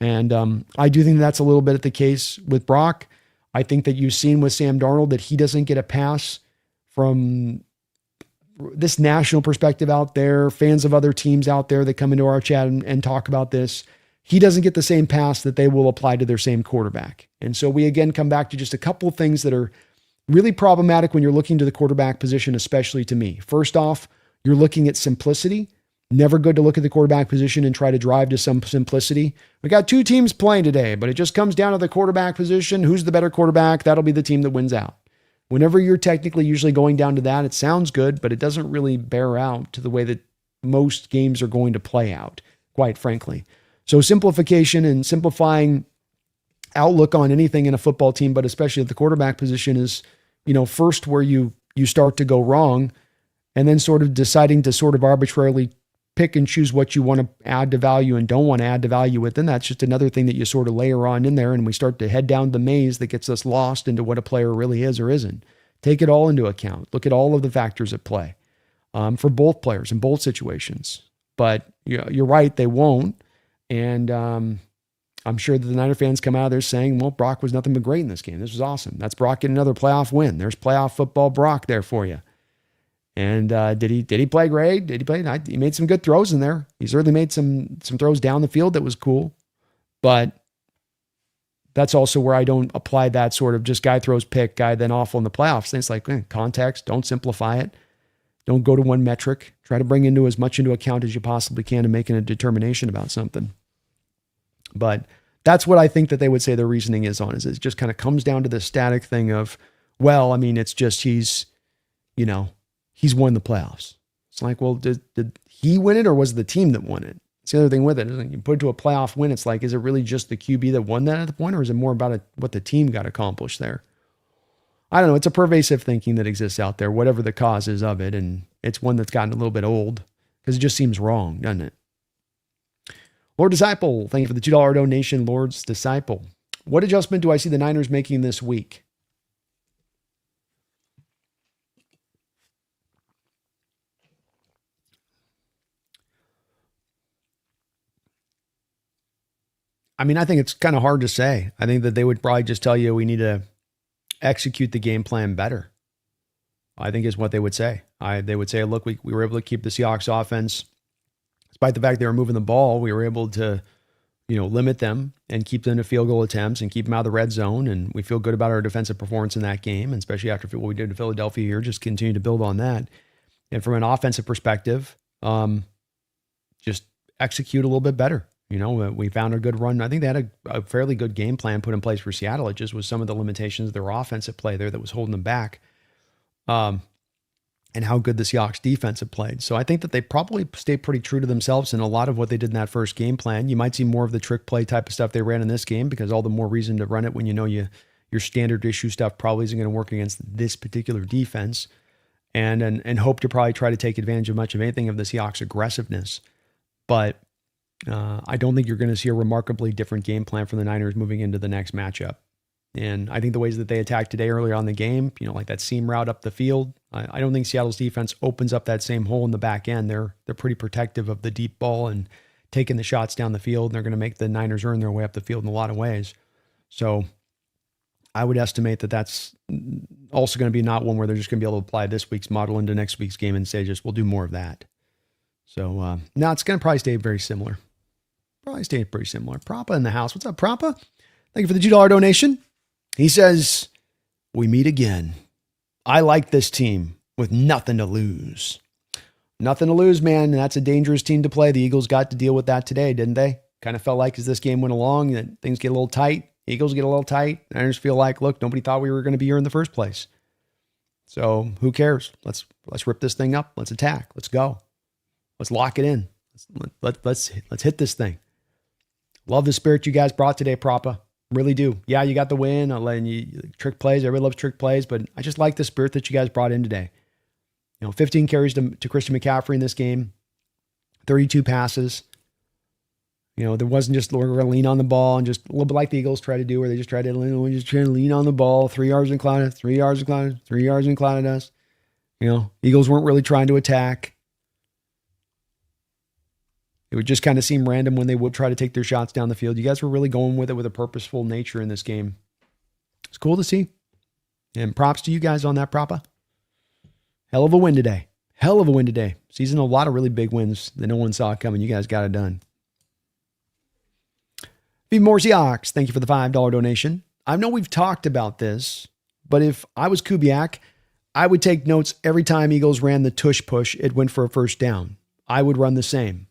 And I do think that's a little bit the case with Brock. I think that you've seen with Sam Darnold that he doesn't get a pass from this national perspective out there, fans of other teams out there that come into our chat and talk about this. He doesn't get the same pass that they will apply to their same quarterback. And so we again come back to just a couple of things that are really problematic when you're looking to the quarterback position, especially to me. First off, you're looking at simplicity. Never good to look at the quarterback position and try to drive to some simplicity. We got two teams playing today, but it just comes down to the quarterback position. Who's the better quarterback? That'll be the team that wins out. Whenever you're technically usually going down to that, it sounds good, but it doesn't really bear out to the way that most games are going to play out, quite frankly. So simplification and simplifying outlook on anything in a football team, but especially at the quarterback position, is, first where you start to go wrong, and then sort of deciding to sort of arbitrarily pick and choose what you want to add to value and don't want to add to value with. And that's just another thing that you sort of layer on in there. And we start to head down the maze that gets us lost into what a player really is or isn't. Take it all into account. Look at all of the factors at play for both players in both situations. But you're right, they won't. And I'm sure that the Niner fans come out of there saying, well, Brock was nothing but great in this game. This was awesome. That's Brock getting another playoff win. There's playoff football Brock there for you. And did he play great? Did he play? He made some good throws in there. He certainly made some throws down the field that was cool. But that's also where I don't apply that sort of just guy throws pick, guy then awful in the playoffs. And it's like, context, don't simplify it. Don't go to one metric. Try to bring as much into account as you possibly can in making a determination about something. But that's what I think that they would say their reasoning is on, is it just kind of comes down to the static thing of, well, I mean, it's just he's won the playoffs. It's like, well, did he win it or was it the team that won it? It's the other thing with it. You put it to a playoff win, it's like, is it really just the QB that won that at the point, or is it more about what the team got accomplished there? I don't know. It's a pervasive thinking that exists out there, whatever the cause is of it. And it's one that's gotten a little bit old. because it just seems wrong, doesn't it? Lord Disciple, thank you for the $2 donation, Lord's Disciple. What adjustment do I see the Niners making this week? I mean, I think it's kind of hard to say. I think that they would probably just tell you we need to execute the game plan better. I think is what they would say. They would say, look, we were able to keep the Seahawks offense, despite the fact they were moving the ball, we were able to, limit them and keep them to field goal attempts and keep them out of the red zone. And we feel good about our defensive performance in that game, and especially after what we did to Philadelphia here, just continue to build on that. And from an offensive perspective, just execute a little bit better. We found a good run. I think they had a fairly good game plan put in place for Seattle. It just was some of the limitations of their offensive play there that was holding them back. And how good the Seahawks defense have played. So I think that they probably stay pretty true to themselves in a lot of what they did in that first game plan. You might see more of the trick play type of stuff they ran in this game, because all the more reason to run it when your standard issue stuff probably isn't going to work against this particular defense. And hope to probably try to take advantage of much of anything of the Seahawks aggressiveness. But I don't think you're going to see a remarkably different game plan from the Niners moving into the next matchup. And I think the ways that they attacked today earlier on in the game, like that seam route up the field, I don't think Seattle's defense opens up that same hole in the back end. They're pretty protective of the deep ball and taking the shots down the field. And they're going to make the Niners earn their way up the field in a lot of ways. So I would estimate that that's also going to be not one where they're just going to be able to apply this week's model into next week's game and say, we'll do more of that. So now it's going to probably stay very similar. Probably stay pretty similar. Prapa in the house. What's up, Prapa? Thank you for the $2 donation. He says, we meet again. I like this team with nothing to lose. Nothing to lose, man. That's a dangerous team to play. The Eagles got to deal with that today, didn't they? Kind of felt like as this game went along that things get a little tight. Eagles get a little tight. Niners feel like, look, nobody thought we were going to be here in the first place. So who cares? Let's rip this thing up. Let's attack. Let's go. Let's lock it in. Let's hit this thing. Love the spirit you guys brought today, Prapa. Really do. Yeah, you got the win. I'll let you trick plays. Everybody loves trick plays, but I just like the spirit that you guys brought in today. 15 carries to Christian McCaffrey in this game, 32 passes. There wasn't just we're going to lean on the ball and just a little bit like the Eagles try to do, where they just try to lean on the ball, 3 yards and cloud it, 3 yards and cloud it, 3 yards and cloud us. Eagles weren't really trying to attack. It would just kind of seem random when they would try to take their shots down the field. You guys were really going with it with a purposeful nature in this game. It's cool to see. And props to you guys on that, Prapa. Hell of a win today. Hell of a win today. Season a lot of really big wins that no one saw coming. You guys got it done. Be more Seahawks. Thank you for the $5 donation. I know we've talked about this, but if I was Kubiak, I would take notes every time Eagles ran the tush push. It went for a first down. I would run the same.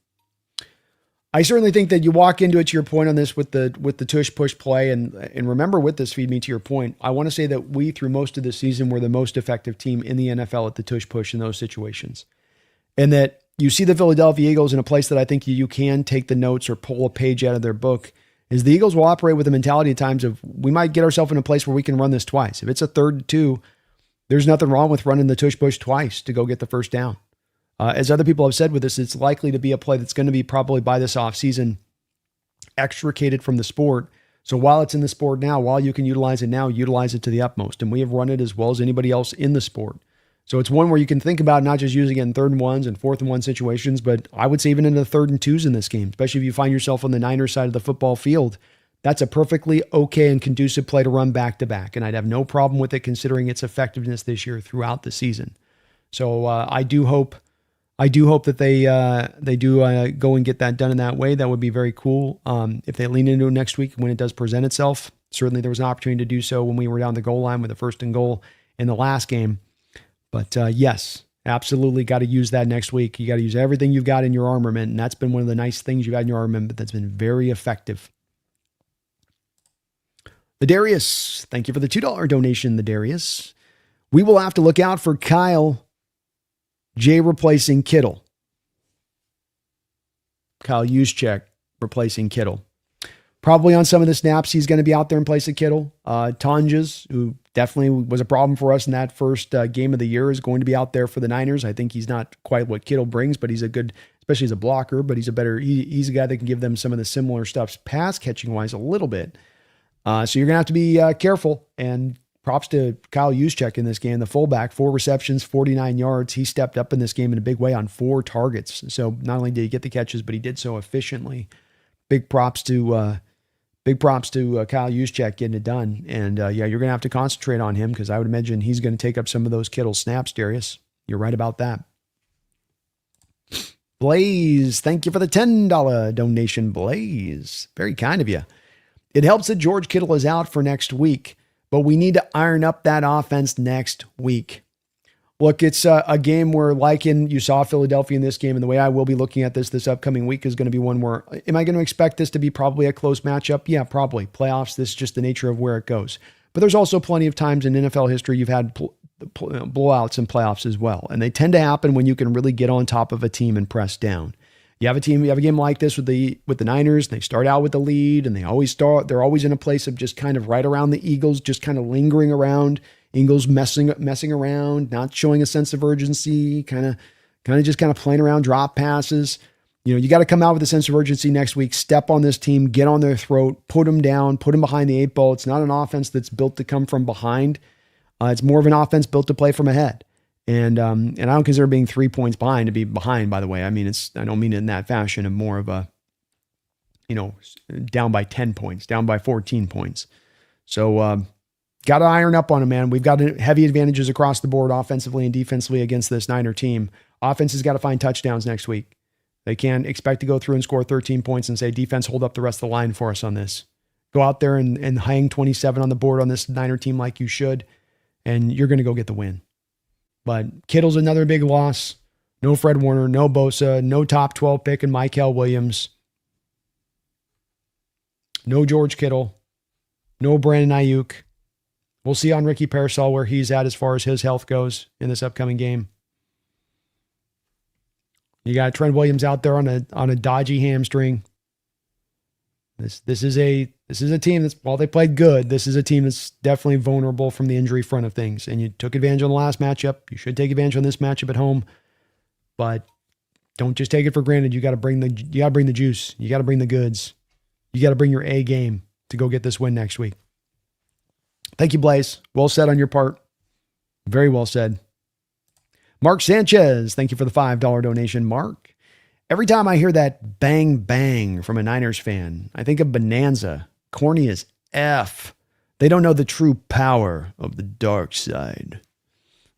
I certainly think that you walk into it, to your point on this, with the tush push play, and remember with this, feed me to your point, I want to say that we, through most of the season, were the most effective team in the NFL at the tush push in those situations. And that you see the Philadelphia Eagles in a place that I think you can take the notes or pull a page out of their book, is the Eagles will operate with the mentality at times of, we might get ourselves in a place where we can run this twice. If it's a 3rd and 2, there's nothing wrong with running the tush push twice to go get the first down. As other people have said with this, it's likely to be a play that's going to be probably by this offseason extricated from the sport. So while it's in the sport now, while you can utilize it now, utilize it to the utmost. And we have run it as well as anybody else in the sport. So it's one where you can think about not just using it in 3rd and 1s and 4th and 1 situations, but I would say even in the 3rd and 2s in this game, especially if you find yourself on the Niners side of the football field. That's a perfectly okay and conducive play to run back to back. And I'd have no problem with it considering its effectiveness this year throughout the season. So I do hope that they do go and get that done in that way. That would be very cool. If they lean into it next week when it does present itself. Certainly there was an opportunity to do so when we were down the goal line with the 1st and goal in the last game. But yes, absolutely got to use that next week. You got to use everything you've got in your armament. And that's been one of the nice things you've got in your armament that's been very effective. The Darius, thank you for the $2 donation, the Darius. We will have to look out for Kyle J replacing Kittle. Kyle Juszczyk replacing Kittle. Probably on some of the snaps, he's going to be out there in place of Kittle. Tonjes, who definitely was a problem for us in that first game of the year, is going to be out there for the Niners. I think he's not quite what Kittle brings, but he's a good, especially as a blocker, but he's a guy that can give them some of the similar stuff pass catching wise a little bit. So you're going to have to be careful, and props to Kyle Juszczyk in this game, the fullback, 4 receptions, 49 yards. He stepped up in this game in a big way on 4 targets. So not only did he get the catches, but he did so efficiently. Big props to Kyle Juszczyk getting it done. And you're going to have to concentrate on him, because I would imagine he's going to take up some of those Kittle snaps, Darius. You're right about that. Blaze, thank you for the $10 donation, Blaze. Very kind of you. It helps that George Kittle is out for next week, but we need to iron up that offense next week. Look, it's a game where, like you saw Philadelphia in this game, and the way I will be looking at this upcoming week is going to be one where, am I going to expect this to be probably a close matchup? Yeah, probably. Playoffs, this is just the nature of where it goes. But there's also plenty of times in NFL history you've had blowouts in playoffs as well, and they tend to happen when you can really get on top of a team and press down. You have a game like this with the Niners, and they start out with the lead, and they're always in a place of just kind of right around the Eagles, just kind of lingering around. Eagles messing around, not showing a sense of urgency, kind of playing around drop passes. You got to come out with a sense of urgency next week, step on this team, get on their throat, put them down, put them behind the 8 ball. It's not an offense that's built to come from behind. It's more of an offense built to play from ahead. And I don't consider being 3 points behind to be behind, by the way. I mean, I don't mean it in that fashion of more of a, down by 10 points, down by 14 points. So, got to iron up on them, man. We've got heavy advantages across the board, offensively and defensively, against this Niner team. Offense has got to find touchdowns next week. They can't expect to go through and score 13 points and say, defense, hold up the rest of the line for us on this. Go out there and hang 27 on the board on this Niner team like you should, and you're going to go get the win. But Kittle's another big loss. No Fred Warner, no Bosa, no top 12 pick in Mykel Williams. No George Kittle. No Brandon Ayuk. We'll see on Ricky Parasol where he's at as far as his health goes in this upcoming game. You got Trent Williams out there on a dodgy hamstring. This is a team that's, while they played good, this is a team that's definitely vulnerable from the injury front of things. And you took advantage on the last matchup. You should take advantage on this matchup at home, but don't just take it for granted. You got to bring the juice. You got to bring the goods. You got to bring your A game to go get this win next week. Thank you, Blaze. Well said on your part. Very well said. Mark Sanchez, thank you for the $5 donation, Mark. Every time I hear that bang bang from a Niners fan, I think of Bonanza. Corny as F. They don't know the true power of the dark side.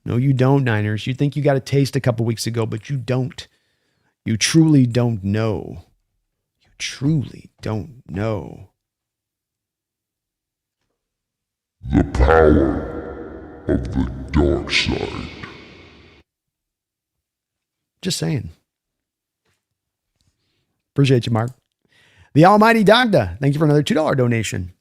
No, you don't, Niners. You think you got a taste a couple weeks ago, but you don't. You truly don't know. You truly don't know. The power of the dark side. Just saying. Appreciate you, Mark. The Almighty Dagda, thank you for another $2 donation.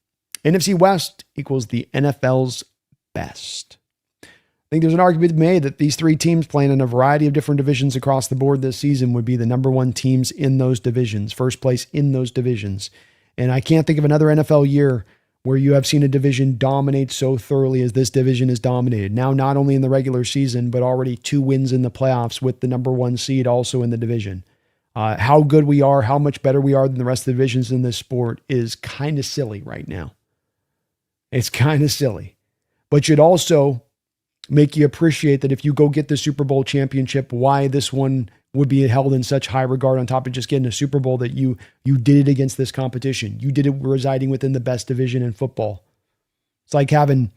NFC West equals the NFL's best. I think there's an argument made that these 3 teams playing in a variety of different divisions across the board this season would be the number 1 teams in those divisions, first place in those divisions. And I can't think of another NFL year where you have seen a division dominate so thoroughly as this division is dominated. Now, not only in the regular season, but already 2 wins in the playoffs with the number 1 seed also in the division. How good we are, how much better we are than the rest of the divisions in this sport is kind of silly right now. It's kind of silly. But should also make you appreciate that if you go get the Super Bowl championship, why this one would be held in such high regard on top of just getting a Super Bowl, that you did it against this competition. You did it residing within the best division in football. It's like having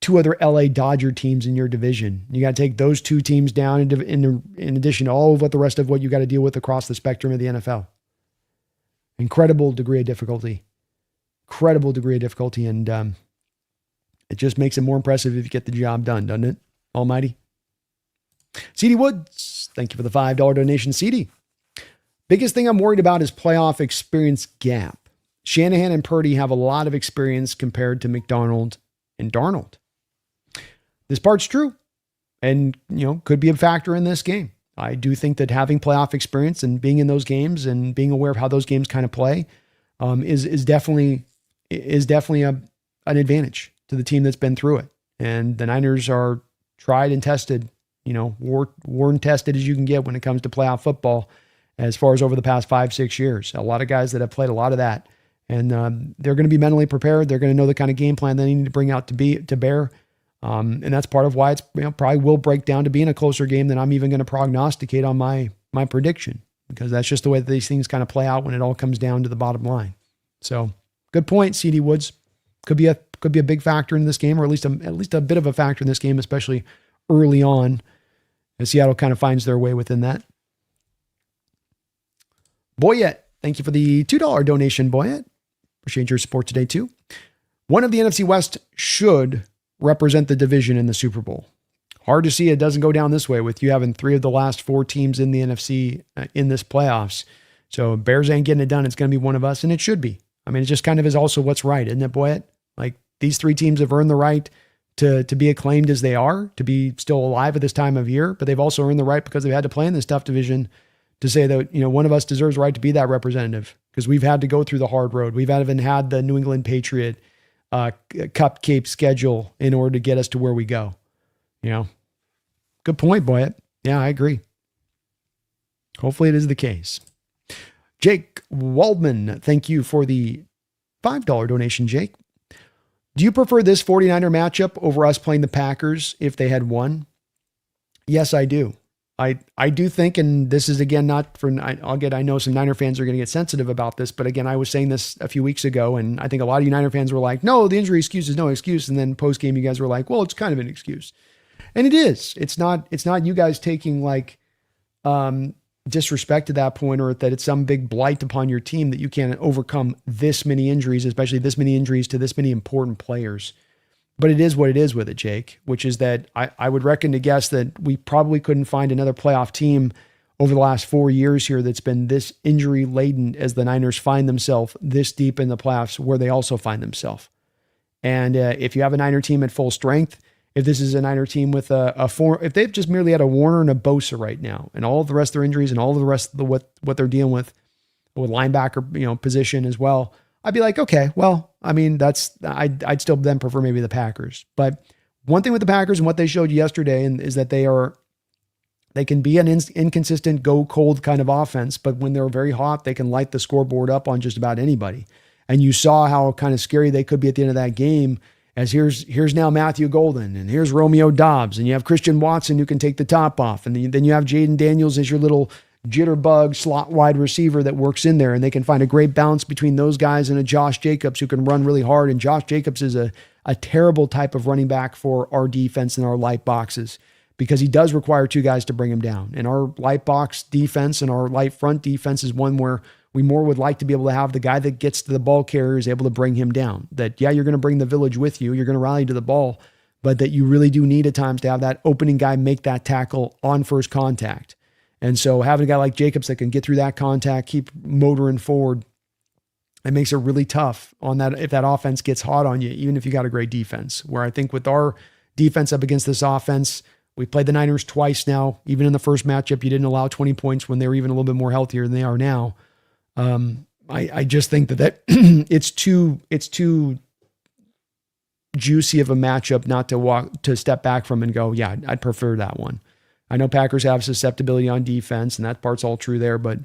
2 other LA Dodger teams in your division. You got to take those 2 teams down in addition to all of what the rest of what you got to deal with across the spectrum of the NFL. Incredible degree of difficulty. And it just makes it more impressive if you get the job done, doesn't it? Almighty. CD Woods, thank you for the $5 donation, CD. Biggest thing I'm worried about is playoff experience gap. Shanahan and Purdy have a lot of experience compared to McDonald and Darnold. This part's true and, could be a factor in this game. I do think that having playoff experience and being in those games and being aware of how those games kind of play is definitely an advantage to the team that's been through it. And the Niners are tried and tested, worn tested as you can get when it comes to playoff football as far as over the past 5-6 years. A lot of guys that have played a lot of that. And they're going to be mentally prepared. They're going to know the kind of game plan they need to bring out to bear. And that's part of why it's probably will break down to being a closer game than I'm even going to prognosticate on my prediction, because that's just the way that these things kind of play out when it all comes down to the bottom line. So good point, CD Woods. Could be a big factor in this game, or at least a bit of a factor in this game, especially early on, as Seattle kind of finds their way within that. Boyette, thank you for the $2 donation, Boyette. Appreciate your support today too. One of the NFC West should represent the division in the Super Bowl. Hard to see it doesn't go down this way with you having 3 of the last 4 teams in the NFC in this playoffs. So Bears ain't getting it done. It's going to be one of us, and it should be. I mean, it just kind of is also what's right, isn't it, Boyette? Like, these 3 teams have earned the right to be acclaimed as they are, to be still alive at this time of year, but they've also earned the right, because they've had to play in this tough division, to say that, one of us deserves the right to be that representative, because we've had to go through the hard road. We've even had the New England Patriot cupcake schedule in order to get us to where we go. Good point, Boyette. Yeah, I agree. Hopefully it is the case. Jake Waldman, thank you for the $5 donation, Jake. Do you prefer this 49er matchup over us playing the Packers if they had won? Yes, I do. I do think, and this is again not for, I know some Niner fans are going to get sensitive about this, but again, I was saying this a few weeks ago, and I think a lot of you Niner fans were like, no, the injury excuse is no excuse. And then post game, you guys were like, well, it's kind of an excuse. And it is. It's not you guys taking like disrespect to that point, or that it's some big blight upon your team that you can't overcome this many injuries, especially this many injuries to this many important players. But it is what it is with it, Jake, which is that I would reckon to guess that we probably couldn't find another playoff team over the last 4 years here that's been this injury laden as the Niners find themselves this deep in the playoffs, where they also find themselves. And if you have a Niner team at full strength, if this is a Niner team with if they've just merely had a Warner and a Bosa right now, and all of the rest of their injuries and all of the rest of what they're dealing with linebacker position as well, I'd be like, okay, well, I mean, I'd still then prefer maybe the Packers. But one thing with the Packers and what they showed yesterday is that they can be an inconsistent go cold kind of offense, but when they're very hot, they can light the scoreboard up on just about anybody. And you saw how kind of scary they could be at the end of that game, as here's now Matthew Golden, and here's Romeo Doubs, and you have Christian Watson who can take the top off, and then you have Jaden Daniels as your little jitterbug slot wide receiver that works in there, and they can find a great balance between those guys and a Josh Jacobs who can run really hard. And Josh Jacobs is a terrible type of running back for our defense and our light boxes, because he does require 2 guys to bring him down. And our light box defense and our light front defense is one where we more would like to be able to have the guy that gets to the ball carrier is able to bring him down. That, yeah, you're going to bring the village with you, you're going to rally to the ball, but that you really do need at times to have that opening guy make that tackle on first contact. And so having a guy like Jacobs that can get through that contact, keep motoring forward, it makes it really tough on that if that offense gets hot on you, even if you got a great defense. Where I think with our defense up against this offense, we played the Niners twice now. Even in the first matchup, you didn't allow 20 points when they were even a little bit more healthier than they are now. I just think that it's too juicy of a matchup not to step back from and go, yeah, I'd prefer that one. I know Packers have susceptibility on defense, and that part's all true there, but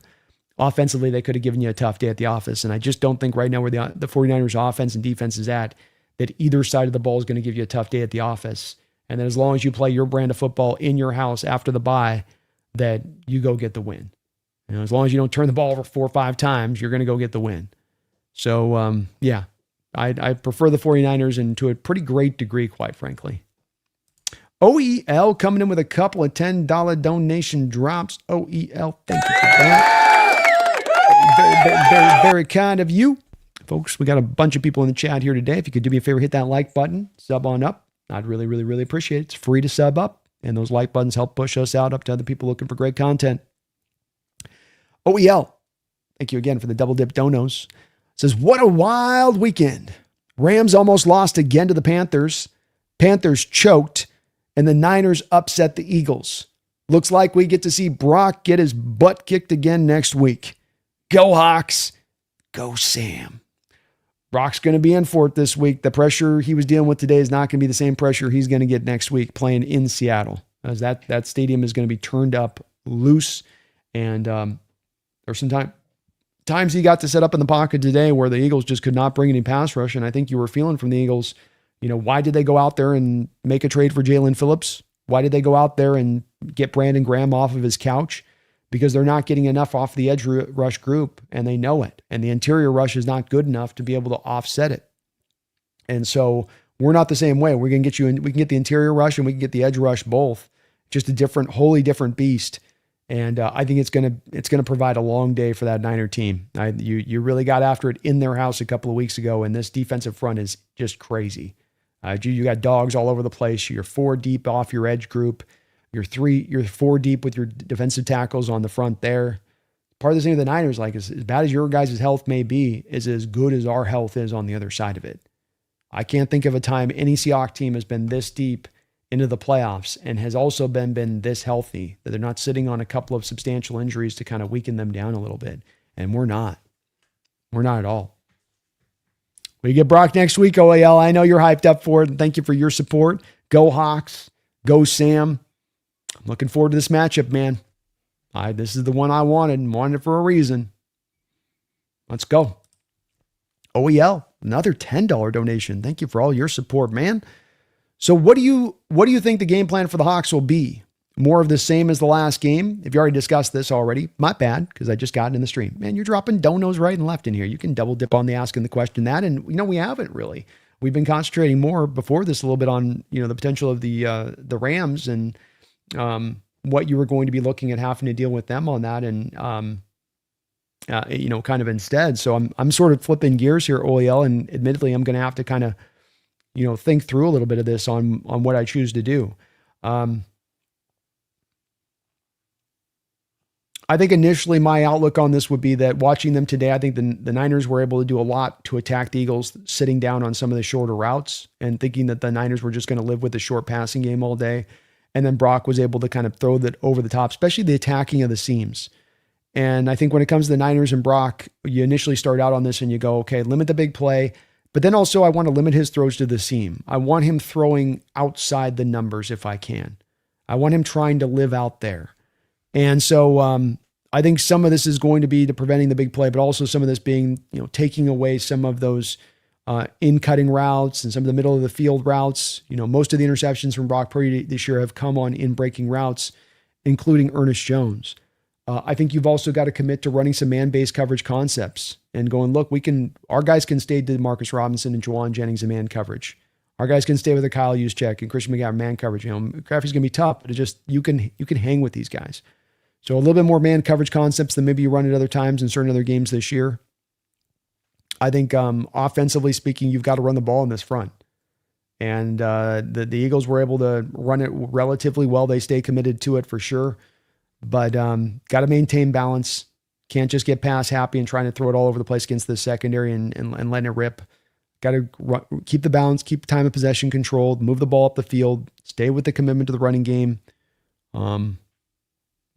offensively, they could have given you a tough day at the office. And I just don't think right now where the 49ers offense and defense is at, that either side of the ball is going to give you a tough day at the office. And then as long as you play your brand of football in your house after the bye, that you go get the win. As long as you don't turn the ball over 4 or 5 times, you're going to go get the win. So, yeah, I prefer the 49ers, and to a pretty great degree, quite frankly. OEL coming in with a couple of $10 donation drops. OEL, thank you for that. Very, very kind of you. Folks, we got a bunch of people in the chat here today. If you could do me a favor, hit that like button, sub on up. I'd really, really, really appreciate it. It's free to sub up, and those like buttons help push us out up to other people looking for great content. OEL, thank you again for the double dip donos. Says, what a wild weekend. Rams almost lost again to the Panthers. Panthers choked, and the Niners upset the Eagles. Looks like we get to see Brock get his butt kicked again next week. Go Hawks. Go Sam. Brock's going to be in for it this week. The pressure he was dealing with today is not going to be the same pressure he's going to get next week playing in Seattle, as that stadium is going to be turned up loose. And there's some times he got to set up in the pocket today where the Eagles just could not bring any pass rush. And I think you were feeling from the Eagles, why did they go out there and make a trade for Jalen Phillips? Why did they go out there and get Brandon Graham off of his couch? Because they're not getting enough off the edge rush group, and they know it. And the interior rush is not good enough to be able to offset it. And so we're not the same way. We're going to get we can get the interior rush and we can get the edge rush both. Just a wholly different beast. And I think it's going to provide a long day for that Niner team. You really got after it in their house a couple of weeks ago, and this defensive front is just crazy. You got dogs all over the place. You're 4 deep off your edge group. You're 4 deep with your defensive tackles on the front there. Part of the thing with the Niners, like as bad as your guys' health may be, is as good as our health is on the other side of it. I can't think of a time any Seahawks team has been this deep into the playoffs and has also been this healthy, that they're not sitting on a couple of substantial injuries to kind of weaken them down a little bit. And we're not. We're not at all. We get Brock next week, OAL. I know you're hyped up for it, and thank you for your support. Go Hawks. Go Sam. I'm looking forward to this matchup, man. This is the one I wanted it for a reason. Let's go. OEL, another $10 donation. Thank you for all your support, man. So what do you think the game plan for the Hawks will be? More of the same as the last game? If you already discussed this already, my bad, because I just got it in the stream. Man, you're dropping donos right and left in here. You can double dip on the asking the question that, and we haven't really. We've been concentrating more before this a little bit on the potential of the Rams and what you were going to be looking at having to deal with them on that, and kind of instead. So I'm sort of flipping gears here, OEL, and admittedly, I'm going to have to kind of think through a little bit of this on what I choose to do. I think initially my outlook on this would be that watching them today, I think the Niners were able to do a lot to attack the Eagles sitting down on some of the shorter routes and thinking that the Niners were just going to live with the short passing game all day. And then Brock was able to kind of throw that over the top, especially the attacking of the seams. And I think when it comes to the Niners and Brock, you initially start out on this and you go, okay, limit the big play. But then also I want to limit his throws to the seam. I want him throwing outside the numbers if I can. I want him trying to live out there. And so I think some of this is going to be to preventing the big play, but also some of this being, taking away some of those in-cutting routes and some of the middle of the field routes. Most of the interceptions from Brock Purdy this year have come on in-breaking routes, including Ernest Jones. I think you've also got to commit to running some man-based coverage concepts and going, look, our guys can stay to Marcus Robinson and Juwan Jennings in man coverage. Our guys can stay with a Kyle Juszczyk and Christian McCaffrey man coverage. McCaffrey's going to be tough, but you can hang with these guys. So a little bit more man coverage concepts than maybe you run at other times in certain other games this year. I think offensively speaking, you've got to run the ball in this front. And the Eagles were able to run it relatively well. They stay committed to it for sure. But got to maintain balance. Can't just get pass happy and trying to throw it all over the place against the secondary and letting it rip. Got to keep the balance, keep the time of possession controlled, move the ball up the field, stay with the commitment to the running game.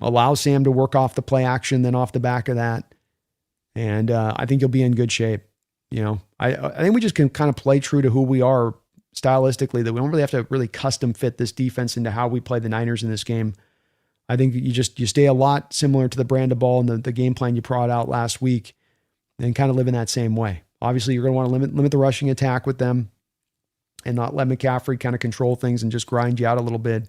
Allow Sam to work off the play action, then off the back of that. And I think you'll be in good shape. I think we just can kind of play true to who we are stylistically, that we don't really have to really custom fit this defense into how we play the Niners in this game. I think you stay a lot similar to the brand of ball and the game plan you brought out last week and kind of live in that same way. Obviously, you're going to want to limit the rushing attack with them and not let McCaffrey kind of control things and just grind you out a little bit.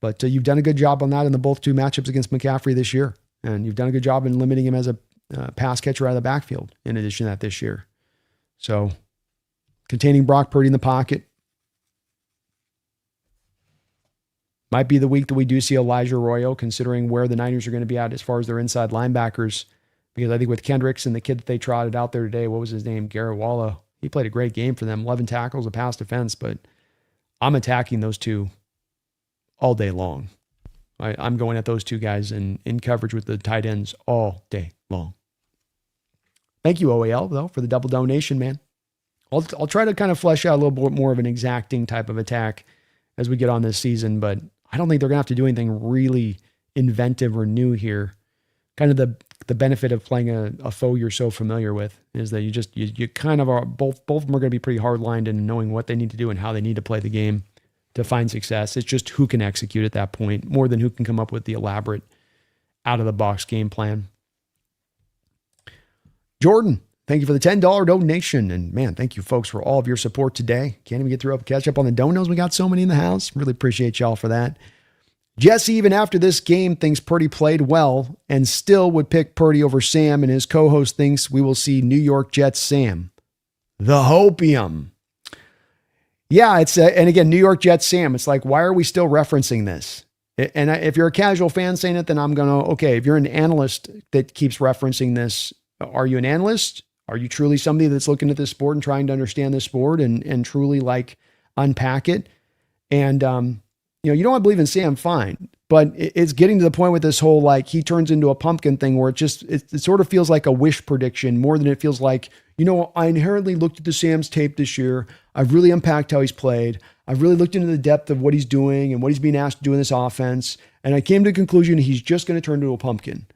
But you've done a good job on that in the both 2 matchups against McCaffrey this year. And you've done a good job in limiting him as a pass catcher out of the backfield in addition to that this year. So containing Brock Purdy in the pocket. Might be the week that we do see Elijah Arroyo, considering where the Niners are going to be at as far as their inside linebackers. Because I think with Kendricks and the kid that they trotted out there today, what was his name? Garrett Walla. He played a great game for them. 11 tackles, a pass defense. But I'm attacking those two all day long. I'm going at those 2 guys in coverage with the tight ends all day long. Thank you, OAL, though, for the double donation, man. I'll try to kind of flesh out a little bit more of an exacting type of attack as we get on this season, but I don't think they're going to have to do anything really inventive or new here. Kind of the the benefit of playing a foe you're so familiar with is that you kind of are, both of them are going to be pretty hard-lined in knowing what they need to do and how they need to play the game to find success. It's just who can execute at that point more than who can come up with the elaborate out-of-the-box game plan. Jordan, thank you for the $10 donation. And man, thank you folks for all of your support today. Can't even get through catch up on the donos. We got so many in the house. Really appreciate y'all for that. Jesse, even after this game, thinks Purdy played well and still would pick Purdy over Sam, and his co-host thinks we will see New York Jets Sam. The hopium. Yeah, it's and again, New York Jets Sam. It's like, why are we still referencing this? And if you're a casual fan saying it, then I'm going to, okay, if you're an analyst that keeps referencing this, are you an analyst? Are you truly somebody that's looking at this sport and trying to understand this sport and truly like unpack it? And, you don't want to believe in Sam, fine. But it's getting to the point with this whole, like, he turns into a pumpkin thing where it sort of feels like a wish prediction more than it feels like, I inherently looked at the Sam's tape this year. I've really unpacked how he's played. I've really looked into the depth of what he's doing and what he's being asked to do in this offense. And I came to the conclusion he's just going to turn into a pumpkin.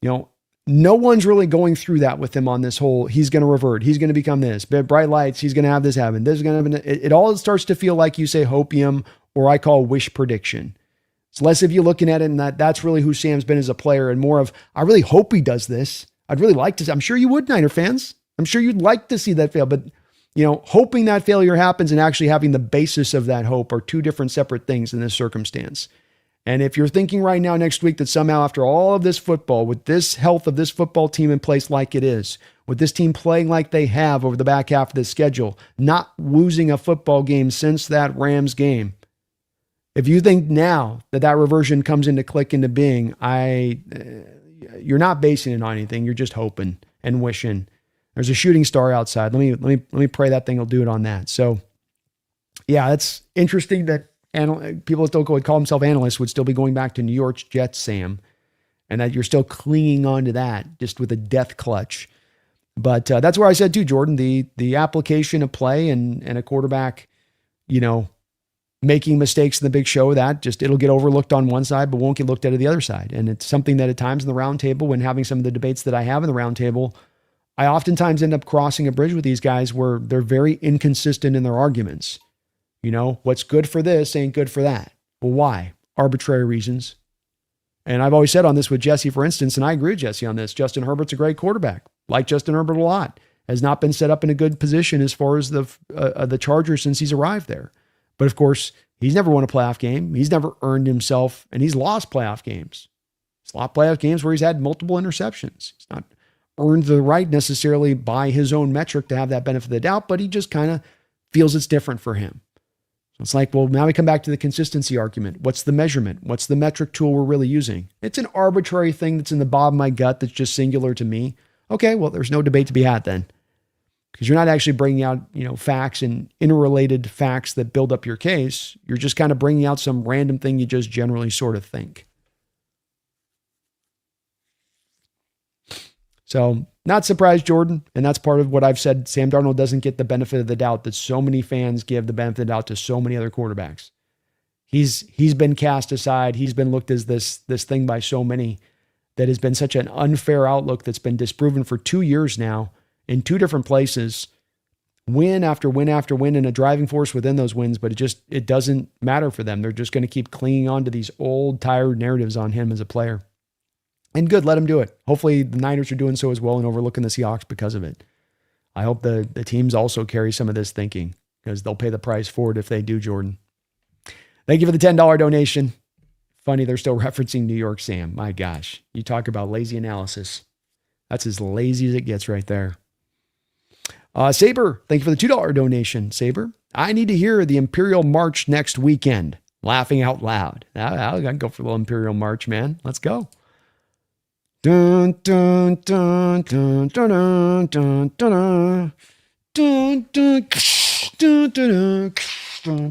No one's really going through that with him on this whole, he's going to revert. He's going to become this. Bright lights. He's going to have this happen. This is going to happen. It all starts to feel like you say hopium, or I call wish prediction. It's less of you looking at it and that's really who Sam's been as a player, and more of, I really hope he does this. I'd really like to. I'm sure you would, Niner fans. I'm sure you'd like to see that fail, but hoping that failure happens and actually having the basis of that hope are two different separate things in this circumstance. And if you're thinking right now next week that somehow after all of this football, with this health of this football team in place like it is, with this team playing like they have over the back half of the schedule, not losing a football game since that Rams game, if you think now that reversion comes into click into being, you're not basing it on anything. You're just hoping and wishing. There's a shooting star outside. Let me pray that thing will do it on that. So, yeah, it's interesting that people that would call themselves analysts would still be going back to New York's Jets, Sam, and that you're still clinging on to that just with a death clutch. But that's where I said too, Jordan, the application of play and a quarterback, making mistakes in the big show, that just, it'll get overlooked on one side, but won't get looked at the other side. And it's something that at times in the round table, when having some of the debates that I have in the round table, I oftentimes end up crossing a bridge with these guys where they're very inconsistent in their arguments. What's good for this ain't good for that. Well, why? Arbitrary reasons. And I've always said on this with Jesse, for instance, and I agree with Jesse on this, Justin Herbert's a great quarterback. Like Justin Herbert a lot. Has not been set up in a good position as far as the Chargers since he's arrived there. But of course, he's never won a playoff game. He's never earned himself, and he's lost playoff games. He's lost playoff games where he's had multiple interceptions. He's not earned the right necessarily by his own metric to have that benefit of the doubt, but he just kind of feels it's different for him. So it's like, well, now we come back to the consistency argument. What's the measurement? What's the metric tool we're really using? It's an arbitrary thing that's in the bottom of my gut that's just singular to me. Okay, well, there's no debate to be had then. Because you're not actually bringing out, facts and interrelated facts that build up your case. You're just kind of bringing out some random thing you just generally sort of think. So, not surprised, Jordan. And that's part of what I've said. Sam Darnold doesn't get the benefit of the doubt that so many fans give the benefit of the doubt to so many other quarterbacks. He's been cast aside. He's been looked as this thing by so many that has been such an unfair outlook that's been disproven for 2 years now. In two different places, win after win after win, and a driving force within those wins, but it doesn't matter for them. They're just going to keep clinging on to these old, tired narratives on him as a player. And good, let him do it. Hopefully the Niners are doing so as well and overlooking the Seahawks because of it. I hope the teams also carry some of this thinking because they'll pay the price for it if they do, Jordan. Thank you for the $10 donation. Funny, they're still referencing New York Sam. My gosh, you talk about lazy analysis. That's as lazy as it gets right there. Saber, thank you for the $2 donation. Saber, I need to hear the Imperial March next weekend. Laughing out loud. I gotta go for a little Imperial March, man. Let's go. Dun, dun, dun, dun, dun, dun, dun, dun, dun, dun, dun, dun, dun,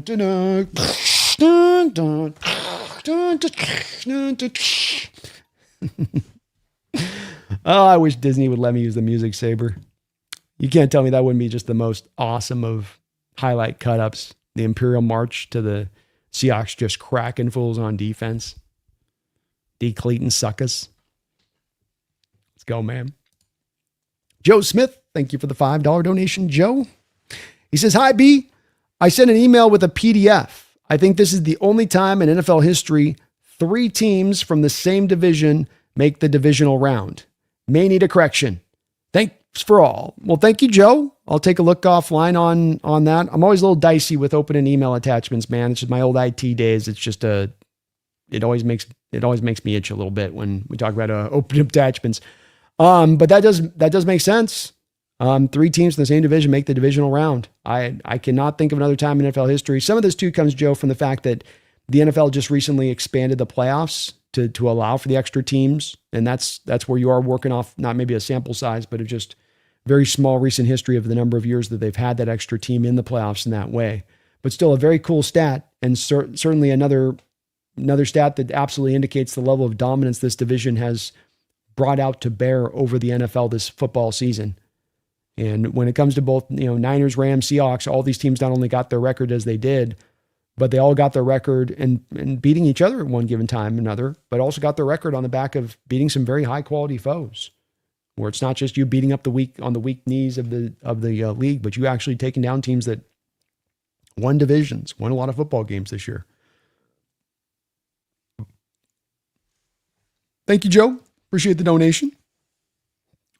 dun, dun, dun. Oh, I wish Disney would let me use the music, Saber. You can't tell me that wouldn't be just the most awesome of highlight cut-ups. The Imperial March to the Seahawks just cracking fools on defense. Decleating suckers. Let's go, man. Joe Smith, thank you for the $5 donation, Joe. He says, hi, B. I sent an email with a PDF. I think this is the only time in NFL history 3 teams from the same division make the divisional round. May need a correction. Thanks for all. Well, thank you, Joe. I'll take a look offline on that. I'm always a little dicey with opening email attachments, man. It's just my old IT days. It's just it always makes me itch a little bit when we talk about open attachments. But that does make sense. 3 teams in the same division make the divisional round. I cannot think of another time in NFL history. Some of this too comes, Joe, from the fact that the NFL just recently expanded the playoffs to allow for the extra teams. And that's where you are working off, not maybe a sample size, but of just very small recent history of the number of years that they've had that extra team in the playoffs in that way. But still a very cool stat, and certainly another stat that absolutely indicates the level of dominance this division has brought out to bear over the NFL this football season. And when it comes to both, Niners, Rams, Seahawks, all these teams not only got their record as they did, but they all got their record and beating each other at one given time or another, but also got their record on the back of beating some very high quality foes, where it's not just you beating up the weak knees of the league, but you actually taking down teams that won divisions, won a lot of football games this year. Thank you, Joe. Appreciate the donation.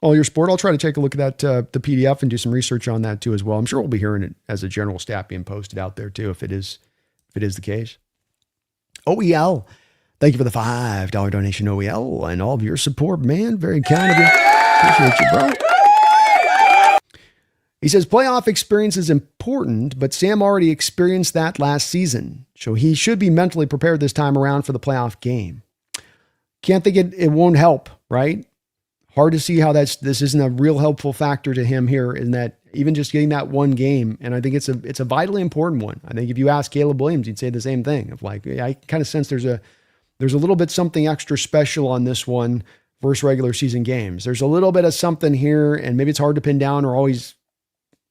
All your support. I'll try to take a look at that, the PDF, and do some research on that too as well. I'm sure we'll be hearing it as a general stat being posted out there too, if it is the case. OEL, thank you for the $5 donation, OEL, and all of your support, man. Very kind of you. Appreciate you, bro. He says, playoff experience is important, but Sam already experienced that last season, so he should be mentally prepared this time around for the playoff game. Can't think it won't help, right? Hard to see how this isn't a real helpful factor to him here, in that even just getting that one game. And I think it's a vitally important one. I think if you ask Caleb Williams, he'd say the same thing of like, I kind of sense there's a little bit something extra special on this one versus regular season games. There's a little bit of something here, and maybe it's hard to pin down or always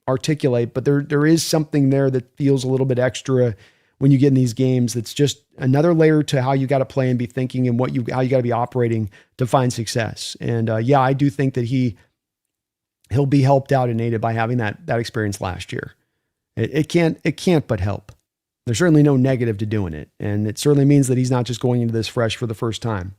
articulate, but there is something there that feels a little bit extra when you get in these games. That's just another layer to how you got to play and be thinking, and how you got to be operating to find success. And I do think that he'll be helped out and aided by having that experience last year. It can't but help. There's certainly no negative to doing it. And it certainly means that he's not just going into this fresh for the first time.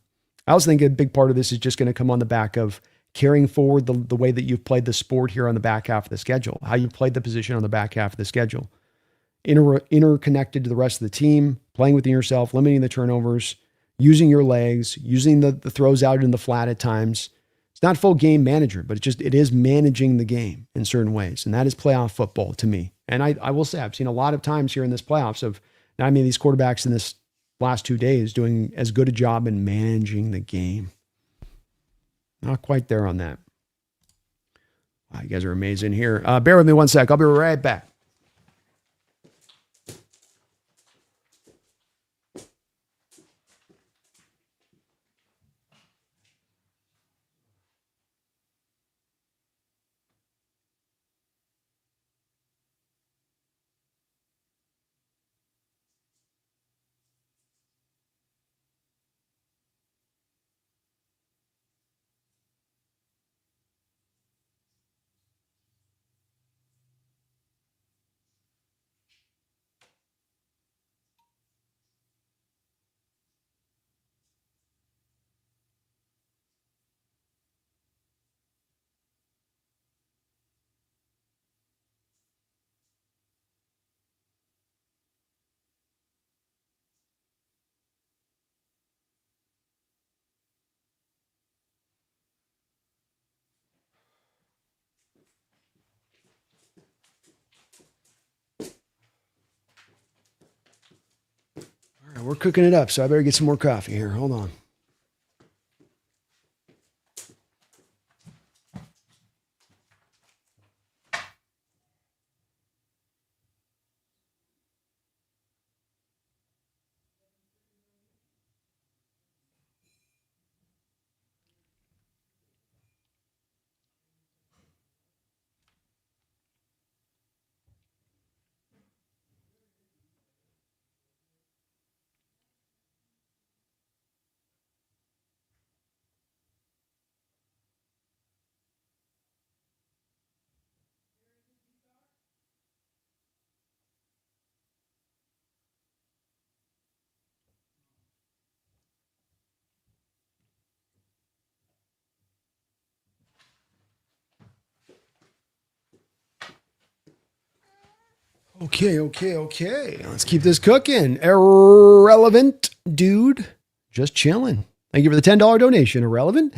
I also think a big part of this is just going to come on the back of carrying forward the way that you've played the sport here on the back half of the schedule, how you played the position on the back half of the schedule. Interconnected to the rest of the team, playing within yourself, limiting the turnovers, using your legs, using the throws out in the flat at times. It's not full game manager, but it is managing the game in certain ways. And that is playoff football to me. And I will say, I've seen a lot of times here in this playoffs these quarterbacks in this last 2 days doing as good a job in managing the game. Not quite there on that. Wow, you guys are amazing here. Bear with me one sec. I'll be right back. All right, we're cooking it up, so I better get some more coffee here. Hold on. Okay. Let's keep this cooking. Irrelevant dude, just chilling. Thank you for the $10 donation. Irrelevant.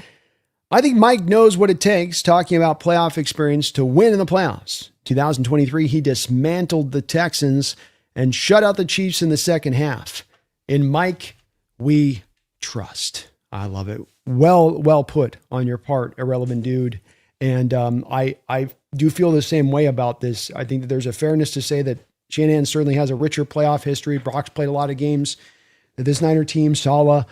I think Mike knows what it takes, talking about playoff experience, to win in the playoffs. 2023, he dismantled the Texans and shut out the Chiefs in the second half. In Mike, we trust. I love it. Well put on your part, irrelevant dude. And I do feel the same way about this. I think that there's a fairness to say that Shanahan certainly has a richer playoff history. Brock's played a lot of games. This Niner team, Saleh,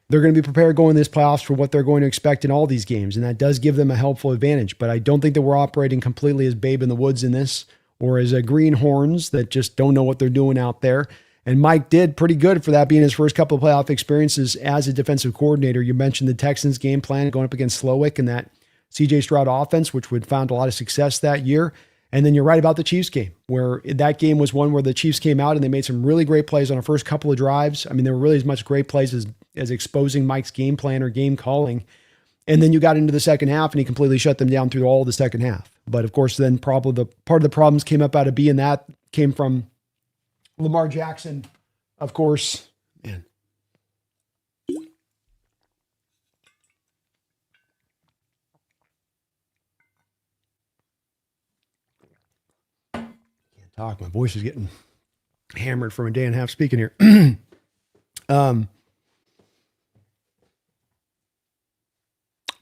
they're going to be prepared going this playoffs for what they're going to expect in all these games. And that does give them a helpful advantage. But I don't think that we're operating completely as babe in the woods in this, or as a greenhorns that just don't know what they're doing out there. And Mike did pretty good for that being his first couple of playoff experiences as a defensive coordinator. You mentioned the Texans game plan going up against Slowick and that CJ Stroud offense, which would found a lot of success that year. And then you're right about the Chiefs game, where that game was one where the Chiefs came out and they made some really great plays on the first couple of drives. I mean, there were really as much great plays as exposing Mike's game plan or game calling. And then you got into the second half and he completely shut them down through all the second half. But of course, then probably the part of the problems came up out of being that came from Lamar Jackson, of course. Man. Can't talk. My voice is getting hammered from a day and a half speaking here.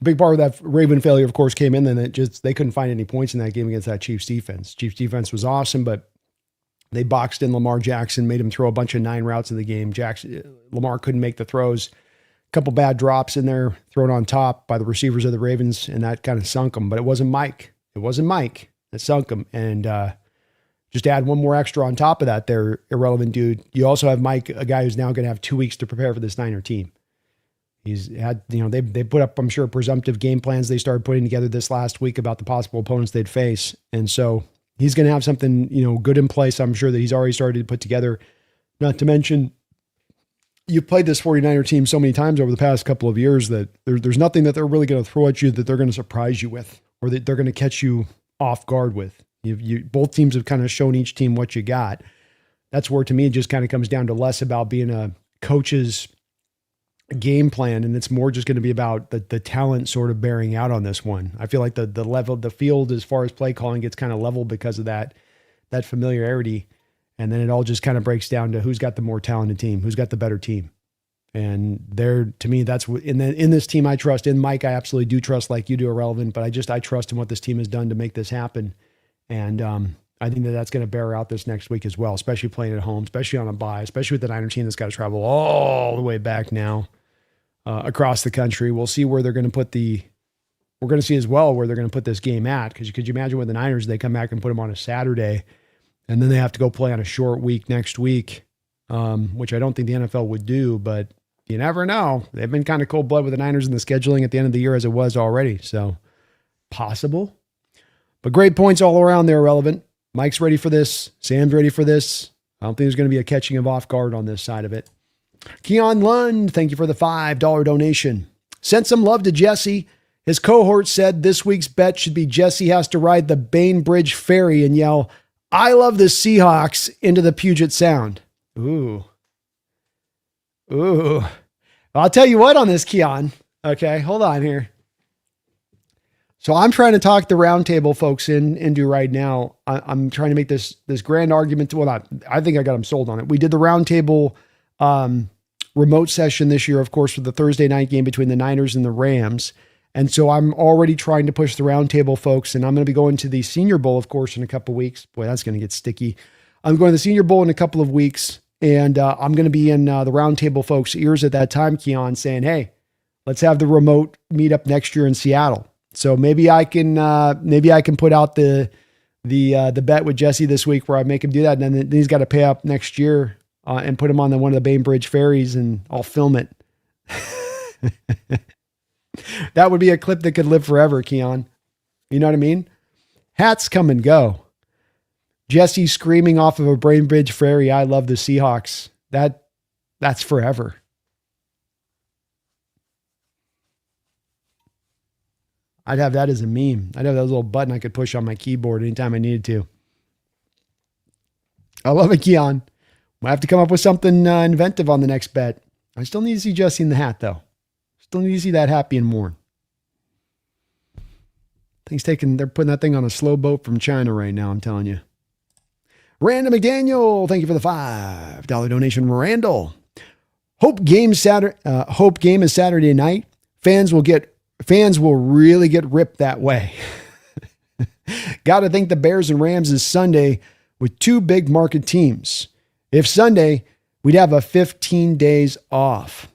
Big part of that Raven failure, of course, came in. Then they couldn't find any points in that game against that Chiefs defense. Chiefs defense was awesome, but they boxed in Lamar Jackson, made him throw a bunch of 9 routes in the game. Lamar couldn't make the throws. A couple bad drops in there thrown on top by the receivers of the Ravens, and that kind of sunk them. But it wasn't Mike. It wasn't Mike that sunk them. And just add one more extra on top of that there, irrelevant dude. You also have Mike, a guy who's now going to have 2 weeks to prepare for this Niner team. He's had, they put up, I'm sure, presumptive game plans they started putting together this last week about the possible opponents they'd face. And so he's going to have something, good in place. I'm sure that he's already started to put together. Not to mention, you've played this 49er team so many times over the past couple of years that there's nothing that they're really going to throw at you that they're going to surprise you with, or that they're going to catch you off guard with. Both teams have kind of shown each team what you got. That's where, to me, it just kind of comes down to less about being a coach's game plan, and it's more just going to be about the talent sort of bearing out on this one. I feel like the level, the field as far as play calling gets kind of level because of that familiarity. And then it all just kind of breaks down to who's got the more talented team, who's got the better team. And to me, that's what, in this team I trust. In Mike, I absolutely do trust, like you do, irrelevant, but I trust in what this team has done to make this happen. And I think that's going to bear out this next week as well, especially playing at home, especially on a bye, especially with the Niner team that's got to travel all the way back now. Across the country. We'll see where they're going to we're going to see as well where they're going to put this game at. Because could you imagine with the Niners, they come back and put them on a Saturday, and then they have to go play on a short week next week, which I don't think the NFL would do, but you never know. They've been kind of cold blood with the Niners in the scheduling at the end of the year as it was already. So possible, but great points all around there. Relevant. Mike's ready for this. Sam's ready for this. I don't think there's going to be a catching of off guard on this side of it. Keon Lund, thank you for the $5 donation. Sent some love to Jesse. His cohort said this week's bet should be Jesse has to ride the Bainbridge Ferry and yell, "I love the Seahawks" into the Puget Sound. Ooh. I'll tell you what on this, Keon. Okay, hold on here. So I'm trying to talk the roundtable folks into right now. I'm trying to make this grand argument. I think I got them sold on it. We did the roundtable remote session this year, of course, for the Thursday night game between the Niners and the Rams. And so I'm already trying to push the roundtable folks, and I'm going to be going to the Senior Bowl, of course, in a couple of weeks. Boy, that's going to get sticky. I'm going to the Senior Bowl in a couple of weeks, and I'm going to be in the roundtable folks' ears at that time, Keon, saying, "Hey, let's have the remote meetup next year in Seattle." So maybe I can put out the bet with Jesse this week where I make him do that, and then he's got to pay up next year. And put him on one of the Bainbridge ferries, and I'll film it. That would be a clip that could live forever, Keon. You know what I mean? Hats come and go. Jesse screaming off of a Bainbridge ferry, "I love the Seahawks." That's forever. I'd have that as a meme. I'd have that little button I could push on my keyboard anytime I needed to. I love it, Keon. We'll have to come up with something inventive on the next bet. I still need to see Jesse in the hat, though. Still need to see that hat being worn. They're putting that thing on a slow boat from China right now, I'm telling you. Randall McDaniel, thank you for the $5 donation. Randall. Hope game is Saturday night. Fans will really get ripped that way. Got to think the Bears and Rams is Sunday with two big market teams. If Sunday, we'd have a 15 days off.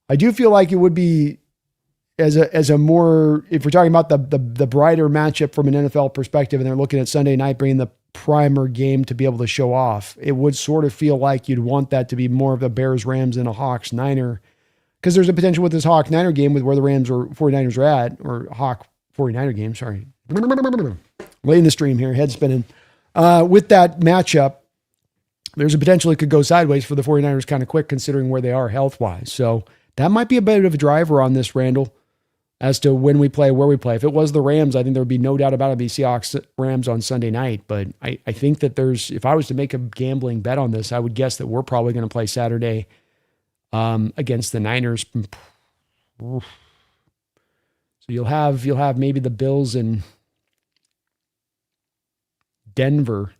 I do feel like it would be as a more, if we're talking about the brighter matchup from an NFL perspective, and they're looking at Sunday night bringing the primer game to be able to show off, it would sort of feel like you'd want that to be more of a Bears Rams than a Hawks Niner, because there's a potential with this Hawk Niner game with where the Rams or 49ers are at, or Hawk 49er game, sorry. Late in the stream here, head spinning. With that matchup, there's a potential it could go sideways for the 49ers kind of quick considering where they are health-wise. So that might be a bit of a driver on this, Randall, as to when we play, where we play. If it was the Rams, I think there would be no doubt about it, be Seahawks Rams on Sunday night. But I think that if I was to make a gambling bet on this, I would guess that we're probably going to play Saturday against the Niners. So you'll have maybe the Bills in Denver.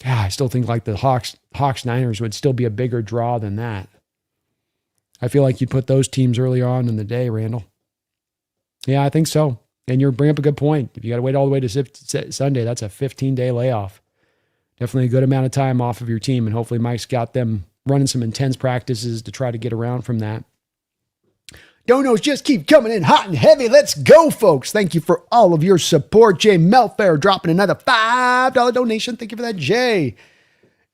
Yeah, I still think like the Hawks Niners would still be a bigger draw than that. I feel like you'd put those teams early on in the day, Randall. Yeah, I think so. And you're bringing up a good point. If you got to wait all the way to Sunday, that's a 15-day layoff. Definitely a good amount of time off of your team, and hopefully Mike's got them running some intense practices to try to get around from that. Donos just keep coming in hot and heavy. Let's go, folks. Thank you for all of your support. Jay Melfair dropping another $5 donation. Thank you for that, Jay.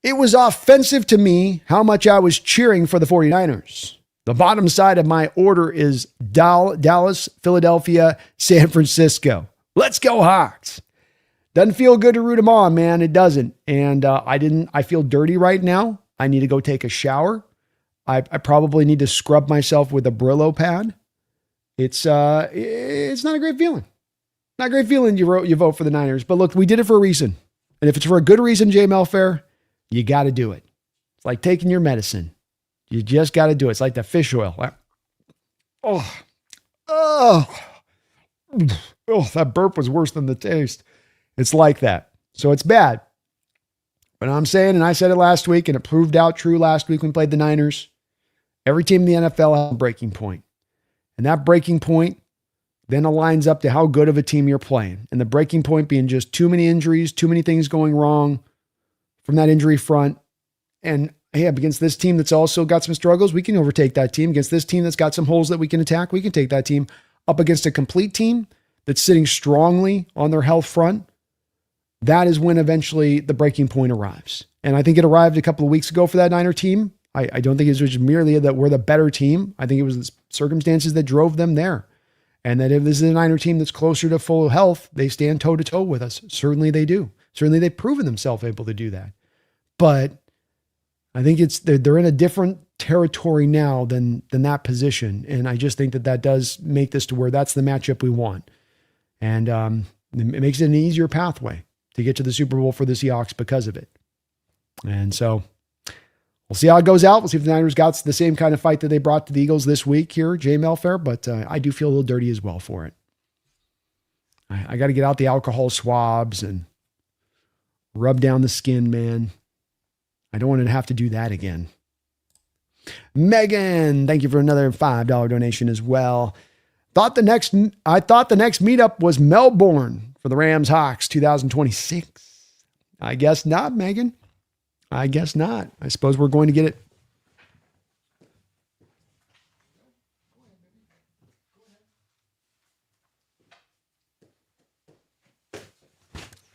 It was offensive to me how much I was cheering for the 49ers. The bottom side of my order is Dallas, Philadelphia, San Francisco. Let's go, Hawks. Doesn't feel good to root them on, man. It doesn't. And I feel dirty right now. I need to go take a shower. I probably need to scrub myself with a Brillo pad. It's not a great feeling. Not a great feeling you vote for the Niners. But look, we did it for a reason. And if it's for a good reason, Jay Melfair, you got to do it. It's like taking your medicine. You just got to do it. It's like the fish oil. That burp was worse than the taste. It's like that. So it's bad. But I'm saying, and I said it last week, and it proved out true last week when we played the Niners, every team in the NFL has a breaking point. And that breaking point then aligns up to how good of a team you're playing. And the breaking point being just too many injuries, too many things going wrong from that injury front. And hey, against this team that's also got some struggles, we can overtake that team. Against this team that's got some holes that we can attack, we can take that team. Up against a complete team that's sitting strongly on their health front, that is when eventually the breaking point arrives. And I think it arrived a couple of weeks ago for that Niner team. I don't think it was merely that we're the better team. I think it was the circumstances that drove them there. And that if this is a Niner team that's closer to full health, they stand toe-to-toe with us. Certainly they do. Certainly they've proven themselves able to do that. But I think they're in a different territory now than that position. And I just think that does make this to where that's the matchup we want. And it makes it an easier pathway to get to the Super Bowl for the Seahawks because of it. And so we'll see how it goes out. We'll see if the Niners got the same kind of fight that they brought to the Eagles this week here, Jay Melfair, but I do feel a little dirty as well for it. I got to get out the alcohol swabs and rub down the skin, man. I don't want to have to do that again. Megan, thank you for another $5 donation as well. I thought the next meetup was Melbourne for the Rams Hawks 2026. I guess not, Megan. I guess not. I suppose we're going to get it.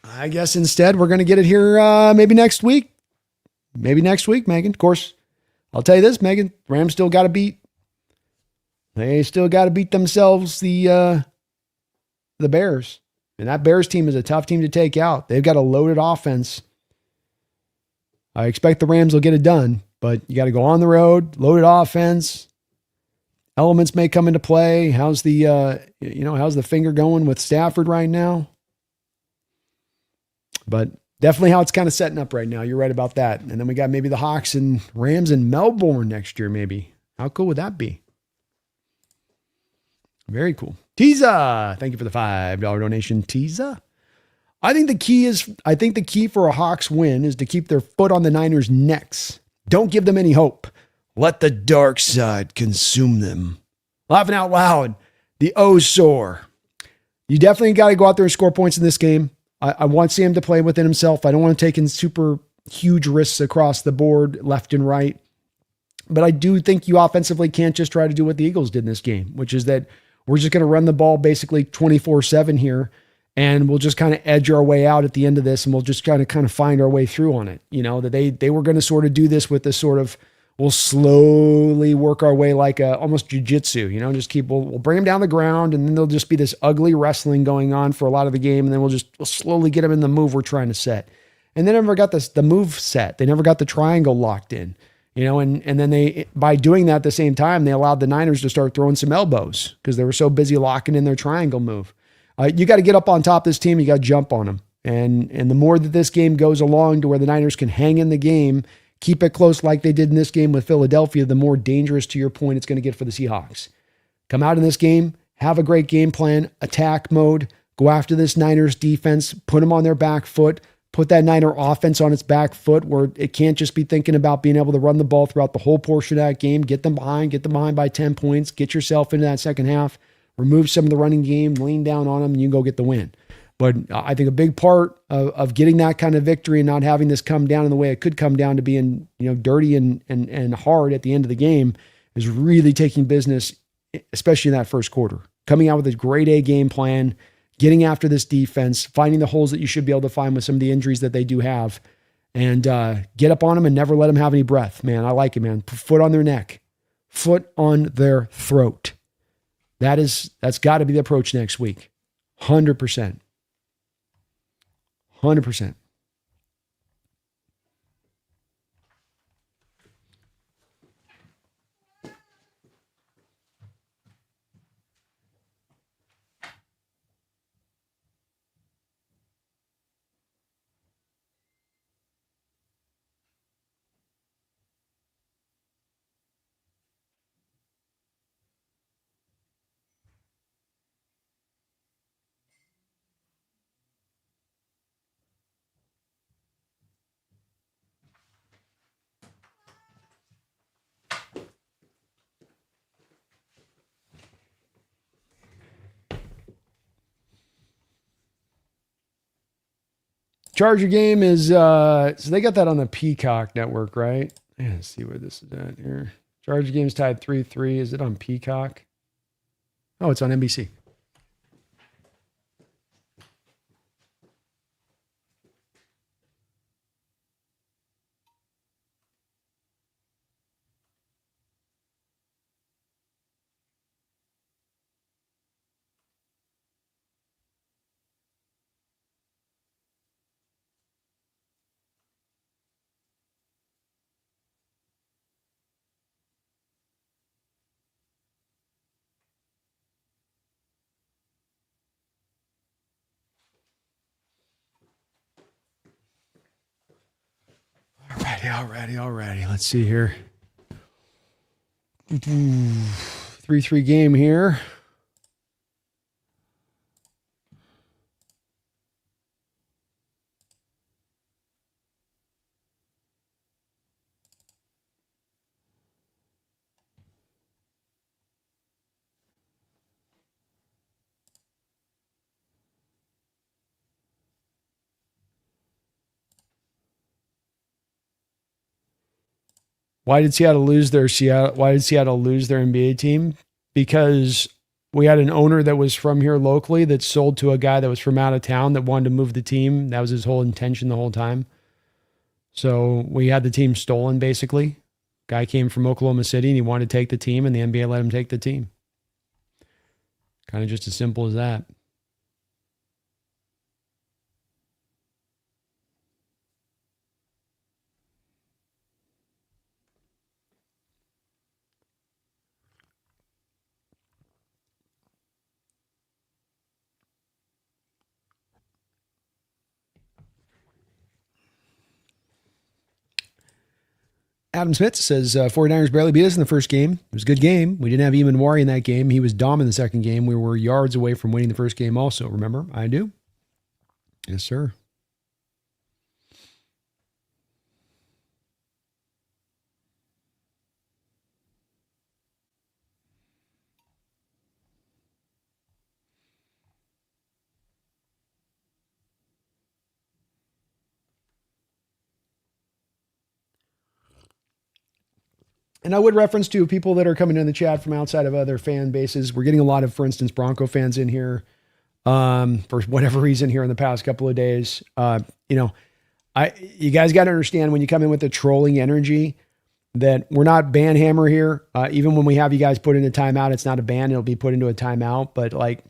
I guess instead we're going to get it here maybe next week. Maybe next week, Megan. Of course, I'll tell you this, Megan. Rams still got to beat. They still got to beat themselves, the Bears. And that Bears team is a tough team to take out. They've got a loaded offense. I expect the Rams will get it done, but you got to go on the road, loaded offense. Elements may come into play. How's the finger going with Stafford right now? But definitely how it's kind of setting up right now. You're right about that. And then we got maybe the Hawks and Rams in Melbourne next year, maybe. How cool would that be? Very cool. Teaser, thank you for the $5 donation. Teaser. I think the key for a Hawks win is to keep their foot on the Niners' necks. Don't give them any hope. Let the dark side consume them. Laughing out loud. The O sore. You definitely got to go out there and score points in this game. I want Sam to play within himself. I don't want to take in super huge risks across the board, left and right. But I do think you offensively can't just try to do what the Eagles did in this game, which is that we're just going to run the ball basically 24/7 here, and we'll just kind of edge our way out at the end of this, and we'll just kind of find our way through on it. You know, that they were going to sort of do this with this sort of, we'll slowly work our way like almost jiu-jitsu, you know, just we'll bring them down the ground, and then there'll just be this ugly wrestling going on for a lot of the game, and then we'll slowly get them in the move we're trying to set. And they never got the move set. They never got the triangle locked in. You know, and then they, by doing that at the same time, they allowed the Niners to start throwing some elbows because they were so busy locking in their triangle move. You got to get up on top of this team. You got to jump on them. And the more that this game goes along to where the Niners can hang in the game, keep it close like they did in this game with Philadelphia, the more dangerous, to your point, it's going to get for the Seahawks. Come out in this game, have a great game plan, attack mode, go after this Niners defense, put them on their back foot, put that Niner offense on its back foot where it can't just be thinking about being able to run the ball throughout the whole portion of that game. Get them behind by 10 points, get yourself into that second half, remove some of the running game, lean down on them, and you can go get the win. But I think a big part of getting that kind of victory and not having this come down in the way it could come down to being, you know, dirty and hard at the end of the game is really taking business, especially in that first quarter. Coming out with a grade A game plan, getting after this defense, finding the holes that you should be able to find with some of the injuries that they do have, and get up on them and never let them have any breath. Man, I like it, man. Foot on their neck, foot on their throat. That's got to be the approach next week. 100%. 100%. Charger game is, so they got that on the Peacock network, right? Yeah, let's see where this is at here. Charger game's tied 3-3. Is it on Peacock? Oh, it's on NBC. Alrighty. Let's see here. 3-3 game here. Why did Seattle lose their NBA team? Because we had an owner that was from here locally that sold to a guy that was from out of town that wanted to move the team. That was his whole intention the whole time. So we had the team stolen, basically. Guy came from Oklahoma City and he wanted to take the team, and the NBA let him take the team. Kind of just as simple as that. Adam Smith says 49ers barely beat us in the first game. It was a good game. We didn't have Eamon Wari in that game. He was Dom in the second game. We were yards away from winning the first game also. Remember? I do. Yes, sir. And I would reference to people that are coming in the chat from outside of other fan bases. We're getting a lot of, for instance, Bronco fans in here for whatever reason here in the past couple of days. You guys got to understand when you come in with the trolling energy that we're not ban hammer here. Even when we have you guys put in a timeout, it's not a ban. It'll be put into a timeout. But like,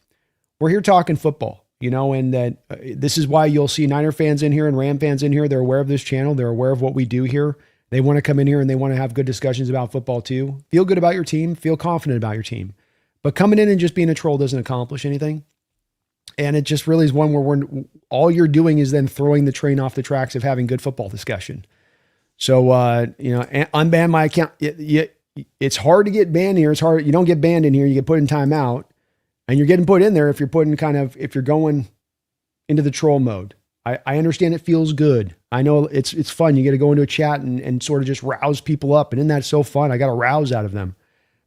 we're here talking football, and that this is why you'll see Niner fans in here and Ram fans in here. They're aware of this channel. They're aware of what we do here. They want to come in here and they want to have good discussions about football too. Feel good about your team. Feel confident about your team. But coming in and just being a troll doesn't accomplish anything. And it just really is one where all you're doing is then throwing the train off the tracks of having good football discussion. So, unban my account. It's hard to get banned here. It's hard. You don't get banned in here. You get put in timeout. And you're getting put in there if you're going into the troll mode. I understand it feels good. I know it's fun. You get to go into a chat and sort of just rouse people up. And isn't that so fun? I got a rouse out of them.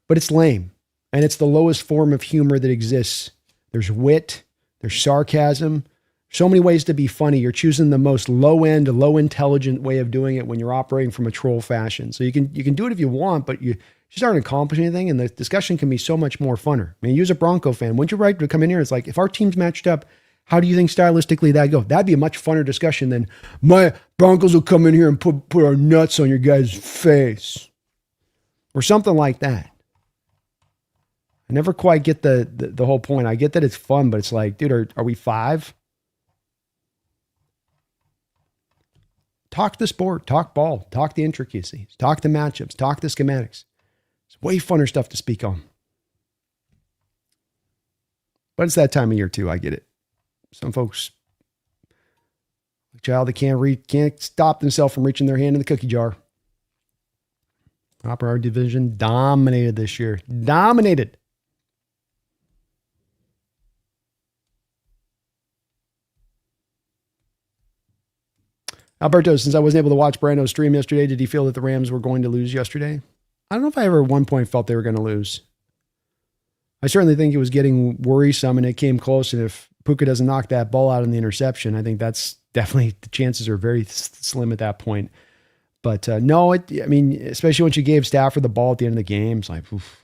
But it's lame. And it's the lowest form of humor that exists. There's wit. There's sarcasm. So many ways to be funny. You're choosing the most low-end, low-intelligent way of doing it when you're operating from a troll fashion. So you can do it if you want, but you just aren't accomplishing anything. And the discussion can be so much more funner. I mean, use a Bronco fan. Wouldn't you right to come in here? It's like, if our team's matched up, how do you think stylistically that'd go? That'd be a much funner discussion than my Broncos will come in here and put our nuts on your guys' face or something like that. I never quite get the whole point. I get that it's fun, but it's like, dude, are we five? Talk the sport, talk ball, talk the intricacies, talk the matchups, talk the schematics. It's way funner stuff to speak on. But it's that time of year too. I get it. Some folks, a child that can't stop themselves from reaching their hand in the cookie jar. Our division dominated this year. Dominated. Alberto, since I wasn't able to watch Brando's stream yesterday, did he feel that the Rams were going to lose yesterday? I don't know if I ever at one point felt they were going to lose. I certainly think it was getting worrisome and it came close. And if Puka doesn't knock that ball out in the interception, I think that's definitely, the chances are very slim at that point. But no, especially once you gave Stafford the ball at the end of the game, it's like, oof.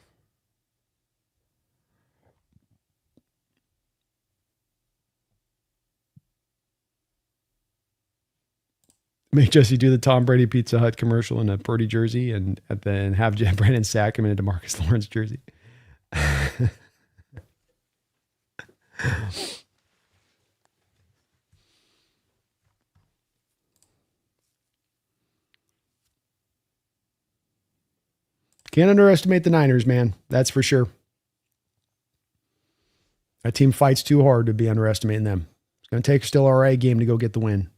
Make Jesse do the Tom Brady Pizza Hut commercial in a Purdy jersey and then have Brandon sack him in a DeMarcus Lawrence jersey. Can't underestimate the Niners, man. That's for sure. That team fights too hard to be underestimating them. It's going to take still our A game to go get the win.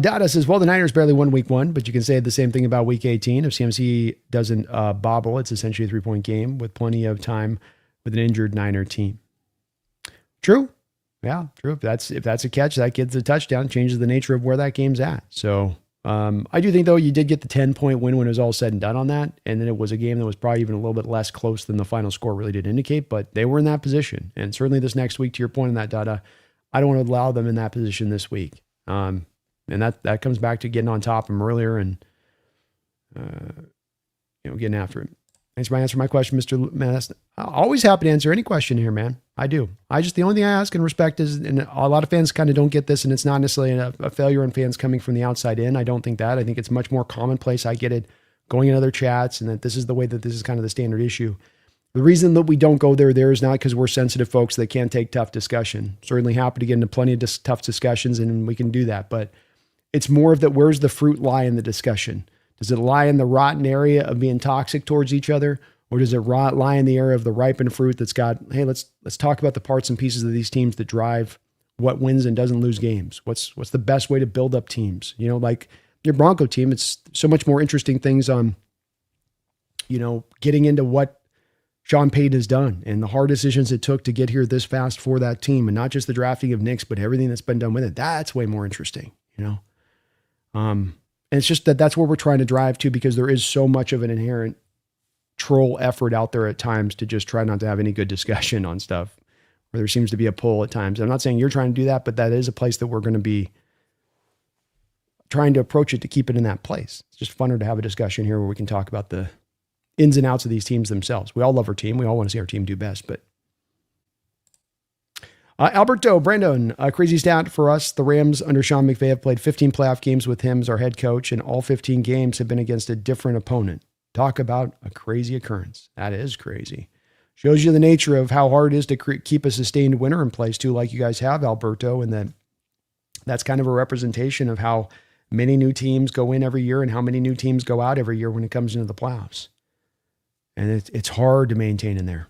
Dada says, well, the Niners barely won week 1, but you can say the same thing about week 18. If CMC doesn't bobble, it's essentially a 3-point game with plenty of time with an injured Niner team. True. Yeah, true. If that's a catch, that gets a touchdown, changes the nature of where that game's at. So I do think, though, you did get the 10-point win when it was all said and done on that. And then it was a game that was probably even a little bit less close than the final score really did indicate, but they were in that position. And certainly this next week, to your point on that, Dada, I don't want to allow them in that position this week. And that comes back to getting on top of them earlier and, getting after it. Thanks for answering my question, Mr. Mass. I'm always happy to answer any question here, man. I do. The only thing I ask and respect is, and a lot of fans kind of don't get this, and it's not necessarily a failure on fans coming from the outside in. I don't think that. I think it's much more commonplace. I get it going in other chats, and that this is the way that this is kind of the standard issue. The reason that we don't go there is not because we're sensitive folks that can't take tough discussion. Certainly happy to get into plenty of tough discussions, and we can do that. But it's more of that, where's the fruit lie in the discussion? Does it lie in the rotten area of being toxic towards each other? Or does it lie in the area of the ripened fruit that's got, hey, let's talk about the parts and pieces of these teams that drive what wins and doesn't lose games. What's the best way to build up teams? Like your Bronco team, it's so much more interesting things on, getting into what Sean Payton has done and the hard decisions it took to get here this fast for that team, and not just the drafting of Knicks, but everything that's been done with it. That's way more interesting, And it's just that's where we're trying to drive to, because there is so much of an inherent troll effort out there at times to just try not to have any good discussion on stuff, where there seems to be a pull at times. I'm not saying you're trying to do that, but that is a place that we're going to be trying to approach it to keep it in that place. It's just funner to have a discussion here where we can talk about the ins and outs of these teams themselves. We all love our team. We all want to see our team do best, but Alberto, Brandon, a crazy stat for us. The Rams under Sean McVay have played 15 playoff games with him as our head coach, and all 15 games have been against a different opponent. Talk about a crazy occurrence. That is crazy. Shows you the nature of how hard it is to keep a sustained winner in place too, like you guys have, Alberto, and that's kind of a representation of how many new teams go in every year and how many new teams go out every year when it comes into the playoffs. And it's hard to maintain in there.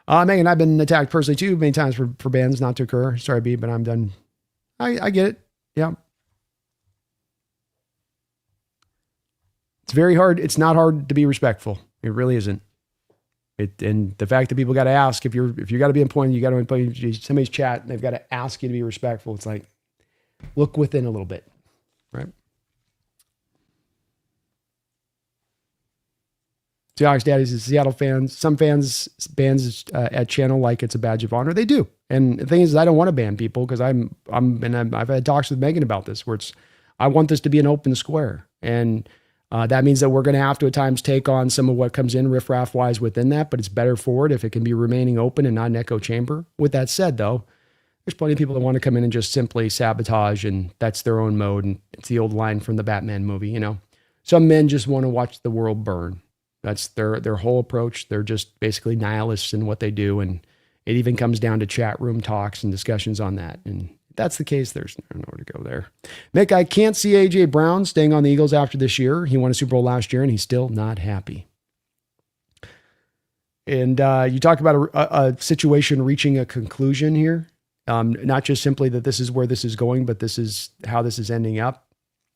Megan, I've been attacked personally too many times for bans not to occur. Sorry, B, but I'm done. I get it. Yeah. It's very hard. It's not hard to be respectful. It really isn't. And the fact that people got to ask, if you got to be important, you got to in somebody's chat and they've got to ask you to be respectful. It's like, look within a little bit, right? Seahawks Daddies is Seattle fans. Some fans at channel like it's a badge of honor. They do. And the thing is, I don't want to ban people because I've had talks with Megan about this, where I want this to be an open square. And that means that we're going to have to at times take on some of what comes in riffraff wise within that, but it's better for it if it can be remaining open and not an echo chamber. With that said, though, there's plenty of people that want to come in and just simply sabotage, and that's their own mode. And it's the old line from the Batman movie, Some men just want to watch the world burn. That's their whole approach. They're just basically nihilists in what they do. And it even comes down to chat room talks and discussions on that. And if that's the case, there's nowhere to go there. Mick, I can't see A.J. Brown staying on the Eagles after this year. He won a Super Bowl last year, and he's still not happy. And you talk about a situation reaching a conclusion here. Not just simply that this is where this is going, but this is how this is ending up.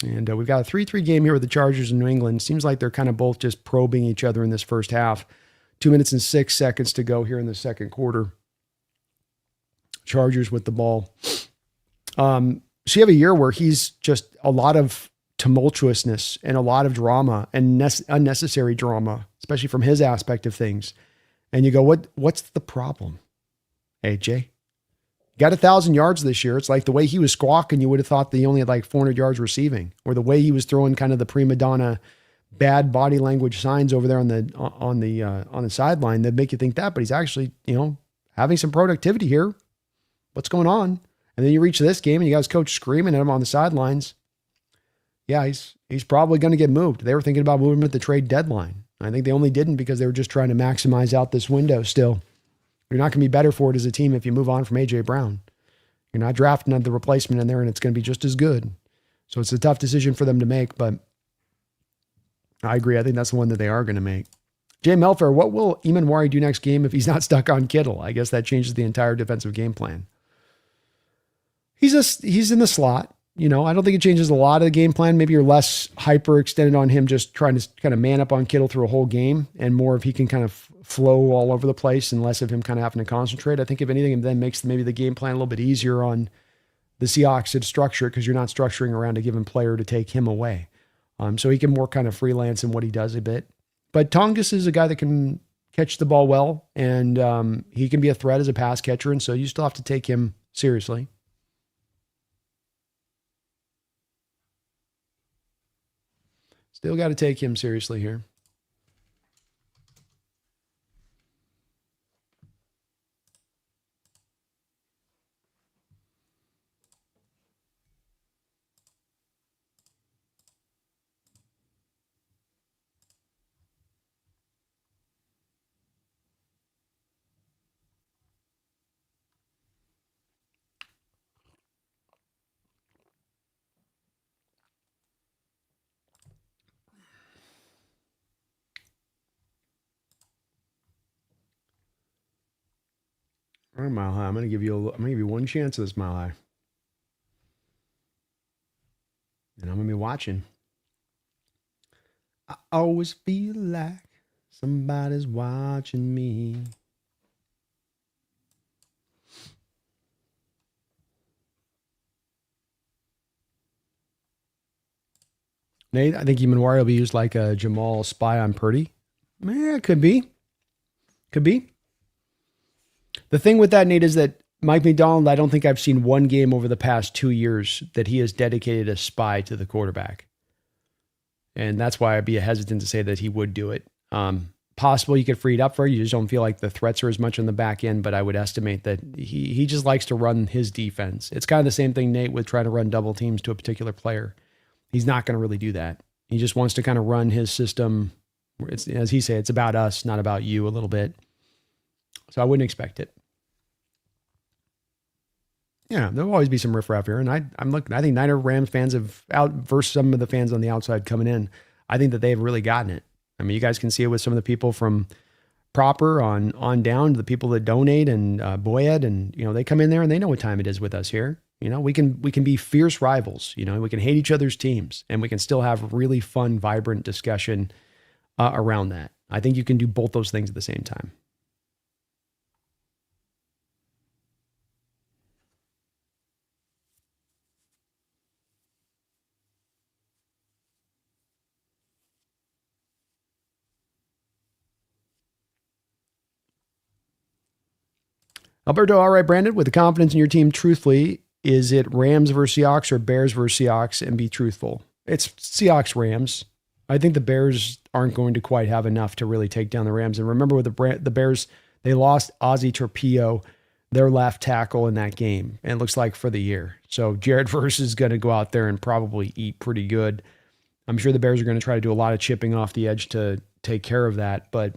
And we've got a 3-3 game here with the Chargers in New England. Seems like they're kind of both just probing each other in this first half. 2 minutes and 6 seconds to go here in the second quarter. Chargers with the ball. So you have a year where he's just a lot of tumultuousness and a lot of drama and unnecessary drama, especially from his aspect of things. And you go, what's the problem, AJ? Got 1,000 yards this year. It's like the way he was squawking, you would have thought that he only had like 400 yards receiving, or the way he was throwing kind of the prima donna bad body language signs over there on the sideline that make you think that, but he's actually, having some productivity here. What's going on? And then you reach this game and you guys coach screaming at him on the sidelines. Yeah, he's probably going to get moved. They were thinking about moving him at the trade deadline. I think they only didn't because they were just trying to maximize out this window still. You're not going to be better for it as a team if you move on from A.J. Brown. You're not drafting the replacement in there, and it's going to be just as good. So it's a tough decision for them to make, but I agree. I think that's the one that they are going to make. Jay Melfair, what will Eamon do next game if he's not stuck on Kittle? I guess that changes the entire defensive game plan. He's in the slot. I don't think it changes a lot of the game plan. Maybe you're less hyper extended on him just trying to kind of man up on Kittle through a whole game, and more if he can kind of flow all over the place and less of him kind of having to concentrate. I think if anything, it then makes maybe the game plan a little bit easier on the Seahawks to structure it, because you're not structuring around a given player to take him away. So he can more kind of freelance in what he does a bit. But Tongus is a guy that can catch the ball well, and he can be a threat as a pass catcher, and so you still have to take him seriously. Still got to take him seriously here. All right, Mile High. I'm gonna give you one chance of this, Mile High, and I'm gonna be watching. I always feel like somebody's watching me. Nate, I think Imanwari will be used like a Jamal spy on Purdy. Yeah, it could be. Could be. The thing with that, Nate, is that Mike McDonald, I don't think I've seen one game over the past 2 years that he has dedicated a spy to the quarterback. And that's why I'd be hesitant to say that he would do it. Possible you could free it up for it. You just don't feel like the threats are as much on the back end, but I would estimate that he just likes to run his defense. It's kind of the same thing, Nate, with trying to run double teams to a particular player. He's not going to really do that. He just wants to kind of run his system. It's, as he said, it's about us, not about you a little bit. So I wouldn't expect it. Yeah, there'll always be some riffraff here. And I'm looking, I think Niner Rams fans have out versus some of the fans on the outside coming in. I think that they've really gotten it. I mean, you guys can see it with some of the people from Proper on down to the people that donate and Boyed, and they come in there and they know what time it is with us here. We can be fierce rivals. We can hate each other's teams, and we can still have really fun, vibrant discussion around that. I think you can do both those things at the same time. Alberto, all right, Brandon, with the confidence in your team, truthfully, is it Rams versus Seahawks or Bears versus Seahawks? And be truthful. It's Seahawks Rams. I think the Bears aren't going to quite have enough to really take down the Rams. And remember with the Bears, they lost Ozzie Torpillo, their left tackle in that game. And it looks like for the year. So Jared Verse is going to go out there and probably eat pretty good. I'm sure the Bears are going to try to do a lot of chipping off the edge to take care of that. But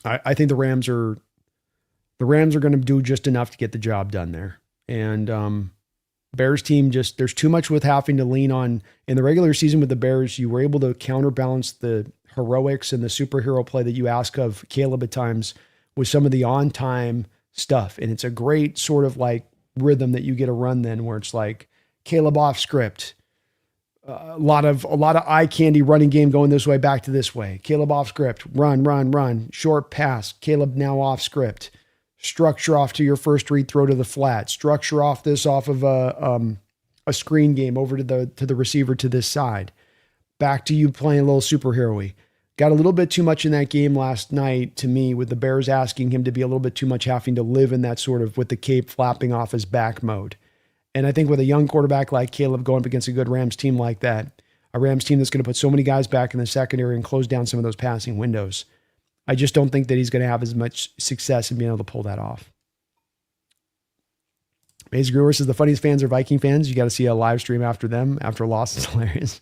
I think the Rams are going to do just enough to get the job done there. And Bears team, there's too much with having to lean on. In the regular season with the Bears, you were able to counterbalance the heroics and the superhero play that you ask of Caleb at times with some of the on-time stuff. And it's a great sort of like rhythm that you get a run then where it's like Caleb off script, a lot of eye candy running game going this way, back to this way. Caleb off script, run, short pass. Caleb now off script. Structure off to your first read throw to the flat. Structure off of a screen game over to the receiver to this side. Back to you playing a little superhero-y. Got a little bit too much in that game last night to me with the Bears asking him to be a little bit too much, having to live in that sort of with the cape flapping off his back mode. And I think with a young quarterback like Caleb going up against a good Rams team like that, a Rams team that's going to put so many guys back in the secondary and close down some of those passing windows, I just don't think that he's going to have as much success in being able to pull that off. Maze Brewer says the funniest fans are Viking fans. You got to see a live stream after them. After a loss is hilarious.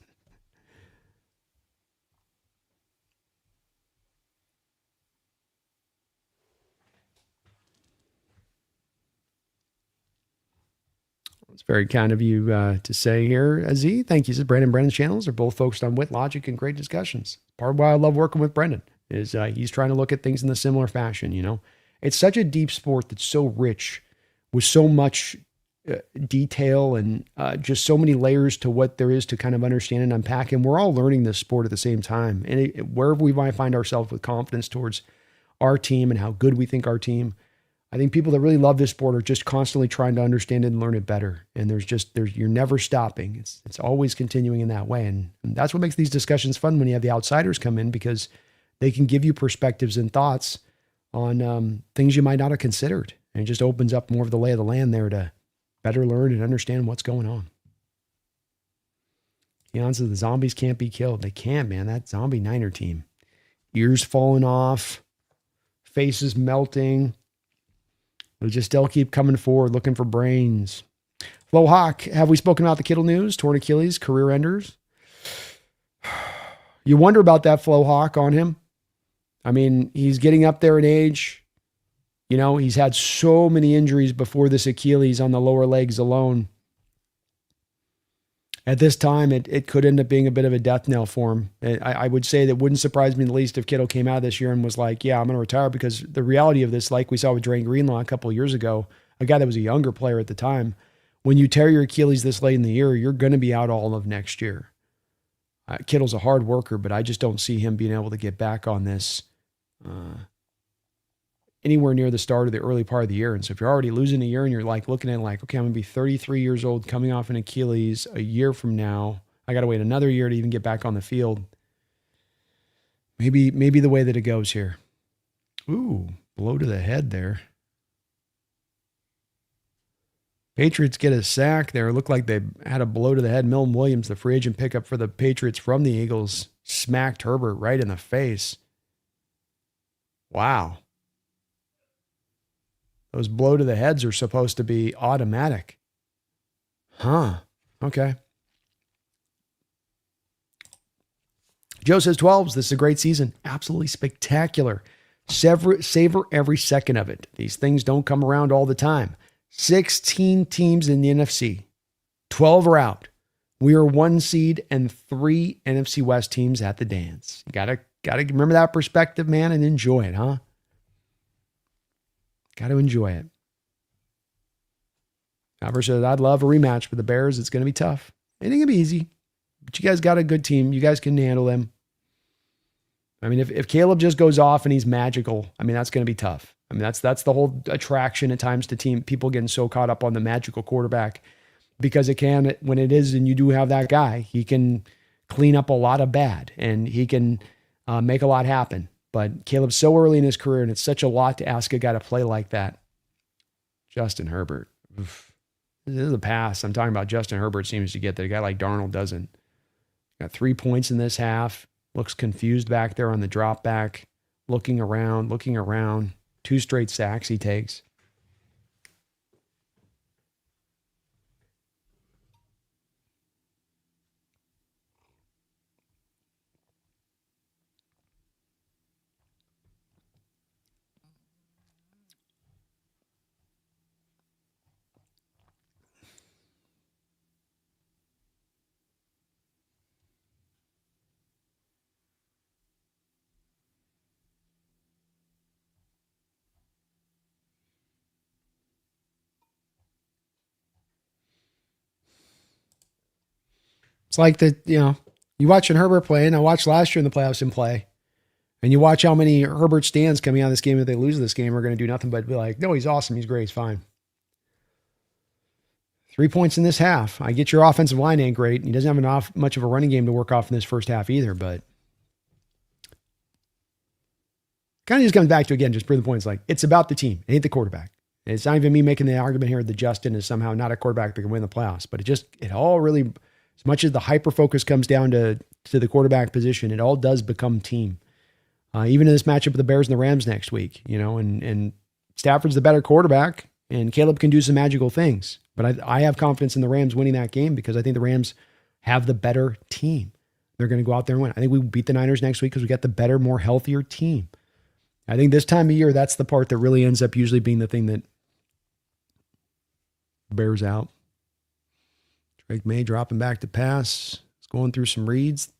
It's very kind of you to say here, Aziz. Thank you. Says Brendan's channels are both focused on wit, logic, and great discussions. Part of why I love working with Brendan is he's trying to look at things in a similar fashion. It's such a deep sport that's so rich with so much detail and just so many layers to what there is to kind of understand and unpack. And we're all learning this sport at the same time. And wherever we might find ourselves with confidence towards our team and how good we think our team, I think people that really love this sport are just constantly trying to understand it and learn it better. And you're never stopping. It's always continuing in that way. And that's what makes these discussions fun when you have the outsiders come in, because they can give you perspectives and thoughts on things you might not have considered. And it just opens up more of the lay of the land there to better learn and understand what's going on. Keon says the zombies can't be killed. They can't, man. That zombie Niner team. Ears falling off, faces melting. They'll keep coming forward, looking for brains. Flo Hawk, have we spoken about the Kittle news? Torn Achilles, career enders? You wonder about that, Flo Hawk, on him. I mean, he's getting up there in age. He's had so many injuries before this Achilles on the lower legs alone. at this time, it could end up being a bit of a death knell for him. I would say that wouldn't surprise me in the least if Kittle came out this year and was like, yeah, I'm going to retire, because the reality of this, like we saw with Dre Greenlaw a couple of years ago, a guy that was a younger player at the time, when you tear your Achilles this late in the year, you're going to be out all of next year. Kittle's a hard worker, but I just don't see him being able to get back on this anywhere near the start of the early part of the year. And so if you're already losing a year and you're like looking at like, okay, I'm going to be 33 years old coming off an Achilles a year from now, I got to wait another year to even get back on the field. Maybe the way that it goes here. Ooh, blow to the head there. Patriots get a sack there. It looked like they had a blow to the head. Milton Williams, the free agent pickup for the Patriots from the Eagles, smacked Herbert right in the face. Wow. Those blow to the heads are supposed to be automatic. Huh. Okay. Joe says 12s. This is a great season. Absolutely spectacular. Savor every second of it. These things don't come around all the time. 16 teams in the NFC. 12 are out. We are 1 seed and 3 NFC West teams at the dance. You gotta remember that perspective, man, and enjoy it, huh? Got to enjoy it. Albert says, I'd love a rematch with the Bears. It's going to be tough. It ain't going to be easy. But you guys got a good team. You guys can handle them. I mean, if Caleb just goes off and he's magical, I mean, that's going to be tough. I mean, that's the whole attraction at times to people getting so caught up on the magical quarterback, because it can, when it is, and you do have that guy, he can clean up a lot of bad and he can make a lot happen. But Caleb's so early in his career, and it's such a lot to ask a guy to play like that. Justin Herbert. Oof. This is a pass. I'm talking about Justin Herbert seems to get that a guy like Darnold doesn't. Got 3 points in this half. Looks confused back there on the drop back. Looking around. 2 straight sacks he takes. It's like you watching Herbert play, and I watched last year in the playoffs him play, and you watch how many Herbert stands coming out of this game. If they lose this game, are going to do nothing but be like, no, he's awesome. He's great. He's fine. 3 points in this half. I get your offensive line ain't great. He doesn't have much of a running game to work off in this first half either, but kind of just comes back to, again, just prove the points. Like, it's about the team. It ain't the quarterback. It's not even me making the argument here that Justin is somehow not a quarterback that can win the playoffs, but it all really, as much as the hyper focus comes down to the quarterback position, it all does become team. Even in this matchup with the Bears and the Rams next week, and Stafford's the better quarterback, and Caleb can do some magical things. But I have confidence in the Rams winning that game because I think the Rams have the better team. They're going to go out there and win. I think we beat the Niners next week because we got the better, more healthier team. I think this time of year, that's the part that really ends up usually being the thing that bears out. Drake May dropping back to pass. It's going through some reads.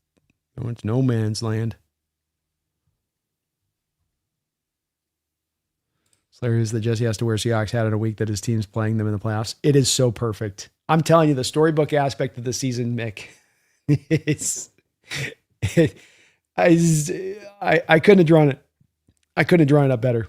Going to no man's land. It's hilarious that Jesse has to wear Seahawks hat in a week that his team's playing them in the playoffs. It is so perfect. I'm telling you, the storybook aspect of the season, Mick, I couldn't have drawn it. I couldn't have drawn it up better.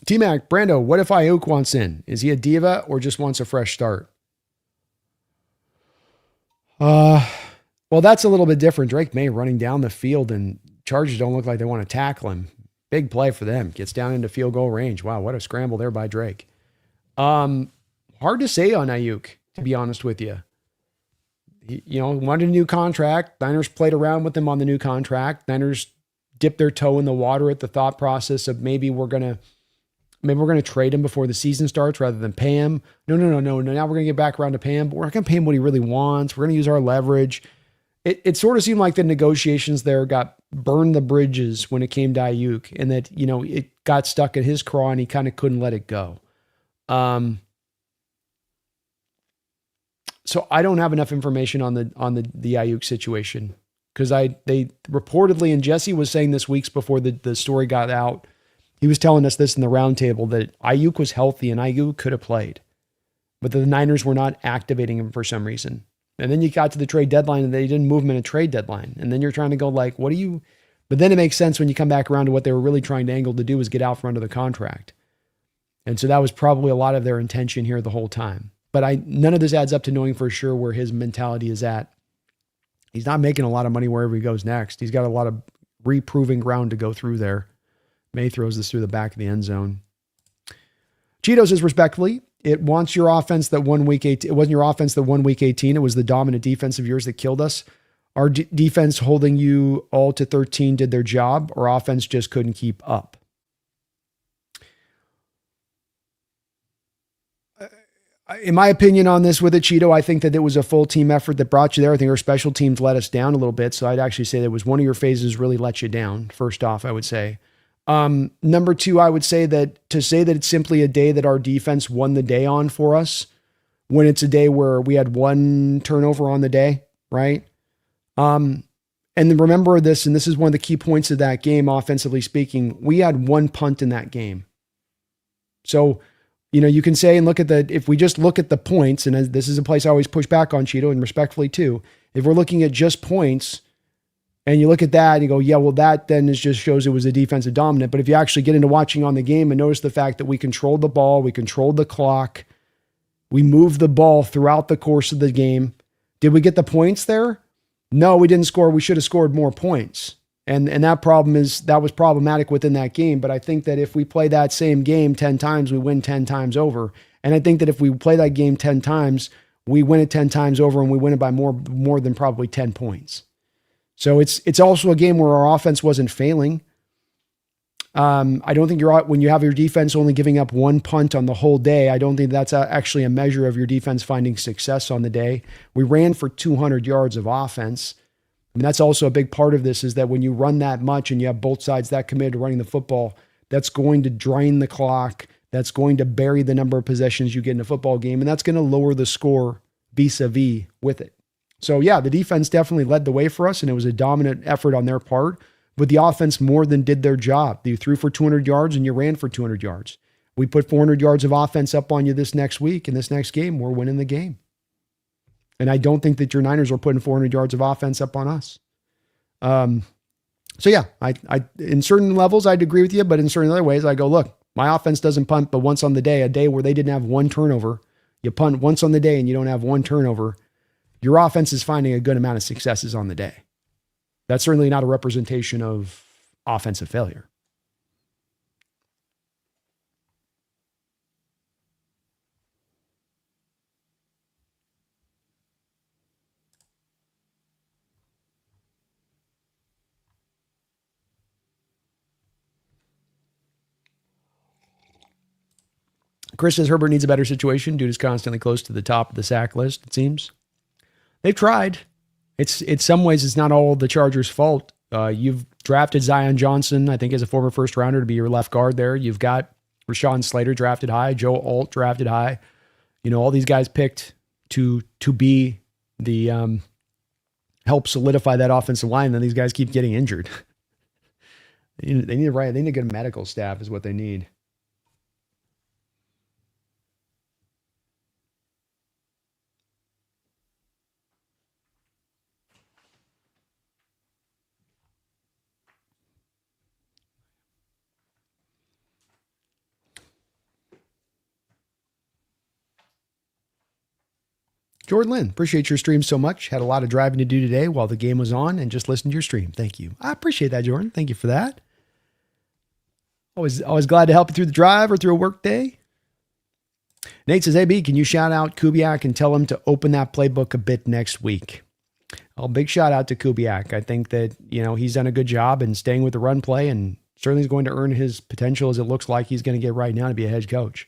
T-Mac, Brando, what if Ayuk wants in? Is he a diva or just wants a fresh start? Well, that's a little bit different. Drake May running down the field, and Chargers don't look like they want to tackle him. Big play for them. Gets down into field goal range. Wow, what a scramble there by Drake. Hard to say on Ayuk, to be honest with you. He wanted a new contract. Niners played around with him on the new contract. Niners dipped their toe in the water at the thought process of maybe we're gonna trade him before the season starts rather than pay him. No. Now we're gonna get back around to pay him, but we're not gonna pay him what he really wants. We're gonna use our leverage. it sort of seemed like the negotiations there got burned the bridges when it came to Ayuk, and that, it got stuck in his craw and he kind of couldn't let it go. So I don't have enough information on the Ayuk situation, because they reportedly, and Jesse was saying this weeks before the story got out, he was telling us this in the roundtable, that Ayuk was healthy and Ayuk could have played, but the Niners were not activating him for some reason. And then you got to the trade deadline and they didn't move him in a trade deadline. And then you're trying to go like, what do you, but then it makes sense when you come back around to what they were really trying to angle to do is get out from under the contract. And so that was probably a lot of their intention here the whole time. But none of this adds up to knowing for sure where his mentality is at. He's not making a lot of money wherever he goes next. He's got a lot of reproving ground to go through there. May throws this through the back of the end zone. Cheeto says respectfully, it wants your offense that won week 18. It wasn't your offense that won week 18. It was the dominant defense of yours that killed us. Our defense holding you all to 13 did their job. Our offense just couldn't keep up. In my opinion on this with it, Cheeto, I think that it was a full team effort that brought you there. I think our special teams let us down a little bit. So I'd actually say that was one of your phases really let you down. First off, I would say. Number two, I would say that to say that it's simply a day that our defense won the day on for us, when it's a day where we had one turnover on the day, right? And then remember this, and this is one of the key points of that game, offensively speaking, we had one punt in that game. So, you can say and look at if we just look at the points, and this is a place I always push back on, Cheeto, and respectfully too, if we're looking at just points, and you look at that and you go, yeah, well, that then just shows it was a defensive dominant. But if you actually get into watching on the game and notice the fact that we controlled the ball, we controlled the clock, we moved the ball throughout the course of the game. Did we get the points there? No, we didn't score. We should have scored more points. And that was problematic within that game. But I think that if we play that same game 10 times, we win 10 times over. And I think that if we play that game 10 times, we win it 10 times over, and we win it by more than probably 10 points. So it's also a game where our offense wasn't failing. I don't think when you have your defense only giving up one punt on the whole day, I don't think that's actually a measure of your defense finding success on the day. We ran for 200 yards of offense. I mean, that's also a big part of this, is that when you run that much and you have both sides that committed to running the football, that's going to drain the clock. That's going to bury the number of possessions you get in a football game. And that's going to lower the score vis-a-vis with it. So yeah, the defense definitely led the way for us, and it was a dominant effort on their part, but the offense more than did their job. You threw for 200 yards and you ran for 200 yards. We put 400 yards of offense up on you this next week. In this next game, we're winning the game. And I don't think that your Niners are putting 400 yards of offense up on us. So yeah, I in certain levels, I'd agree with you, but in certain other ways, I go, look, my offense doesn't punt but once on the day, a day where they didn't have one turnover. You punt once on the day and you don't have one turnover. Your offense is finding a good amount of successes on the day. That's certainly not a representation of offensive failure. Chris says Herbert needs a better situation. Dude is constantly close to the top of the sack list, it seems. They've tried. It's some ways it's not all the Chargers' fault. You've drafted Zion Johnson, I think, as a former first rounder to be your left guard there. You've got Rashawn Slater drafted high, Joe Alt drafted high. All these guys picked to be the help solidify that offensive line. Then these guys keep getting injured. They need a good medical staff is what they need. Jordan Lynn, appreciate your stream so much. Had a lot of driving to do today while the game was on and just listened to your stream. Thank you. I appreciate that, Jordan. Thank you for that. Always glad to help you through the drive or through a work day. Nate says, AB, can you shout out Kubiak and tell him to open that playbook a bit next week? Well, big shout out to Kubiak. I think that, he's done a good job in staying with the run play and certainly is going to earn his potential as it looks like he's going to get right now to be a head coach.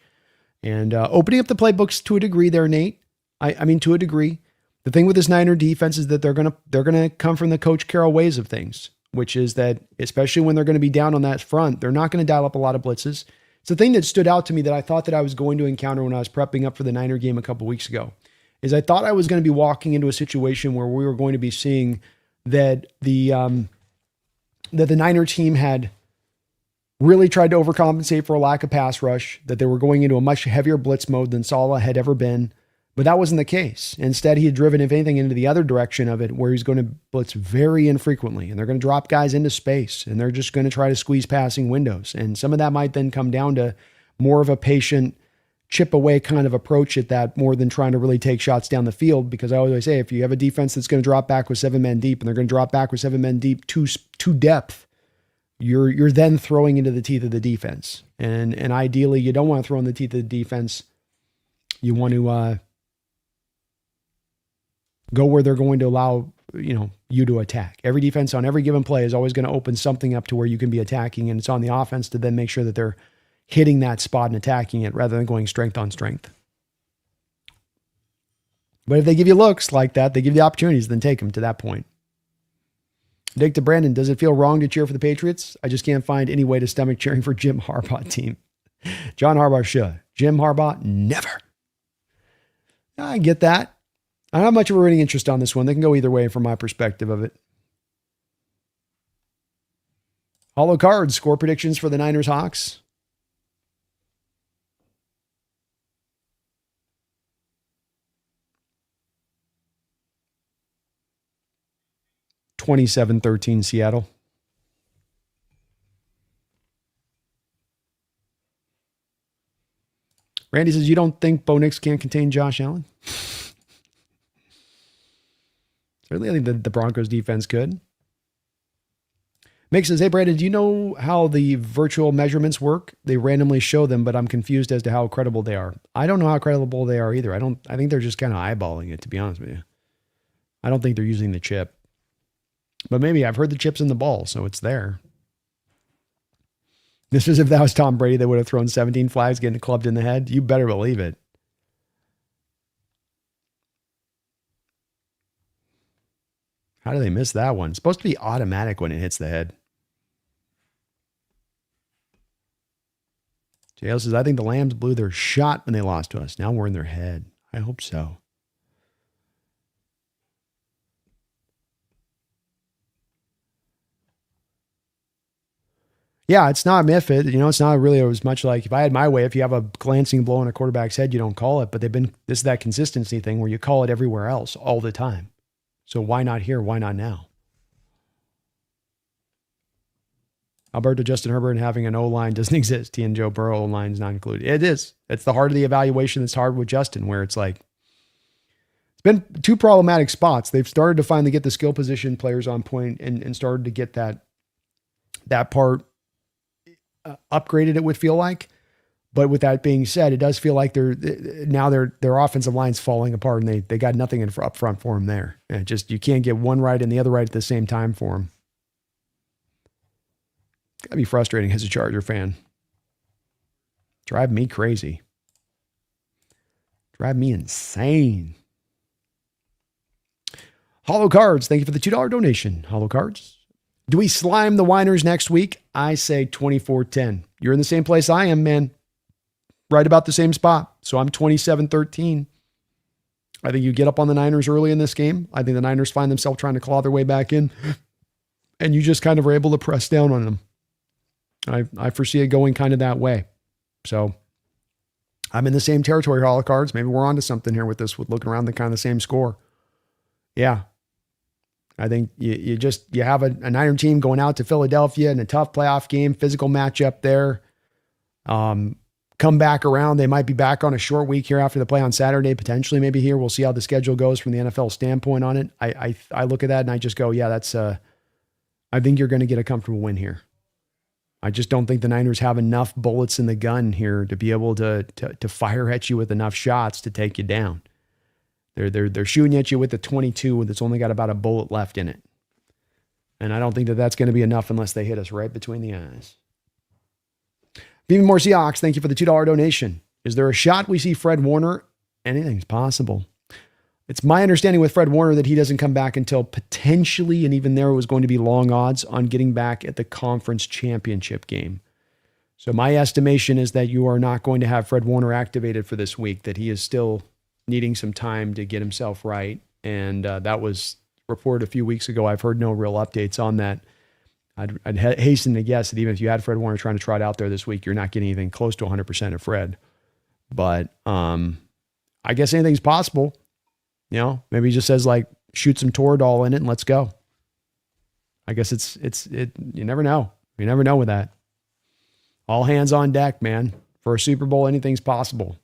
And opening up the playbooks to a degree there, Nate. I mean, to a degree, The thing with this Niner defense is that they're gonna come from the Coach Carroll ways of things, which is that especially when they're going to be down on that front, they're not going to dial up a lot of blitzes. It's the thing that stood out to me that I thought that I was going to encounter when I was prepping up for the Niner game a couple weeks ago, is I thought I was going to be walking into a situation where we were going to be seeing that the Niner team had really tried to overcompensate for a lack of pass rush, that they were going into a much heavier blitz mode than Saleh had ever been. But that wasn't the case. Instead, he had driven, if anything, into the other direction of it, where he's going to blitz very infrequently, and they're going to drop guys into space, and they're just going to try to squeeze passing windows. And some of that might then come down to more of a patient, chip away kind of approach at that, more than trying to really take shots down the field. Because I always say, if you have a defense that's going to drop back with 7 men deep, and they're going to drop back with 7 men deep to depth, you're then throwing into the teeth of the defense. And ideally, you don't want to throw in the teeth of the defense. You want to go where they're going to allow, you to attack. Every defense on every given play is always going to open something up to where you can be attacking, and it's on the offense to then make sure that they're hitting that spot and attacking it rather than going strength on strength. But if they give you looks like that, they give you the opportunities, then take them to that point. Dick to Brandon, does it feel wrong to cheer for the Patriots? I just can't find any way to stomach cheering for Jim Harbaugh team. John Harbaugh should. Jim Harbaugh, never. I get that. I don't have much of a running interest on this one. They can go either way from my perspective of it. Hollow cards, score predictions for the Niners Hawks. (27-13) Seattle. Randy says, you don't think Bo Nix can't contain Josh Allen? Certainly, I think the Broncos defense could. Mick says, hey, Brandon, do you know how the virtual measurements work? They randomly show them, but I'm confused as to how credible they are. I don't know how credible they are either. I think they're just kind of eyeballing it, to be honest with you. I don't think they're using the chip. But maybe I've heard the chip's in the ball, so it's there. This is if that was Tom Brady, they would have thrown 17 flags getting clubbed in the head. You better believe it. How do they miss that one? It's supposed to be automatic when it hits the head. JL says, I think the Lambs blew their shot when they lost to us. Now we're in their head. I hope so. Yeah, it's not if it, it's not really as much like if I had my way, if you have a glancing blow on a quarterback's head, you don't call it. But this is that consistency thing where you call it everywhere else all the time. So why not here? Why not now? Alberto, Justin Herbert, and having an O-line doesn't exist. T and Joe Burrow O-line is not included. It is. It's the heart of the evaluation that's hard with Justin, where it's like, it's been two problematic spots. They've started to finally get the skill position players on point and started to get that part upgraded, it would feel like. But with that being said, it does feel like their offensive line's falling apart, and they got nothing up front for them there. And you can't get one right and the other right at the same time for them. Gotta be frustrating as a Charger fan. Drive me crazy. Drive me insane. Hollow Cards, thank you for the $2 donation. Hollow Cards. Do we slime the whiners next week? I say 24-10. You're in the same place I am, man. Right about the same spot. So I'm 27-13. I think you get up on the Niners early in this game. I think the Niners find themselves trying to claw their way back in, and you just kind of are able to press down on them. I foresee it going kind of that way. So I'm in the same territory, Hollow Cards. Maybe we're onto something here with this, with looking around the kind of the same score. Yeah. I think you have a Niner team going out to Philadelphia in a tough playoff game, physical matchup there. Come back around. They might be back on a short week here after the play on Saturday, potentially maybe here. We'll see how the schedule goes from the NFL standpoint on it. I look at that and I just go, yeah, I think you're going to get a comfortable win here. I just don't think the Niners have enough bullets in the gun here to be able to fire at you with enough shots to take you down. They're shooting at you with the 22 that's only got about a bullet left in it. And I don't think that's going to be enough unless they hit us right between the eyes. Beam More Seahawks, thank you for the $2 donation. Is there a shot we see Fred Warner? Anything's possible. It's my understanding with Fred Warner that he doesn't come back until potentially, and even there was going to be long odds on getting back at the conference championship game. So my estimation is that you are not going to have Fred Warner activated for this week, that he is still needing some time to get himself right. And that was reported a few weeks ago. I've heard no real updates on that. I'd hasten to guess that even if you had Fred Warner trying to trot out there this week, you're not getting anything close to 100% of Fred. But I guess anything's possible. Maybe he just says, like, shoot some Toradol in it and let's go. I guess it's you never know. You never know with that. All hands on deck, man. For a Super Bowl, anything's possible,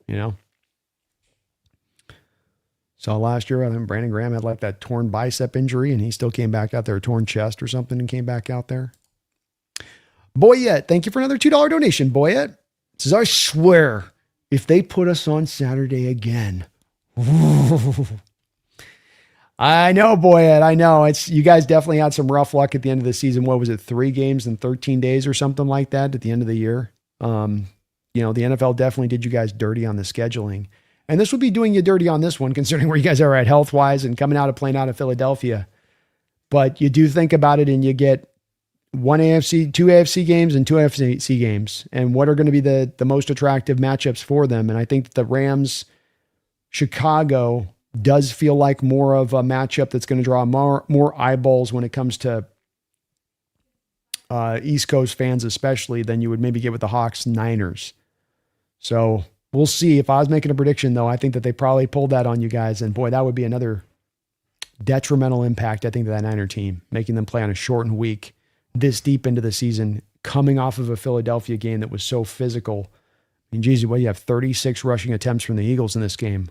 So last year, I think Brandon Graham had like that torn bicep injury and he still came back out there, a torn chest or something, and came back out there. Boyette, thank you for another $2 donation. Boyette says, I swear, if they put us on Saturday again. I know, Boyette, I know. You guys definitely had some rough luck at the end of the season. What was it, 3 games in 13 days or something like that at the end of the year? The NFL definitely did you guys dirty on the scheduling. And this would be doing you dirty on this one, considering where you guys are at health-wise and coming out of playing out of Philadelphia. But you do think about it and you get 2 AFC games and 2 NFC games. And what are going to be the most attractive matchups for them? And I think that the Rams-Chicago does feel like more of a matchup that's going to draw more eyeballs when it comes to East Coast fans especially than you would maybe get with the Hawks-Niners. So we'll see. If I was making a prediction, though, I think that they probably pulled that on you guys. And boy, that would be another detrimental impact, I think, to that Niner team, making them play on a shortened week this deep into the season, coming off of a Philadelphia game that was so physical. I mean, geez, you have 36 rushing attempts from the Eagles in this game.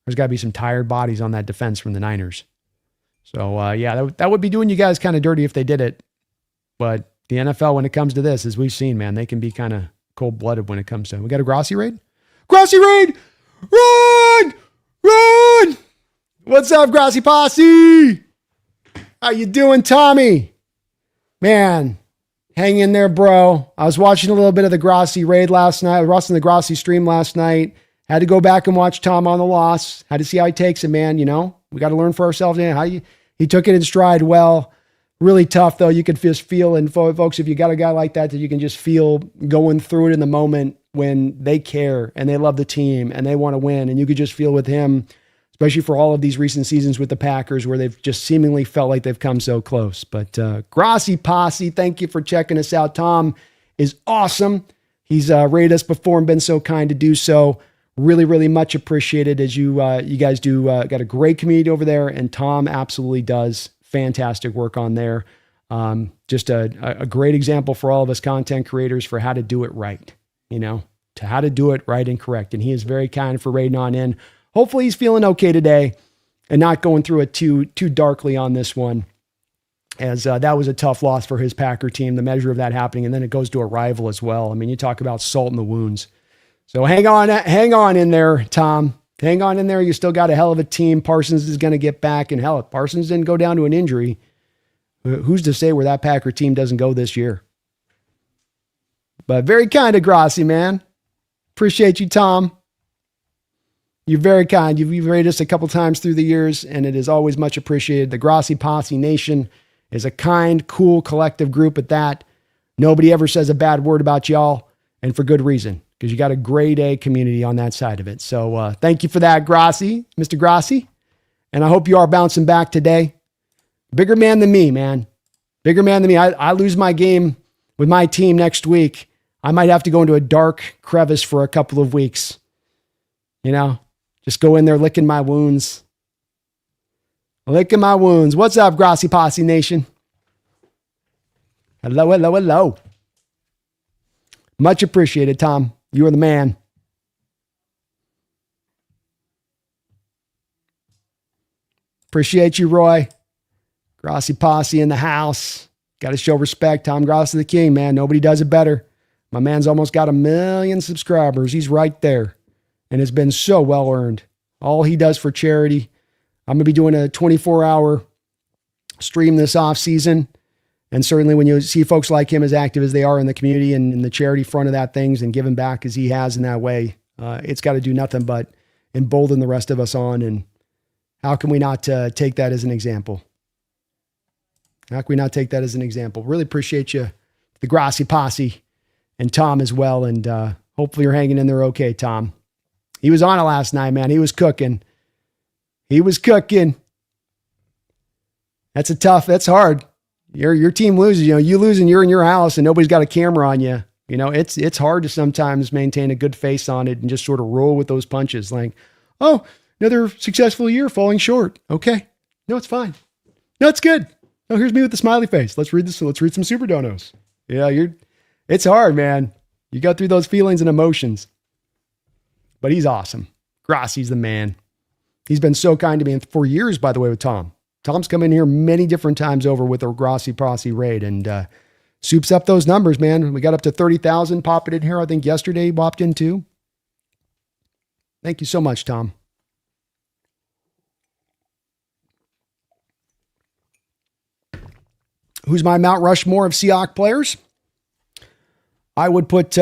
There's got to be some tired bodies on that defense from the Niners. So, that would be doing you guys kind of dirty if they did it. But the NFL, when it comes to this, as we've seen, man, they can be kind of cold-blooded when it comes to it. We got a Grossi raid? Grossi raid! Run! Run! What's up, Grossi Posse? How you doing, Tommy? Man, hang in there, bro. I was watching a little bit of the Grossi raid last night. I was watching the Grossi stream last night. Had to go back and watch Tom on the loss. Had to see how he takes it, man. We got to learn for ourselves. He took it in stride well. Really tough, though. You could just feel, and folks, if you got a guy like that you can just feel going through it in the moment when they care and they love the team and they want to win. And you could just feel with him, especially for all of these recent seasons with the Packers where they've just seemingly felt like they've come so close. But Grossi Posse, thank you for checking us out. Tom is awesome. He's rated us before and been so kind to do so. Really, really much appreciated as you guys do. Got a great community over there, and Tom absolutely does fantastic work on there. Just a great example for all of us content creators for how to do it right, to how to do it right and correct. And he is very kind for raiding on in. Hopefully he's feeling okay today and not going through it too darkly on this one, as that was a tough loss for his Packer team, the measure of that happening. And then it goes to a rival as well. I mean, you talk about salt in the wounds. So hang on in there, Tom. Hang on in there. You still got a hell of a team. Parsons is going to get back. And hell, if Parsons didn't go down to an injury, who's to say where that Packer team doesn't go this year? But very kind of Grossi, man. Appreciate you, Tom. You're very kind. You've rated us a couple times through the years, and it is always much appreciated. The Grossi Posse Nation is a kind, cool, collective group at that. Nobody ever says a bad word about y'all, and for good reason, because you got a grade A community on that side of it. So thank you for that, Grossi, Mr. Grossi. And I hope you are bouncing back today. Bigger man than me, man. Bigger man than me. I lose my game with my team next week. I might have to go into a dark crevice for a couple of weeks. Just go in there licking my wounds. Licking my wounds. What's up, Grossi Posse Nation? Hello, hello, hello. Much appreciated, Tom. You are the man. Appreciate you, Roy. Grossi Posse in the house. Got to show respect. Tom Grossi the king, man. Nobody does it better. My man's almost got 1 million subscribers. He's right there. And it's been so well earned. All he does for charity. I'm going to be doing a 24-hour stream this off season. And certainly when you see folks like him as active as they are in the community and in the charity front of that things and giving back as he has in that way, it's got to do nothing but embolden the rest of us on. And How can we not take that as an example? How can we not take that as an example? Really appreciate you, the Grassi Posse, and Tom as well. And hopefully you're hanging in there okay, Tom. He was on it last night, man. He was cooking. That's hard. Your team loses, you lose and you're in your house and nobody's got a camera on you. It's hard to sometimes maintain a good face on it and just sort of roll with those punches. Like, oh, another successful year falling short. Okay. No, it's fine. No, it's good. Oh, here's me with the smiley face. Let's read this. Let's read some super donos. Yeah, it's hard, man. You go through those feelings and emotions, but he's awesome. Grassi's the man. He's been so kind to me for years, by the way, with Tom. Tom's come in here many different times over with a Grassi Posse raid and soups up those numbers, man. We got up to 30,000 popping in here. I think yesterday he popped in too. Thank you so much, Tom. Who's my Mount Rushmore of Seahawks players? I would put,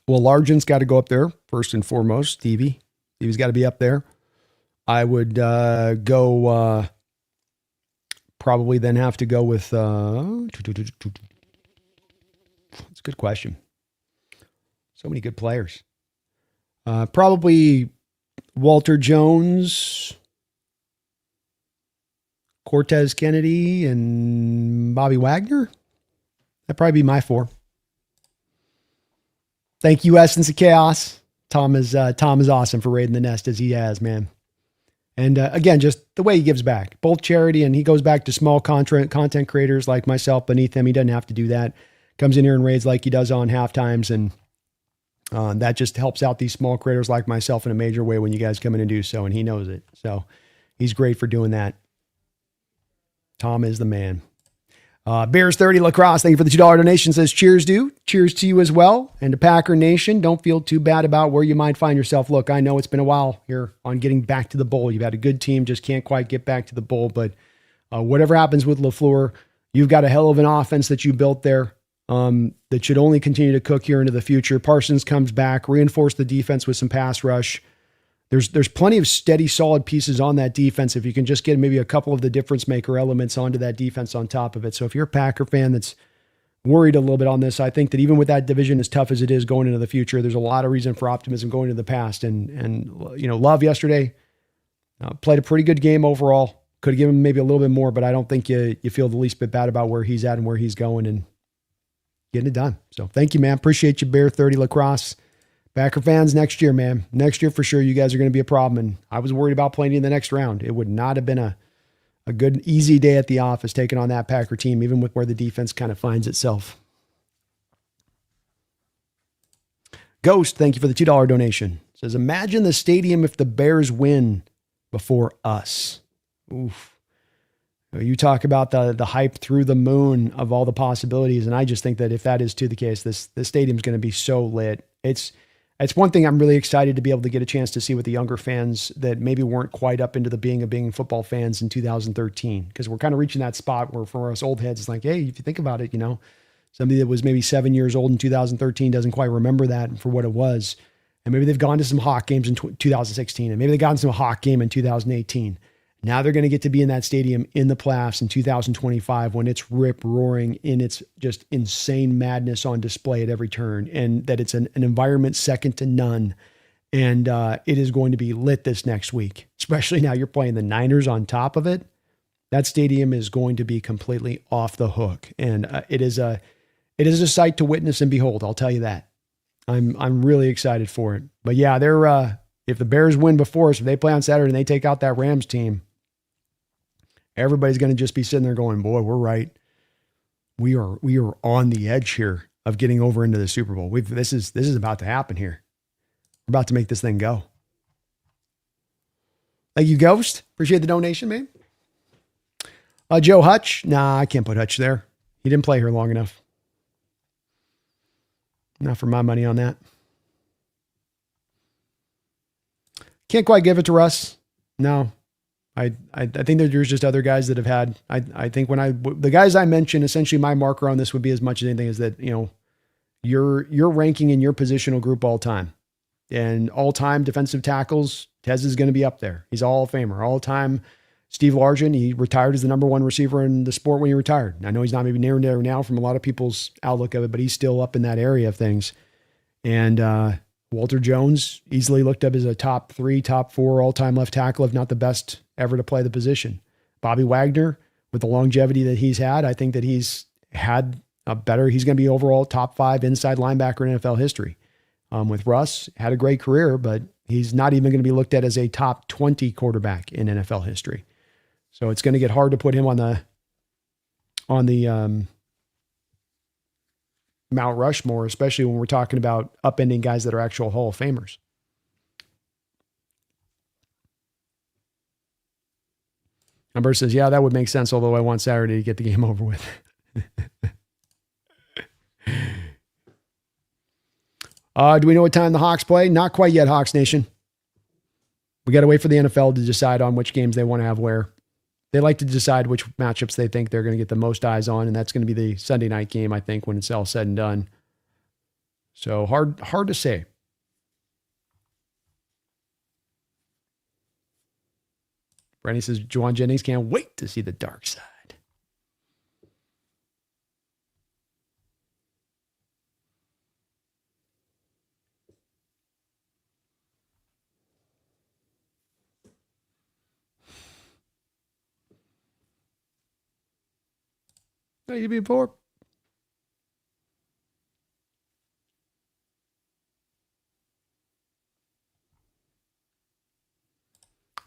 Largent's got to go up there first and foremost. Stevie's got to be up there. I would go, probably then have to go with, it's a good question. So many good players. Probably Walter Jones, Cortez Kennedy, and Bobby Wagner. That'd probably be my 4. Thank you, Essence of Chaos. Tom is awesome for raiding the nest as he has, man. And again, just the way he gives back, both charity and he goes back to small content creators like myself beneath him. He doesn't have to do that. Comes in here and raids like he does on half times. And that just helps out these small creators like myself in a major way when you guys come in and do so. And he knows it. So he's great for doing that. Tom is the man. Bears 30 Lacrosse, thank you for the $2 donation. Says cheers, dude. Cheers to you as well. And to Packer Nation, don't feel too bad about where you might find yourself. Look, I know it's been a while here on getting back to the bowl. You've had a good team, just can't quite get back to the bowl. But whatever happens with LaFleur, you've got a hell of an offense that you built there that should only continue to cook here into the future. Parsons comes back, reinforce the defense with some pass rush. There's plenty of steady, solid pieces on that defense if you can just get maybe a couple of the difference maker elements onto that defense on top of it. So if you're a Packer fan that's worried a little bit on this, I think that even with that division as tough as it is going into the future, there's a lot of reason for optimism going into the past. And Love yesterday played a pretty good game overall. Could have given him maybe a little bit more, but I don't think you feel the least bit bad about where he's at and where he's going and getting it done. So thank you, man. Appreciate you, Bear 30 Lacrosse. Packer fans, next year, man. Next year for sure, you guys are going to be a problem. And I was worried about playing in the next round. It would not have been a good, easy day at the office taking on that Packer team, even with where the defense kind of finds itself. Ghost, thank you for the $2 donation. Says, imagine the stadium if the Bears win before us. Oof. You talk about the hype through the moon of all the possibilities. And I just think that if that is to the case, this stadium's going to be so lit. It's one thing I'm really excited to be able to get a chance to see with the younger fans that maybe weren't quite up into the being football fans in 2013, because we're kind of reaching that spot where for us old heads, it's like, hey, if you think about it, somebody that was maybe 7 years old in 2013 doesn't quite remember that for what it was. And maybe they've gone to some Hawk games in 2016, and maybe they've gotten to a Hawk game in 2018. Now they're going to get to be in that stadium in the playoffs in 2025 when it's rip roaring in its just insane madness on display at every turn, and that it's an environment second to none. And it is going to be lit this next week, especially now you're playing the Niners on top of it. That stadium is going to be completely off the hook. And it is a sight to witness and behold. I'll tell you that. I'm really excited for it. But yeah, they're, if the Bears win before us, if they play on Saturday and they take out that Rams team, everybody's going to just be sitting there going, boy, we're right. We are on the edge here of getting over into the Super Bowl. This is about to happen here. We're about to make this thing go. Thank you, Ghost. Appreciate the donation, man. Joe Hutch. Nah, I can't put Hutch there. He didn't play here long enough. Not for my money on that. Can't quite give it to Russ. No. I think that there's just other guys that have had, I think the guys I mentioned, essentially my marker on this would be as much as anything is that, your ranking in your positional group all time. And all-time defensive tackles, Tez is going to be up there. He's a Hall of Famer. All-time Steve Largent, he retired as the number one receiver in the sport when he retired. I know he's not maybe near there now from a lot of people's outlook of it, but he's still up in that area of things. And Walter Jones, easily looked up as a top 3, top 4 all-time left tackle, if not the best ever to play the position. Bobby Wagner, with the longevity that he's had, I think that he's had he's going to be overall top 5 inside linebacker in NFL history. With Russ, had a great career, but he's not even going to be looked at as a top 20 quarterback in NFL history. So it's going to get hard to put him on the Mount Rushmore, especially when we're talking about upending guys that are actual Hall of Famers. Number says, yeah, that would make sense, although I want Saturday to get the game over with. Do we know what time the Hawks play? Not quite yet, Hawks Nation. We got to wait for the NFL to decide on which games they want to have where. They like to decide which matchups they think they're going to get the most eyes on, and that's going to be the Sunday night game, I think, when it's all said and done. So hard to say. Brandy says, Juwan Jennings can't wait to see the dark side. No, you be poor.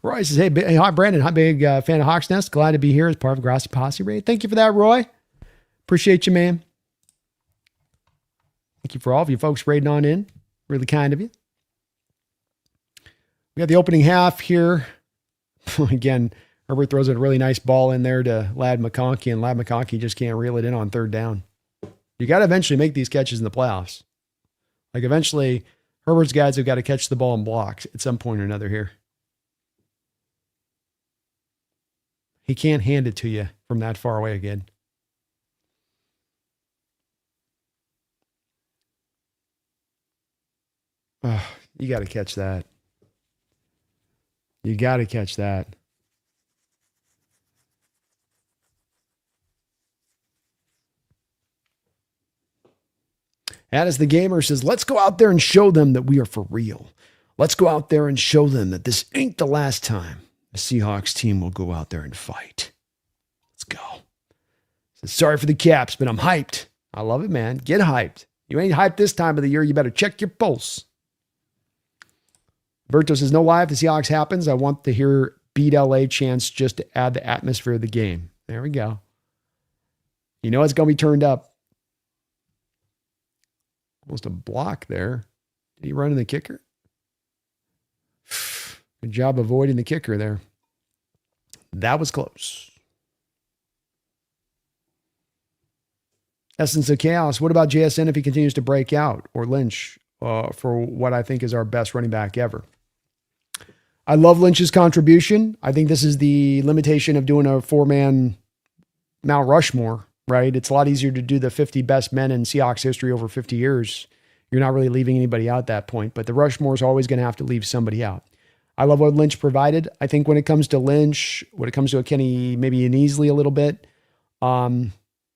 Roy says, hey, hi, Brandon. Hi, big fan of Hawks Nest. Glad to be here as part of Grassy Posse Raid. Thank you for that, Roy. Appreciate you, man. Thank you for all of you folks raiding on in. Really kind of you. We got the opening half here. Again, Herbert throws a really nice ball in there to Ladd McConkey, and Ladd McConkey just can't reel it in on third down. You got to eventually make these catches in the playoffs. Like eventually, Herbert's guys have got to catch the ball in blocks at some point or another here. He can't hand it to you from that far away again. Oh, you got to catch that. You got to catch that. As the gamer says, let's go out there and show them that we are for real. Let's go out there and show them that this ain't the last time the Seahawks team will go out there and fight. Let's go. Says, sorry for the Caps, but I'm hyped. I love it, man. Get hyped. You ain't hyped this time of the year. You better check your pulse. Berto says, no lie, if the Seahawks happens, I want to hear beat LA chants just to add the atmosphere of the game. There we go. You know it's going to be turned up. Almost a block there. Did he run in the kicker? Good job avoiding the kicker there. That was close. Essence of Chaos. What about JSN if he continues to break out? Or Lynch for what I think is our best running back ever? I love Lynch's contribution. I think this is the limitation of doing a 4-man Mount Rushmore, right? It's a lot easier to do the 50 best men in Seahawks history over 50 years. You're not really leaving anybody out at that point, but the Rushmore is always going to have to leave somebody out. I love what Lynch provided. I think when it comes to Lynch, when it comes to a Kenny, maybe an Easley a little bit, that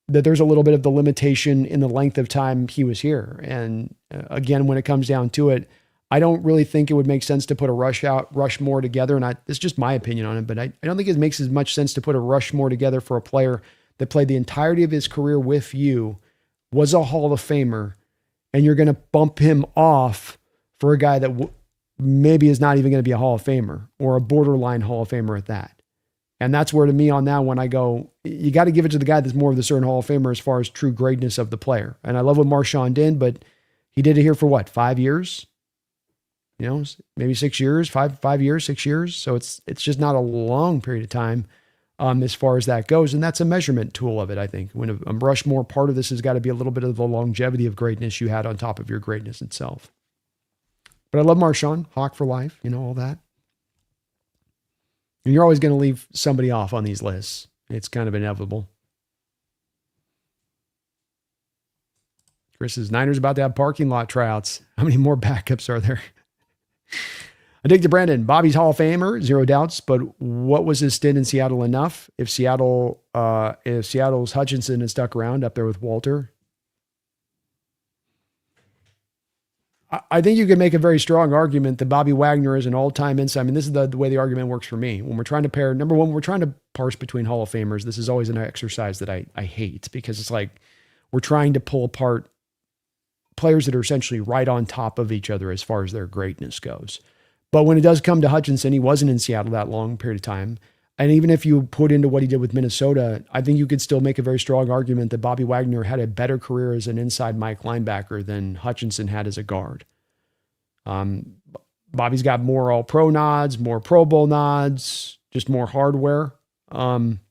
there's a little bit of the limitation in the length of time he was here. And again, when it comes down to it, I don't really think it would make sense to put a Rushmore together. And it's just my opinion on it, but I don't think it makes as much sense to put a Rushmore together for a player that played the entirety of his career with you, was a Hall of Famer, and you're going to bump him off for a guy that maybe is not even going to be a Hall of Famer or a borderline Hall of Famer at that. And that's where, to me, on that one, I go, you got to give it to the guy that's more of the certain Hall of Famer as far as true greatness of the player. And I love what Marshawn did, but he did it here for what, 5 years? You know, maybe 6 years, 5 years, 6 years. So it's just not a long period of time as far as that goes. And that's a measurement tool of it, I think. When a Rushmore, part of this has got to be a little bit of the longevity of greatness you had on top of your greatness itself. But I love Marshawn, Hawk for life, you know, all that. And you're always going to leave somebody off on these lists. It's kind of inevitable. Chris says, Niners about to have parking lot tryouts. How many more backups are there? Addicted Brandon, Bobby's Hall of Famer, zero doubts, but what was his stint in Seattle enough? If Seattle's Hutchinson had stuck around up there with Walter, I think you could make a very strong argument that Bobby Wagner is an all-time inside. I mean, this is the way the argument works for me. When we're trying to pair, number one, we're trying to parse between Hall of Famers. This is always an exercise that I hate because it's like we're trying to pull apart players that are essentially right on top of each other as far as their greatness goes. But when it does come to Hutchinson, he wasn't in Seattle that long period of time. And even if you put into what he did with Minnesota, I think you could still make a very strong argument that Bobby Wagner had a better career as an inside Mike linebacker than Hutchinson had as a guard. Bobby's got more All-Pro nods, more Pro Bowl nods, just more hardware. Hutchinson's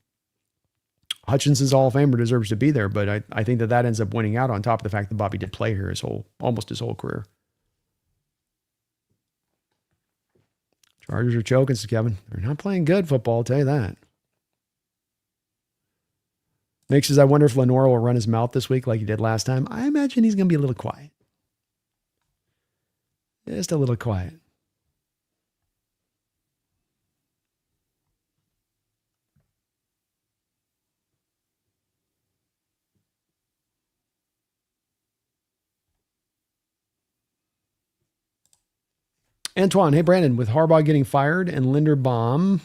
Hall of Famer deserves to be there, but I think that ends up winning out on top of the fact that Bobby did play here almost his whole career. Chargers are choking, says Kevin. They're not playing good football, I'll tell you that. Nick says, I wonder if Lenore will run his mouth this week like he did last time. I imagine he's going to be a little quiet. Just a little quiet. Antoine, hey Brandon, with Harbaugh getting fired and Linderbaum,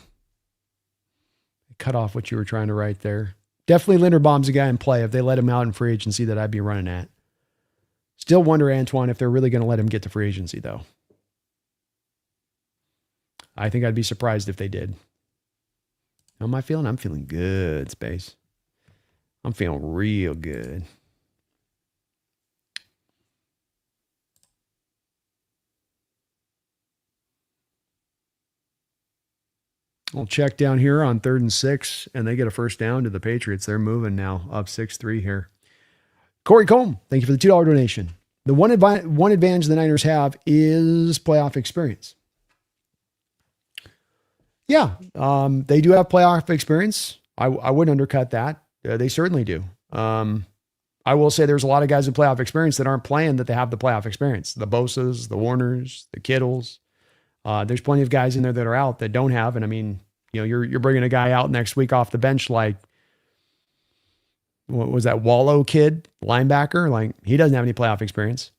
cut off what you were trying to write there. Definitely Linderbaum's a guy in play. If they let him out in free agency, that I'd be running at. Still wonder, Antoine, if they're really going to let him get to free agency, though. I think I'd be surprised if they did. How am I feeling? I'm feeling good, Space. I'm feeling real good. We'll check down here on 3rd and 6, and they get a first down to the Patriots. They're moving now, up 6-3 here. Corey Combe, thank you for the $2 donation. The one advantage the Niners have is playoff experience. Yeah, they do have playoff experience. I wouldn't undercut that. They certainly do. I will say there's a lot of guys with playoff experience that aren't playing that they have the playoff experience. The Bosas, the Warners, the Kittles. There's plenty of guys in there that are out that don't have. And I mean, you're bringing a guy out next week off the bench like, what was that, Wallow kid, linebacker? Like, he doesn't have any playoff experience.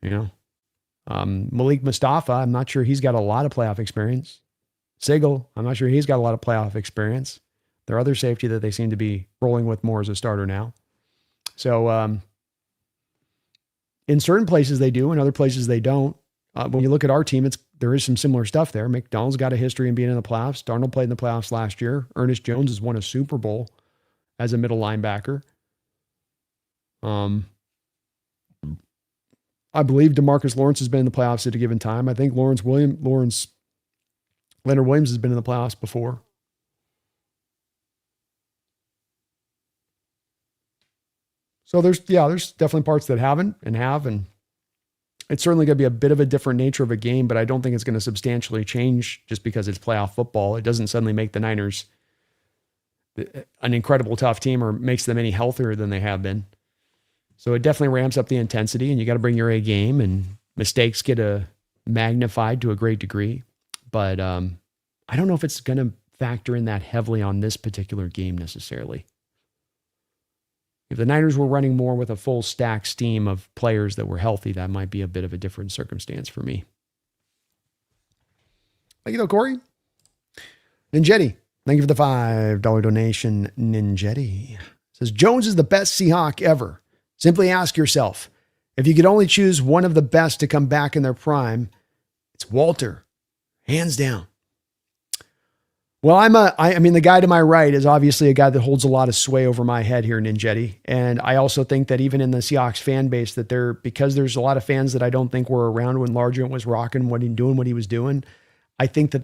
Malik Mustafa, I'm not sure he's got a lot of playoff experience. Sigel, I'm not sure he's got a lot of playoff experience. Their other safety that they seem to be rolling with more as a starter now. So in certain places they do, in other places they don't. When you look at our team, there is some similar stuff there. McDonald's got a history in being in the playoffs. Darnold played in the playoffs last year. Ernest Jones has won a Super Bowl as a middle linebacker. I believe DeMarcus Lawrence has been in the playoffs at a given time. I think Leonard Williams has been in the playoffs before. So there's definitely parts that haven't and have, and it's certainly going to be a bit of a different nature of a game, but I don't think it's going to substantially change just because it's playoff football. It doesn't suddenly make the Niners an incredible tough team or makes them any healthier than they have been. So it definitely ramps up the intensity, and you got to bring your A game, and mistakes get magnified to a great degree. But I don't know if it's going to factor in that heavily on this particular game necessarily. If the Niners were running more with a full stack team of players that were healthy, that might be a bit of a different circumstance for me. Thank you, though, Corey. Ninjetti, thank you for the $5 donation. Ninjetti says, Jones is the best Seahawk ever. Simply ask yourself, if you could only choose one of the best to come back in their prime, it's Walter, hands down. Well, I mean, the guy to my right is obviously a guy that holds a lot of sway over my head here, Ninjetti. And I also think that even in the Seahawks fan base, that because there's a lot of fans that I don't think were around when Largent was rocking, what he was doing, I think that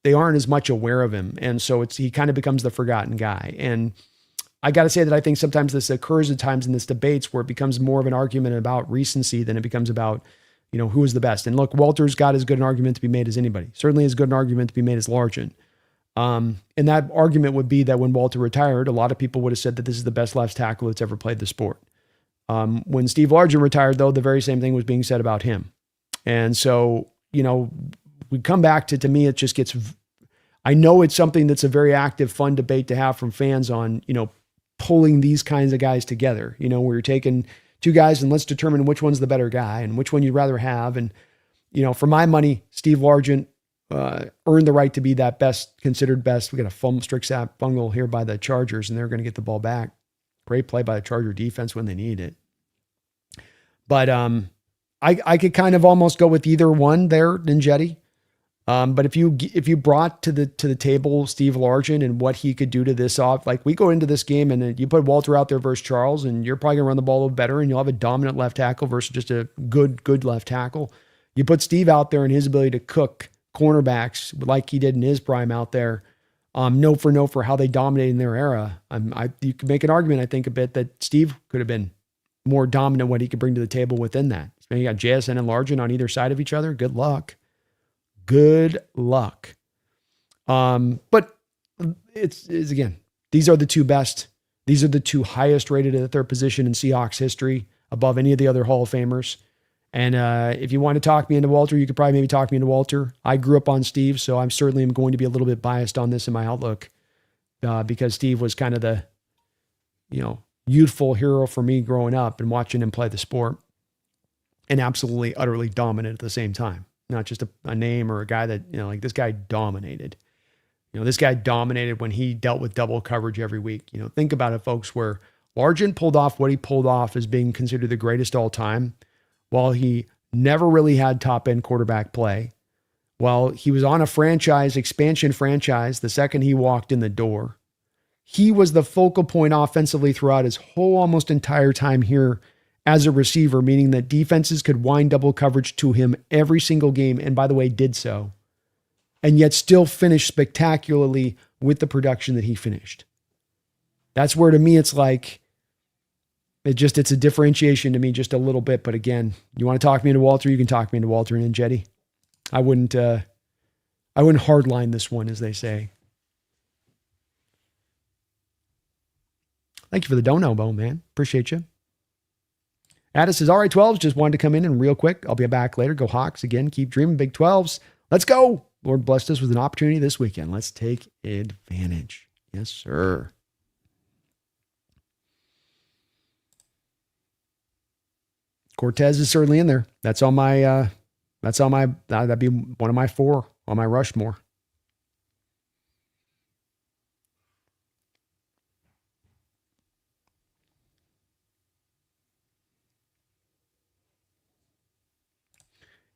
they aren't as much aware of him. And so he kind of becomes the forgotten guy. And I got to say that I think sometimes this occurs at times in this debates where it becomes more of an argument about recency than it becomes about, who is the best. And look, Walter's got as good an argument to be made as anybody. Certainly as good an argument to be made as Largent. And that argument would be that when Walter retired, a lot of people would have said that this is the best left tackle that's ever played the sport. When Steve Largent retired, though, the very same thing was being said about him. And so, we come back to me, it just gets, I know it's something that's a very active, fun debate to have from fans on, pulling these kinds of guys together, where you're taking two guys and let's determine which one's the better guy and which one you'd rather have. And, for my money, Steve Largent earned the right to be that considered best. We got a strict sack bungle here by the Chargers, and they're going to get the ball back. Great play by the Charger defense when they need it. But I could kind of almost go with either one there, Ninjetti. But if you brought to the table Steve Largent and what he could do to this off, like we go into this game and you put Walter out there versus Charles, and you're probably gonna run the ball a little better, and you'll have a dominant left tackle versus just a good left tackle. You put Steve out there and his ability to cook cornerbacks like he did in his prime out there, note for how they dominated in their era. You could make an argument, I think, a bit that Steve could have been more dominant what he could bring to the table within that. So you got JSN and Largent on either side of each other. Good luck. But it's again, these are the two best. These are the two highest rated at their position in Seahawks history, above any of the other Hall of Famers. And if you want to talk me into Walter, you could probably maybe talk me into Walter. I grew up on Steve, so I'm certainly going to be a little bit biased on this in my outlook because Steve was kind of the, youthful hero for me growing up and watching him play the sport, and absolutely, utterly dominant at the same time. Not just a name or a guy that, like this guy dominated. This guy dominated when he dealt with double coverage every week. Think about it, folks, where Largent pulled off what he pulled off as being considered the greatest all time, while he never really had top-end quarterback play, while he was on a expansion franchise the second he walked in the door. He was the focal point offensively throughout his whole almost entire time here as a receiver, meaning that defenses could wind double coverage to him every single game, and by the way, did so, and yet still finished spectacularly with the production that he finished. That's where, to me, it's like, it's a differentiation to me just a little bit. But again, you want to talk me into Walter, you can talk me into Walter and Jetty. I wouldn't hardline this one, as they say. Thank you for the dono, Bo, man. Appreciate you. Addis says, all right, 12s, just wanted to come in and real quick. I'll be back later. Go Hawks again. Keep dreaming. Big 12s. Let's go. Lord blessed us with an opportunity this weekend. Let's take advantage. Yes, sir. Cortez is certainly in there. That'd be one of my 4 on my Rushmore.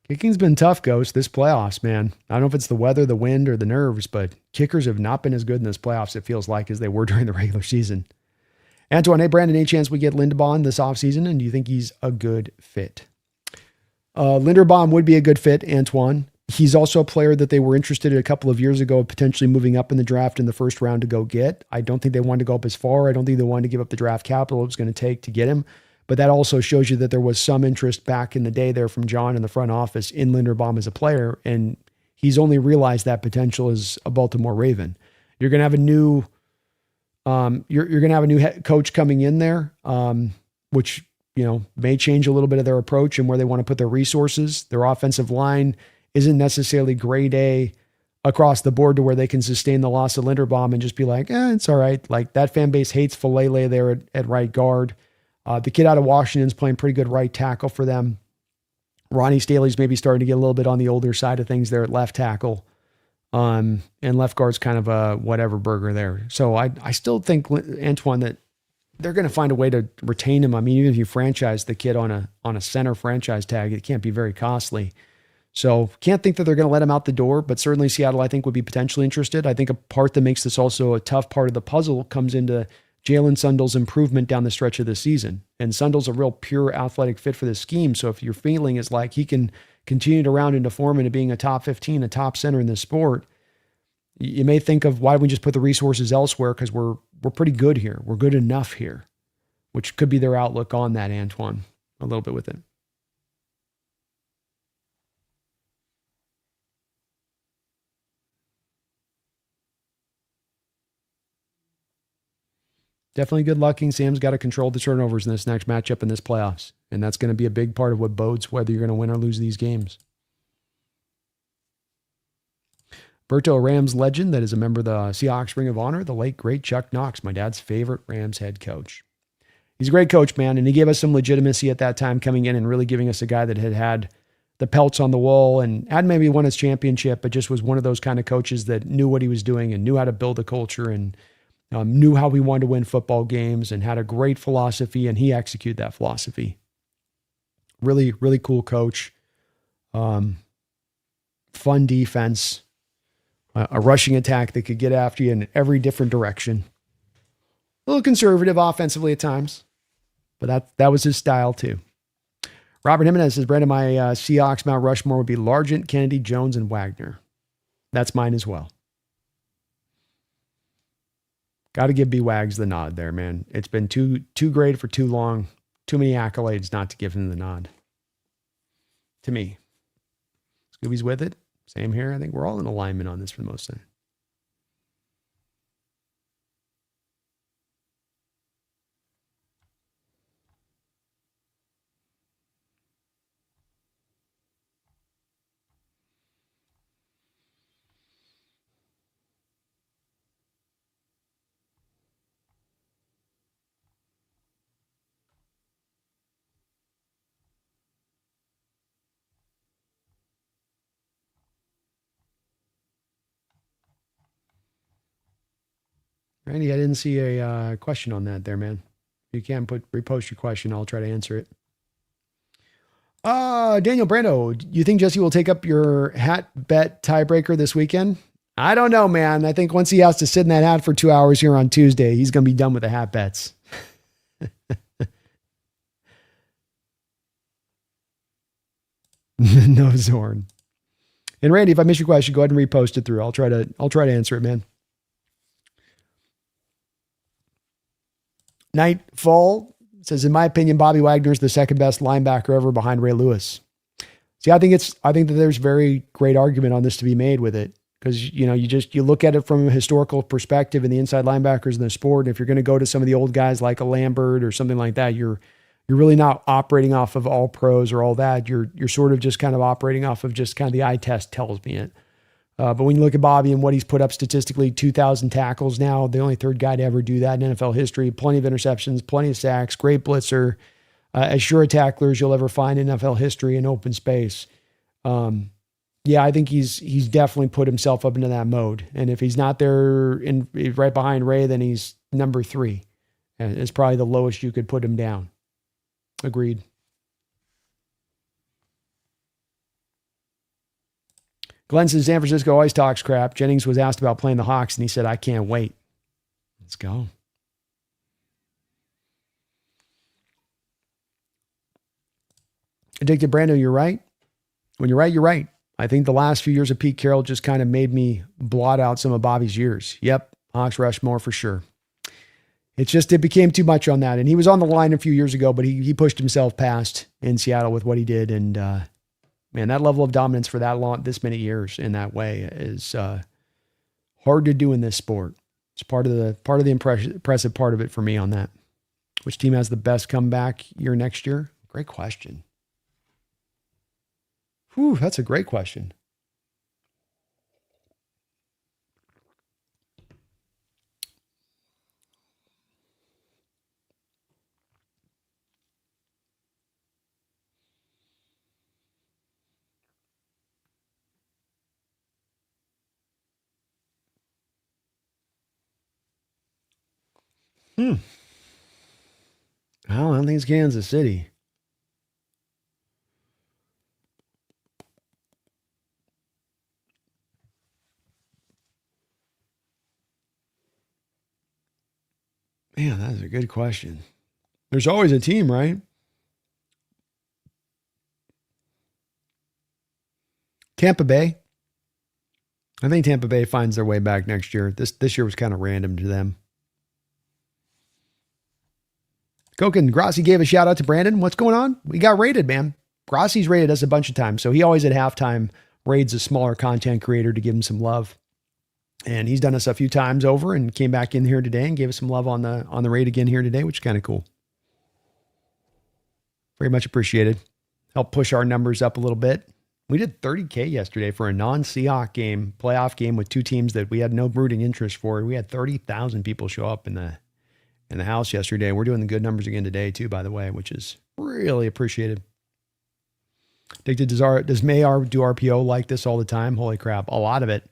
Kicking's been tough, Ghost, this playoffs, man. I don't know if it's the weather, the wind, or the nerves, but kickers have not been as good in this playoffs, it feels like, as they were during the regular season. Antoine, hey, Brandon, any chance we get Linderbaum this offseason, and do you think he's a good fit? Linderbaum would be a good fit, Antoine. He's also a player that they were interested in a couple of years ago, potentially moving up in the draft in the first round to go get. I don't think they wanted to go up as far. I don't think they wanted to give up the draft capital it was going to take to get him. But that also shows you that there was some interest back in the day there from John in the front office in Linderbaum as a player, and he's only realized that potential as a Baltimore Raven. You're going to have a new, you're going to have a new head coach coming in there, which may change a little bit of their approach and where they want to put their resources. Their offensive line isn't necessarily grade A across the board to where they can sustain the loss of Linderbaum and just be like, it's all right. Like that fan base hates Falele there at right guard. The kid out of Washington's playing pretty good right tackle for them. Ronnie Staley's maybe starting to get a little bit on the older side of things there at left tackle. And left guard's kind of a whatever burger there. So I still think, Antoine, that they're going to find a way to retain him. I mean, even if you franchise the kid on a center franchise tag, it can't be very costly. So can't think that they're going to let him out the door, but certainly Seattle, I think, would be potentially interested. I think a part that makes this also a tough part of the puzzle comes into Jalen Sundle's improvement down the stretch of the season. And Sundle's a real pure athletic fit for this scheme. So if your feeling is like he can continue to round into form into being a top 15, a top center in this sport, you may think of why don't we just put the resources elsewhere, because we're pretty good here. We're good enough here, which could be their outlook on that, Antoine, a little bit with it. Definitely good lucking. Sam's got to control the turnovers in this next matchup in this playoffs. And that's going to be a big part of what bodes whether you're going to win or lose these games. Berto, Rams legend that is a member of the Seahawks Ring of Honor, the late, great Chuck Knox, my dad's favorite Rams head coach. He's a great coach, man, and he gave us some legitimacy at that time coming in and really giving us a guy that had the pelts on the wall and hadn't maybe won his championship, but just was one of those kind of coaches that knew what he was doing and knew how to build a culture and knew how we wanted to win football games and had a great philosophy, and he executed that philosophy. Really, really cool coach. Fun defense. A rushing attack that could get after you in every different direction. A little conservative offensively at times, but that was his style too. Robert Jimenez says, Brandon, my Seahawks Mount Rushmore would be Largent, Kennedy, Jones, and Wagner. That's mine as well. Got to give B-Wags the nod there, man. It's been too great for too long. Too many accolades not to give him the nod. To me. Scooby's with it. Same here. I think we're all in alignment on this for the most time. Randy, I didn't see a question on that there, man. You can repost your question. I'll try to answer it. Daniel Brando, do you think Jesse will take up your hat bet tiebreaker this weekend? I don't know, man. I think once he has to sit in that hat for 2 hours here on Tuesday, he's going to be done with the hat bets. No, Zorn. And Randy, if I miss your question, go ahead and repost it through. I'll try to answer it, man. Nightfall says, in my opinion, Bobby Wagner is the second best linebacker ever behind Ray Lewis. See, I think that there's very great argument on this to be made with it. Because, you look at it from a historical perspective and the inside linebackers in the sport. And if you're going to go to some of the old guys like a Lambert or something like that, you're really not operating off of all pros or all that. You're sort of just kind of operating off of just kind of the eye test tells me it. But when you look at Bobby and what he's put up statistically, 2,000 tackles now, the only third guy to ever do that in NFL history, plenty of interceptions, plenty of sacks, great blitzer, as sure a tackler as you'll ever find in NFL history in open space. Yeah, I think he's definitely put himself up into that mode. And if he's not there right behind Ray, then he's number 3. And it's probably the lowest you could put him down. Agreed. Glenn says San Francisco always talks crap. Jennings was asked about playing the Hawks, and he said, I can't wait. Let's go. Addicted Brando, you're right. When you're right, you're right. I think the last few years of Pete Carroll just kind of made me blot out some of Bobby's years. Yep, Hawks Rushmore for sure. It became too much on that. And he was on the line a few years ago, but he pushed himself past in Seattle with what he did. And man, that level of dominance for this many years in that way is hard to do in this sport. It's part of the impressive part of it for me on that. Which team has the best comeback year next year? Great question. Whew, that's a great question. I don't think it's Kansas City. Man, that's a good question. There's always a team, right? Tampa Bay. I think Tampa Bay finds their way back next year. This year was kind of random to them. Koken, Grassi gave a shout out to Brandon. What's going on? We got rated, man. Grassi's rated us a bunch of times. So he always at halftime raids a smaller content creator to give him some love. And he's done us a few times over and came back in here today and gave us some love on the raid again here today, which is kind of cool. Very much appreciated. Help push our numbers up a little bit. We did 30K yesterday for a non-Seahawks game, playoff game with two teams that we had no rooting interest for. We had 30,000 people show up in the house yesterday. We're doing the good numbers again today too, by the way, which is really appreciated. Does Mayar do RPO like this all the time? Holy crap, a lot of it.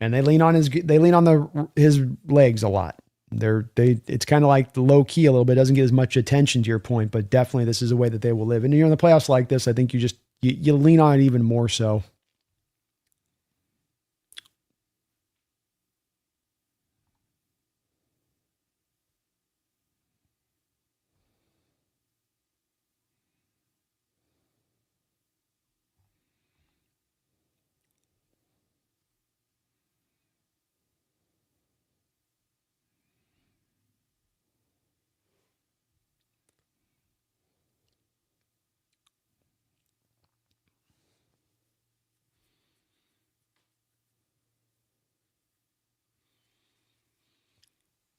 And they lean on his legs a lot. It's kind of like the low key a little bit. Doesn't get as much attention, to your point, but definitely this is a way that they will live. And in the playoffs like this, I think you lean on it even more so.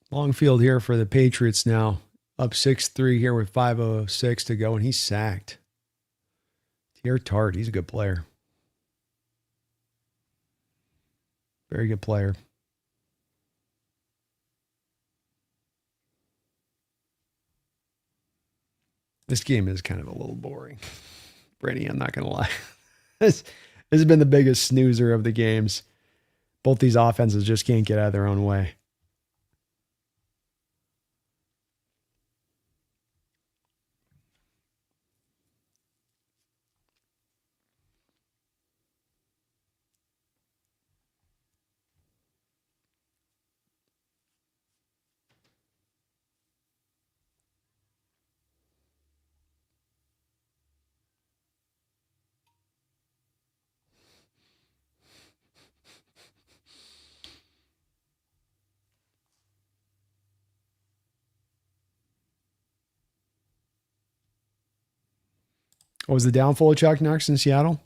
Long field here for the Patriots now. Up 6-3 here with 5:06 to go, and he's sacked. Tier Tart, he's a good player. Very good player. This game is kind of a little boring. Brady, I'm not going to lie. This has been the biggest snoozer of the games. Both these offenses just can't get out of their own way. What was the downfall of Chuck Knox in Seattle?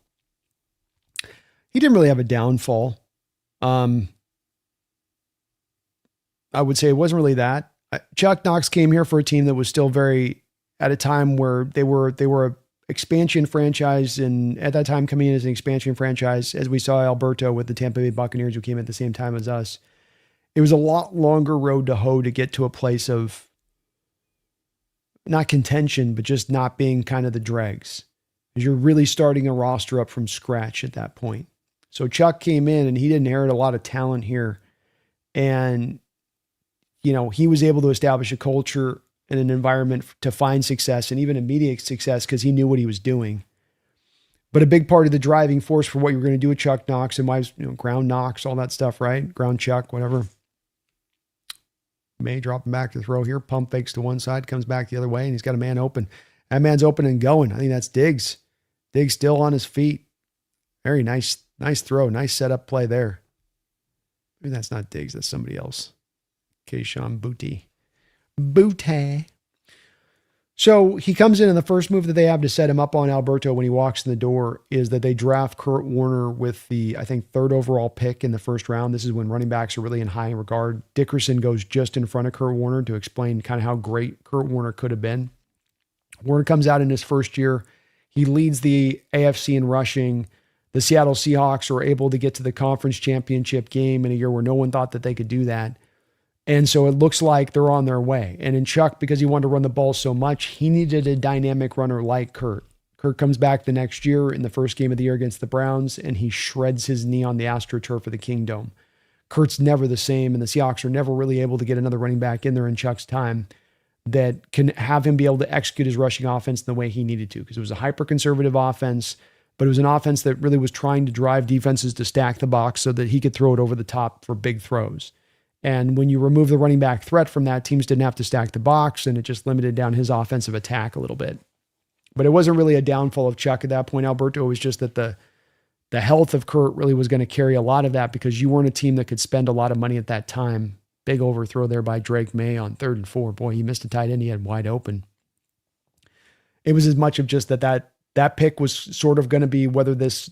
He didn't really have a downfall. I would say it wasn't really that. Chuck Knox came here for a team that was still at a time where they were a expansion franchise, and at that time coming in as an expansion franchise, as we saw Alberto with the Tampa Bay Buccaneers, who came at the same time as us. It was a lot longer road to hoe to get to a place of not contention, but just not being kind of the dregs. Because you're really starting a roster up from scratch at that point. So Chuck came in and he didn't inherit a lot of talent here. And, he was able to establish a culture and an environment to find success and even immediate success because he knew what he was doing. But a big part of the driving force for what you were going to do with Chuck Knox and why, ground knocks, all that stuff, right? Ground Chuck, whatever. May drop him back to throw here. Pump fakes to one side, comes back the other way, and he's got a man open. That man's open and going. I think that's Diggs. Diggs still on his feet. Very nice throw. Nice setup play there. Maybe that's not Diggs. That's somebody else. Keyshawn Booty. So he comes in, and the first move that they have to set him up on Alberto when he walks in the door is that they draft Kurt Warner with the, I think, 3rd overall pick in the first round. This is when running backs are really in high regard. Dickerson goes just in front of Kurt Warner to explain kind of how great Kurt Warner could have been. Warner comes out in his first year. He leads the AFC in rushing. The Seattle Seahawks are able to get to the conference championship game in a year where no one thought that they could do that. And so it looks like they're on their way. And in Chuck, because he wanted to run the ball so much, he needed a dynamic runner like Kurt. Kurt comes back the next year in the first game of the year against the Browns, and he shreds his knee on the AstroTurf of the Kingdome. Kurt's never the same, and the Seahawks are never really able to get another running back in there in Chuck's time that can have him be able to execute his rushing offense in the way he needed to, because it was a hyper-conservative offense, but it was an offense that really was trying to drive defenses to stack the box so that he could throw it over the top for big throws. And when you remove the running back threat from that, teams didn't have to stack the box, and it just limited down his offensive attack a little bit. But it wasn't really a downfall of Chuck at that point, Alberto. It was just that the health of Kurt really was going to carry a lot of that, because you weren't a team that could spend a lot of money at that time. Big overthrow there by Drake May on 3rd and 4. Boy, he missed a tight end he had wide open. It was as much of just that pick was sort of going to be whether this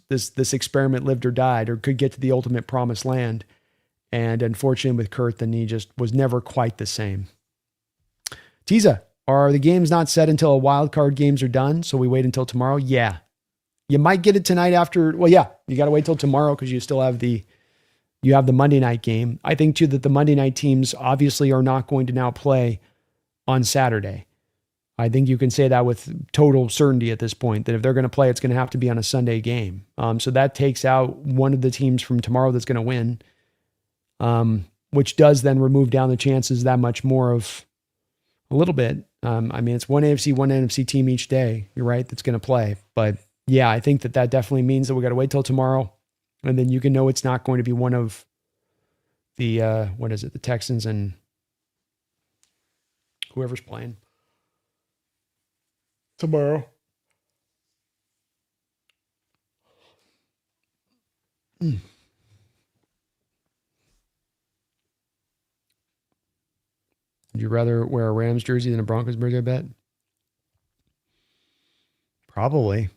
experiment lived or died or could get to the ultimate promised land. And unfortunately with Kurt, the knee just was never quite the same. Tiza, are the games not set until a wild card games are done? So we wait until tomorrow? Yeah. You might get it tonight after. Well, yeah, you got to wait till tomorrow because you still have the Monday night game. I think too that the Monday night teams obviously are not going to now play on Saturday. I think you can say that with total certainty at this point, that if they're going to play, it's going to have to be on a Sunday game. So that takes out one of the teams from tomorrow that's going to win, which does then remove down the chances that much more of a little bit. I mean, it's one AFC, one NFC team each day. You're right. That's going to play. But yeah, I think that definitely means that we got to wait till tomorrow. And then you can know it's not going to be one of the, the Texans and whoever's playing tomorrow. Would you rather wear a Rams jersey than a Broncos jersey, I bet? Probably.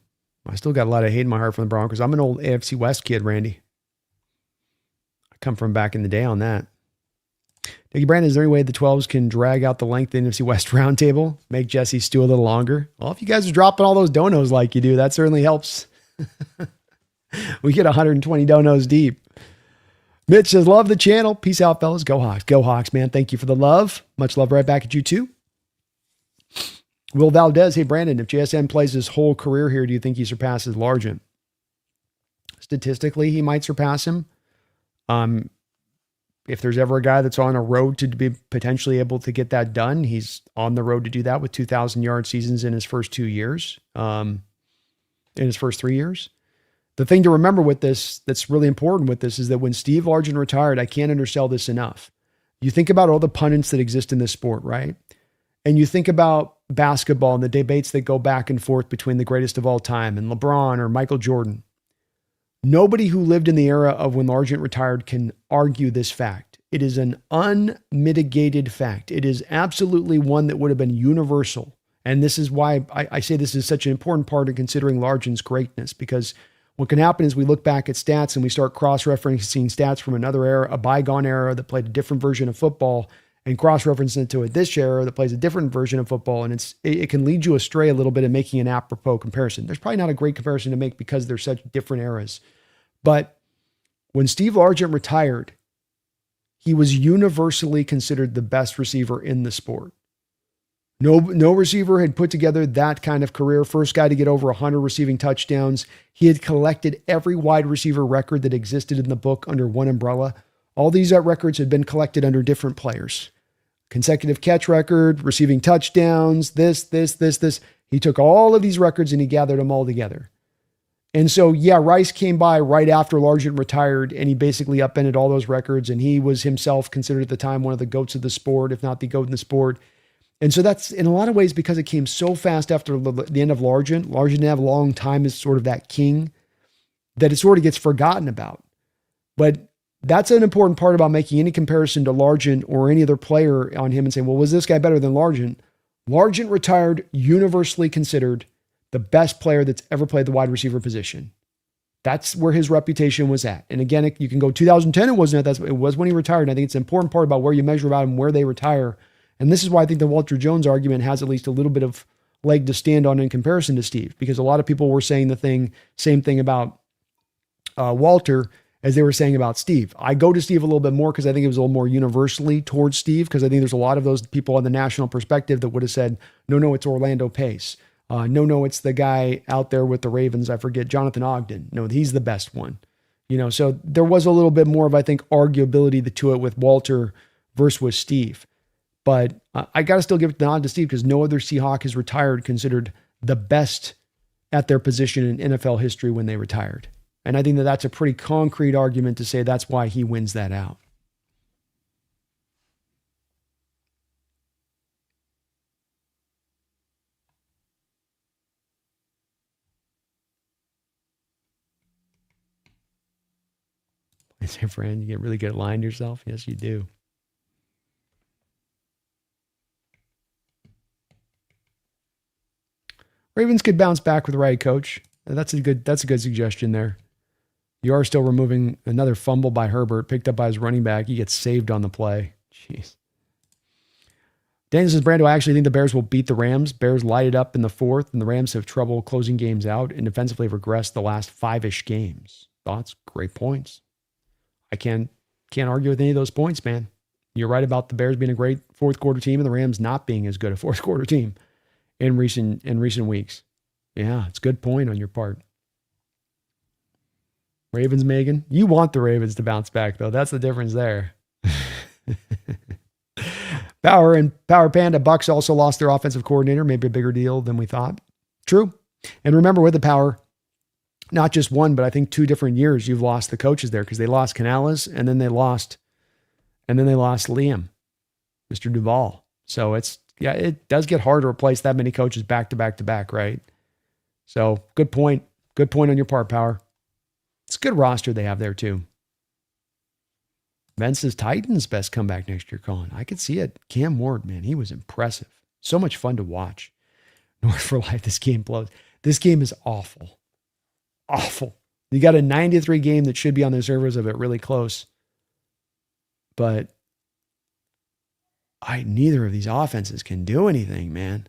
I still got a lot of hate in my heart from the Broncos. I'm an old AFC West kid, Randy. I come from back in the day on that. Dickie Brandon, is there any way the 12s can drag out the length of the NFC West roundtable? Make Jesse stew a little longer? Well, if you guys are dropping all those donos like you do, that certainly helps. We get 120 donos deep. Mitch says, love the channel. Peace out, fellas. Go Hawks. Go Hawks, man. Thank you for the love. Much love right back at you, too. Will Valdez, hey, Brandon, if JSN plays his whole career here, do you think he surpasses Largent? Statistically, he might surpass him. If there's ever a guy that's on a road to be potentially able to get that done, he's on the road to do that with 2,000-yard seasons in his first 2 years, in his first 3 years. The thing to remember with this, that's really important with this, is that when Steve Largent retired, I can't undersell this enough. You think about all the pundits that exist in this sport, right? And you think about basketball and the debates that go back and forth between the greatest of all time and LeBron or Michael Jordan. Nobody who lived in the era of when Largent retired can argue this fact. It is an unmitigated fact. It is absolutely one that would have been universal. And this is why I say this is such an important part of considering Largent's greatness, because what can happen is we look back at stats and we start cross-referencing stats from another era, a bygone era that played a different version of football, and cross-referencing it to this era that plays a different version of football. And it can lead you astray a little bit in making an apropos comparison. There's probably not a great comparison to make because they're such different eras. But when Steve Largent retired, he was universally considered the best receiver in the sport. No receiver had put together that kind of career. First guy to get over 100 receiving touchdowns. He had collected every wide receiver record that existed in the book under one umbrella. All these records had been collected under different players. Consecutive catch record, receiving touchdowns, this. He took all of these records and he gathered them all together. And so, yeah, Rice came by right after Largent retired, and he basically upended all those records, and he was himself considered at the time one of the GOATs of the sport, if not the GOAT in the sport. And so that's in a lot of ways because it came so fast after the end of Largent. Largent didn't have a long time as sort of that king that it sort of gets forgotten about. But that's an important part about making any comparison to Largent or any other player on him and saying, well, was this guy better than Largent? Largent retired, universally considered the best player that's ever played the wide receiver position. That's where his reputation was at. And again, you can go 2010, it wasn't at that. It was when he retired. And I think it's an important part about where you measure about him, where they retire. And this is why I think the Walter Jones argument has at least a little bit of leg to stand on in comparison to Steve, because a lot of people were saying same thing about Walter as they were saying about Steve. I go to Steve a little bit more because I think it was a little more universally towards Steve, because I think there's a lot of those people on the national perspective that would have said, no, it's Orlando Pace. No, it's the guy out there with the Ravens. I forget, Jonathan Ogden. No, he's the best one. So there was a little bit more of, I think, arguability to it with Walter versus with Steve. But I got to still give the nod to Steve because no other Seahawk has retired considered the best at their position in NFL history when they retired. And I think that that's a pretty concrete argument to say that's why he wins that out. I say, friend, you get really good at lying to yourself. Yes, you do. Ravens could bounce back with the right coach. That's a good suggestion there. You are still removing another fumble by Herbert, picked up by his running back. He gets saved on the play. Jeez. Dan says, Brando, I actually think the Bears will beat the Rams. Bears light it up in the fourth, and the Rams have trouble closing games out and defensively have regressed the last 5-ish games. Thoughts? Great points. I can't argue with any of those points, man. You're right about the Bears being a great fourth quarter team and the Rams not being as good a fourth quarter team in recent weeks. Yeah, it's a good point on your part. Ravens, Megan. You want the Ravens to bounce back, though. That's the difference there. Power Panda. Bucks also lost their offensive coordinator. Maybe a bigger deal than we thought. True. And remember, with the Power, not just one, but I think 2 different years you've lost the coaches there because they lost Canales and then they lost Liam, Mr. Duvall. So it does get hard to replace that many coaches back to back to back, right? So good point. Good point on your part, Power. It's a good roster they have there too. Vince's Titans best comeback next year, Colin. I could see it. Cam Ward, man, he was impressive. So much fun to watch. North for life, this game blows. This game is awful. Awful. You got a 93 game that should be on the servers of it really close. But neither of these offenses can do anything, man.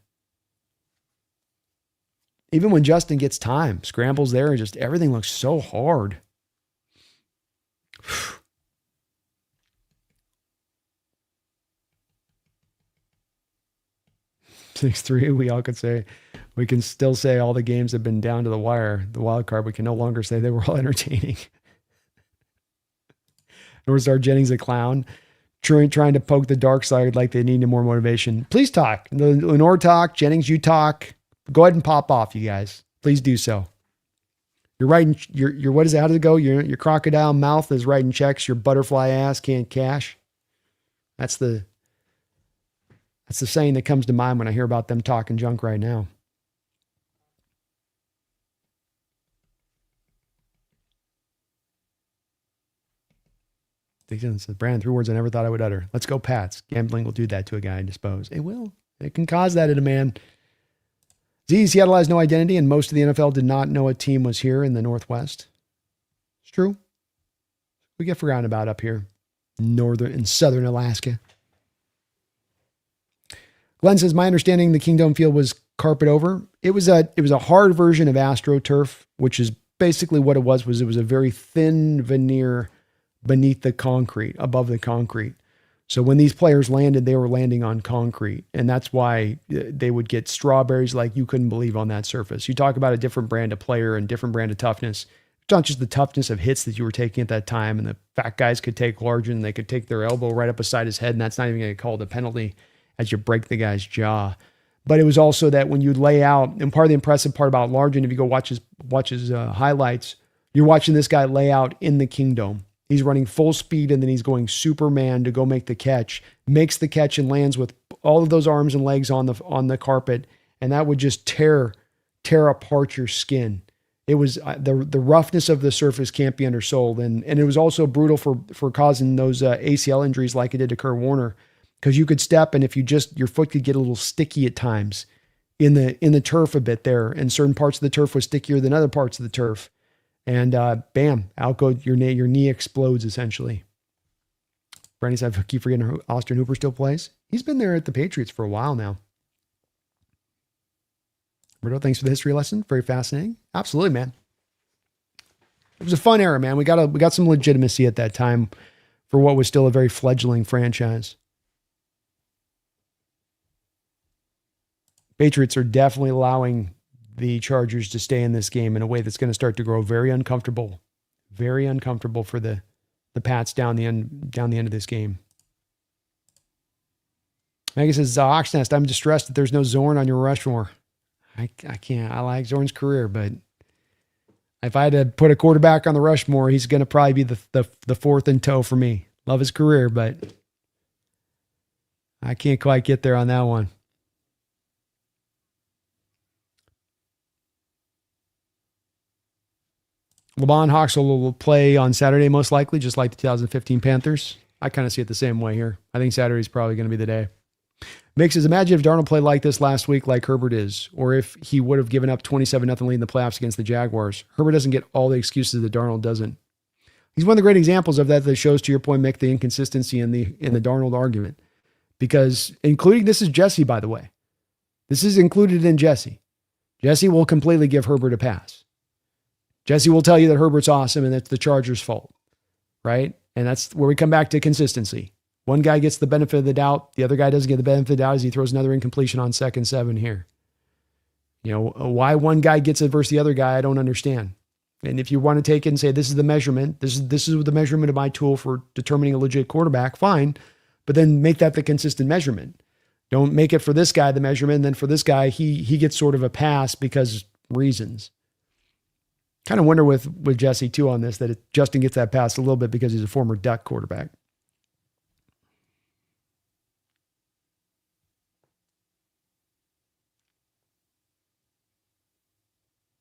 Even when Justin gets time, scrambles there and just everything looks so hard. 6-3, we can still say all the games have been down to the wire. The wild card, we can no longer say they were all entertaining. Northstar Jennings a clown, trying to poke the dark side like they need more motivation. Please talk. Lenore talk, Jennings, you talk. Go ahead and pop off, you guys. Please do so. You're writing your what is it? How does it go? Your crocodile mouth is writing checks. Your butterfly ass can't cash. That's the saying that comes to mind when I hear about them talking junk right now. Dixon says, Brandon, 3 words I never thought I would utter. Let's go, Pats. Gambling will do that to a guy, I suppose. It will. It can cause that in a man. Seattle has no identity, and most of the NFL did not know a team was here in the Northwest. It's true. We get forgotten about up here, in southern Alaska. Glenn says, my understanding the Kingdome field was carpet over. It was a hard version of AstroTurf, which is basically what it was a very thin veneer beneath the concrete, above the concrete. So when these players landed, they were landing on concrete. And that's why they would get strawberries like you couldn't believe on that surface. You talk about a different brand of player and different brand of toughness. It's not just the toughness of hits that you were taking at that time. And the fat guys could take larger and they could take their elbow right up beside his head. And that's not even going to get called a penalty as you break the guy's jaw. But it was also that when you lay out, and part of the impressive part about Largent, if you go watch his highlights, you're watching this guy lay out in the Kingdome. He's running full speed and then he's going Superman to go make the catch, makes the catch and lands with all of those arms and legs on the carpet. And that would just tear apart your skin. It was the roughness of the surface can't be undersold. And it was also brutal for causing those ACL injuries like it did to Kurt Warner, because you could step and if your foot could get a little sticky at times in the turf a bit there. And certain parts of the turf was stickier than other parts of the turf. And bam, out goes your knee explodes essentially. Brandy said, I keep forgetting Austin Hooper still plays. He's been there at the Patriots for a while now. Roberto, thanks for the history lesson. Very fascinating. Absolutely, man. It was a fun era, man. We got some legitimacy at that time for what was still a very fledgling franchise. Patriots are definitely allowing the Chargers to stay in this game in a way that's going to start to grow very uncomfortable for the Pats down the end of this game. Megan says, Hawks Nest, I'm distressed that there's no Zorn on your Rushmore. I can't. I like Zorn's career, but if I had to put a quarterback on the Rushmore, he's going to probably be the fourth in tow for me. Love his career, but I can't quite get there on that one. LeBron Hawks will play on Saturday, most likely, just like the 2015 Panthers. I kind of see it the same way here. I think Saturday's probably going to be the day. Mick says, imagine if Darnold played like this last week like Herbert is, or if he would have given up 27-0 lead in the playoffs against the Jaguars. Herbert doesn't get all the excuses that Darnold doesn't. He's one of the great examples of that shows, to your point, Mick, the inconsistency in the Darnold argument. because including, this is Jesse, by the way. This is included in Jesse. Jesse will completely give Herbert a pass. Jesse will tell you that Herbert's awesome and that's the Chargers' fault, right? And that's where we come back to consistency. One guy gets the benefit of the doubt. The other guy doesn't get the benefit of the doubt as he throws another incompletion on 2nd 7 here. Why one guy gets it versus the other guy, I don't understand. And if you want to take it and say, this is the measurement, this is the measurement of my tool for determining a legit quarterback, fine. But then make that the consistent measurement. Don't make it for this guy the measurement, and then for this guy, he gets sort of a pass because reasons. Kind of wonder with Jesse too on this, that Justin gets that pass a little bit because he's a former Duck quarterback.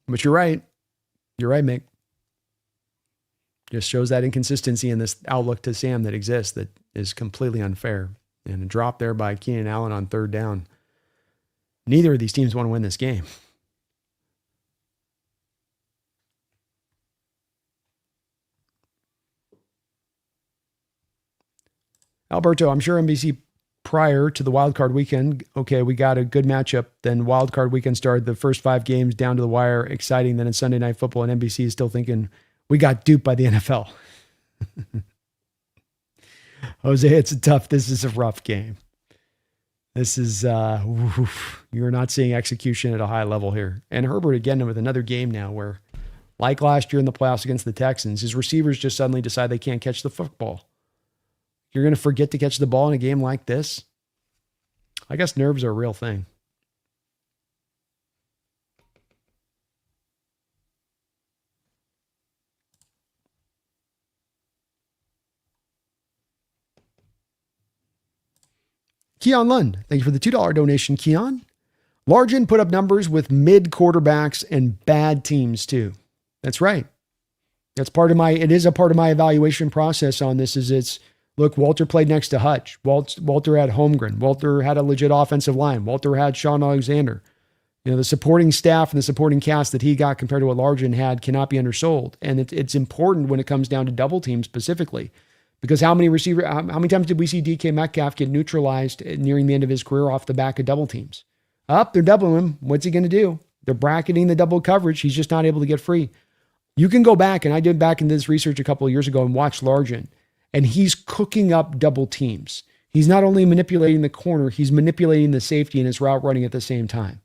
But you're right. You're right, Mick. Just shows that inconsistency in this outlook to Sam that exists that is completely unfair. And a drop there by Keenan Allen on 3rd down. Neither of these teams want to win this game. Alberto, I'm sure NBC prior to the wildcard weekend, okay, we got a good matchup. Then wildcard weekend started, the first 5 games down to the wire, exciting. Then in Sunday Night Football, and NBC is still thinking, we got duped by the NFL. Jose, this is a rough game. This is, you're not seeing execution at a high level here. And Herbert, again, with another game now where, like last year in the playoffs against the Texans, his receivers just suddenly decide they can't catch the football. You're going to forget to catch the ball in a game like this? I guess nerves are a real thing. Keon Lund, thank you for the $2 donation, Keon. Largent put up numbers with mid quarterbacks and bad teams too. That's right. It is a part of my evaluation process on this. Look, Walter played next to Hutch. Walter had Holmgren. Walter had a legit offensive line. Walter had Sean Alexander. The supporting staff and the supporting cast that he got compared to what Largent had cannot be undersold. And it's important when it comes down to double teams specifically. Because how many times did we see DK Metcalf get neutralized nearing the end of his career off the back of double teams? They're doubling him. What's he going to do? They're bracketing the double coverage. He's just not able to get free. You can go back, and I did back into this research a couple of years ago and watch Largent, and he's cooking up double teams. He's not only manipulating the corner, he's manipulating the safety and his route running at the same time.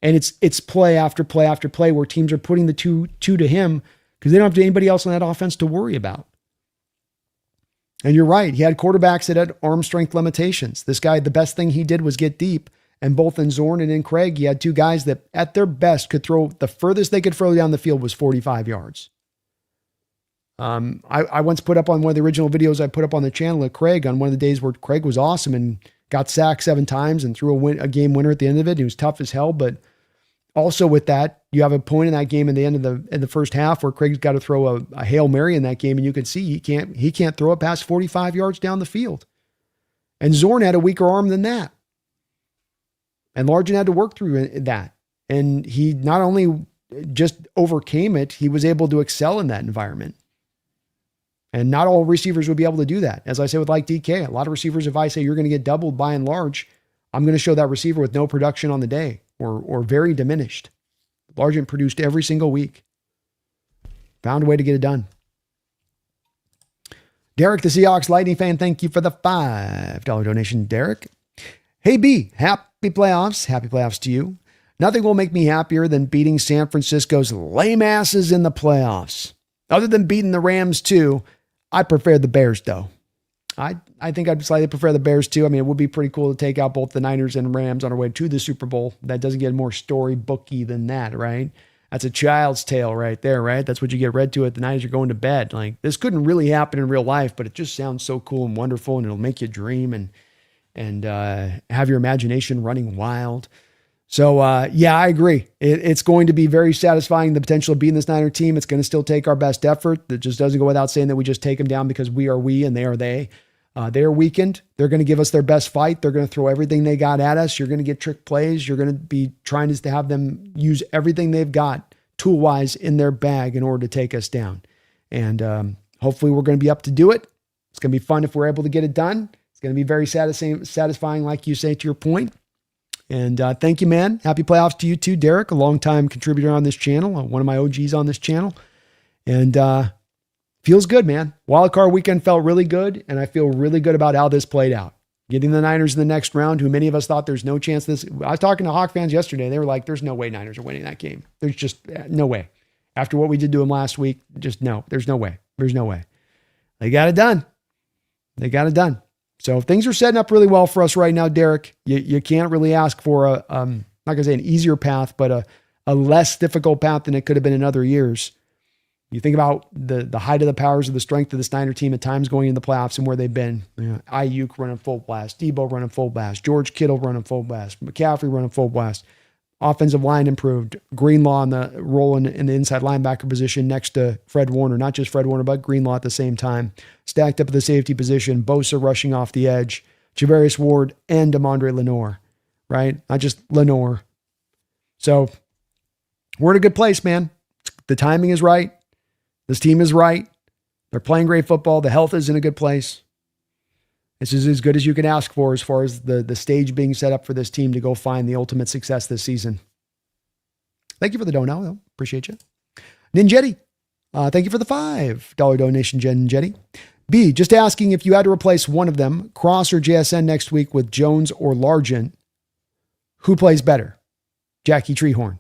And it's play after play after play where teams are putting the two to him because they don't have anybody else on that offense to worry about. And you're right. He had quarterbacks that had arm strength limitations. This guy, the best thing he did was get deep. And both in Zorn and in Craig, he had 2 guys that at their best could throw, the furthest they could throw down the field was 45 yards. I once put up on one of the original videos I put up on the channel of Craig on one of the days where Craig was awesome and got sacked 7 times and threw a game winner at the end of it. He was tough as hell, but also with that, you have a point in that game in the end of the first half where Craig's got to throw a Hail Mary in that game, and you can see he can't throw it past 45 yards down the field. And Zorn had a weaker arm than that. And Largent had to work through that. And he not only just overcame it, he was able to excel in that environment. And not all receivers would be able to do that. As I say with like DK, a lot of receivers, if I say you're going to get doubled by and large, I'm going to show that receiver with no production on the day or very diminished. Largent produced every single week. Found a way to get it done. Derek, the Seahawks Lightning fan, thank you for the $5 donation, Derek. Hey, B, happy playoffs. Happy playoffs to you. Nothing will make me happier than beating San Francisco's lame asses in the playoffs. Other than beating the Rams too, I prefer the Bears though. I think I'd slightly prefer the Bears too. I mean, it would be pretty cool to take out both the Niners and Rams on our way to the Super Bowl. That doesn't get more storybooky than that, right? That's a child's tale right there, right? That's what you get read to at the night as you're going to bed. Like, this couldn't really happen in real life, but it just sounds so cool and wonderful, and it'll make you dream and have your imagination running wild. So, yeah, I agree. It's going to be very satisfying, the potential of being this Niner team. It's going to still take our best effort. That just doesn't go without saying that we just take them down because we are we and they are they. They're weakened. They're going to give us their best fight. They're going to throw everything they got at us. You're going to get trick plays. You're going to be trying to have them use everything they've got tool-wise in their bag in order to take us down. And hopefully we're going to be up to do it. It's going to be fun if we're able to get it done. It's going to be very satisfying, like you say, to your point. And thank you, man. Happy playoffs to you too, Derek, a longtime contributor on this channel, one of my OGs on this channel. And feels good, man. Wild card weekend felt really good, and I feel really good about how this played out. Getting the Niners in the next round, who many of us thought there's no chance this. I was talking to Hawk fans yesterday. They were like, there's no way Niners are winning that game. There's just no way. After what we did to them last week, just no. There's no way. There's no way. They got it done. They got it done. So things are setting up really well for us right now, Derek. You can't really ask for a, not going to say an easier path, but a less difficult path than it could have been in other years. You think about the height of the powers of the strength of the Steiner team at times going into the playoffs and where they've been. Ayuk running full blast, Debo running full blast, George Kittle running full blast, McCaffrey running full blast. Offensive line improved. Greenlaw in the role in the inside linebacker position next to Fred Warner. Not just Fred Warner, but Greenlaw at the same time. Stacked up at the safety position. Bosa rushing off the edge. Javarius Ward and Damondre Lenore. Right? Not just Lenore. So we're in a good place, man. The timing is right. This team is right. They're playing great football. The health is in a good place. This is as good as you can ask for as far as the stage being set up for this team to go find the ultimate success this season. Thank you for the donut, though. Appreciate you. Ninjetti, thank you for the $5 donation, Ninjetti. B, just asking if you had to replace one of them, Cross or JSN next week with Jones or Largent, who plays better? Jackie Treehorn.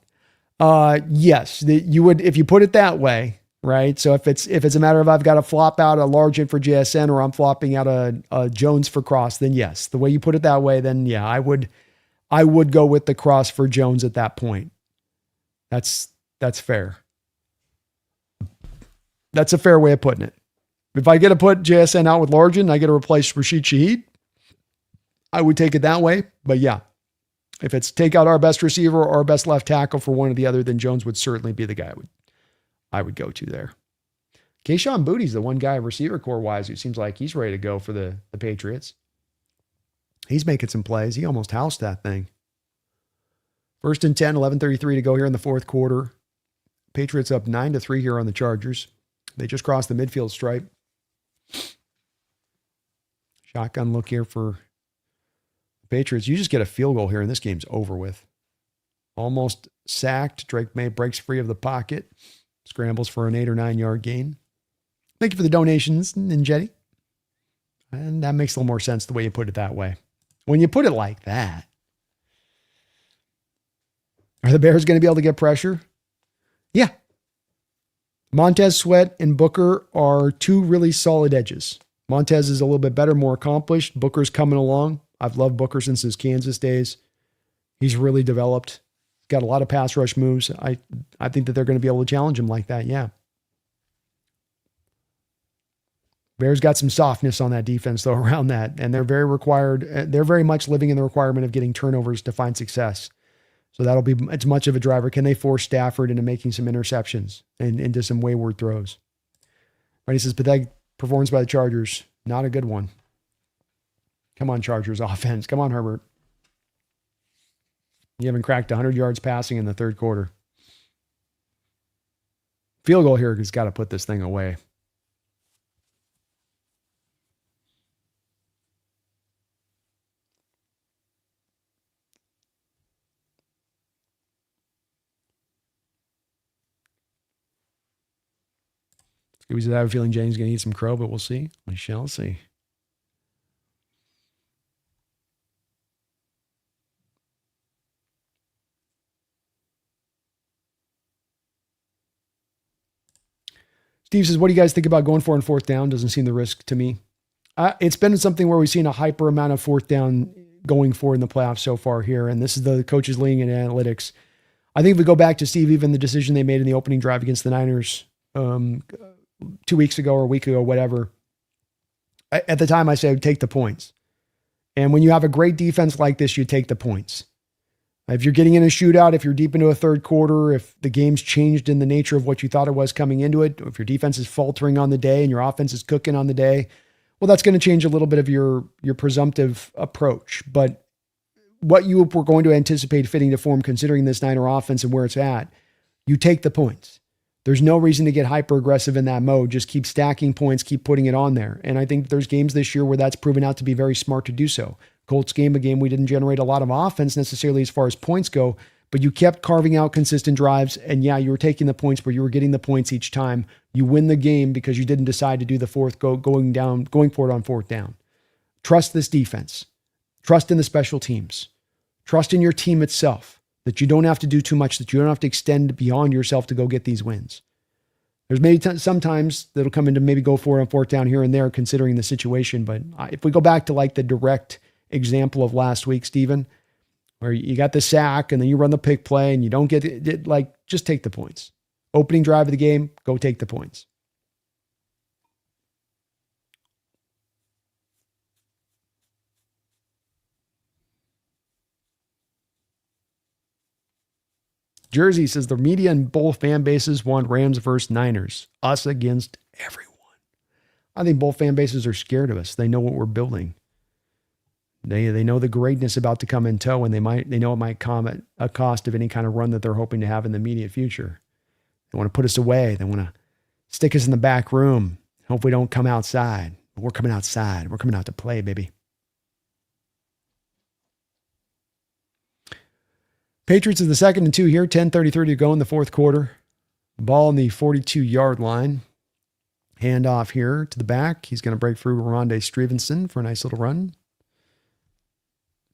Yes, you would, if you put it that way. Right. So if it's a matter of I've got to flop out a Largent for JSN or I'm flopping out a Jones for Cross, then yes. The way you put it that way, then yeah, I would go with the Cross for Jones at that point. That's fair. That's a fair way of putting it. If I get to put JSN out with Largent and I get to replace Rashid Shaheed, I would take it that way. But yeah, if it's take out our best receiver or our best left tackle for one or the other, then Jones would certainly be the guy I would go to there. Kayshon Boutte's the one guy receiver core wise who seems like he's ready to go for the Patriots. He's making some plays. He almost housed that thing. 1st and 10, 11:33 to go here in the fourth quarter. Patriots up 9-3 here on the Chargers. They just crossed the midfield stripe. Shotgun look here for the Patriots. You just get a field goal here and this game's over with. Almost sacked. Drake May breaks free of the pocket. Scrambles for an 8 or 9 yard gain. Thank you for the donations, Ninjetti. And that makes a little more sense the way you put it that way. When you put it like that, are the Bears going to be able to get pressure? Yeah. Montez Sweat and Booker are two really solid edges. Montez is a little bit better, more accomplished. Booker's coming along. I've loved Booker since his Kansas days. He's really developed. Got a lot of pass rush moves. I think that they're going to be able to challenge him like that. Yeah. Bears got some softness on that defense though around that. And they're very much living in the requirement of getting turnovers to find success. So that'll be as much of a driver. Can they force Stafford into making some interceptions and into some wayward throws? Right. He says, pathetic performance by the Chargers. Not a good one. Come on, Chargers offense. Come on, Herbert. You haven't cracked 100 yards passing in the third quarter. Field goal here has got to put this thing away. I have a feeling James is going to eat some crow, but we'll see. We shall see. Steve says, what do you guys think about going for on fourth down? Doesn't seem the risk to me. It's been something where we've seen a hyper amount of fourth down going for in the playoffs so far here. And this is the coaches leaning in analytics. I think if we go back to Steve, even the decision they made in the opening drive against the Niners 2 weeks ago or a week ago, whatever. At the time I said, take the points. And when you have a great defense like this, you take the points. If you're getting in a shootout, if you're deep into a third quarter, if the game's changed in the nature of what you thought it was coming into it, if your defense is faltering on the day and your offense is cooking on the day, well, that's going to change a little bit of your presumptive approach. But what you were going to anticipate fitting to form, considering this Niner offense and where it's at, you take the points. There's no reason to get hyper aggressive in that mode. Just keep stacking points, keep putting it on there. And I think there's games this year where that's proven out to be very smart to do so. Colts game, a game we didn't generate a lot of offense necessarily as far as points go, but you kept carving out consistent drives. And yeah, you were taking the points, but you were getting the points each time. You win the game because you didn't decide to do the going for it on fourth down. Trust this defense. Trust in the special teams. Trust in your team itself, that you don't have to do too much, that you don't have to extend beyond yourself to go get these wins. There's maybe sometimes that'll come into maybe go for it on fourth down here and there, considering the situation. But if we go back to like the direct example of last week, Steven, where you got the sack and then you run the pick play and you don't get it, like, just take the points. Opening drive of the game, go take the points. Jersey says the media and both fan bases want Rams versus Niners. Us against everyone. I think both fan bases are scared of us. They know what we're building. They know the greatness about to come in tow, and they know it might come at a cost of any kind of run that they're hoping to have in the immediate future. They want to put us away. They want to stick us in the back room. Hope we don't come outside. But we're coming outside. We're coming out to play, baby. Patriots is the 2nd and 2 here. 10:33 to go in the fourth quarter. Ball on the 42-yard line. Hand off here to the back. He's going to break through Rondé Stevenson for a nice little run.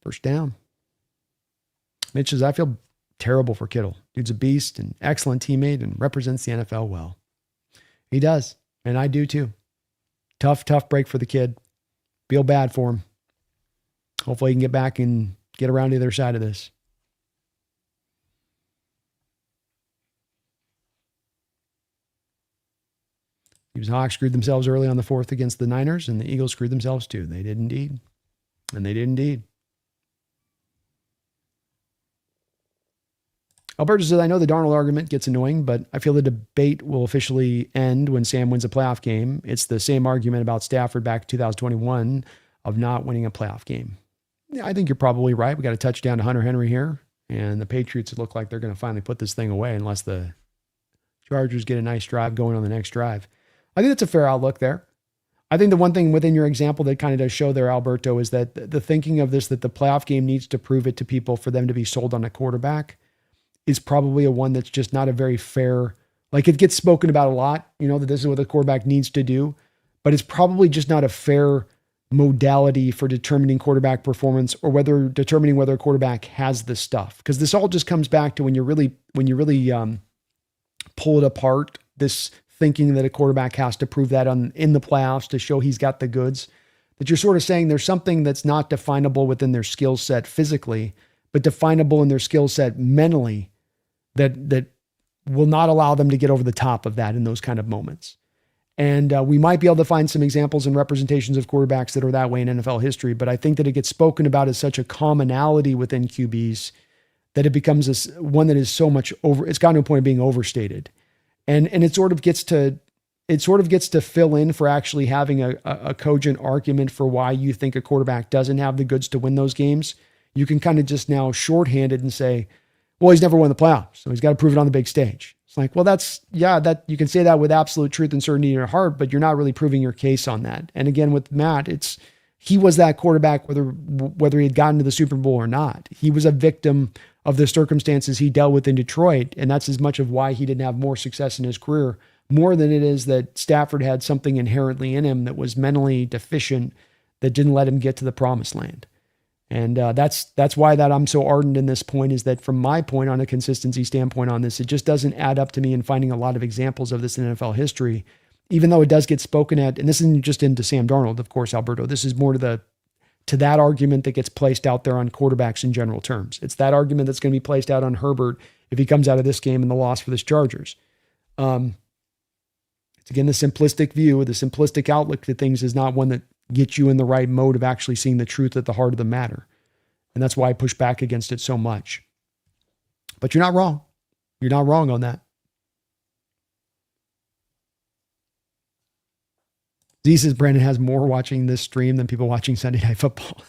First down. Mitch says, I feel terrible for Kittle. Dude's a beast and excellent teammate and represents the NFL well. He does, and I do too. Tough break for the kid. Feel bad for him. Hopefully he can get back and get around the other side of this. The Hawks screwed themselves early on the fourth against the Niners, and the Eagles screwed themselves too. They did indeed. And they did indeed. Alberto says, I know the Darnold argument gets annoying, but I feel the debate will officially end when Sam wins a playoff game. It's the same argument about Stafford back in 2021 of not winning a playoff game. Yeah, I think you're probably right. We got a touchdown to Hunter Henry here, and the Patriots look like they're going to finally put this thing away unless the Chargers get a nice drive going on the next drive. I think that's a fair outlook there. I think the one thing within your example that kind of does show there, Alberto, is that the thinking of this, that the playoff game needs to prove it to people for them to be sold on a quarterback, is probably a one that's just not a very fair, like it gets spoken about a lot, that this is what the quarterback needs to do, but it's probably just not a fair modality for determining quarterback performance or determining whether a quarterback has the stuff. Because this all just comes back to when you really pull it apart, this thinking that a quarterback has to prove that in the playoffs to show he's got the goods, that you're sort of saying there's something that's not definable within their skill set physically, but definable in their skill set mentally that will not allow them to get over the top of that in those kind of moments. And we might be able to find some examples and representations of quarterbacks that are that way in NFL history, but I think that it gets spoken about as such a commonality within QBs that it becomes one that is so much it's gotten to a point of being overstated. And it sort of gets to fill in for actually having a cogent argument for why you think a quarterback doesn't have the goods to win those games. You can kind of just now shorthand it and say, well, he's never won the playoffs, so he's got to prove it on the big stage. It's like, well, that you can say that with absolute truth and certainty in your heart, but you're not really proving your case on that. And again, with Matt, he was that quarterback whether he had gotten to the Super Bowl or not. He was a victim of the circumstances he dealt with in Detroit. And that's as much of why he didn't have more success in his career, more than it is that Stafford had something inherently in him that was mentally deficient that didn't let him get to the promised land. And that's why that I'm so ardent in this point, is that from my point on a consistency standpoint on this, it just doesn't add up to me in finding a lot of examples of this in NFL history, even though it does get spoken at. And this isn't just into Sam Darnold, of course, Alberto. This is more to that argument that gets placed out there on quarterbacks in general terms. It's that argument that's going to be placed out on Herbert if he comes out of this game in the loss for the Chargers. It's again, the simplistic view, the simplistic outlook to things is not one that gets you in the right mode of actually seeing the truth at the heart of the matter. And that's why I push back against it so much. But you're not wrong. You're not wrong on that. Z says Brandon has more watching this stream than people watching Sunday Night Football.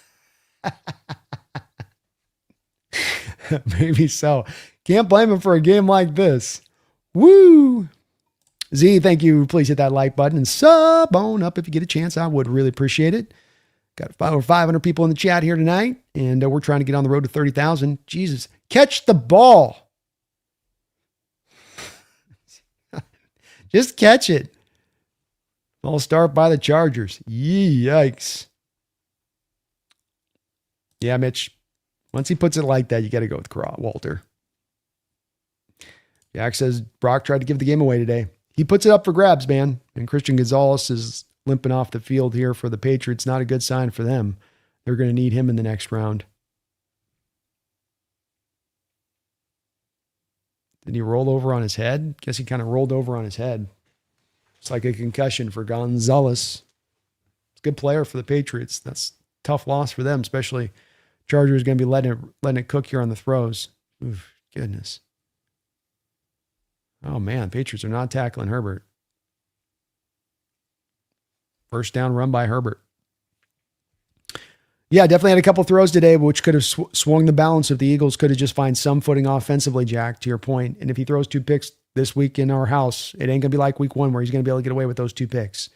Maybe so. Can't blame him for a game like this. Woo! Z, thank you. Please hit that like button and sub on up if you get a chance. I would really appreciate it. Got over 500 people in the chat here tonight, and we're trying to get on the road to 30,000. Jesus. Catch the ball. Just catch it. I'll start by the Chargers. Yikes. Yeah, Mitch. Once he puts it like that, you got to go with Walter. Jack says Brock tried to give the game away today. He puts it up for grabs, man. And Christian Gonzalez is limping off the field here for the Patriots. Not a good sign for them. They're going to need him in the next round. Did he roll over on his head? Guess he kind of rolled over on his head. It's like a concussion for Gonzalez. It's a good player for the Patriots. That's a tough loss for them, especially Chargers going to be letting it cook here on the throws. Oof, goodness. Oh, man, Patriots are not tackling Herbert. First down run by Herbert. Yeah, definitely had a couple throws today, which could have swung the balance if the Eagles could have just find some footing offensively, Jack, to your point. And if he throws 2 picks this week in our house, it ain't going to be like week 1 where he's going to be able to get away with those 2 picks.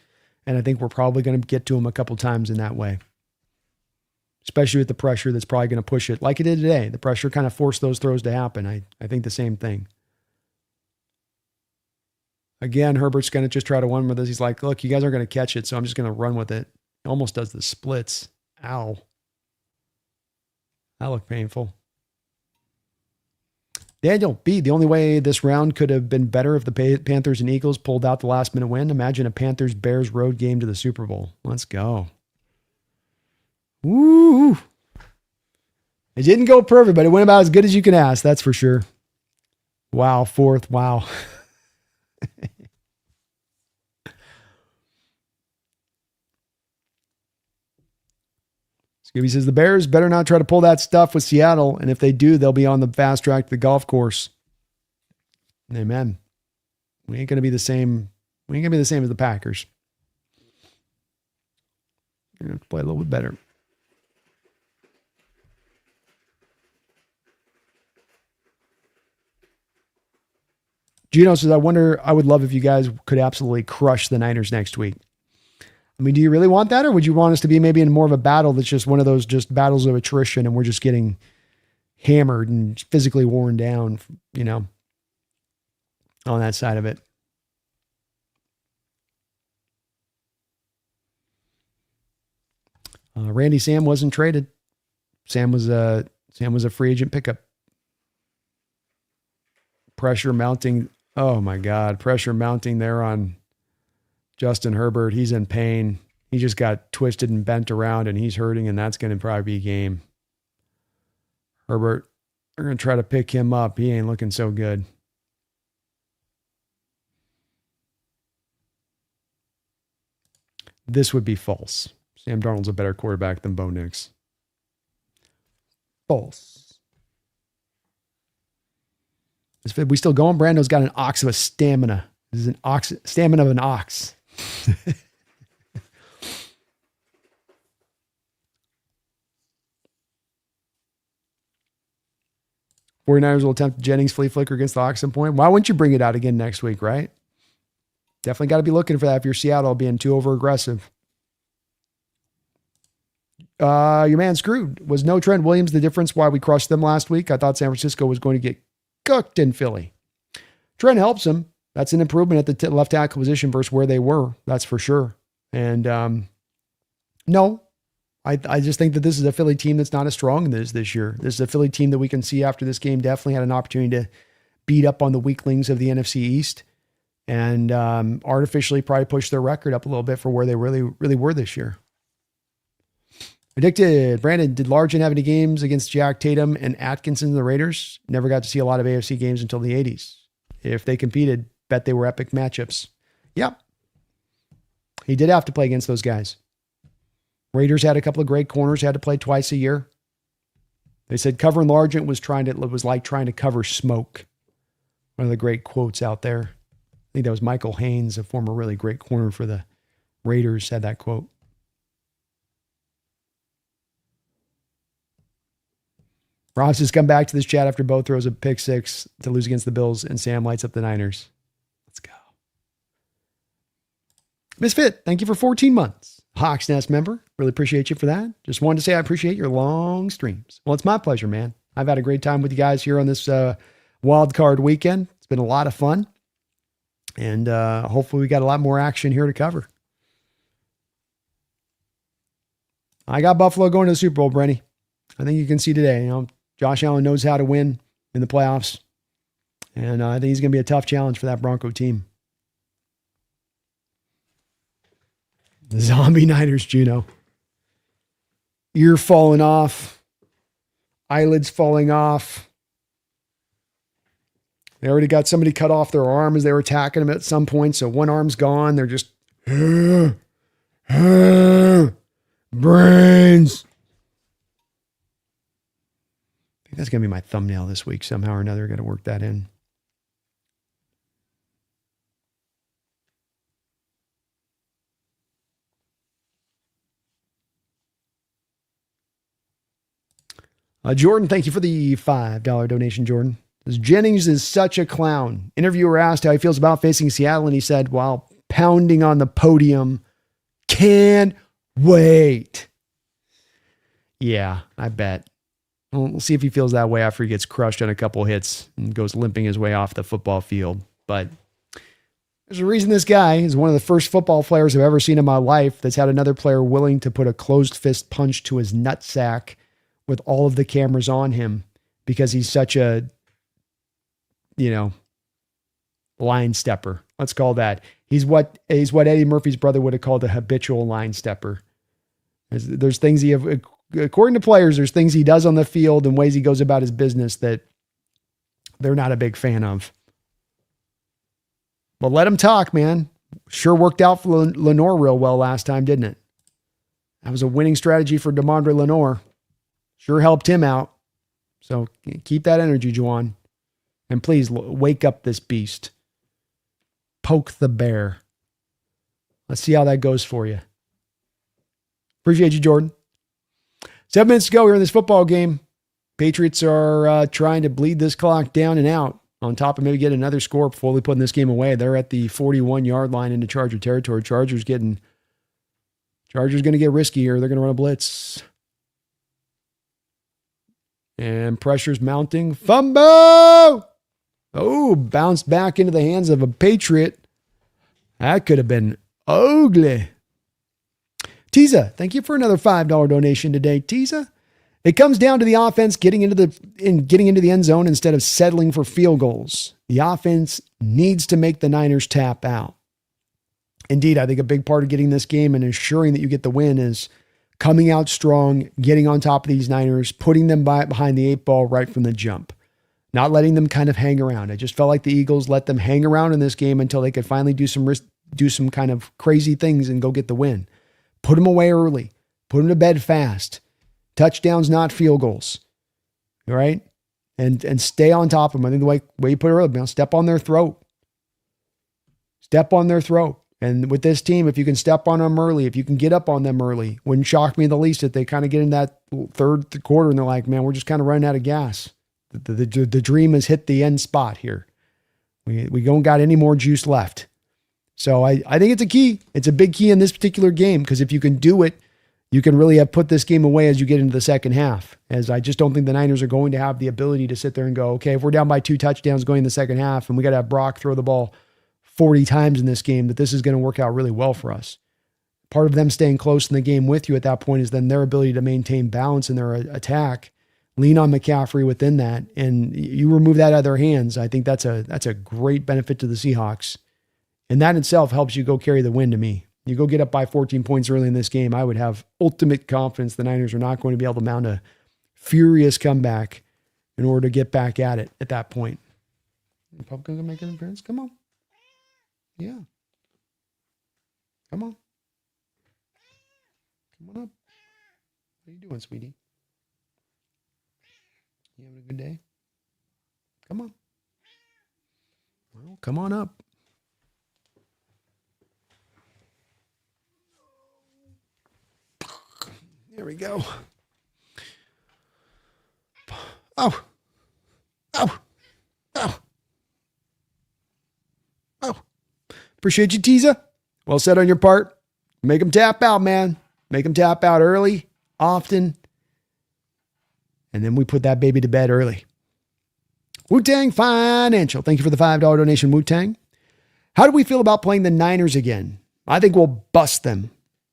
And I think we're probably going to get to him a couple times in that way, especially with the pressure that's probably going to push it like it did today. The pressure kind of forced those throws to happen. I think the same thing. Again, Herbert's going to just try to run with this. He's like, look, you guys aren't going to catch it, so I'm just going to run with it. He almost does the splits. Ow. That looked painful. Daniel B, the only way this round could have been better if the Panthers and Eagles pulled out the last-minute win. Imagine a Panthers-Bears road game to the Super Bowl. Let's go. Woo! It didn't go perfect, but it went about as good as you can ask, that's for sure. Wow, 4th. Wow. Scooby says the Bears better not try to pull that stuff with Seattle, and if they do, they'll be on the fast track to the golf course. Amen. We ain't gonna be the same. We ain't gonna be the same as the Packers. We're gonna have to play a little bit better. Gino says, I would love if you guys could absolutely crush the Niners next week. I mean, do you really want that, or would you want us to be maybe in more of a battle that's just one of those just battles of attrition and we're just getting hammered and physically worn down, you know, on that side of it? Randy Sam wasn't traded. Sam was a free agent pickup. Pressure mounting. Oh my God. Pressure mounting there on Justin Herbert. He's in pain. He just got twisted and bent around and he's hurting, and that's going to probably be a game. Herbert, they're going to try to pick him up. He ain't looking so good. This would be false. Sam Darnold's a better quarterback than Bo Nix. False. Is we still going? Brando's got an ox of a stamina. This is an ox, stamina of an ox. 49ers will attempt Jennings flea flicker against the Oxen Point. Why wouldn't you bring it out again next week, right? Definitely got to be looking for that if you're Seattle being too over aggressive. Your man screwed. Was no Trent Williams the difference why we crushed them last week? I thought San Francisco was going to get cooked in Philly. Trent helps him. That's an improvement at the left tackle position versus where they were. That's for sure. And no, I just think that this is a Philly team that's not as strong as this year. This is a Philly team that we can see after this game definitely had an opportunity to beat up on the weaklings of the NFC East and artificially probably push their record up a little bit for where they really were this year. Addicted. Brandon, did Largent have any games against Jack Tatum and Atkinson and the Raiders? Never got to see a lot of AFC games until the 80s. If they competed, bet they were epic matchups. Yep. He did have to play against those guys. Raiders had a couple of great corners, had to play twice a year. They said covering Largent was like trying to cover smoke. One of the great quotes out there. I think that was Michael Haynes, a former really great corner for the Raiders, had that quote. Ross has come back to this chat after Bo throws a pick six to lose against the Bills, and Sam lights up the Niners. Let's go. Misfit, thank you for 14 months. Hawks Nest member, really appreciate you for that. Just wanted to say I appreciate your long streams. Well, it's my pleasure, man. I've had a great time with you guys here on this wild card weekend. It's been a lot of fun. And hopefully we got a lot more action here to cover. I got Buffalo going to the Super Bowl, Brenny. I think you can see today, Josh Allen knows how to win in the playoffs. And I think he's going to be a tough challenge for that Bronco team. The Zombie Niners, Juno. Ear falling off. Eyelids falling off. They already got somebody cut off their arm as they were attacking him at some point. So one arm's gone. They're just, brains. I think that's going to be my thumbnail this week. Somehow or another, got to work that in. Jordan, thank you for the $5 donation, Jordan. Jennings is such a clown. Interviewer asked how he feels about facing Seattle, and he said, while pounding on the podium, can't wait. Yeah, I bet. We'll see if he feels that way after he gets crushed on a couple hits and goes limping his way off the football field. But there's a reason this guy is one of the first football players I've ever seen in my life that's had another player willing to put a closed fist punch to his nutsack with all of the cameras on him because he's such a, line stepper. Let's call that. He's what Eddie Murphy's brother would have called a habitual line stepper. There's things according to players, there's things he does on the field and ways he goes about his business that they're not a big fan of. But let him talk, man. Sure worked out for Lenore real well last time, didn't it? That was a winning strategy for DeMondre Lenore. Sure helped him out. So keep that energy, Juwan. And please wake up this beast. Poke the bear. Let's see how that goes for you. Appreciate you, Jordan. 7 minutes to go here in this football game. Patriots are trying to bleed this clock down and out. On top of maybe get another score before we put this game away. They're at the 41-yard line into Charger territory. Chargers going to get risky here. They're going to run a blitz. And pressure's mounting. Fumble! Oh, bounced back into the hands of a Patriot. That could have been ugly. Tiza, thank you for another $5 donation today, Tiza. It comes down to the offense getting into the end zone instead of settling for field goals. The offense needs to make the Niners tap out. Indeed, I think a big part of getting this game and ensuring that you get the win is coming out strong, getting on top of these Niners, putting them behind the 8 ball right from the jump, not letting them kind of hang around. I just felt like the Eagles let them hang around in this game until they could finally do some kind of crazy things and go get the win. Put them away early. Put them to bed fast. Touchdowns, not field goals. All right? And stay on top of them. I think the way you put it earlier, step on their throat. Step on their throat. And with this team, if you can step on them early, if you can get up on them early, wouldn't shock me the least if they kind of get in that third quarter and they're like, man, we're just kind of running out of gas. The dream has hit the end spot here. We don't got any more juice left. So I think it's a key. It's a big key in this particular game because if you can do it, you can really have put this game away as you get into the second half. As I just don't think the Niners are going to have the ability to sit there and go, okay, if we're down by 2 touchdowns going in the second half and we got to have Brock throw the ball 40 times in this game, that this is going to work out really well for us. Part of them staying close in the game with you at that point is then their ability to maintain balance in their attack, lean on McCaffrey within that, and you remove that out of their hands. I think that's a great benefit to the Seahawks. And that in itself helps you go carry the win to me. You go get up by 14 points early in this game, I would have ultimate confidence the Niners are not going to be able to mount a furious comeback in order to get back at it at that point. Republicans going to make an appearance? Come on. Yeah. Come on. Come on up. What are you doing, sweetie? You having a good day? Come on. Well, come on up. There we go. Oh. Oh. Oh. Oh. Appreciate you, Tiza. Well said on your part. Make them tap out, man. Make them tap out early, often. And then we put that baby to bed early. Wu-Tang Financial. Thank you for the $5 donation, Wu-Tang. How do we feel about playing the Niners again? I think we'll bust them.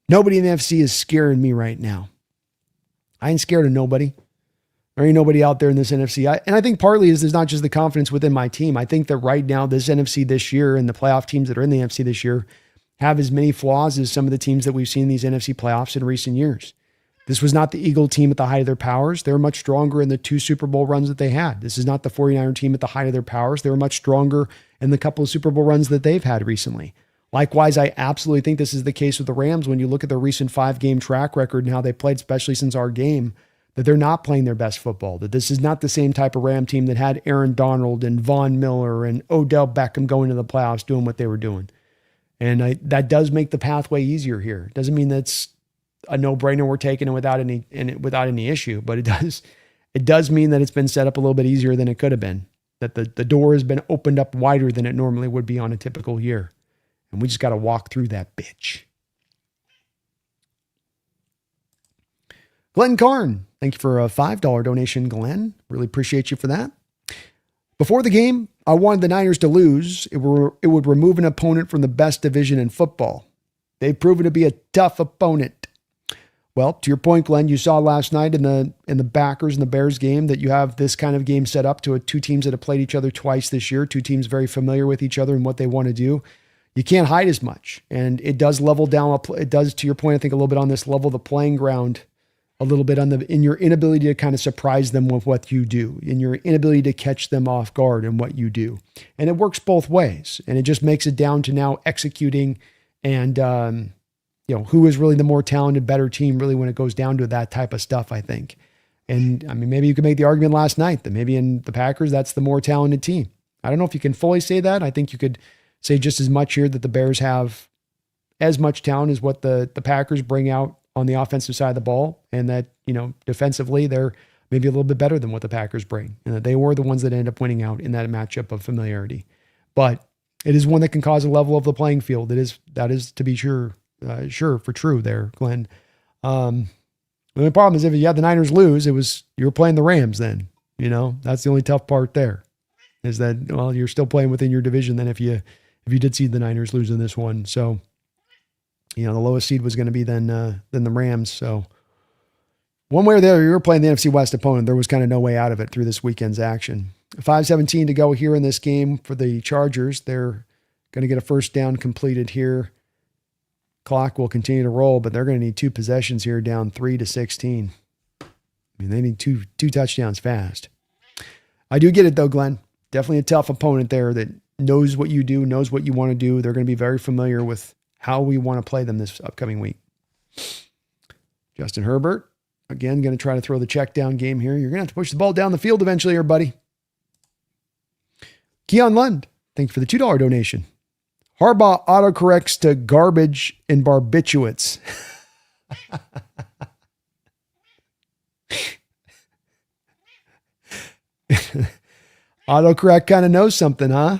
Nobody in the NFC is scaring me right now. I ain't scared of nobody. There ain't nobody out there in this NFC. And I think partly is there's not just the confidence within my team. I think that right now, this NFC this year and the playoff teams that are in the NFC this year have as many flaws as some of the teams that we've seen in these NFC playoffs in recent years. This was not the Eagle team at the height of their powers. They were much stronger in the 2 Super Bowl runs that they had. This is not the 49er team at the height of their powers. They were much stronger in the couple of Super Bowl runs that they've had recently. Likewise, I absolutely think this is the case with the Rams when you look at their recent 5-game track record and how they played, especially since our game, that they're not playing their best football, that this is not the same type of Ram team that had Aaron Donald and Von Miller and Odell Beckham going to the playoffs doing what they were doing. And that does make the pathway easier here. It doesn't mean that's a no-brainer we're taking it without any issue, but it does mean that it's been set up a little bit easier than it could have been, that the door has been opened up wider than it normally would be on a typical year. And we just got to walk through that bitch. Glenn Karn, thank you for a $5 donation, Glenn. Really appreciate you for that. Before the game, I wanted the Niners to lose. It would remove an opponent from the best division in football. They've proven to be a tough opponent. Well, to your point, Glenn, you saw last night in the Packers and the Bears game that you have this kind of game set up to 2 teams that have played each other twice this year, 2 teams very familiar with each other and what they want to do. You can't hide as much, and it does level down. It does, to your point, I think a little bit on this level the playing ground a little bit in your inability to kind of surprise them with what you do, in your inability to catch them off guard in what you do. And it works both ways, and it just makes it down to now executing and who is really the more talented, better team really when it goes down to that type of stuff, I think. And I mean, maybe you could make the argument last night that maybe in the Packers, that's the more talented team. I don't know if you can fully say that. I think you could say just as much here that the Bears have as much talent as what the Packers bring out on the offensive side of the ball, and that, defensively, they're maybe a little bit better than what the Packers bring, and that they were the ones that end up winning out in that matchup of familiarity. But it is one that can cause a level of the playing field. That is to be sure for true there, Glenn. The only problem is if you had the Niners lose, you were playing the Rams then. That's the only tough part there, is that, well, you're still playing within your division then if you did see the Niners lose in this one. So, the lowest seed was going to be then the Rams. So one way or the other, you were playing the NFC West opponent. There was kind of no way out of it through this weekend's action. 5:17 to go here in this game for the Chargers. They're going to get a first down completed here. Clock will continue to roll, but they're going to need 2 possessions here, down 3-16. I mean, they need two touchdowns fast. I do get it though, Glenn. Definitely a tough opponent there that knows what you do, knows what you want to do. They're going to be very familiar with how we want to play them this upcoming week. Justin Herbert, again, going to try to throw the check down game here. You're going to have to push the ball down the field eventually, everybody. Keon Lund, thank you for the $2 donation. Harbaugh autocorrects to garbage and barbiturates. Autocorrect kind of knows something, huh?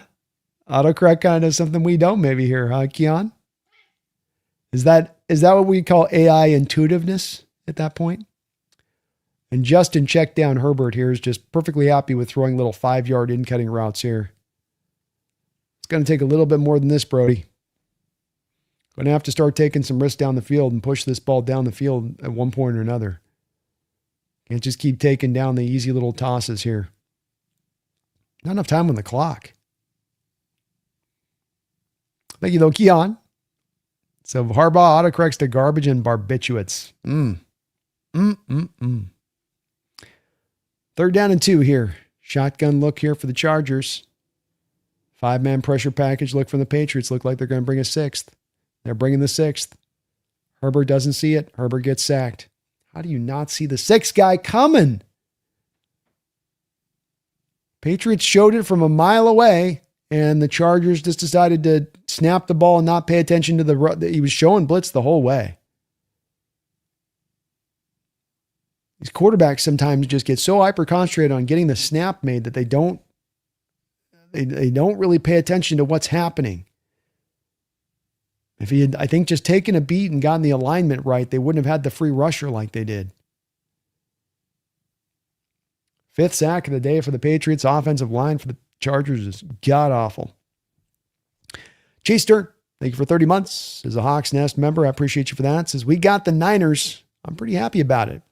Autocorrect kind of knows something we don't maybe here, huh, Keon? Is that what we call AI intuitiveness at that point? And Justin checked down Herbert here is just perfectly happy with throwing little 5-yard in-cutting routes here. It's going to take a little bit more than this, Brody. Going to have to start taking some risks down the field and push this ball down the field at one point or another. Can't just keep taking down the easy little tosses here. Not enough time on the clock. Thank you, though, Keon. So Harbaugh autocorrects to garbage and barbiturates. 3rd down and 2 here. Shotgun look here for the Chargers. 5-man pressure package look from the Patriots. Look like they're going to bring a 6th. They're bringing the 6th. Herbert doesn't see it. Herbert gets sacked. How do you not see the 6th guy coming? Patriots showed it from a mile away, and the Chargers just decided to snap the ball and not pay attention to the run. He was showing blitz the whole way. These quarterbacks sometimes just get so hyper-concentrated on getting the snap made that they don't really pay attention to what's happening. If he had, I think, just taken a beat and gotten the alignment right, they wouldn't have had the free rusher like they did. 5th sack of the day for the Patriots. Offensive line for the Chargers is god-awful. Chase Stern, thank you for 30 months as a Hawks Nest member. I appreciate you for that. Says, we got the Niners. I'm pretty happy about it.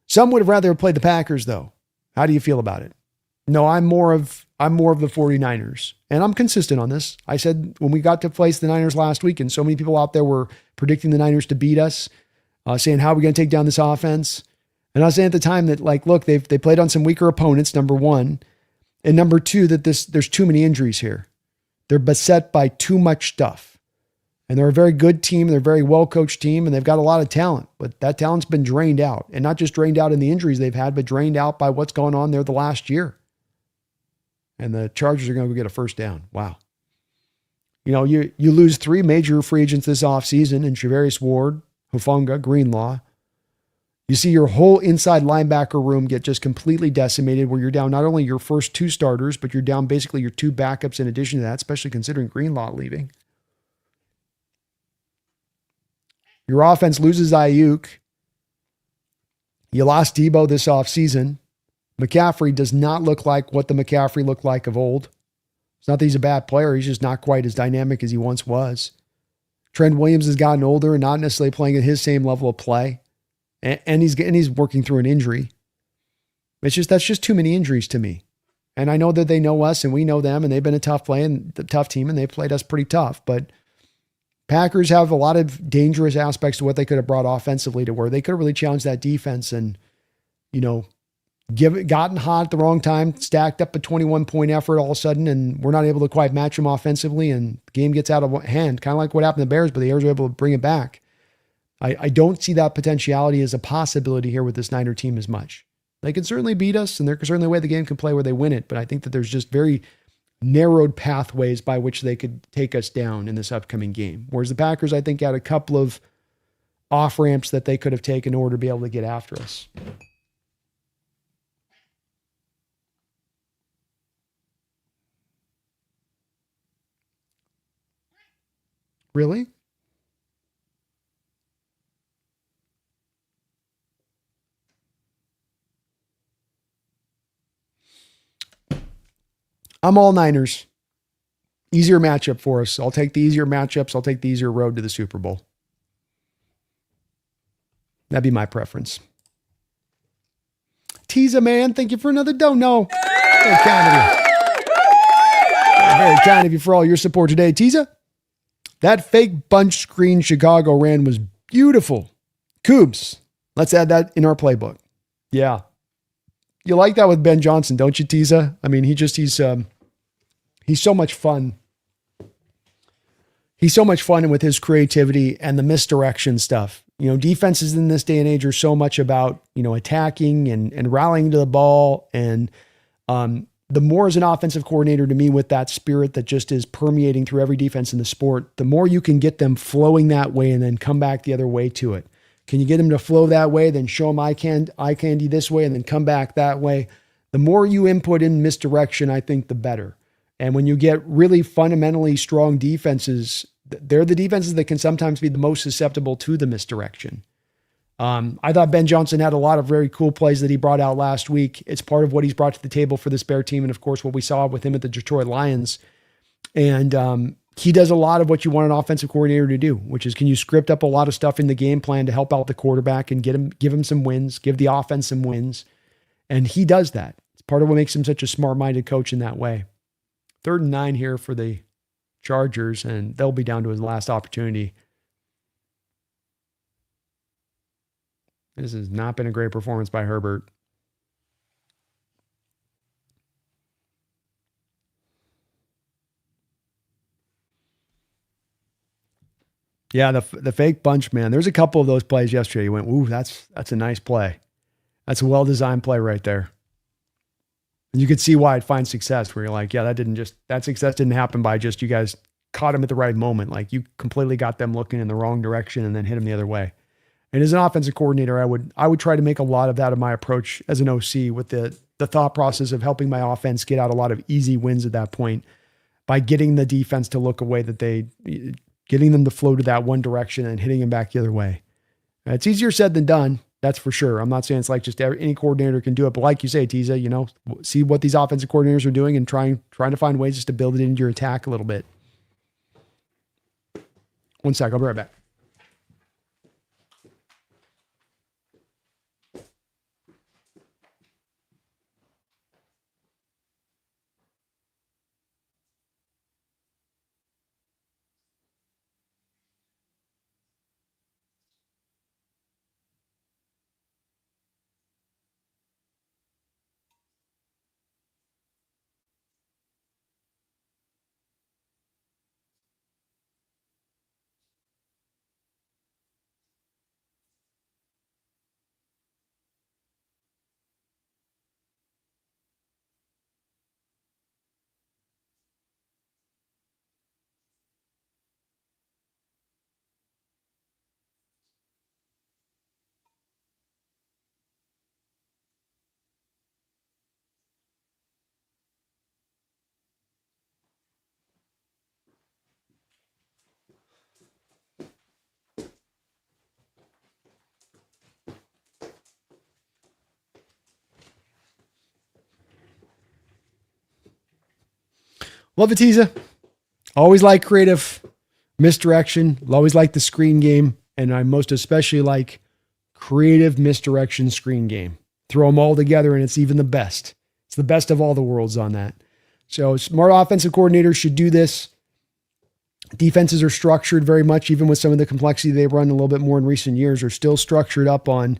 Some would have rather played the Packers, though. How do you feel about it? No, I'm more of the 49ers. And I'm consistent on this. I said when we got to place the Niners last week, and so many people out there were predicting the Niners to beat us, saying, how are we going to take down this offense? And I was saying at the time that, like, look, they played on some weaker opponents, number one. And number two, that there's too many injuries here. They're beset by too much stuff. And they're a very good team. They're a very well-coached team, and they've got a lot of talent. But that talent's been drained out. And not just drained out in the injuries they've had, but drained out by what's going on there the last year. And the Chargers are going to go get a first down. Wow. You know, you lose 3 major free agents this offseason in Charvarius Ward, Hufanga, Greenlaw. You see your whole inside linebacker room get just completely decimated, where you're down not only your first 2 starters, but you're down basically your 2 backups in addition to that, especially considering Greenlaw leaving. Your offense loses Ayuk. You lost Debo this offseason. McCaffrey does not look like what the McCaffrey looked like of old. It's not that he's a bad player. He's just not quite as dynamic as he once was. Trent Williams has gotten older and not necessarily playing at his same level of play. And he's working through an injury. That's just too many injuries to me. And I know that they know us and we know them, and they've been a tough team, and they've played us pretty tough. But Packers have a lot of dangerous aspects to what they could have brought offensively, to where they could have really challenged that defense and, you know, gotten hot at the wrong time, stacked up a 21-point effort all of a sudden, and we're not able to quite match them offensively, and the game gets out of hand, kind of like what happened to the Bears, but the Bears were able to bring it back. I don't see that potentiality as a possibility here with this Niner team as much. They can certainly beat us, and there's certainly a way the game can play where they win it, but I think that there's just very narrowed pathways by which they could take us down in this upcoming game. Whereas the Packers, I think, had a couple of off-ramps that they could have taken in order to be able to get after us. Really? I'm all Niners. Easier matchup for us. I'll take the easier matchups. I'll take the easier road to the Super Bowl. That'd be my preference. Teaser man, thank you for another dono. Very kind of you. Very kind of you for all your support today, Teaser. That fake bunch screen Chicago ran was beautiful. Coobs, let's add that in our playbook. Yeah. You like that with Ben Johnson, don't you, Teaser? I mean, he's so much fun. He's so much fun with his creativity and the misdirection stuff. You know, defenses in this day and age are so much about, you know, attacking and rallying to the ball. And the more as an offensive coordinator to me, with that spirit that just is permeating through every defense in the sport, the more you can get them flowing that way and then come back the other way to it. Can you get them to flow that way, then show them eye candy this way, and then come back that way? The more you input in misdirection, I think the better. And when you get really fundamentally strong defenses, they're the defenses that can sometimes be the most susceptible to the misdirection. I thought Ben Johnson had a lot of very cool plays that he brought out last week. It's part of what he's brought to the table for this Bear team. And of course, what we saw with him at the Detroit Lions. And he does a lot of what you want an offensive coordinator to do, which is, can you script up a lot of stuff in the game plan to help out the quarterback and give him some wins, give the offense some wins. And he does that. It's part of what makes him such a smart-minded coach in that way. 3rd and 9 here for the Chargers, and they'll be down to his last opportunity. This has not been a great performance by Herbert. Yeah, the fake bunch, man. There's a couple of those plays yesterday. You went, ooh, that's a nice play. That's a well-designed play right there. And you could see why it finds success, where you're like, yeah, that success didn't happen by just you guys caught him at the right moment. Like, you completely got them looking in the wrong direction and then hit him the other way. And as an offensive coordinator, I would try to make a lot of that of my approach as an OC, with the thought process of helping my offense get out a lot of easy wins at that point by getting the defense to look a way that they getting them to flow to that one direction and hitting them back the other way. It's easier said than done. That's for sure. I'm not saying it's like just any coordinator can do it, but like you say, Tiza, you know, see what these offensive coordinators are doing and trying to find ways just to build it into your attack a little bit. One sec, I'll be right back. Love it, Tiza. Always like creative misdirection. Always like the screen game. And I most especially like creative misdirection screen game. Throw them all together and it's even the best. It's the best of all the worlds on that. So smart offensive coordinators should do this. Defenses are structured very much, even with some of the complexity they've run a little bit more in recent years, are still structured up on,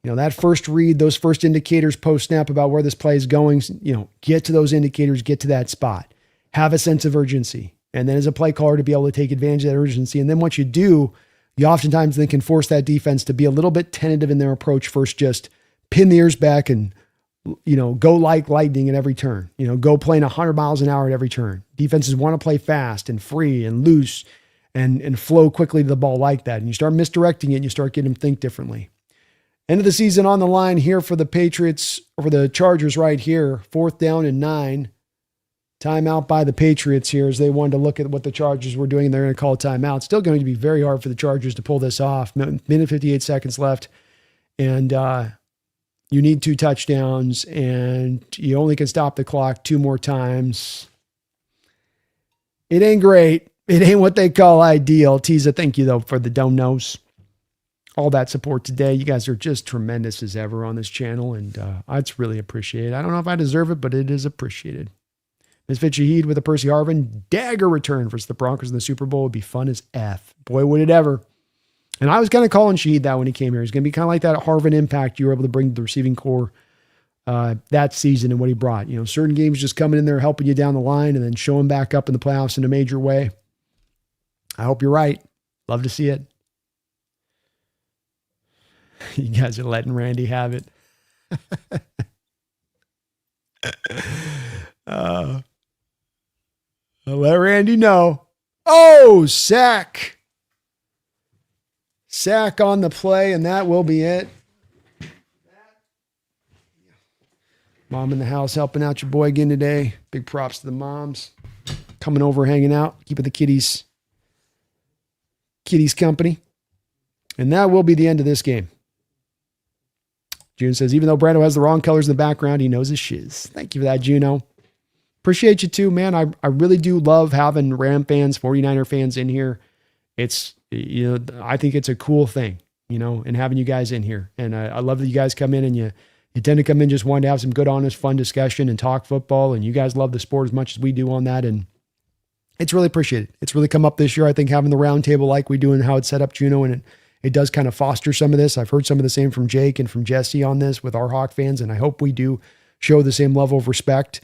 you know, that first read, those first indicators post snap about where this play is going, you know, get to those indicators, get to that spot, have a sense of urgency. And then as a play caller to be able to take advantage of that urgency. And then once you do, you oftentimes then can force that defense to be a little bit tentative in their approach. First, just pin the ears back and, you know, go like lightning at every turn, you know, go playing 100 miles an hour at every turn. Defenses want to play fast and free and loose and flow quickly to the ball like that. And you start misdirecting it and you start getting them think differently. End of the season on the line here for the Patriots, or for the Chargers right here, 4th down and 9. Timeout by the Patriots here as they wanted to look at what the Chargers were doing. And they're going to call a timeout. Still going to be very hard for the Chargers to pull this off. Minute 58 seconds left. And you need 2 touchdowns and you only can stop the clock 2 more times. It ain't great. It ain't what they call ideal. Tiza, thank you though for the donos. All that support today. You guys are just tremendous as ever on this channel. And it's really appreciated. I don't know if I deserve it, but it is appreciated. Misfit Shaheed with a Percy Harvin dagger return versus the Broncos in the Super Bowl would be fun as F. Boy, would it ever. And I was kind of calling Shaheed that when he came here. He's going to be kind of like that Harvin impact you were able to bring to the receiving core that season and what he brought. You know, certain games just coming in there, helping you down the line and then showing back up in the playoffs in a major way. I hope you're right. Love to see it. You guys are letting Randy have it. I'll let Randy know. Oh, sack. Sack on the play, and that will be it. Mom in the house helping out your boy again today. Big props to the moms. Coming over, hanging out, keeping the kiddies company. And that will be the end of this game. June says, even though Brando has the wrong colors in the background, he knows his shiz. Thank you for that, Juno. Appreciate you too, man. I really do love having Ram fans, 49er fans in here. It's, you know, I think it's a cool thing, you know, and having you guys in here. And I love that you guys come in and you tend to come in just wanting to have some good, honest, fun discussion and talk football. And you guys love the sport as much as we do on that. And it's really appreciated. It's really come up this year. I think having the round table like we do and how it's set up, Juno, and it does kind of foster some of this. I've heard some of the same from Jake and from Jesse on this with our Hawk fans. And I hope we do show the same level of respect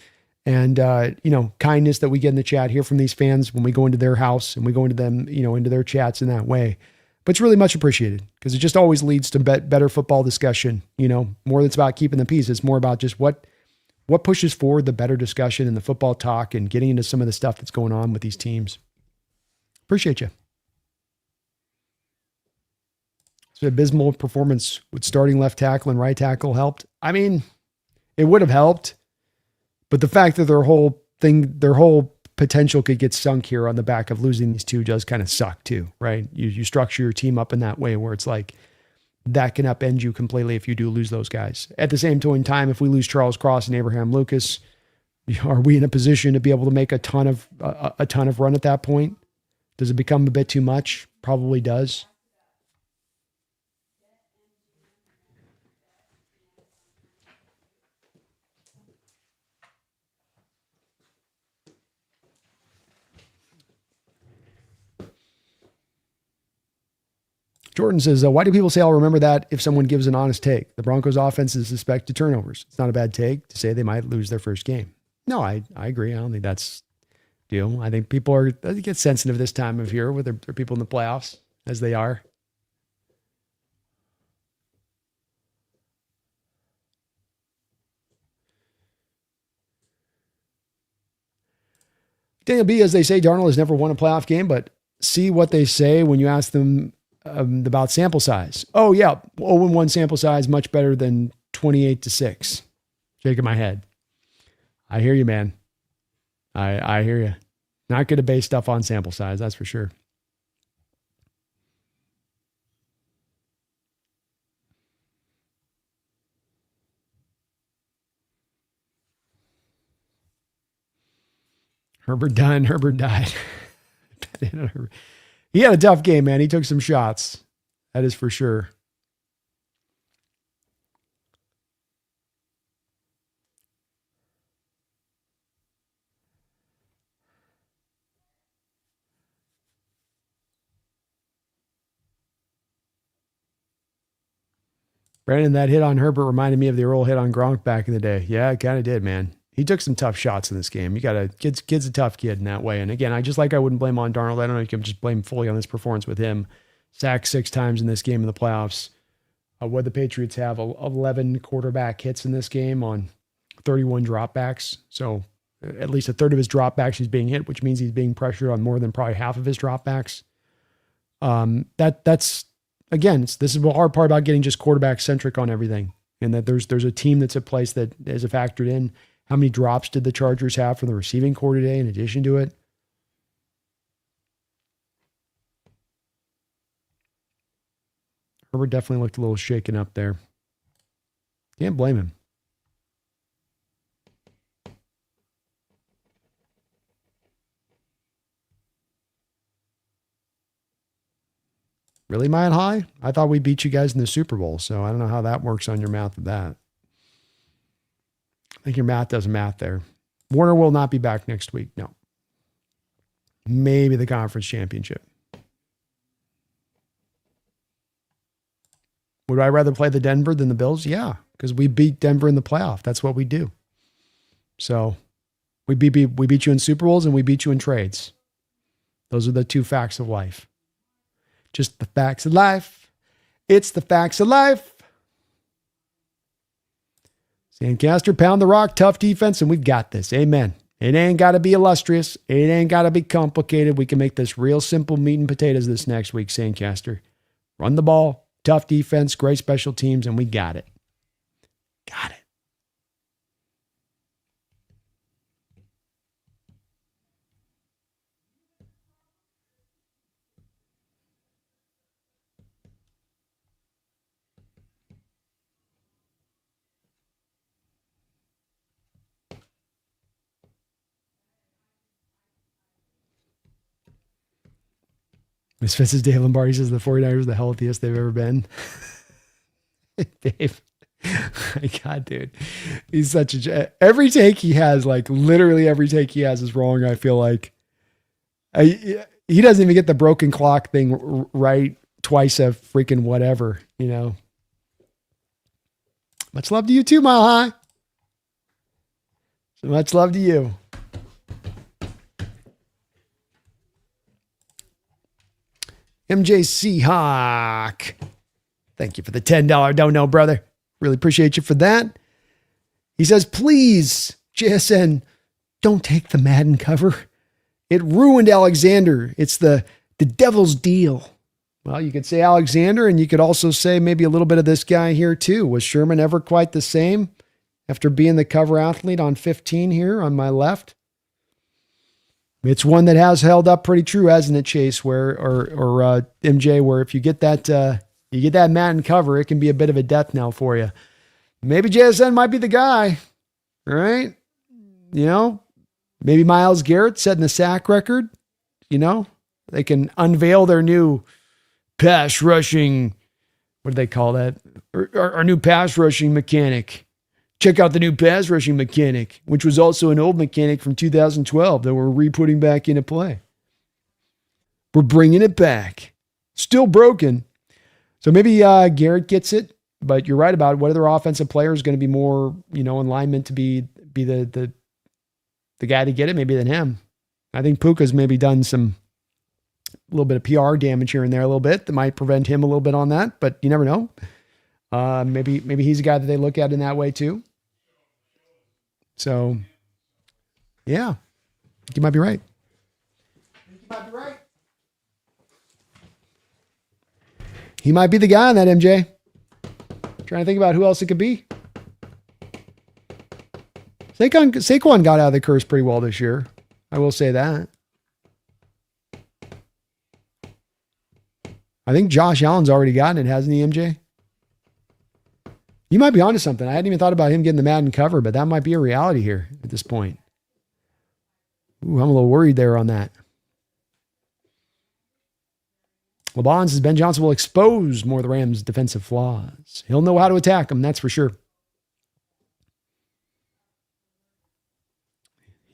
and, you know, kindness that we get in the chat here from these fans when we go into their house and we go into them, you know, into their chats in that way. But it's really much appreciated because it just always leads to better football discussion, you know, more than it's about keeping the peace. It's more about just what pushes forward the better discussion and the football talk and getting into some of the stuff that's going on with these teams. Appreciate you. So abysmal performance with starting left tackle and right tackle helped. I mean, it would have helped, but the fact that their whole potential could get sunk here on the back of losing these two does kind of suck too, right? You structure your team up in that way where it's like that can upend you completely if you do lose those guys. At the same time, if we lose Charles Cross and Abraham Lucas, are we in a position to be able to make a ton of run at that point? Does it become a bit too much? Probably does. Jordan says, why do people say I'll remember that if someone gives an honest take? The Broncos offense is suspected turnovers. It's not a bad take to say they might lose their first game. No, I agree. I don't think that's deal. I think people get sensitive this time of year with their people in the playoffs as they are. Daniel B, as they say, Darnold has never won a playoff game, but see what they say when you ask them about sample size. Oh yeah, 0-1 sample size, much better than 28-6. Shaking my head. I hear you, man. I hear you. Not going to base stuff on sample size, that's for sure. Herbert died. He had a tough game, man. He took some shots. That is for sure. Brandon, that hit on Herbert reminded me of the Earl hit on Gronk back in the day. Yeah, it kind of did, man. He took some tough shots in this game. Kid's a tough kid in that way. And again, I wouldn't blame on Darnold. I don't know if you can just blame fully on this performance with him. Sacked 6 times in this game in the playoffs. What the Patriots have 11 quarterback hits in this game on 31 dropbacks. So at least a third of his dropbacks he's being hit, which means he's being pressured on more than probably half of his dropbacks. That's again, this is the hard part about getting just quarterback centric on everything. And that there's a team that's at place that is factored in. How many drops did the Chargers have from the receiving core today in addition to it? Herbert definitely looked a little shaken up there. Can't blame him. Really, Mile High? I thought we beat you guys in the Super Bowl, so I don't know how that works on your math with that. I think your math doesn't math there. Warner will not be back next week. No. Maybe the conference championship. Would I rather play the Denver than the Bills? Yeah, because we beat Denver in the playoff. That's what we do. So we beat you in Super Bowls and we beat you in trades. Those are the two facts of life. Just the facts of life. It's the facts of life. Sandcaster, pound the rock, tough defense, and we've got this. Amen. It ain't got to be illustrious. It ain't got to be complicated. We can make this real simple meat and potatoes this next week, Sandcaster. Run the ball, tough defense, great special teams, and we got it. Got it. Misfits' Dave Lombardi says the 49ers are the healthiest they've ever been. Dave, my God, dude. He's such a... Every take he has, like literally every take he has is wrong, I feel like. He doesn't even get the broken clock thing right twice a freaking whatever, you know. Much love to you too, Mile High. So much love to you. MJ Seahawk. Thank you for the $10 don't know, brother. Really appreciate you for that. He says, please, JSN, don't take the Madden cover. It ruined Alexander. It's the devil's deal. Well, you could say Alexander, and you could also say maybe a little bit of this guy here too. Was Sherman ever quite the same after being the cover athlete on 15 here on my left? It's one that has held up pretty true, hasn't it, Chase? Or MJ, where if you get that man cover, it can be a bit of a death knell for you. Maybe JSN might be the guy, right? Maybe Myles Garrett setting the sack record. They can unveil their new pass rushing. What do they call that? Our new pass rushing mechanic. Check out the new pass rushing mechanic, which was also an old mechanic from 2012 that we're re-putting back into play. We're bringing it back. Still broken. So maybe Garrett gets it, but you're right about what other offensive player is going to be more, in alignment to be the guy to get it maybe than him. I think Puka's maybe done a little bit of PR damage here and there a little bit that might prevent him a little bit on that, but you never know. Maybe he's a guy that they look at in that way too. So, yeah, you might be right. He might be the guy on that, MJ. Trying to think about who else it could be. Saquon got out of the curse pretty well this year. I will say that. I think Josh Allen's already gotten it, hasn't he, MJ? You might be onto something. I hadn't even thought about him getting the Madden cover, but that might be a reality here at this point. Ooh, I'm a little worried there on that. LeBron says Ben Johnson will expose more of the Rams' defensive flaws. He'll know how to attack them, that's for sure.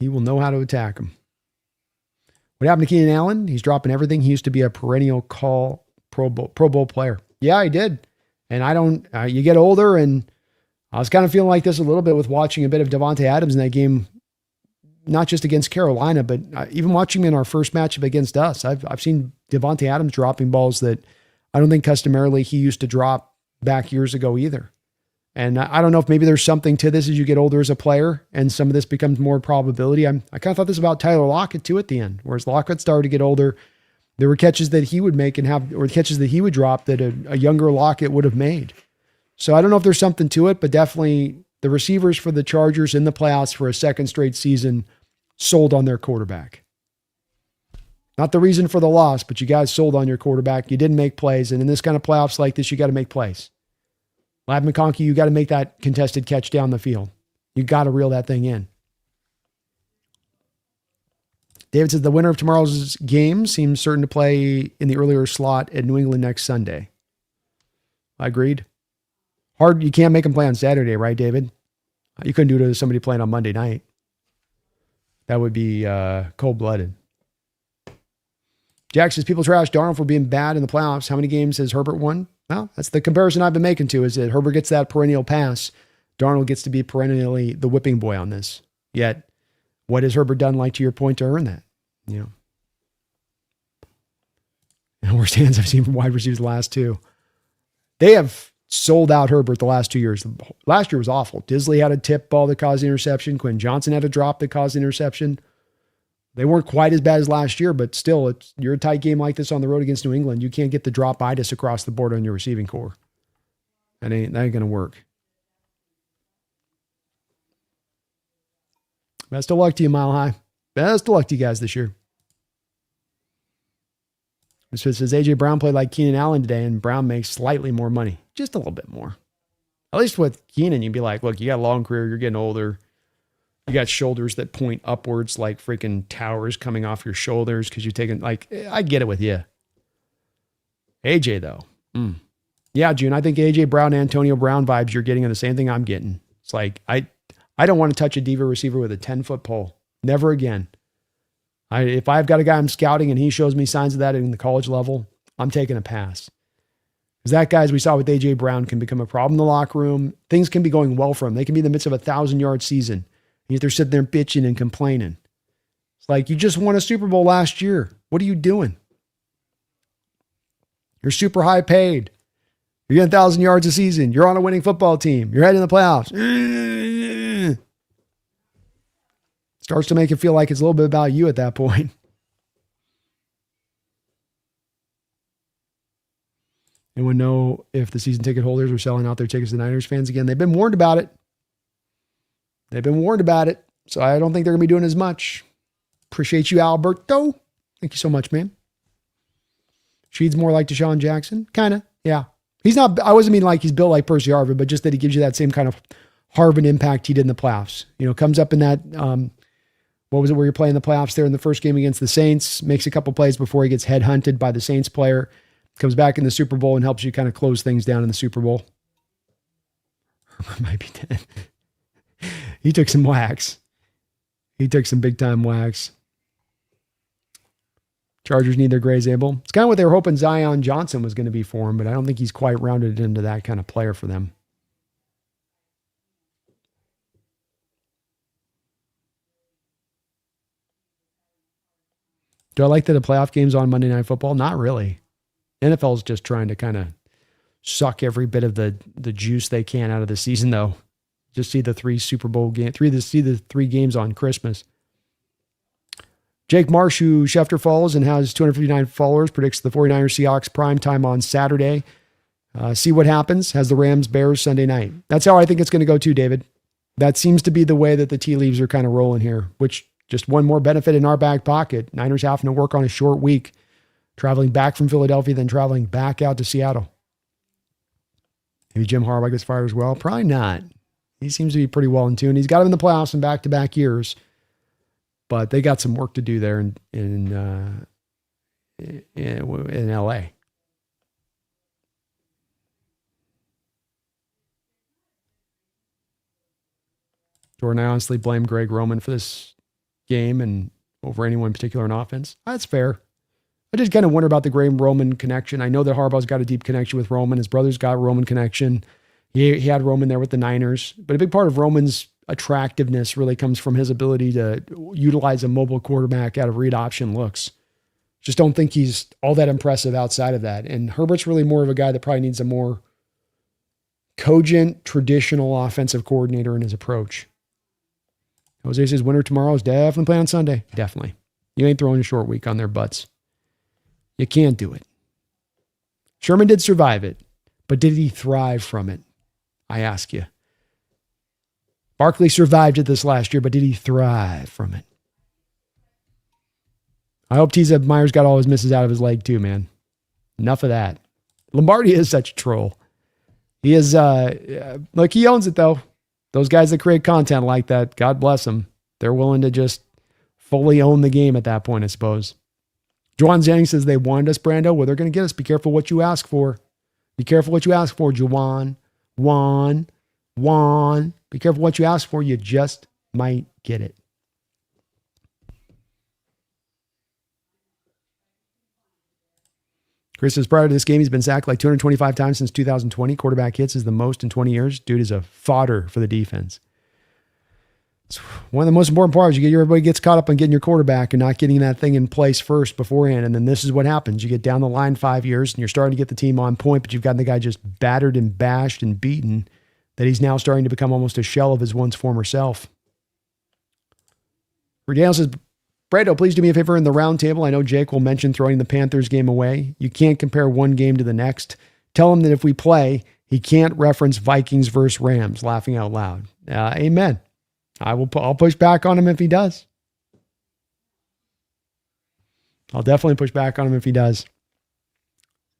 He will know how to attack them. What happened to Keenan Allen? He's dropping everything. He used to be a perennial Pro Bowl player. Yeah, he did. And you get older, and I was kind of feeling like this a little bit with watching a bit of Devontae Adams in that game, not just against Carolina, but even watching him in our first matchup against us. I've seen Devontae Adams dropping balls that I don't think customarily he used to drop back years ago either. And I don't know if maybe there's something to this as you get older as a player, and some of this becomes more probability. I kind of thought this about Tyler Lockett too at the end, whereas Lockett started to get older. There were catches that he would make or catches that he would drop that a younger Lockett would have made. So I don't know if there's something to it, but definitely the receivers for the Chargers in the playoffs for a second straight season sold on their quarterback. Not the reason for the loss, but you guys sold on your quarterback. You didn't make plays. And in this kind of playoffs like this, you got to make plays. Ladd McConkey, you got to make that contested catch down the field. You got to reel that thing in. David says the winner of tomorrow's game seems certain to play in the earlier slot at New England next Sunday. I agreed. Hard, you can't make them play on Saturday, right, David? You couldn't do it to somebody playing on Monday night. That would be cold-blooded. Jack says people trash Darnold for being bad in the playoffs. How many games has Herbert won? Well, that's the comparison I've been making to, is that Herbert gets that perennial pass. Darnold gets to be perennially the whipping boy on this. Yet, what has Herbert done, like to your point, to earn that? And worst hands I've seen from wide receivers the last two. They have sold out Herbert the last 2 years. Last year was awful. Disley had a tip ball that caused the interception. Quinn Johnson had a drop that caused the interception. They weren't quite as bad as last year, but still, you're a tight game like this on the road against New England. You can't get the drop-itis across the board on your receiving core. That ain't going to work. Best of luck to you, Mile High. Best of luck to you guys this year. So it says AJ Brown played like Keenan Allen today, and Brown makes slightly more money. Just a little bit more. At least with Keenan, you'd be like, look, you got a long career, you're getting older. You got shoulders that point upwards like freaking towers coming off your shoulders because you're taking, I get it with you. AJ, though. Yeah, June, I think AJ Brown, Antonio Brown vibes you're getting are the same thing I'm getting. It's like, I don't want to touch a diva receiver with a 10-foot pole. Never again. If I've got a guy I'm scouting and he shows me signs of that in the college level, I'm taking a pass. Because that guy, as we saw with AJ Brown, can become a problem in the locker room. Things can be going well for him. They can be in the midst of a 1,000-yard season. Yet they're sitting there bitching and complaining. It's like, you just won a Super Bowl last year. What are you doing? You're super high paid. You're getting 1,000 yards a season. You're on a winning football team. You're heading to the playoffs. Starts to make it feel like it's a little bit about you at that point. Anyone know if the season ticket holders are selling out their tickets to Niners fans again? They've been warned about it. So I don't think they're going to be doing as much. Appreciate you, Alberto. Thank you so much, man. Sheed's more like Deshaun Jackson. Kind of, yeah. He's not, I wasn't mean like he's built like Percy Harvin, but just that he gives you that same kind of Harvin impact he did in the playoffs. You know, comes up in that, what was it where you're playing the playoffs there in the first game against the Saints, makes a couple plays before he gets headhunted by the Saints player, comes back in the Super Bowl and helps you kind of close things down in the Super Bowl. Might be dead. He took some whacks. He took some big time whacks. Chargers need their Gray's able. It's kind of what they were hoping Zion Johnson was going to be for him, but I don't think he's quite rounded into that kind of player for them. Do I like that the playoff game's on Monday Night Football? Not really. NFL's just trying to kind of suck every bit of the juice they can out of the season, though. Just see the three Super Bowl games, see the three games on Christmas. Jake Marsh, who Schefter follows and has 259 followers, predicts the 49ers Seahawks prime time on Saturday. See what happens. Has the Rams Bears Sunday night. That's how I think it's going to go too, David. That seems to be the way that the tea leaves are kind of rolling here, which just one more benefit in our back pocket. Niners having to work on a short week, traveling back from Philadelphia, then traveling back out to Seattle. Maybe Jim Harbaugh gets fired as well. Probably not. He seems to be pretty well in tune. He's got him in the playoffs in back-to-back years, but they got some work to do there in LA. Jordan, I honestly blame Greg Roman for this game and over anyone in particular in offense. That's fair. I just kind of wonder about the Greg Roman connection. I know that Harbaugh's got a deep connection with Roman. His brother's got a Roman connection. He had Roman there with the Niners, but a big part of Roman's attractiveness really comes from his ability to utilize a mobile quarterback out of read option looks. Just don't think he's all that impressive outside of that. And Herbert's really more of a guy that probably needs a more cogent, traditional offensive coordinator in his approach. Jose says winner tomorrow is definitely playing on Sunday. Definitely. You ain't throwing a short week on their butts. You can't do it. Sherman did survive it, but did he thrive from it? I ask you. Barkley survived it this last year, but did he thrive from it? I hope Teza Myers got all his misses out of his leg too, man. Enough of that. Lombardi is such a troll. He is, look, he owns it though. Those guys that create content like that, God bless them. They're willing to just fully own the game at that point, I suppose. Juwan Jennings says they wanted us, Brando. Well, they're going to get us. Be careful what you ask for. Be careful what you ask for, Juwan. Juan. Be careful what you ask for. You just might get it. Chris says prior to this game, he's been sacked like 225 times since 2020. Quarterback hits is the most in 20 years. Dude is a fodder for the defense. It's one of the most important parts. Everybody gets caught up on getting your quarterback and not getting that thing in place first beforehand. And then this is what happens. You get down the line 5 years and you're starting to get the team on point, but you've got the guy just battered and bashed and beaten that he's now starting to become almost a shell of his once former self. Daniel says, Brando, please do me a favor in the round table. I know Jake will mention throwing the Panthers game away. You can't compare one game to the next. Tell him that if we play, he can't reference Vikings versus Rams, laughing out loud. Amen. I'll push back on him if he does. I'll definitely push back on him if he does.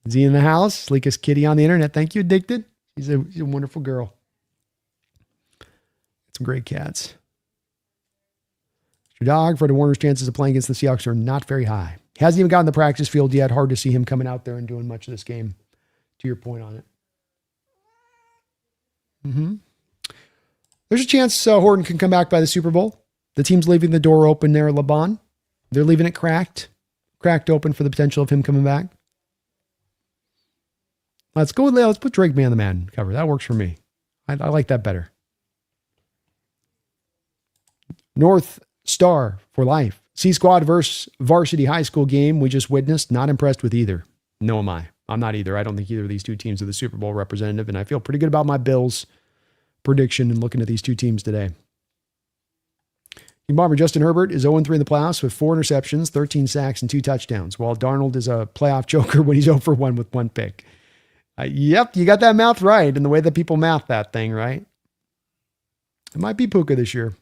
Is he in the house? Sleekest kitty on the internet. Thank you, Addicted. She's a wonderful girl. Some great cats. Your dog, Freddie Warner's chances of playing against the Seahawks are not very high. He hasn't even gotten the practice field yet. Hard to see him coming out there and doing much of this game, to your point on it. There's a chance Horton can come back by the Super Bowl. The team's leaving the door open there at LeBon. They're leaving it cracked open for the potential of him coming back. Let's go. Let's put Drake Man the Man cover. That works for me. I like that better. North Star for life. C Squad versus Varsity High School game we just witnessed. Not impressed with either. No am I. I'm not either. I don't think either of these two teams are the Super Bowl representative, and I feel pretty good about my Bills prediction and looking at these two teams today. King Bomber Justin Herbert is 0-3 in the playoffs with 4 interceptions, 13 sacks, and 2 touchdowns, while Darnold is a playoff joker when he's 0-1 with 1 pick. Yep, you got that math right in the way that people math that thing, right? It might be Puka this year.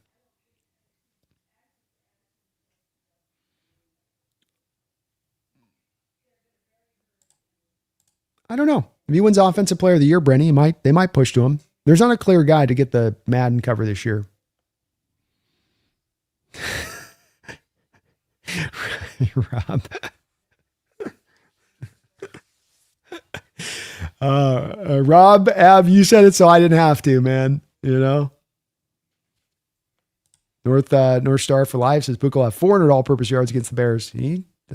I don't know. If he wins Offensive Player of the Year, Brenny, they might push to him. There's not a clear guy to get the Madden cover this year. Rob. Rob, Ab, you said it, so I didn't have to, man. You know? North Star for Life says Puka will have 400 all-purpose yards against the Bears.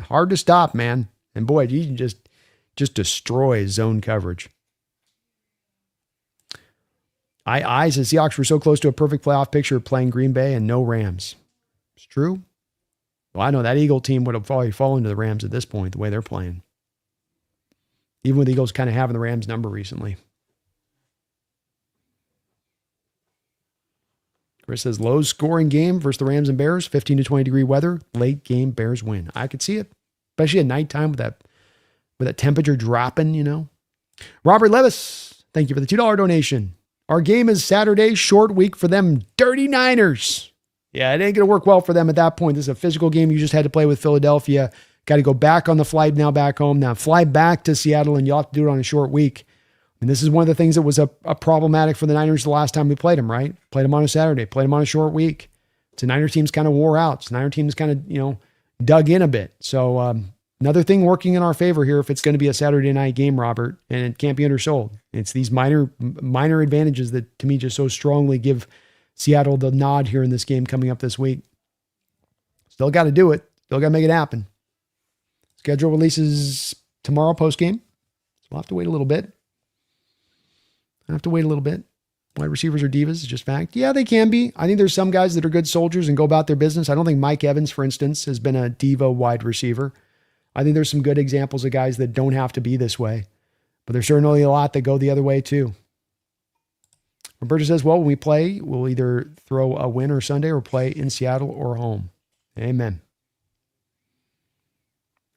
Hard to stop, man. And boy, he can just destroy zone coverage. I says Seahawks were so close to a perfect playoff picture playing Green Bay and no Rams. It's true. Well, I know that Eagle team would have probably fallen to the Rams at this point, the way they're playing. Even with the Eagles kind of having the Rams number recently. Chris says low scoring game versus the Rams and Bears, 15 to 20 degree weather, late game Bears win. I could see it, especially at nighttime with that temperature dropping, you know. Robert Levis, thank you for the $2 donation. Our game is Saturday, short week for them dirty Niners. Yeah, it ain't going to work well for them at that point. This is a physical game you just had to play with Philadelphia. Got to go back on the flight now back home. Now fly back to Seattle, and you'll have to do it on a short week. And this is one of the things that was a problematic for the Niners the last time we played them, right? Played them on a Saturday, played them on a short week. So Niner teams kind of wore out. So Niner teams kind of, dug in a bit. So another thing working in our favor here if it's going to be a Saturday night game, Robert, and it can't be undersold. It's these minor advantages that to me just so strongly give Seattle the nod here in this game coming up this week. Still got to do it. Still got to make it happen. Schedule releases tomorrow post-game. So we'll have to wait a little bit. Wide receivers are divas, it's just fact. Yeah, they can be. I think there's some guys that are good soldiers and go about their business. I don't think Mike Evans, for instance, has been a diva wide receiver. I think there's some good examples of guys that don't have to be this way. But there's certainly a lot that go the other way too. Roberta says, well, when we play, we'll either throw a win or Sunday or play in Seattle or home. Amen.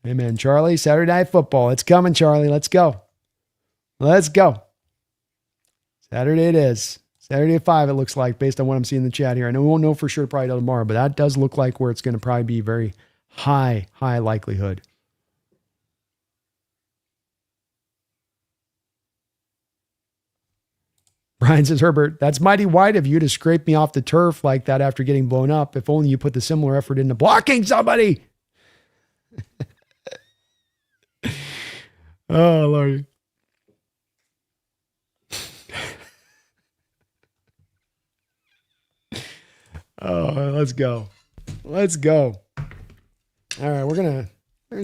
Amen. Charlie, Saturday Night Football. It's coming, Charlie. Let's go. Let's go. Saturday it is. Saturday at 5, it looks like, based on what I'm seeing in the chat here. I know we won't know for sure probably till tomorrow, but that does look like where it's going to probably be very high likelihood. Brian says, Herbert, that's mighty white of you to scrape me off the turf like that after getting blown up. If only you put the similar effort into blocking somebody. Oh, Lord. Oh, let's go. Let's go. All right, we're gonna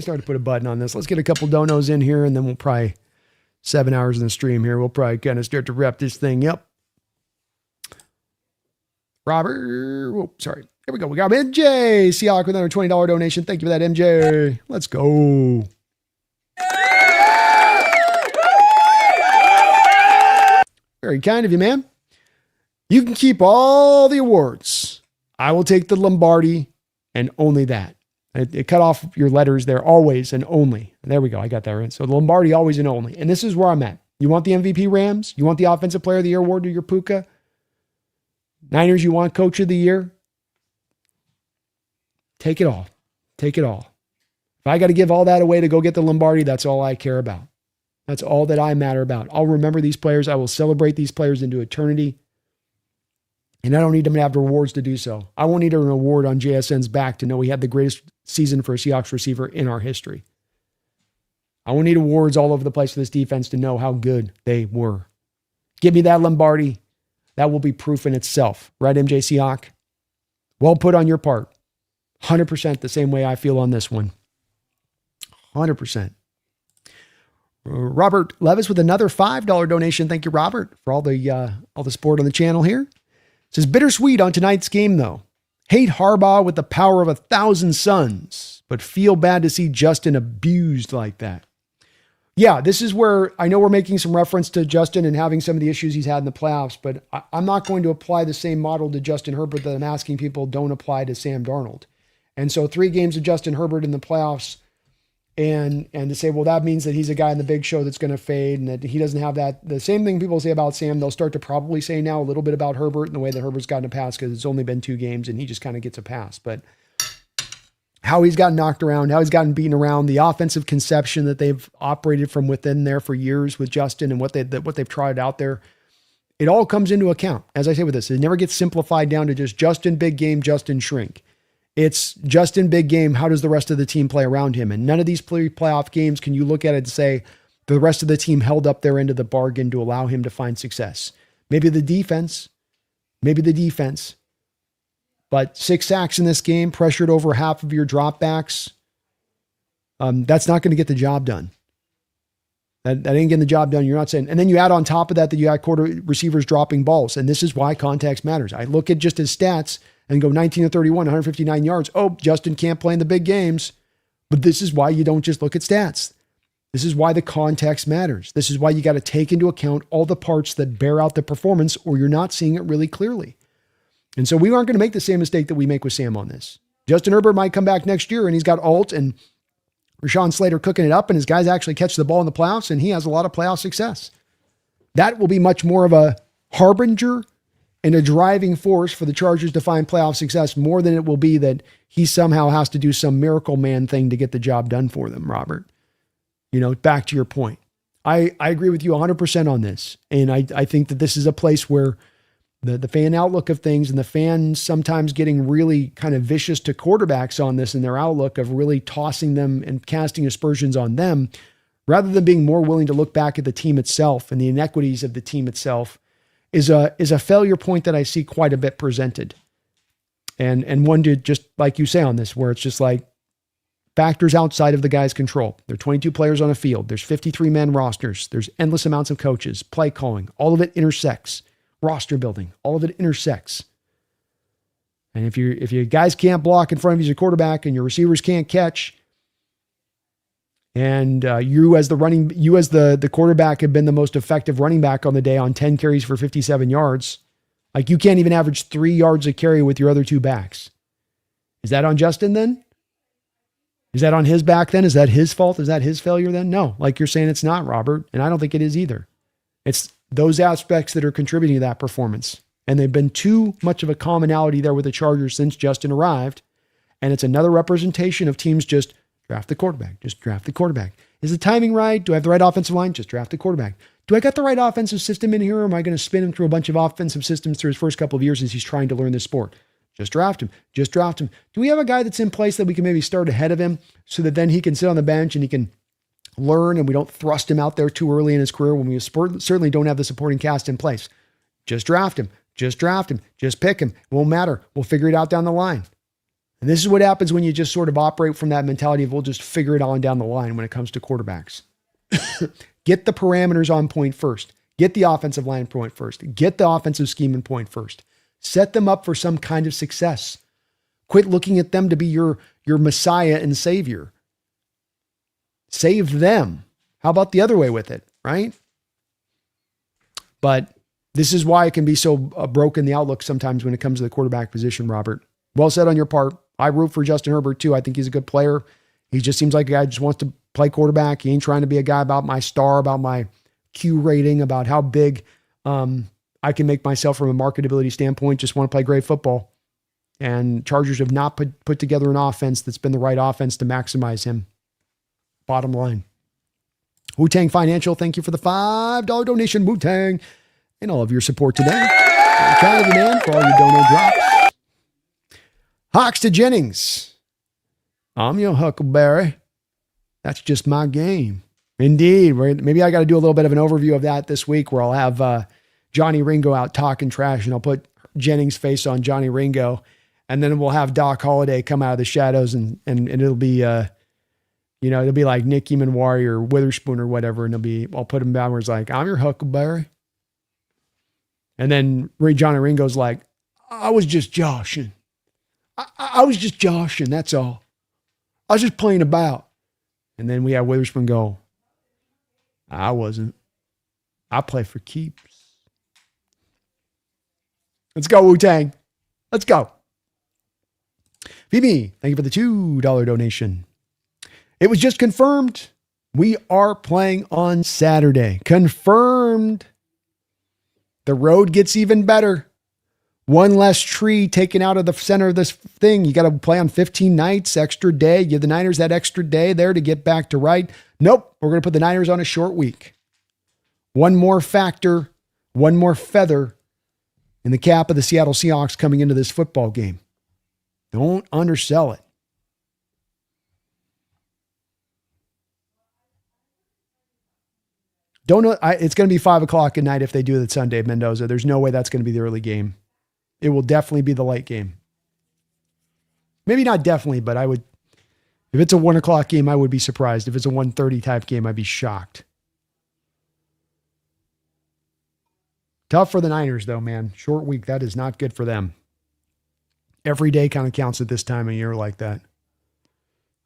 start to put a button on this. Let's get a couple donos in here, and then we'll probably 7 hours in the stream here. We'll probably kind of start to wrap this thing up. Robert, sorry. Here we go. We got MJ Seahawk with another $20 donation. Thank you for that, MJ. Let's go. Very kind of you, man. You can keep all the awards. I will take the Lombardi and only that. It cut off your letters there, always and only. There we go. I got that right. So the Lombardi, always and only. And this is where I'm at. You want the MVP Rams? You want the Offensive Player of the Year award to your Puka? Niners, you want Coach of the Year? Take it all. Take it all. If I got to give all that away to go get the Lombardi, that's all I care about. That's all that I matter about. I'll remember these players. I will celebrate these players into eternity. And I don't need them to have rewards to do so. I won't need an award on JSN's back to know he had the greatest season for a Seahawks receiver in our history. I won't need awards all over the place for this defense to know how good they were. Give me that Lombardi. That will be proof in itself. Right, MJ Seahawk? Well put on your part. 100% the same way I feel on this one. 100%. Robert Levis with another $5 donation. Thank you, Robert, for all the support on the channel here. It says, bittersweet on tonight's game, though. Hate Harbaugh with the power of 1,000 suns, but feel bad to see Justin abused like that. Yeah, this is where I know we're making some reference to Justin and having some of the issues he's had in the playoffs, but I'm not going to apply the same model to Justin Herbert that I'm asking people don't apply to Sam Darnold. And so 3 games of Justin Herbert in the playoffs, and to say, well, that means that he's a guy in the big show that's going to fade and that he doesn't have that. The same thing people say about Sam, they'll start to probably say now a little bit about Herbert and the way that Herbert's gotten a pass because it's only been 2 games and he just kind of gets a pass. But how he's gotten knocked around, how he's gotten beaten around, the offensive conception that they've operated from within there for years with Justin and what they've tried out there. It all comes into account. As I say with this, it never gets simplified down to just Justin big game, Justin shrink. It's Justin big game. How does the rest of the team play around him? And none of these playoff games can you look at it and say the rest of the team held up their end of the bargain to allow him to find success. Maybe the defense, but 6 sacks in this game, pressured over half of your dropbacks. That's not going to get the job done. That ain't getting the job done. You're not saying, and then you add on top of that you had receivers dropping balls. And this is why context matters. I look at just his stats and go 19 of 31, 159 yards. Oh, Justin can't play in the big games. But this is why you don't just look at stats. This is why the context matters. This is why you got to take into account all the parts that bear out the performance, or you're not seeing it really clearly. And so we aren't going to make the same mistake that we make with Sam on this. Justin Herbert might come back next year and he's got Alt and Rashawn Slater cooking it up, and his guys actually catch the ball in the playoffs, and he has a lot of playoff success. That will be much more of a harbinger and a driving force for the Chargers to find playoff success more than it will be that he somehow has to do some miracle man thing to get the job done for them, Robert. Back to your point. I agree with you 100% on this. And I think that this is a place where the fan outlook of things and the fans sometimes getting really kind of vicious to quarterbacks on this and their outlook of really tossing them and casting aspersions on them, rather than being more willing to look back at the team itself and the inequities of the team itself, is a failure point that I see quite a bit presented. And one to just like you say on this, where it's just like factors outside of the guy's control. There are 22 players on a field. There's 53-man rosters. There's endless amounts of coaches, play calling. All of it intersects. Roster building, all of it intersects. And if you guys can't block in front of you as a quarterback and your receivers can't catch, and you as the quarterback have been the most effective running back on the day on 10 carries for 57 yards, like you can't even average 3 yards a carry with your other 2 backs. Is that on Justin then? Is that on his back then? Is that his fault? Is that his failure then? No, like you're saying, it's not, Robert. And I don't think it is either. It's those aspects that are contributing to that performance. And they've been too much of a commonality there with the Chargers since Justin arrived. And it's another representation of teams just draft the quarterback. Just draft the quarterback. Is the timing right? Do I have the right offensive line? Just draft the quarterback. Do I got the right offensive system in here? Or am I going to spin him through a bunch of offensive systems through his first couple of years as he's trying to learn this sport? Just draft him. Just draft him. Do we have a guy that's in place that we can maybe start ahead of him so that then he can sit on the bench and he can learn and we don't thrust him out there too early in his career when we certainly don't have the supporting cast in place? Just draft him. Just draft him. Just pick him. It won't matter. We'll figure it out down the line. And this is what happens when you just sort of operate from that mentality of we'll just figure it on down the line when it comes to quarterbacks. Get the parameters on point first. Get the offensive line point first. Get the offensive scheme in point first. Set them up for some kind of success. Quit looking at them to be your Messiah and Savior. Save them. How about the other way with it, right? But this is why it can be so broken, the outlook sometimes when it comes to the quarterback position, Robert. Well said on your part. I root for Justin Herbert too. I think he's a good player. He just seems like a guy who just wants to play quarterback. He ain't trying to be a guy about my star, about my Q rating, about how big I can make myself from a marketability standpoint. Just want to play great football. And Chargers have not put together an offense that's been the right offense to maximize him. Bottom line. Wu-Tang Financial, thank you for the $5 donation, Wu-Tang, and all of your support today. I'm proud of you, man, for all your dono drops. Hawks to Jennings. I'm your Huckleberry. That's just my game. Indeed. Maybe I got to do a little bit of an overview of that this week where I'll have Johnny Ringo out talking trash and I'll put Jennings' face on Johnny Ringo. And then we'll have Doc Holliday come out of the shadows and it'll be, it'll be like Nick Eamon or Witherspoon or whatever. And I'll put him down where it's like, I'm your Huckleberry. And then Johnny Ringo's like, I was just joshing. I was just joshing. That's all. I was just playing about. And then we have Witherspoon go, I wasn't. I play for keeps. Let's go, Wu-Tang. Let's go. Phoebe, thank you for the $2 donation. It was just confirmed. We are playing on Saturday. Confirmed. The road gets even better. One less tree taken out of the center of this thing. You got to play on 15 nights, extra day. Give the Niners that extra day there to get back to right. Nope, we're going to put the Niners on a short week. One more factor, one more feather in the cap of the Seattle Seahawks coming into this football game. Don't undersell it. Don't know. It's going to be 5 o'clock at night if they do it Sunday, Mendoza. There's no way that's going to be the early game. It will definitely be the late game. Maybe not definitely, but I would. If it's a 1 o'clock game, I would be surprised. If it's a 1:30 type game, I'd be shocked. Tough for the Niners, though, man. Short week, that is not good for them. Every day kind of counts at this time of year like that.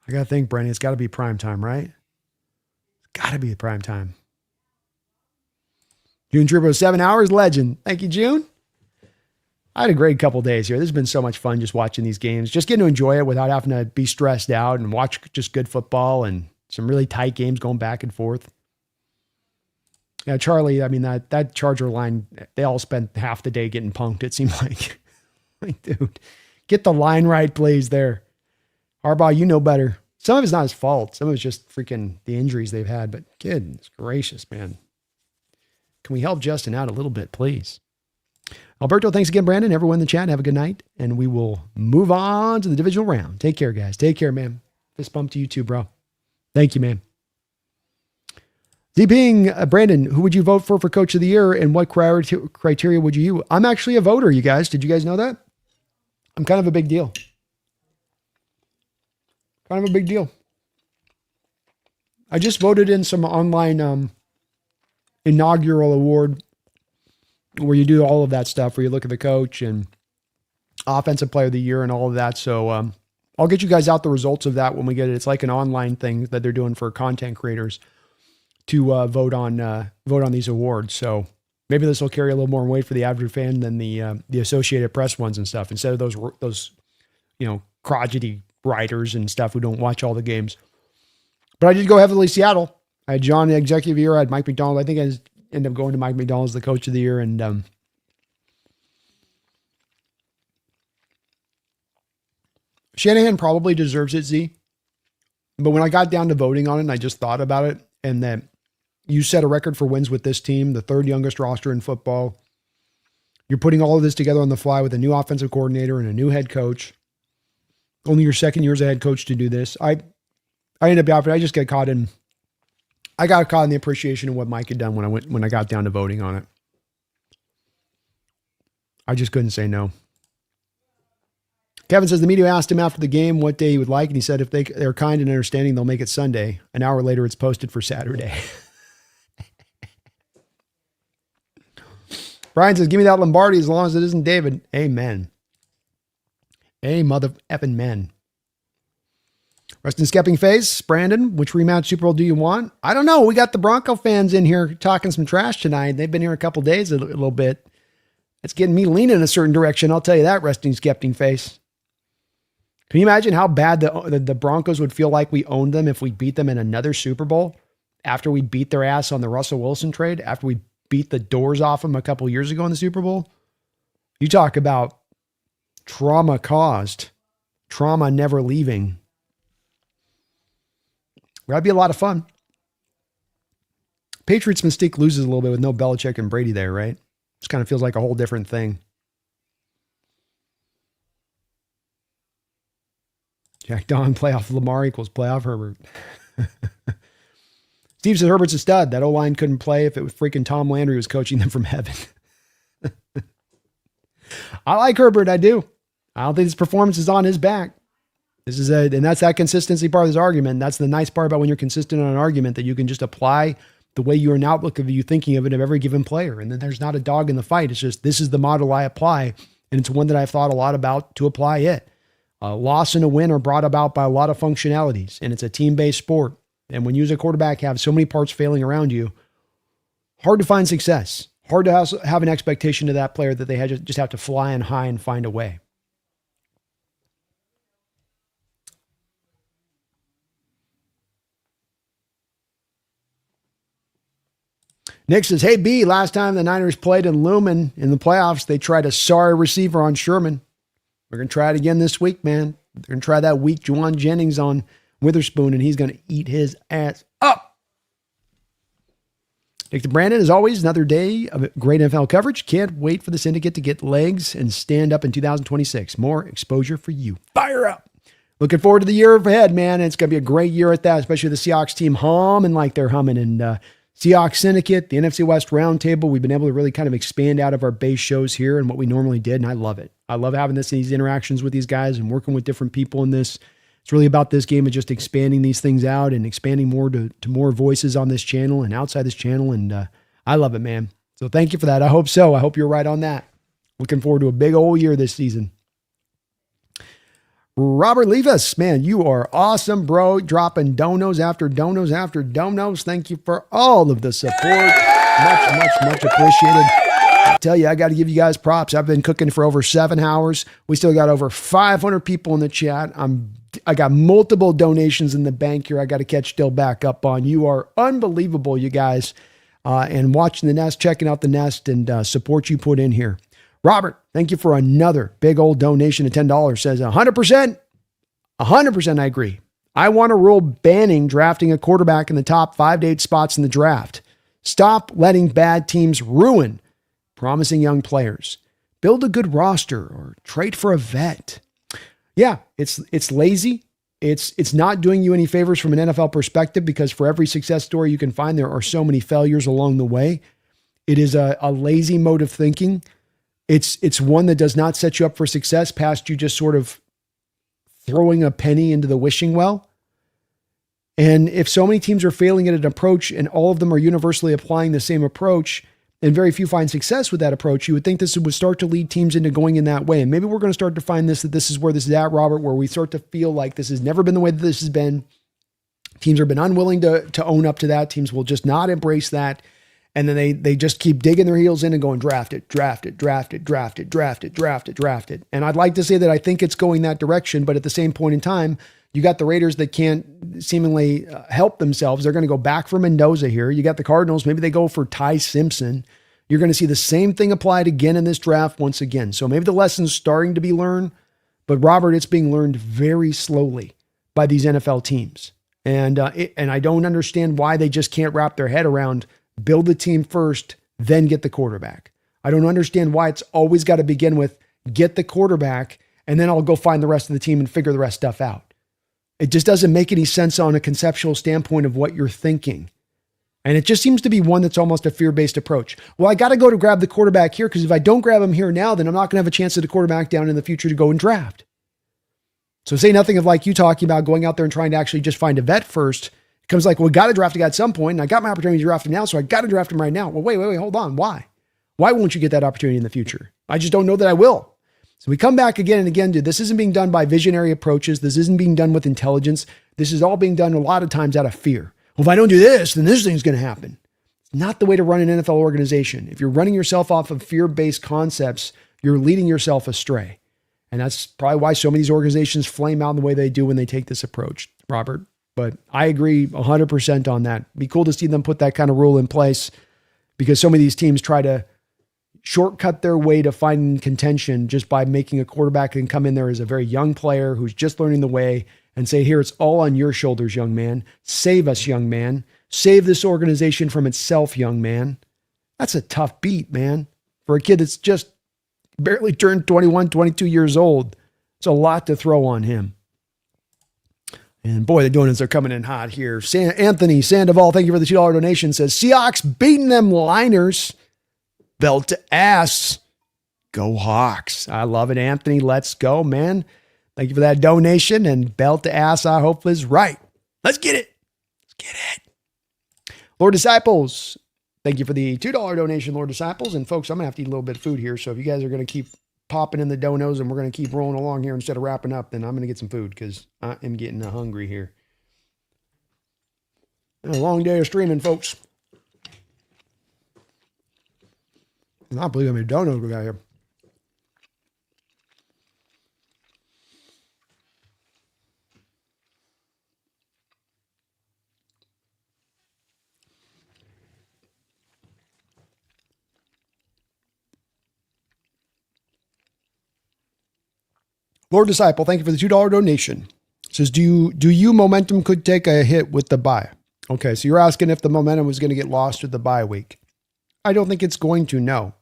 I got to think, Brandon, it's got to be prime time, right? It's got to be prime time. June Turbo, 7 hours, legend. Thank you, June. I had a great couple days here. This has been so much fun just watching these games, just getting to enjoy it without having to be stressed out and watch just good football and some really tight games going back and forth. Yeah, Charlie, I mean, that Charger line, they all spent half the day getting punked, it seemed like. Like, dude, get the line right, please, there. Harbaugh, you know better. Some of it's not his fault. Some of it's just freaking the injuries they've had. But goodness gracious, man. Can we help Justin out a little bit, please? Alberto, thanks again, Brandon. Everyone in the chat, have a good night. And we will move on to the divisional round. Take care, guys. Take care, man. Fist bump to you too, bro. Thank you, man. DPing, Brandon, who would you vote for Coach of the Year, and what criteria would you use? I'm actually a voter, you guys. Did you guys know that? I'm kind of a big deal. Kind of a big deal. I just voted in some online inaugural award where you do all of that stuff, where you look at the coach and offensive player of the year and all of that. So I'll get you guys out the results of that when we get it. It's like an online thing that they're doing for content creators to vote on these awards. So maybe this will carry a little more weight for the average fan than the Associated Press ones and stuff. Instead of those crotchety writers and stuff who don't watch all the games. But I did go heavily Seattle. I had John, the executive of the year. I had Mike McDonald. I think I ended up going to Mike McDonald as the coach of the year. And Shanahan probably deserves it, Z. But when I got down to voting on it, and I just thought about it, and that you set a record for wins with this team, the third youngest roster in football. You're putting all of this together on the fly with a new offensive coordinator and a new head coach. Only your second year as a head coach to do this. I ended up, I just got caught in the appreciation of what Mike had done when I got down to voting on it. I just couldn't say no. Kevin says the media asked him after the game what day he would like, and he said if they're kind and understanding, they'll make it Sunday. An hour later, it's posted for Saturday. Brian says, give me that Lombardi as long as it isn't David. Amen. A mother effing men. Rest in Skepping Face. Brandon, which rematch Super Bowl do you want? I don't know. We got the Bronco fans in here talking some trash tonight. They've been here a couple days a little bit. It's getting me leaning in a certain direction. I'll tell you that, Resting Skepping Face. Can you imagine how bad the Broncos would feel like we owned them if we beat them in another Super Bowl after we beat their ass on the Russell Wilson trade, after we beat the doors off them a couple years ago in the Super Bowl? You talk about trauma caused, trauma never leaving. That'd be a lot of fun. Patriots mystique loses a little bit with no Belichick and Brady there, right? Just kind of feels like a whole different thing. Jack Don, playoff Lamar equals playoff Herbert. Steve says Herbert's a stud. That O-line couldn't play if it was freaking Tom Landry was coaching them from heaven. I like Herbert, I do. I don't think his performance is on his back. And that's that consistency part of this argument. That's the nice part about when you're consistent on an argument, that you can just apply the way you're an outlook of you thinking of it of every given player. And then there's not a dog in the fight. It's just, this is the model I apply. And it's one that I've thought a lot about to apply it. A loss and a win are brought about by a lot of functionalities, and it's a team-based sport. And when you as a quarterback have so many parts failing around you, hard to find success. Hard to have an expectation to that player that they just have to fly on high and find a way. Nick says, hey, B, last time the Niners played in Lumen in the playoffs, they tried a sorry receiver on Sherman. We're going to try it again this week, man. They're going to try that weak Juwan Jennings on Witherspoon, and he's going to eat his ass up. Nick to Brandon, as always, another day of great NFL coverage. Can't wait for the syndicate to get legs and stand up in 2026. More exposure for you. Fire up. Looking forward to the year ahead, man. It's going to be a great year at that, especially the Seahawks team humming like they're humming. And Seahawks Syndicate, the NFC West Roundtable, we've been able to really kind of expand out of our base shows here and what we normally did, and I love it. I love having these interactions with these guys and working with different people in this. It's really about this game of just expanding these things out and expanding more to more voices on this channel and outside this channel, and I love it, man. So thank you for that. I hope so. I hope you're right on that. Looking forward to a big old year this season. Robert Levis, man, you are awesome, bro. Dropping donos after donos after donos. Thank you for all of the support. Much appreciated. I tell you, I got to give you guys props. I've been cooking for over 7 hours. We still got over 500 people in the chat. I got multiple donations in the bank here. I got to catch still back up on. You are unbelievable, you guys. And watching the nest, checking out the nest, and support you put in here. Robert, thank you for another big old donation of $10. Says 100%, I agree. I want a rule banning drafting a quarterback in the top 5 to 8 spots in the draft. Stop letting bad teams ruin promising young players. Build a good roster or trade for a vet. Yeah, it's lazy. It's not doing you any favors from an NFL perspective, because for every success story you can find, there are so many failures along the way. It is a lazy mode of thinking. It's one that does not set you up for success past you just sort of throwing a penny into the wishing well. And if so many teams are failing at an approach and all of them are universally applying the same approach and very few find success with that approach, you would think this would start to lead teams into going in that way. And maybe we're going to start to find that this is where this is at, Robert, where we start to feel like this has never been the way that this has been. Teams have been unwilling to own up to that. Teams will just not embrace that. And then they just keep digging their heels in and going, draft it. And I'd like to say that I think it's going that direction, but at the same point in time, you got the Raiders that can't seemingly help themselves. They're going to go back for Mendoza here. You got the Cardinals. Maybe they go for Ty Simpson. You're going to see the same thing applied again in this draft once again. So maybe the lesson's starting to be learned, but Robert, it's being learned very slowly by these NFL teams. And I don't understand why they just can't wrap their head around build the team first, then get the quarterback. I don't understand why it's always got to begin with get the quarterback, and then I'll go find the rest of the team and figure the rest stuff out. It just doesn't make any sense on a conceptual standpoint of what you're thinking. And it just seems to be one that's almost a fear-based approach. Well, I got to go to grab the quarterback here, because if I don't grab him here now, then I'm not going to have a chance at a quarterback down in the future to go and draft. So say nothing of like you talking about going out there and trying to actually just find a vet first. It comes like, well, we got to draft a guy at some point, and I got my opportunity to draft him now, so I got to draft him right now. Well, wait, hold on. Why? Why won't you get that opportunity in the future? I just don't know that I will. So we come back again and again, dude. This isn't being done by visionary approaches. This isn't being done with intelligence. This is all being done a lot of times out of fear. Well, if I don't do this, then this thing's going to happen. It's not the way to run an NFL organization. If you're running yourself off of fear-based concepts, you're leading yourself astray. And that's probably why so many of these organizations flame out in the way they do when they take this approach, Robert. But I agree 100% on that. Be cool to see them put that kind of rule in place, because so many of these teams try to shortcut their way to finding contention just by making a quarterback that can come in there as a very young player who's just learning the way and say, here, it's all on your shoulders, young man. Save us, young man. Save this organization from itself, young man. That's a tough beat, man. For a kid that's just barely turned 21, 22 years old, it's a lot to throw on him. And boy, the donuts are coming in hot here. Anthony Sandoval, thank you for the $2 donation, says, Seahawks beating them Liners. Belt to ass. Go Hawks. I love it, Anthony. Let's go, man. Thank you for that donation. And belt to ass, I hope is right. Let's get it. Let's get it. Lord Disciples, thank you for the $2 donation, Lord Disciples. And folks, I'm going to have to eat a little bit of food here. So if you guys are going to keep popping in the donos and we're going to keep rolling along here instead of wrapping up, then I'm going to get some food, because I am getting hungry here. Been a long day of streaming, folks. I not believe how many donuts we got here. Lord Disciple, thank you for the $2 donation. Says, do you momentum could take a hit with the bye? Okay, so you're asking if the momentum was going to get lost with the bye week. I don't think it's going to, no.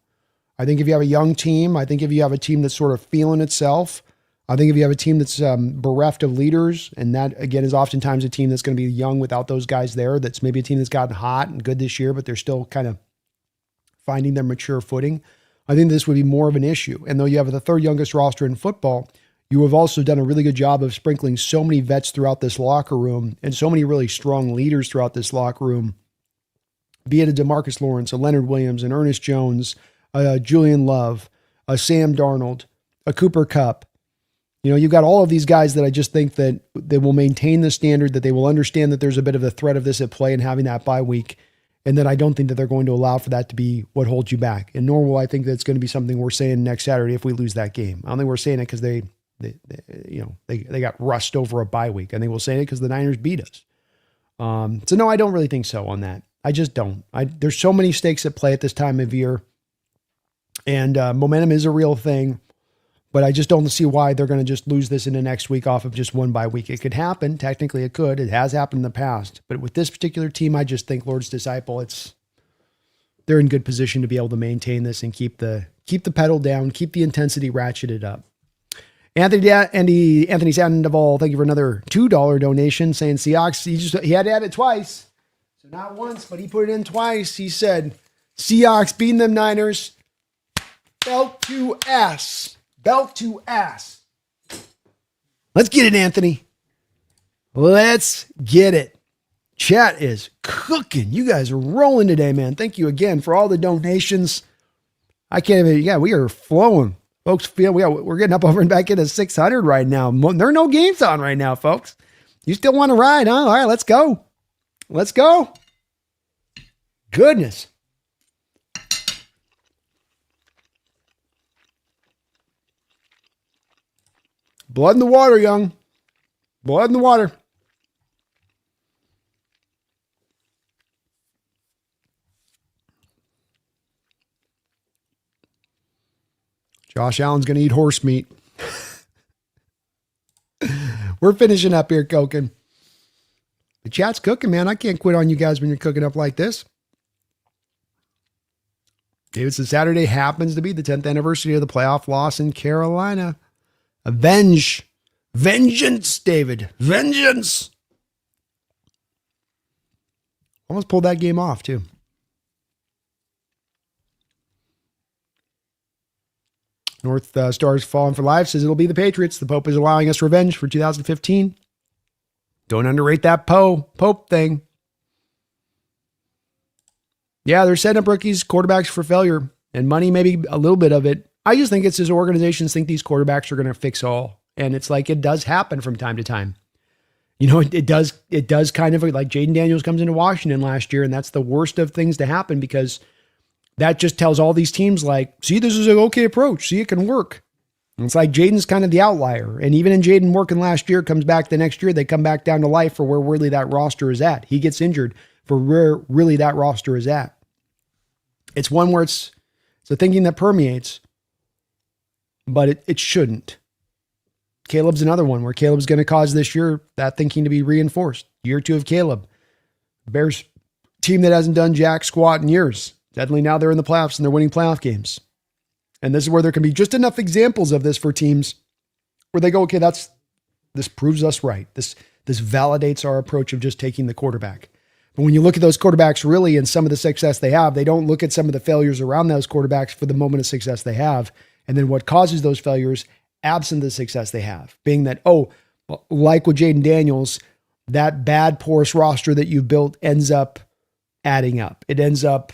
I think if you have a young team, I think if you have a team that's sort of feeling itself, I think if you have a team that's bereft of leaders, and that, again, is oftentimes a team that's going to be young without those guys there, that's maybe a team that's gotten hot and good this year, but they're still kind of finding their mature footing, I think this would be more of an issue. And though you have the third youngest roster in football, you have also done a really good job of sprinkling so many vets throughout this locker room and so many really strong leaders throughout this locker room, be it a DeMarcus Lawrence, a Leonard Williams, an Ernest Jones, a Julian Love, a Sam Darnold, a Cooper Kupp. You know, you've got all of these guys that I just think that they will maintain the standard, that they will understand that there's a bit of the threat of this at play and having that bye week. And then I don't think that they're going to allow for that to be what holds you back. And nor will I think that's going to be something we're saying next Saturday if we lose that game. I don't think we're saying it because they got rust over a bye week. I think we'll say it because the Niners beat us. So no, I don't really think so on that. I just don't. There's so many stakes at play at this time of year. And momentum is a real thing. But I just don't see why they're going to just lose this in the next week off of just one bye week. It could happen. Technically, it could. It has happened in the past. But with this particular team, I just think Lord's Disciple, they're in good position to be able to maintain this and keep the pedal down, keep the intensity ratcheted up. Anthony Sandoval, thank you for another $2 donation, saying Seahawks. He had to add it twice, so not once, but he put it in twice. He said Seahawks beating them Niners, belt to ass. Belt to ass. Let's get it, Anthony. Let's get it. Chat is cooking. You guys are rolling today, man. Thank you again for all the donations. I can't even, we are flowing. Folks, we're getting up over and back into 600 right now. There are no games on right now, folks. You still want to ride, huh? All right, let's go. Let's go. Goodness. Blood in the water, young. Blood in the water. Josh Allen's going to eat horse meat. We're finishing up here, cooking. The chat's cooking, man. I can't quit on you guys when you're cooking up like this. Davidson, Saturday happens to be the 10th anniversary of the playoff loss in Carolina. Vengeance, David. Vengeance. Almost pulled that game off, too. North Stars Falling for Life says it'll be the Patriots. The Pope is allowing us revenge for 2015. Don't underrate that Pope thing. Yeah, they're setting up rookies, quarterbacks for failure, and money, maybe a little bit of it. I just think it's as organizations think these quarterbacks are going to fix all. And it's like, it does happen from time to time. You know, it does kind of like Jaden Daniels comes into Washington last year, and that's the worst of things to happen because that just tells all these teams like, see, this is an okay approach. See, it can work. And it's like Jaden's kind of the outlier. And even in Jaden working last year, comes back the next year, they come back down to life for where really that roster is at. He gets injured for where really that roster is at. It's one where it's a thinking that permeates, but it shouldn't. Caleb's another one where Caleb's going to cause this year that thinking to be reinforced. Year 2 of Caleb. Bears team that hasn't done jack squat in years. Definitely now they're in the playoffs and they're winning playoff games. And this is where there can be just enough examples of this for teams where they go, okay, this proves us right. This validates our approach of just taking the quarterback. But when you look at those quarterbacks really and some of the success they have, they don't look at some of the failures around those quarterbacks for the moment of success they have. And then what causes those failures absent the success they have, being that, like with Jaden Daniels, that bad, porous roster that you've built ends up adding up. It ends up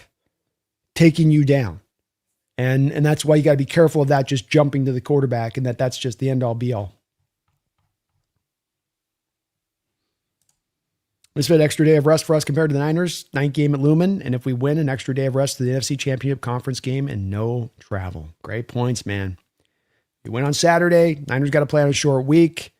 taking you down. And that's why you got to be careful of that just jumping to the quarterback and that's just the end all be all. This is an extra day of rest for us compared to the Niners, 9th game at Lumen. And if we win, an extra day of rest to the NFC Championship Conference game and no travel. Great points, man. You win on Saturday. Niners got to play on a short week.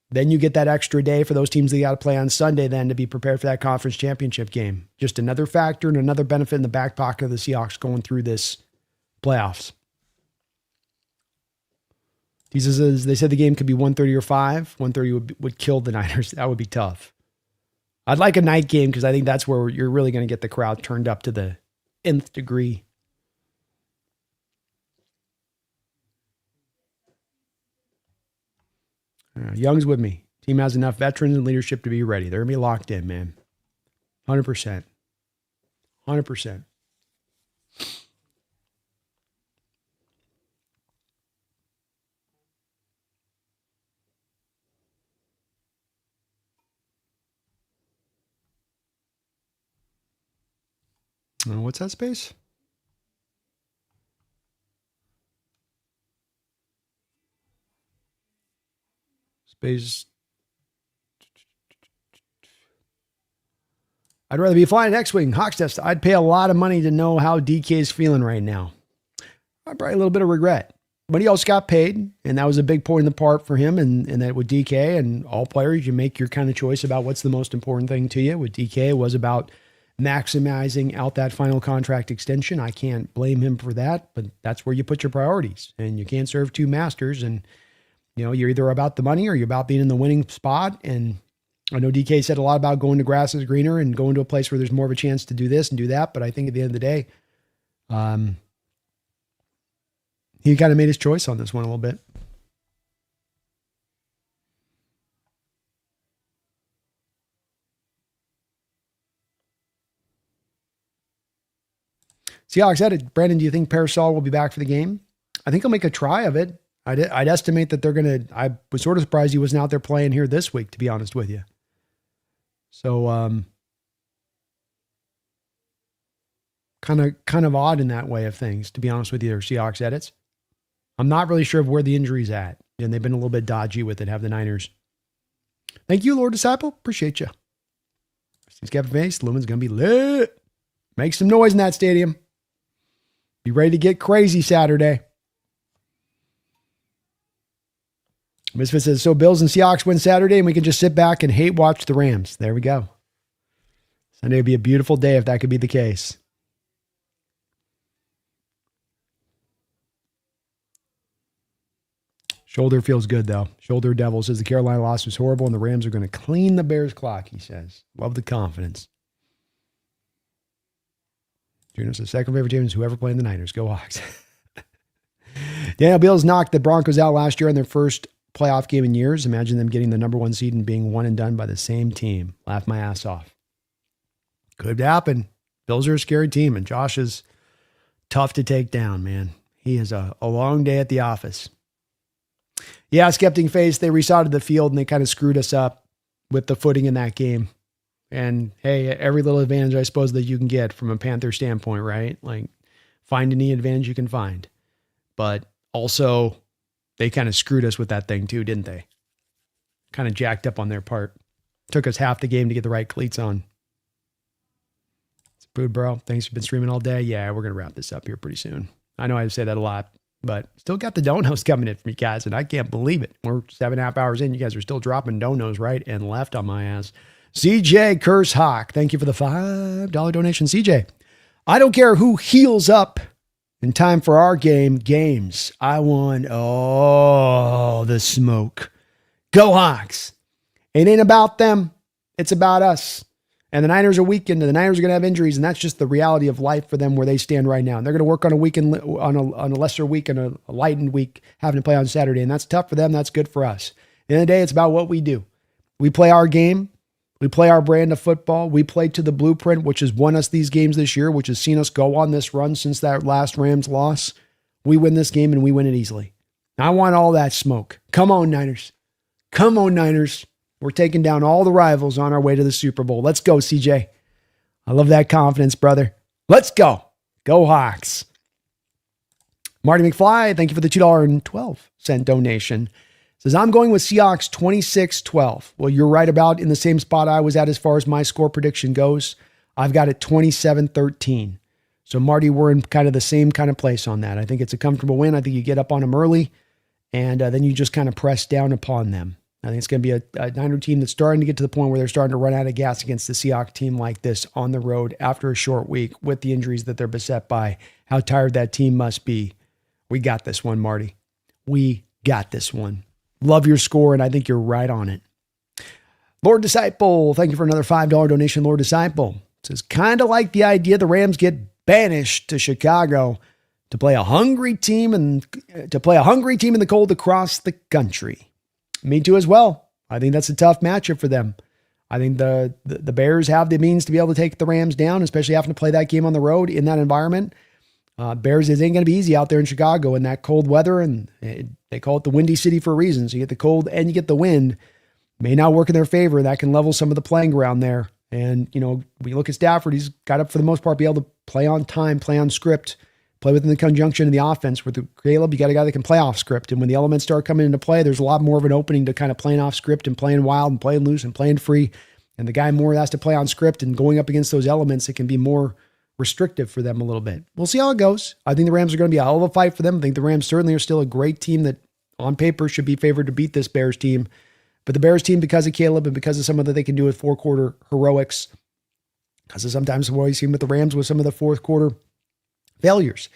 Then you get that extra day for those teams that got to play on Sunday then to be prepared for that conference championship game. Just another factor and another benefit in the back pocket of the Seahawks going through this playoffs. He says they said the game could be 1:30 or 5. 1:30 would kill the Niners. That would be tough. I'd like a night game because I think that's where you're really going to get the crowd turned up to the nth degree. Young's with me. Team has enough veterans and leadership to be ready. They're going to be locked in, man. 100%. 100%. What's that space? Space. I'd rather be flying an X-Wing. Hawks test. I'd pay a lot of money to know how DK is feeling right now. I'd probably a little bit of regret. But he also got paid, and that was a big point in the part for him. And that with DK and all players, you make your kind of choice about what's the most important thing to you. With DK, it was about maximizing out that final contract extension. I can't blame him for that, but that's where you put your priorities. And you can't serve two masters. And, you're either about the money or you're about being in the winning spot. And I know DK said a lot about going to grass is greener and going to a place where there's more of a chance to do this and do that. But I think at the end of the day, he kind of made his choice on this one a little bit. Seahawks edit. Brandon, do you think Parasol will be back for the game? I think he'll make a try of it. I'd estimate that they're going to, I was sort of surprised he wasn't out there playing here this week, to be honest with you. So, kind of odd in that way of things, to be honest with you, or Seahawks edits. I'm not really sure of where the injury's at, and they've been a little bit dodgy with it, have the Niners. Thank you, Lord Disciple. Appreciate you. Since Kevin Face, Lumen's going to be lit. Make some noise in that stadium. Be ready to get crazy Saturday. Misfit says, so Bills and Seahawks win Saturday and we can just sit back and hate watch the Rams. There we go. Sunday would be a beautiful day if that could be the case. Shoulder feels good, though. Shoulder Devil says the Carolina loss was horrible and the Rams are going to clean the Bears clock, he says. Love the confidence. Juno says, second favorite team is whoever playing the Niners. Go Hawks. Daniel Beals knocked the Broncos out last year in their first playoff game in years. Imagine them getting the number one seed and being one and done by the same team. Laugh my ass off. Could happen. Bills are a scary team, and Josh is tough to take down, man. He is a long day at the office. Yeah, Skeptic Face, they resodded the field and they kind of screwed us up with the footing in that game. And hey, every little advantage I suppose that you can get from a Panther standpoint, right? Like find any advantage you can find. But also they kind of screwed us with that thing too, didn't they? Kind of jacked up on their part. Took us half the game to get the right cleats on. It's food, bro. Thanks for been streaming all day. Yeah, we're going to wrap this up here pretty soon. I know I say that a lot, but still got the donos coming in from you guys, and I can't believe it. We're 7.5 hours in. You guys are still dropping donos right and left on my ass. CJ Curse Hawk, thank you for the $5 donation. CJ, I don't care who heals up in time for our games. I want all the smoke. Go Hawks. It ain't about them. It's about us. And the Niners are weakened, and the Niners are going to have injuries, and that's just the reality of life for them where they stand right now. And they're going to work on a weekend, on a lesser week and a lightened week, having to play on Saturday, and that's tough for them. That's good for us. At the end of the day, it's about what we do. We play our game. We play our brand of football. We play to the blueprint, which has won us these games this year, which has seen us go on this run since that last Rams loss. We win this game, and we win it easily. I want all that smoke. Come on, Niners. Come on, Niners. We're taking down all the rivals on our way to the Super Bowl. Let's go, CJ. I love that confidence, brother. Let's go. Go Hawks. Marty McFly, thank you for the $2.12 donation. Says, I'm going with Seahawks 26-12. Well, you're right about in the same spot I was at as far as my score prediction goes. I've got it 27-13. So, Marty, we're in kind of the same kind of place on that. I think it's a comfortable win. I think you get up on them early, and then you just kind of press down upon them. I think it's going to be a Niner team that's starting to get to the point where they're starting to run out of gas against the Seahawks team like this on the road after a short week with the injuries that they're beset by. How tired that team must be. We got this one, Marty. We got this one. Love your score, and I think you're right on it. Lord Disciple, thank you for another $5 donation, Lord Disciple. It says, kind of like the idea the Rams get banished to Chicago to play a hungry team in the cold across the country. Me too as well. I think that's a tough matchup for them. I think the Bears have the means to be able to take the Rams down, especially having to play that game on the road in that environment. Bears, it ain't going to be easy out there in Chicago in that cold weather, and they call it the Windy City for a reason. So you get the cold and you get the wind. May not work in their favor. That can level some of the playing ground there. And, when you look at Stafford, he's got to, for the most part, be able to play on time, play on script, play within the conjunction of the offense. With Caleb, you got a guy that can play off script. And when the elements start coming into play, there's a lot more of an opening to kind of playing off script and playing wild and playing loose and playing free. And the guy more has to play on script, and going up against those elements, it can be more restrictive for them a little bit. We'll see how it goes. I think the Rams are going to be a hell of a fight for them. I think the Rams certainly are still a great team that on paper should be favored to beat this Bears team. But the Bears team, because of Caleb and because of some of that they can do with fourth quarter heroics, because of sometimes what we've seen with the Rams with some of the fourth quarter failures,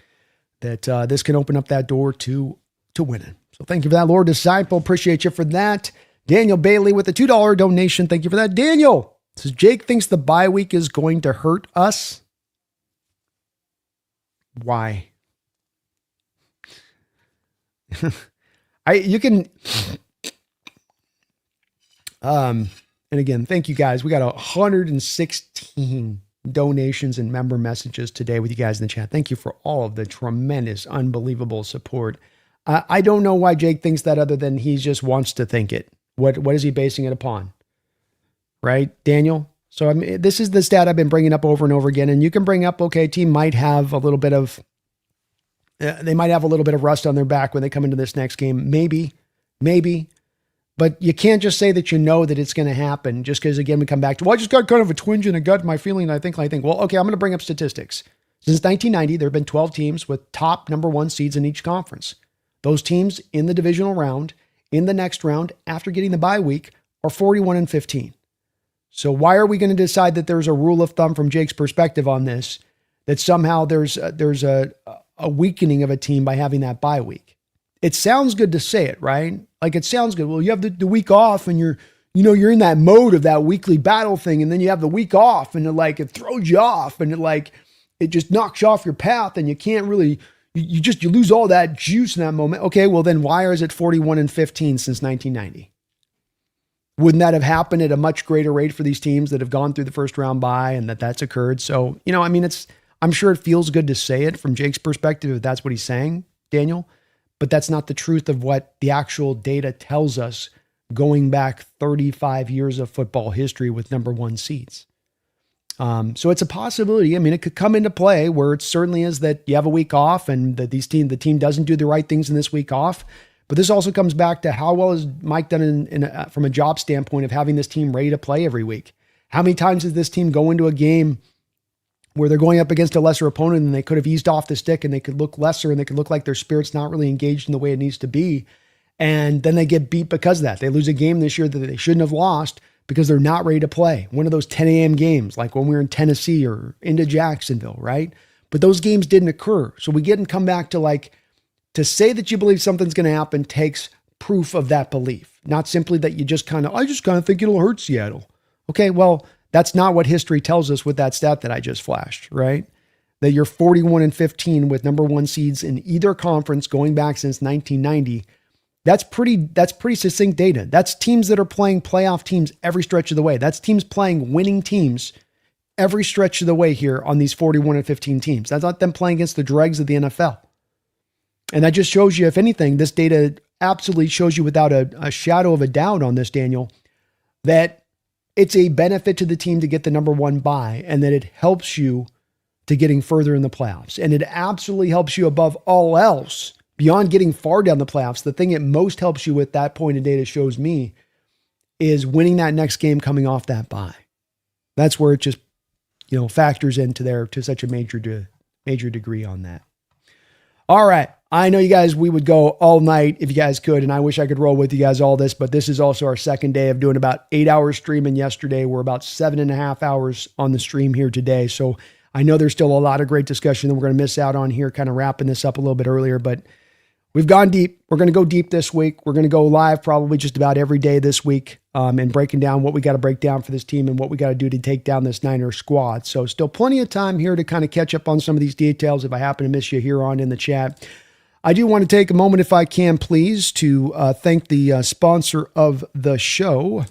that this can open up that door to winning. So thank you for that, Lord Disciple. Appreciate you for that. Daniel Bailey with a $2 donation. Thank you for that. Daniel says, Jake thinks the bye week is going to hurt us. Why? And again, thank you guys. We got 116 donations and member messages today with you guys in the chat. Thank you for all of the tremendous, unbelievable support. I don't know why Jake thinks that, other than he just wants to think it. What is he basing it upon? Right, Daniel? So I mean, this is the stat I've been bringing up over and over again. And you can bring up, okay, team might have a little bit of, they might have a little bit of rust on their back when they come into this next game. Maybe. But you can't just say that you know that it's going to happen just because, again, we come back to, well, I just got kind of a twinge in a gut, my feeling. I think, well, okay, I'm going to bring up statistics. Since 1990, there have been 12 teams with top number one seeds in each conference. Those teams in the divisional round, in the next round, after getting the bye week, are 41-15. So why are we going to decide that there's a rule of thumb from Jake's perspective on this, that somehow there's a weakening of a team by having that bye week? It sounds good to say it, right? Like, it sounds good. Well, you have the week off, and you're in that mode of that weekly battle thing, and then you have the week off, and it throws you off, and it just knocks you off your path, and you can't really, you lose all that juice in that moment. Okay, well then why is it 41-15 since 1990? Wouldn't that have happened at a much greater rate for these teams that have gone through the first round bye and that's occurred? So, I'm sure it feels good to say it from Jake's perspective, if that's what he's saying, Daniel, but that's not the truth of what the actual data tells us going back 35 years of football history with number one seeds. So it's a possibility. I mean, it could come into play where it certainly is that you have a week off and that the team doesn't do the right things in this week off. But this also comes back to how well has Mike done from a job standpoint of having this team ready to play every week. How many times does this team go into a game where they're going up against a lesser opponent and they could have eased off the stick and they could look lesser and they could look like their spirit's not really engaged in the way it needs to be. And then they get beat because of that. They lose a game this year that they shouldn't have lost because they're not ready to play. One of those 10 a.m. games, like when we were in Tennessee or into Jacksonville, right? But those games didn't occur. So we get and come back to to say that you believe something's going to happen takes proof of that belief. Not simply that you just I just kind of think it'll hurt Seattle. Okay, well, that's not what history tells us with that stat that I just flashed, right? That you're 41-15 with number one seeds in either conference going back since 1990. That's pretty succinct data. That's teams that are playing playoff teams every stretch of the way. That's teams playing winning teams every stretch of the way here on these 41-15 teams. That's not them playing against the dregs of the NFL. And that just shows you, if anything, this data absolutely shows you without a shadow of a doubt on this, Daniel, that it's a benefit to the team to get the number one bye and that it helps you to getting further in the playoffs. And it absolutely helps you above all else, beyond getting far down the playoffs. The thing it most helps you with, that point of data shows me, is winning that next game coming off that bye. That's where it just, factors into there to such a major degree on that. All right. I know you guys, we would go all night if you guys could, and I wish I could roll with you guys all this, but this is also our second day of doing about 8 hours streaming yesterday. We're about 7.5 hours on the stream here today. So I know there's still a lot of great discussion that we're going to miss out on here, kind of wrapping this up a little bit earlier, but we've gone deep. We're going to go deep this week. We're going to go live probably just about every day this week and breaking down what we got to break down for this team and what we got to do to take down this Niners squad. So still plenty of time here to kind of catch up on some of these details if I happen to miss you here on in the chat. I do want to take a moment, if I can, please, to thank the sponsor of the show.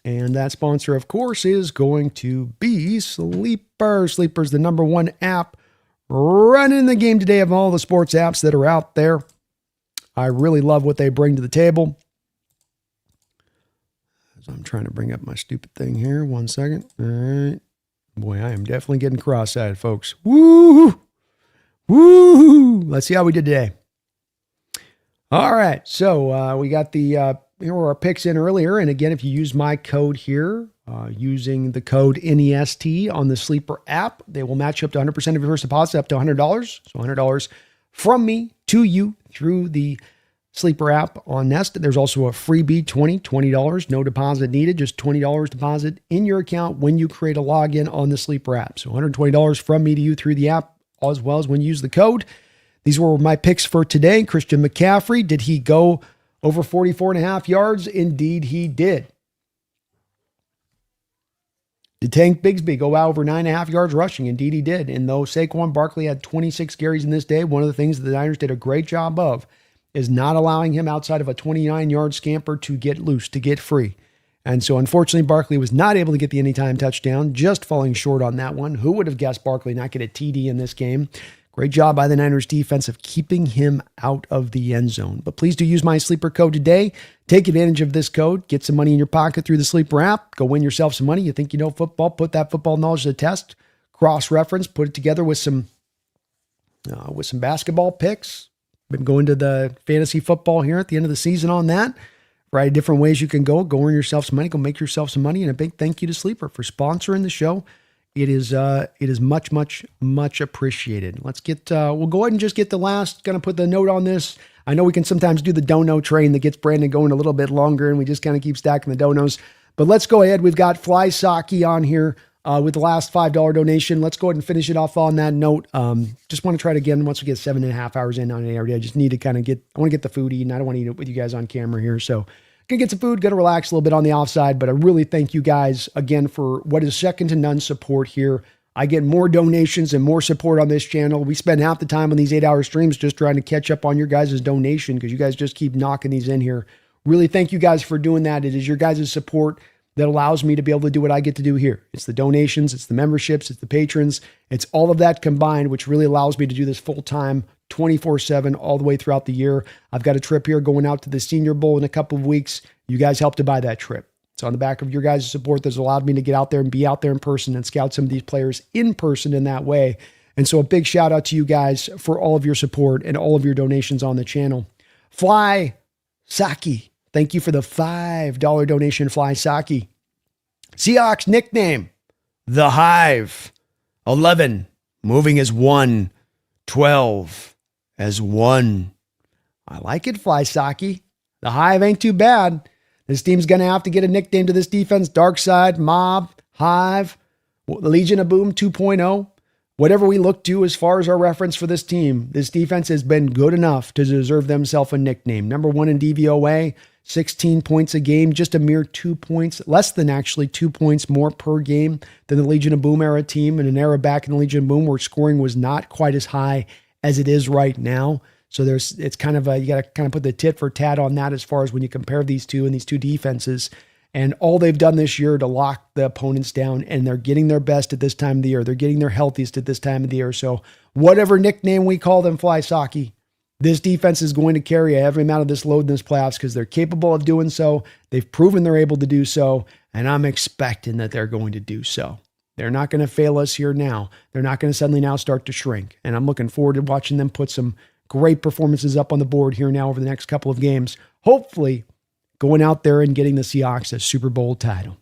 And that sponsor, of course, is going to be Sleeper. Sleeper's the number one app running the game today of all the sports apps that are out there. I really love what they bring to the table. So I'm trying to bring up my stupid thing here. 1 second. All right. Boy, I am definitely getting cross-eyed, folks. Woo! Woo! Let's see how we did today. All right. So we got here were our picks in earlier. And again, if you use my code here, using the code NEST on the Sleeper app, they will match up to 100% of your first deposit up to $100. So $100 from me to you through the Sleeper app on Nest. There's also a freebie, $20, no deposit needed, just $20 deposit in your account when you create a login on the Sleeper app. So $120 from me to you through the app, as well as when you use the code. These were my picks for today. Christian McCaffrey, did he go over 44.5 yards? Indeed, he did. Did Tank Bigsby go out over 9.5 yards rushing? Indeed, he did. And though Saquon Barkley had 26 carries in this day, one of the things that the Niners did a great job of is not allowing him outside of a 29-yard scamper to get loose, to get free. And so, unfortunately, Barkley was not able to get the anytime touchdown, just falling short on that one. Who would have guessed Barkley not get a TD in this game? Great job by the Niners defense of keeping him out of the end zone. But please do use my Sleeper code today. Take advantage of this code. Get some money in your pocket through the Sleeper app. Go win yourself some money. You think you know football? Put that football knowledge to the test. Cross-reference. Put it together with some basketball picks. Been going to the fantasy football here at the end of the season on that. Variety of different ways you can go. Go earn yourself some money. Go make yourself some money. And a big thank you to Sleeper for sponsoring the show. It is much, much, much appreciated. Let's get, we'll go ahead and just get the last, going to put the note on this. I know we can sometimes do the dono train that gets Brandon going a little bit longer and we just kind of keep stacking the donos. But let's go ahead. We've got Fly Saki on here with the last $5 donation. Let's go ahead and finish it off on that note. Just want to try it again once we get 7.5 hours in on an ARD. I just need to kind of I want to get the food eaten. I don't want to eat it with you guys on camera here. So gonna get some food, gonna relax a little bit on the offside, but I really thank you guys again for what is second to none support here. I get more donations and more support on this channel. We spend half the time on these 8-hour streams just trying to catch up on your guys' donation because you guys just keep knocking these in here. Really thank you guys for doing that. It is your guys' support that allows me to be able to do what I get to do here. It's the donations, it's the memberships, it's the patrons, it's all of that combined, which really allows me to do this full-time 24/7 all the way throughout the year. I've got a trip here going out to the Senior Bowl in a couple of weeks. You guys helped to buy that trip. It's on the back of your guys' support that's allowed me to get out there and be out there in person and scout some of these players in person in that way. And so a big shout out to you guys for all of your support and all of your donations on the channel. Fly Saki, thank you for the $5 donation, Fly Saki. Seahawks nickname, The Hive. 11, moving as 1. 12 as 1. I like it, Fly Saki. The Hive ain't too bad. This team's going to have to get a nickname to this defense. Dark Side, Mob, Hive, Legion of Boom 2.0. Whatever we look to as far as our reference for this team, this defense has been good enough to deserve themselves a nickname. Number 1 in DVOA, 16 points a game, just a mere 2 points, less than actually 2 points more per game than the Legion of Boom era team, and an era back in the Legion of Boom where scoring was not quite as high as it is right now. So it's kind of you got to kind of put the tit for tat on that as far as when you compare these two and these two defenses. And all they've done this year to lock the opponents down, and they're getting their best at this time of the year. They're getting their healthiest at this time of the year. So whatever nickname we call them, Fly Saki, this defense is going to carry every amount of this load in this playoffs because they're capable of doing so. They've proven they're able to do so, and I'm expecting that they're going to do so. They're not going to fail us here now. They're not going to suddenly now start to shrink. And I'm looking forward to watching them put some great performances up on the board here now over the next couple of games. Hopefully going out there and getting the Seahawks a Super Bowl title.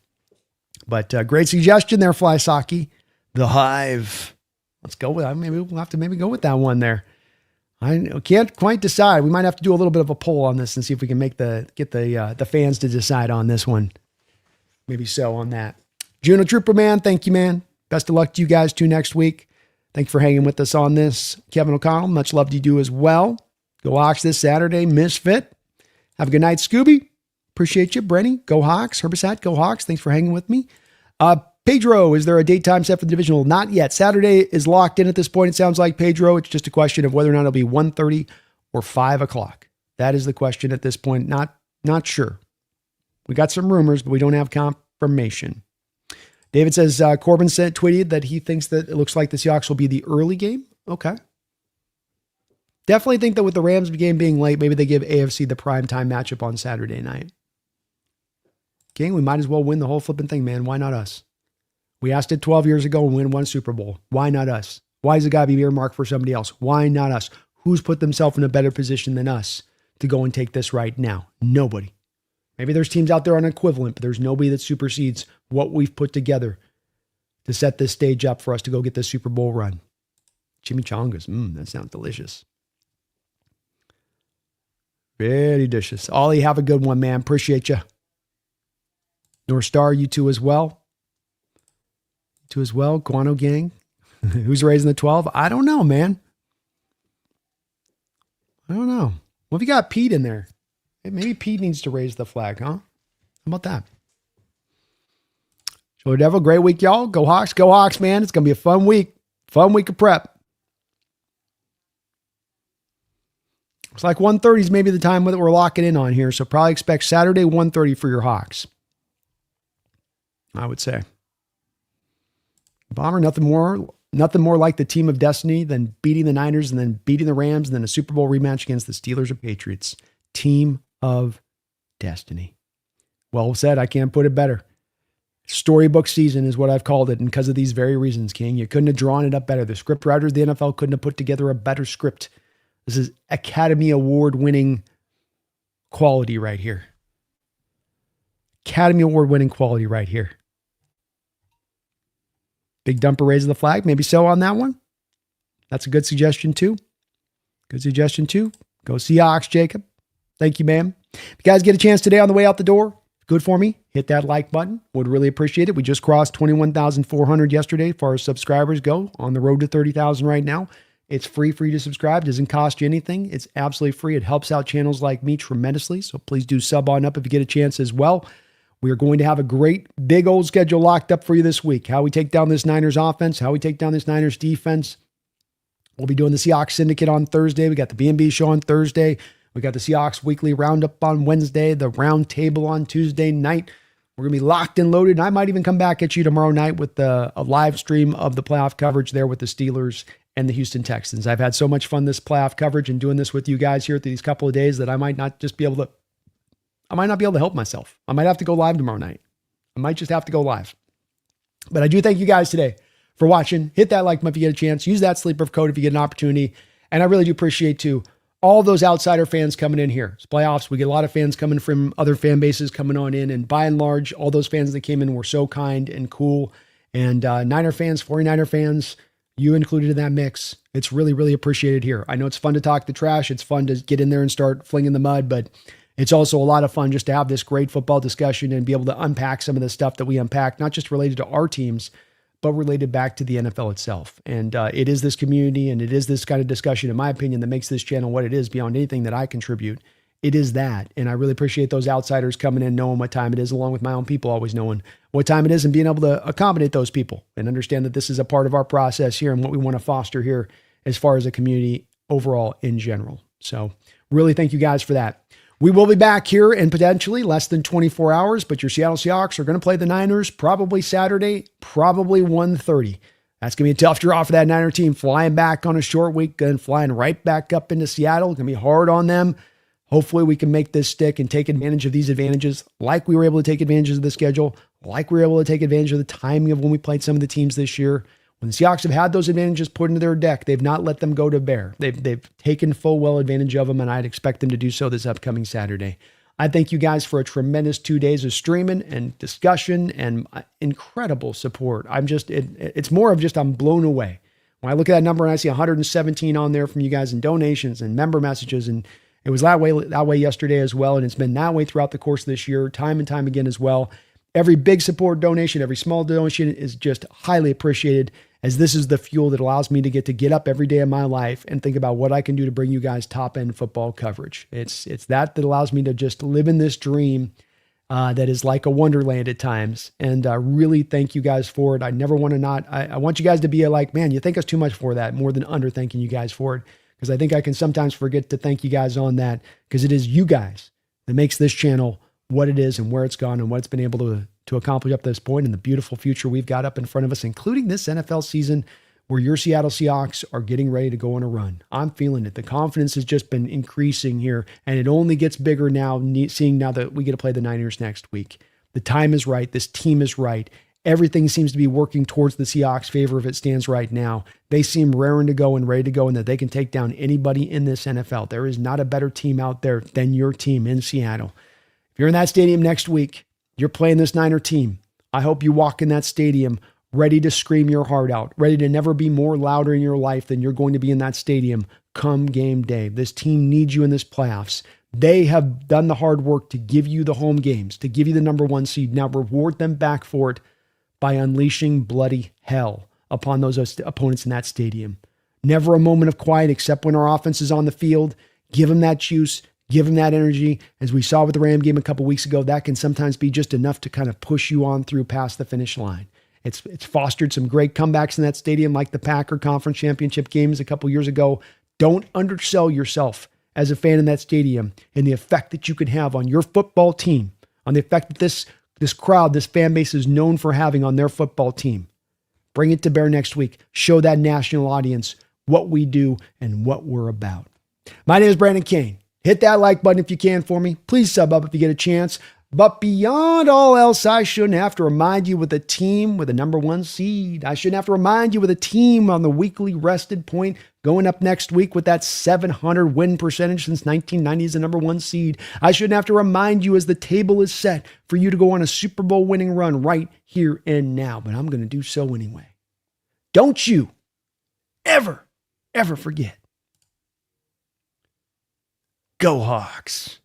But great suggestion there, Fly Saki. The Hive. Let's go with that. Maybe we'll have to go with that one there. I can't quite decide. We might have to do a little bit of a poll on this and see if we can get the fans to decide on this one. Maybe so on that. Juno Trooper, man, thank you, man. Best of luck to you guys too next week. Thanks for hanging with us on this. Kevin O'Connell, much love to you as well. Go Hawks this Saturday, Misfit. Have a good night, Scooby. Appreciate you, Brenny. Go Hawks. Herbicide, go Hawks. Thanks for hanging with me. Pedro, is there a date time set for the divisional? Not yet. Saturday is locked in at this point. It sounds like, Pedro. It's just a question of whether or not it'll be 1:30 or 5 o'clock. That is the question at this point. Not sure. We got some rumors, but we don't have confirmation. David says Corbin tweeted that he thinks that it looks like the Seahawks will be the early game. Okay. Definitely think that with the Rams game being late, maybe they give AFC the primetime matchup on Saturday night. King, we might as well win the whole flipping thing, man. Why not us? We asked it 12 years ago and win one Super Bowl. Why not us? Why does it got to be earmarked for somebody else? Why not us? Who's put themselves in a better position than us to go and take this right now? Nobody. Maybe there's teams out there on equivalent, but there's nobody that supersedes what we've put together to set this stage up for us to go get this Super Bowl run. Chimichangas. That sounds delicious. Very delicious. Ollie, have a good one, man. Appreciate you. North Star, you too as well. You too as well. Guano Gang. Who's raising the 12? I don't know, man. I don't know. What if you got Pete in there? Maybe Pete needs to raise the flag, huh? How about that? Shoulder Devil, great week, y'all. Go Hawks. Go Hawks, man. It's going to be a fun week. Fun week of prep. It's like 1:30 is maybe the time that we're locking in on here. So probably expect Saturday 1:30 for your Hawks. I would say. Bomber, nothing more like the team of destiny than beating the Niners and then beating the Rams and then a Super Bowl rematch against the Steelers or Patriots. Team of destiny. Well said. I can't put it better. Storybook season is what I've called it. And because of these very reasons, King, you couldn't have drawn it up better. The script writers of the NFL couldn't have put together a better script. This is Academy Award winning quality right here. Academy Award winning quality right here. Big Dumper raises the flag. Maybe so on that one. That's a good suggestion too. Good suggestion too. Go Seahawks, Jacob. Thank you, ma'am. If you guys get a chance today on the way out the door, good for me. Hit that like button. Would really appreciate it. We just crossed 21,400 yesterday as far as subscribers go. On the road to 30,000 right now. It's free for you to subscribe. It doesn't cost you anything. It's absolutely free. It helps out channels like me tremendously. So please do sub on up if you get a chance as well. We are going to have a great big old schedule locked up for you this week. How we take down this Niners offense, how we take down this Niners defense. We'll be doing the Seahawks Syndicate on Thursday. We got the B&B show on Thursday. We got the Seahawks Weekly Roundup on Wednesday, the Round Table on Tuesday night. We're going to be locked and loaded. And I might even come back at you tomorrow night with a live stream of the playoff coverage there with the Steelers and the Houston Texans. I've had so much fun this playoff coverage and doing this with you guys here through these couple of days that I might not be able to help myself. I might have to go live tomorrow night. I might just have to go live. But I do thank you guys today for watching. Hit that like button if you get a chance. Use that sleeper code if you get an opportunity. And I really do appreciate too all those outsider fans coming in here. It's playoffs. We get a lot of fans coming from other fan bases coming on in. And by and large, all those fans that came in were so kind and cool. And Niner fans, 49er fans, you included in that mix. It's really, really appreciated here. I know it's fun to talk the trash. It's fun to get in there and start flinging the mud, but it's also a lot of fun just to have this great football discussion and be able to unpack some of the stuff that we unpack, not just related to our teams, but related back to the NFL itself. And it is this community and it is this kind of discussion, in my opinion, that makes this channel what it is beyond anything that I contribute. It is that. And I really appreciate those outsiders coming in, knowing what time it is, along with my own people always knowing what time it is and being able to accommodate those people and understand that this is a part of our process here and what we want to foster here as far as a community overall in general. So really thank you guys for that. We will be back here in potentially less than 24 hours, but your Seattle Seahawks are going to play the Niners probably Saturday, probably 1:30. That's going to be a tough draw for that Niner team, flying back on a short week and flying right back up into Seattle. It's going to be hard on them. Hopefully we can make this stick and take advantage of these advantages like we were able to take advantage of the schedule, like we were able to take advantage of the timing of when we played some of the teams this year. When the Seahawks have had those advantages put into their deck, they've not let them go to bear. They've taken full well advantage of them, and I'd expect them to do so this upcoming Saturday. I thank you guys for a tremendous 2 days of streaming and discussion and incredible support. It's more of just I'm blown away. When I look at that number and I see 117 on there from you guys in donations and member messages, and it was that way yesterday as well, and it's been that way throughout the course of this year, time and time again as well. Every big support donation, every small donation is just highly appreciated. as this is the fuel that allows me to get up every day of my life and think about what I can do to bring you guys top end football coverage. It's that allows me to just live in this dream that is like a wonderland at times. And really thank you guys for it. I never want to not, I want you guys to be like, man, you thank us too much for that, more than under thanking you guys for it. Because I think I can sometimes forget to thank you guys on that, because it is you guys that makes this channel what it is and where it's gone and what it's been able to accomplish up to this point and the beautiful future we've got up in front of us, including this NFL season where your Seattle Seahawks are getting ready to go on a run. I'm feeling it. The confidence has just been increasing here, and it only gets bigger now, seeing now that we get to play the Niners next week. The time is right. This team is right. Everything seems to be working towards the Seahawks' favor if it stands right now. They seem raring to go and ready to go, and that they can take down anybody in this NFL. There is not a better team out there than your team in Seattle. If you're in that stadium next week, you're playing this Niner team. I hope you walk in that stadium ready to scream your heart out, ready to never be more louder in your life than you're going to be in that stadium come game day. This team needs you in this playoffs. They have done the hard work to give you the home games, to give you the number one seed. Now reward them back for it by unleashing bloody hell upon those opponents in that stadium. Never a moment of quiet except when our offense is on the field. Give them that juice. Give them that energy. As we saw with the Ram game a couple weeks ago, that can sometimes be just enough to kind of push you on through past the finish line. It's fostered some great comebacks in that stadium, like the Packer Conference Championship games a couple years ago. Don't undersell yourself as a fan in that stadium and the effect that you can have on your football team, on the effect that this crowd, this fan base is known for having on their football team. Bring it to bear next week. Show that national audience what we do and what we're about. My name is Brandon Kane. Hit that like button if you can for me. Please sub up if you get a chance. But beyond all else, I shouldn't have to remind you with a team with a number one seed. I shouldn't have to remind you with a team on the weekly rested point going up next week with that 700 win percentage since 1990 as the number one seed. I shouldn't have to remind you as the table is set for you to go on a Super Bowl winning run right here and now. But I'm going to do so anyway. Don't you ever forget. Go Hawks.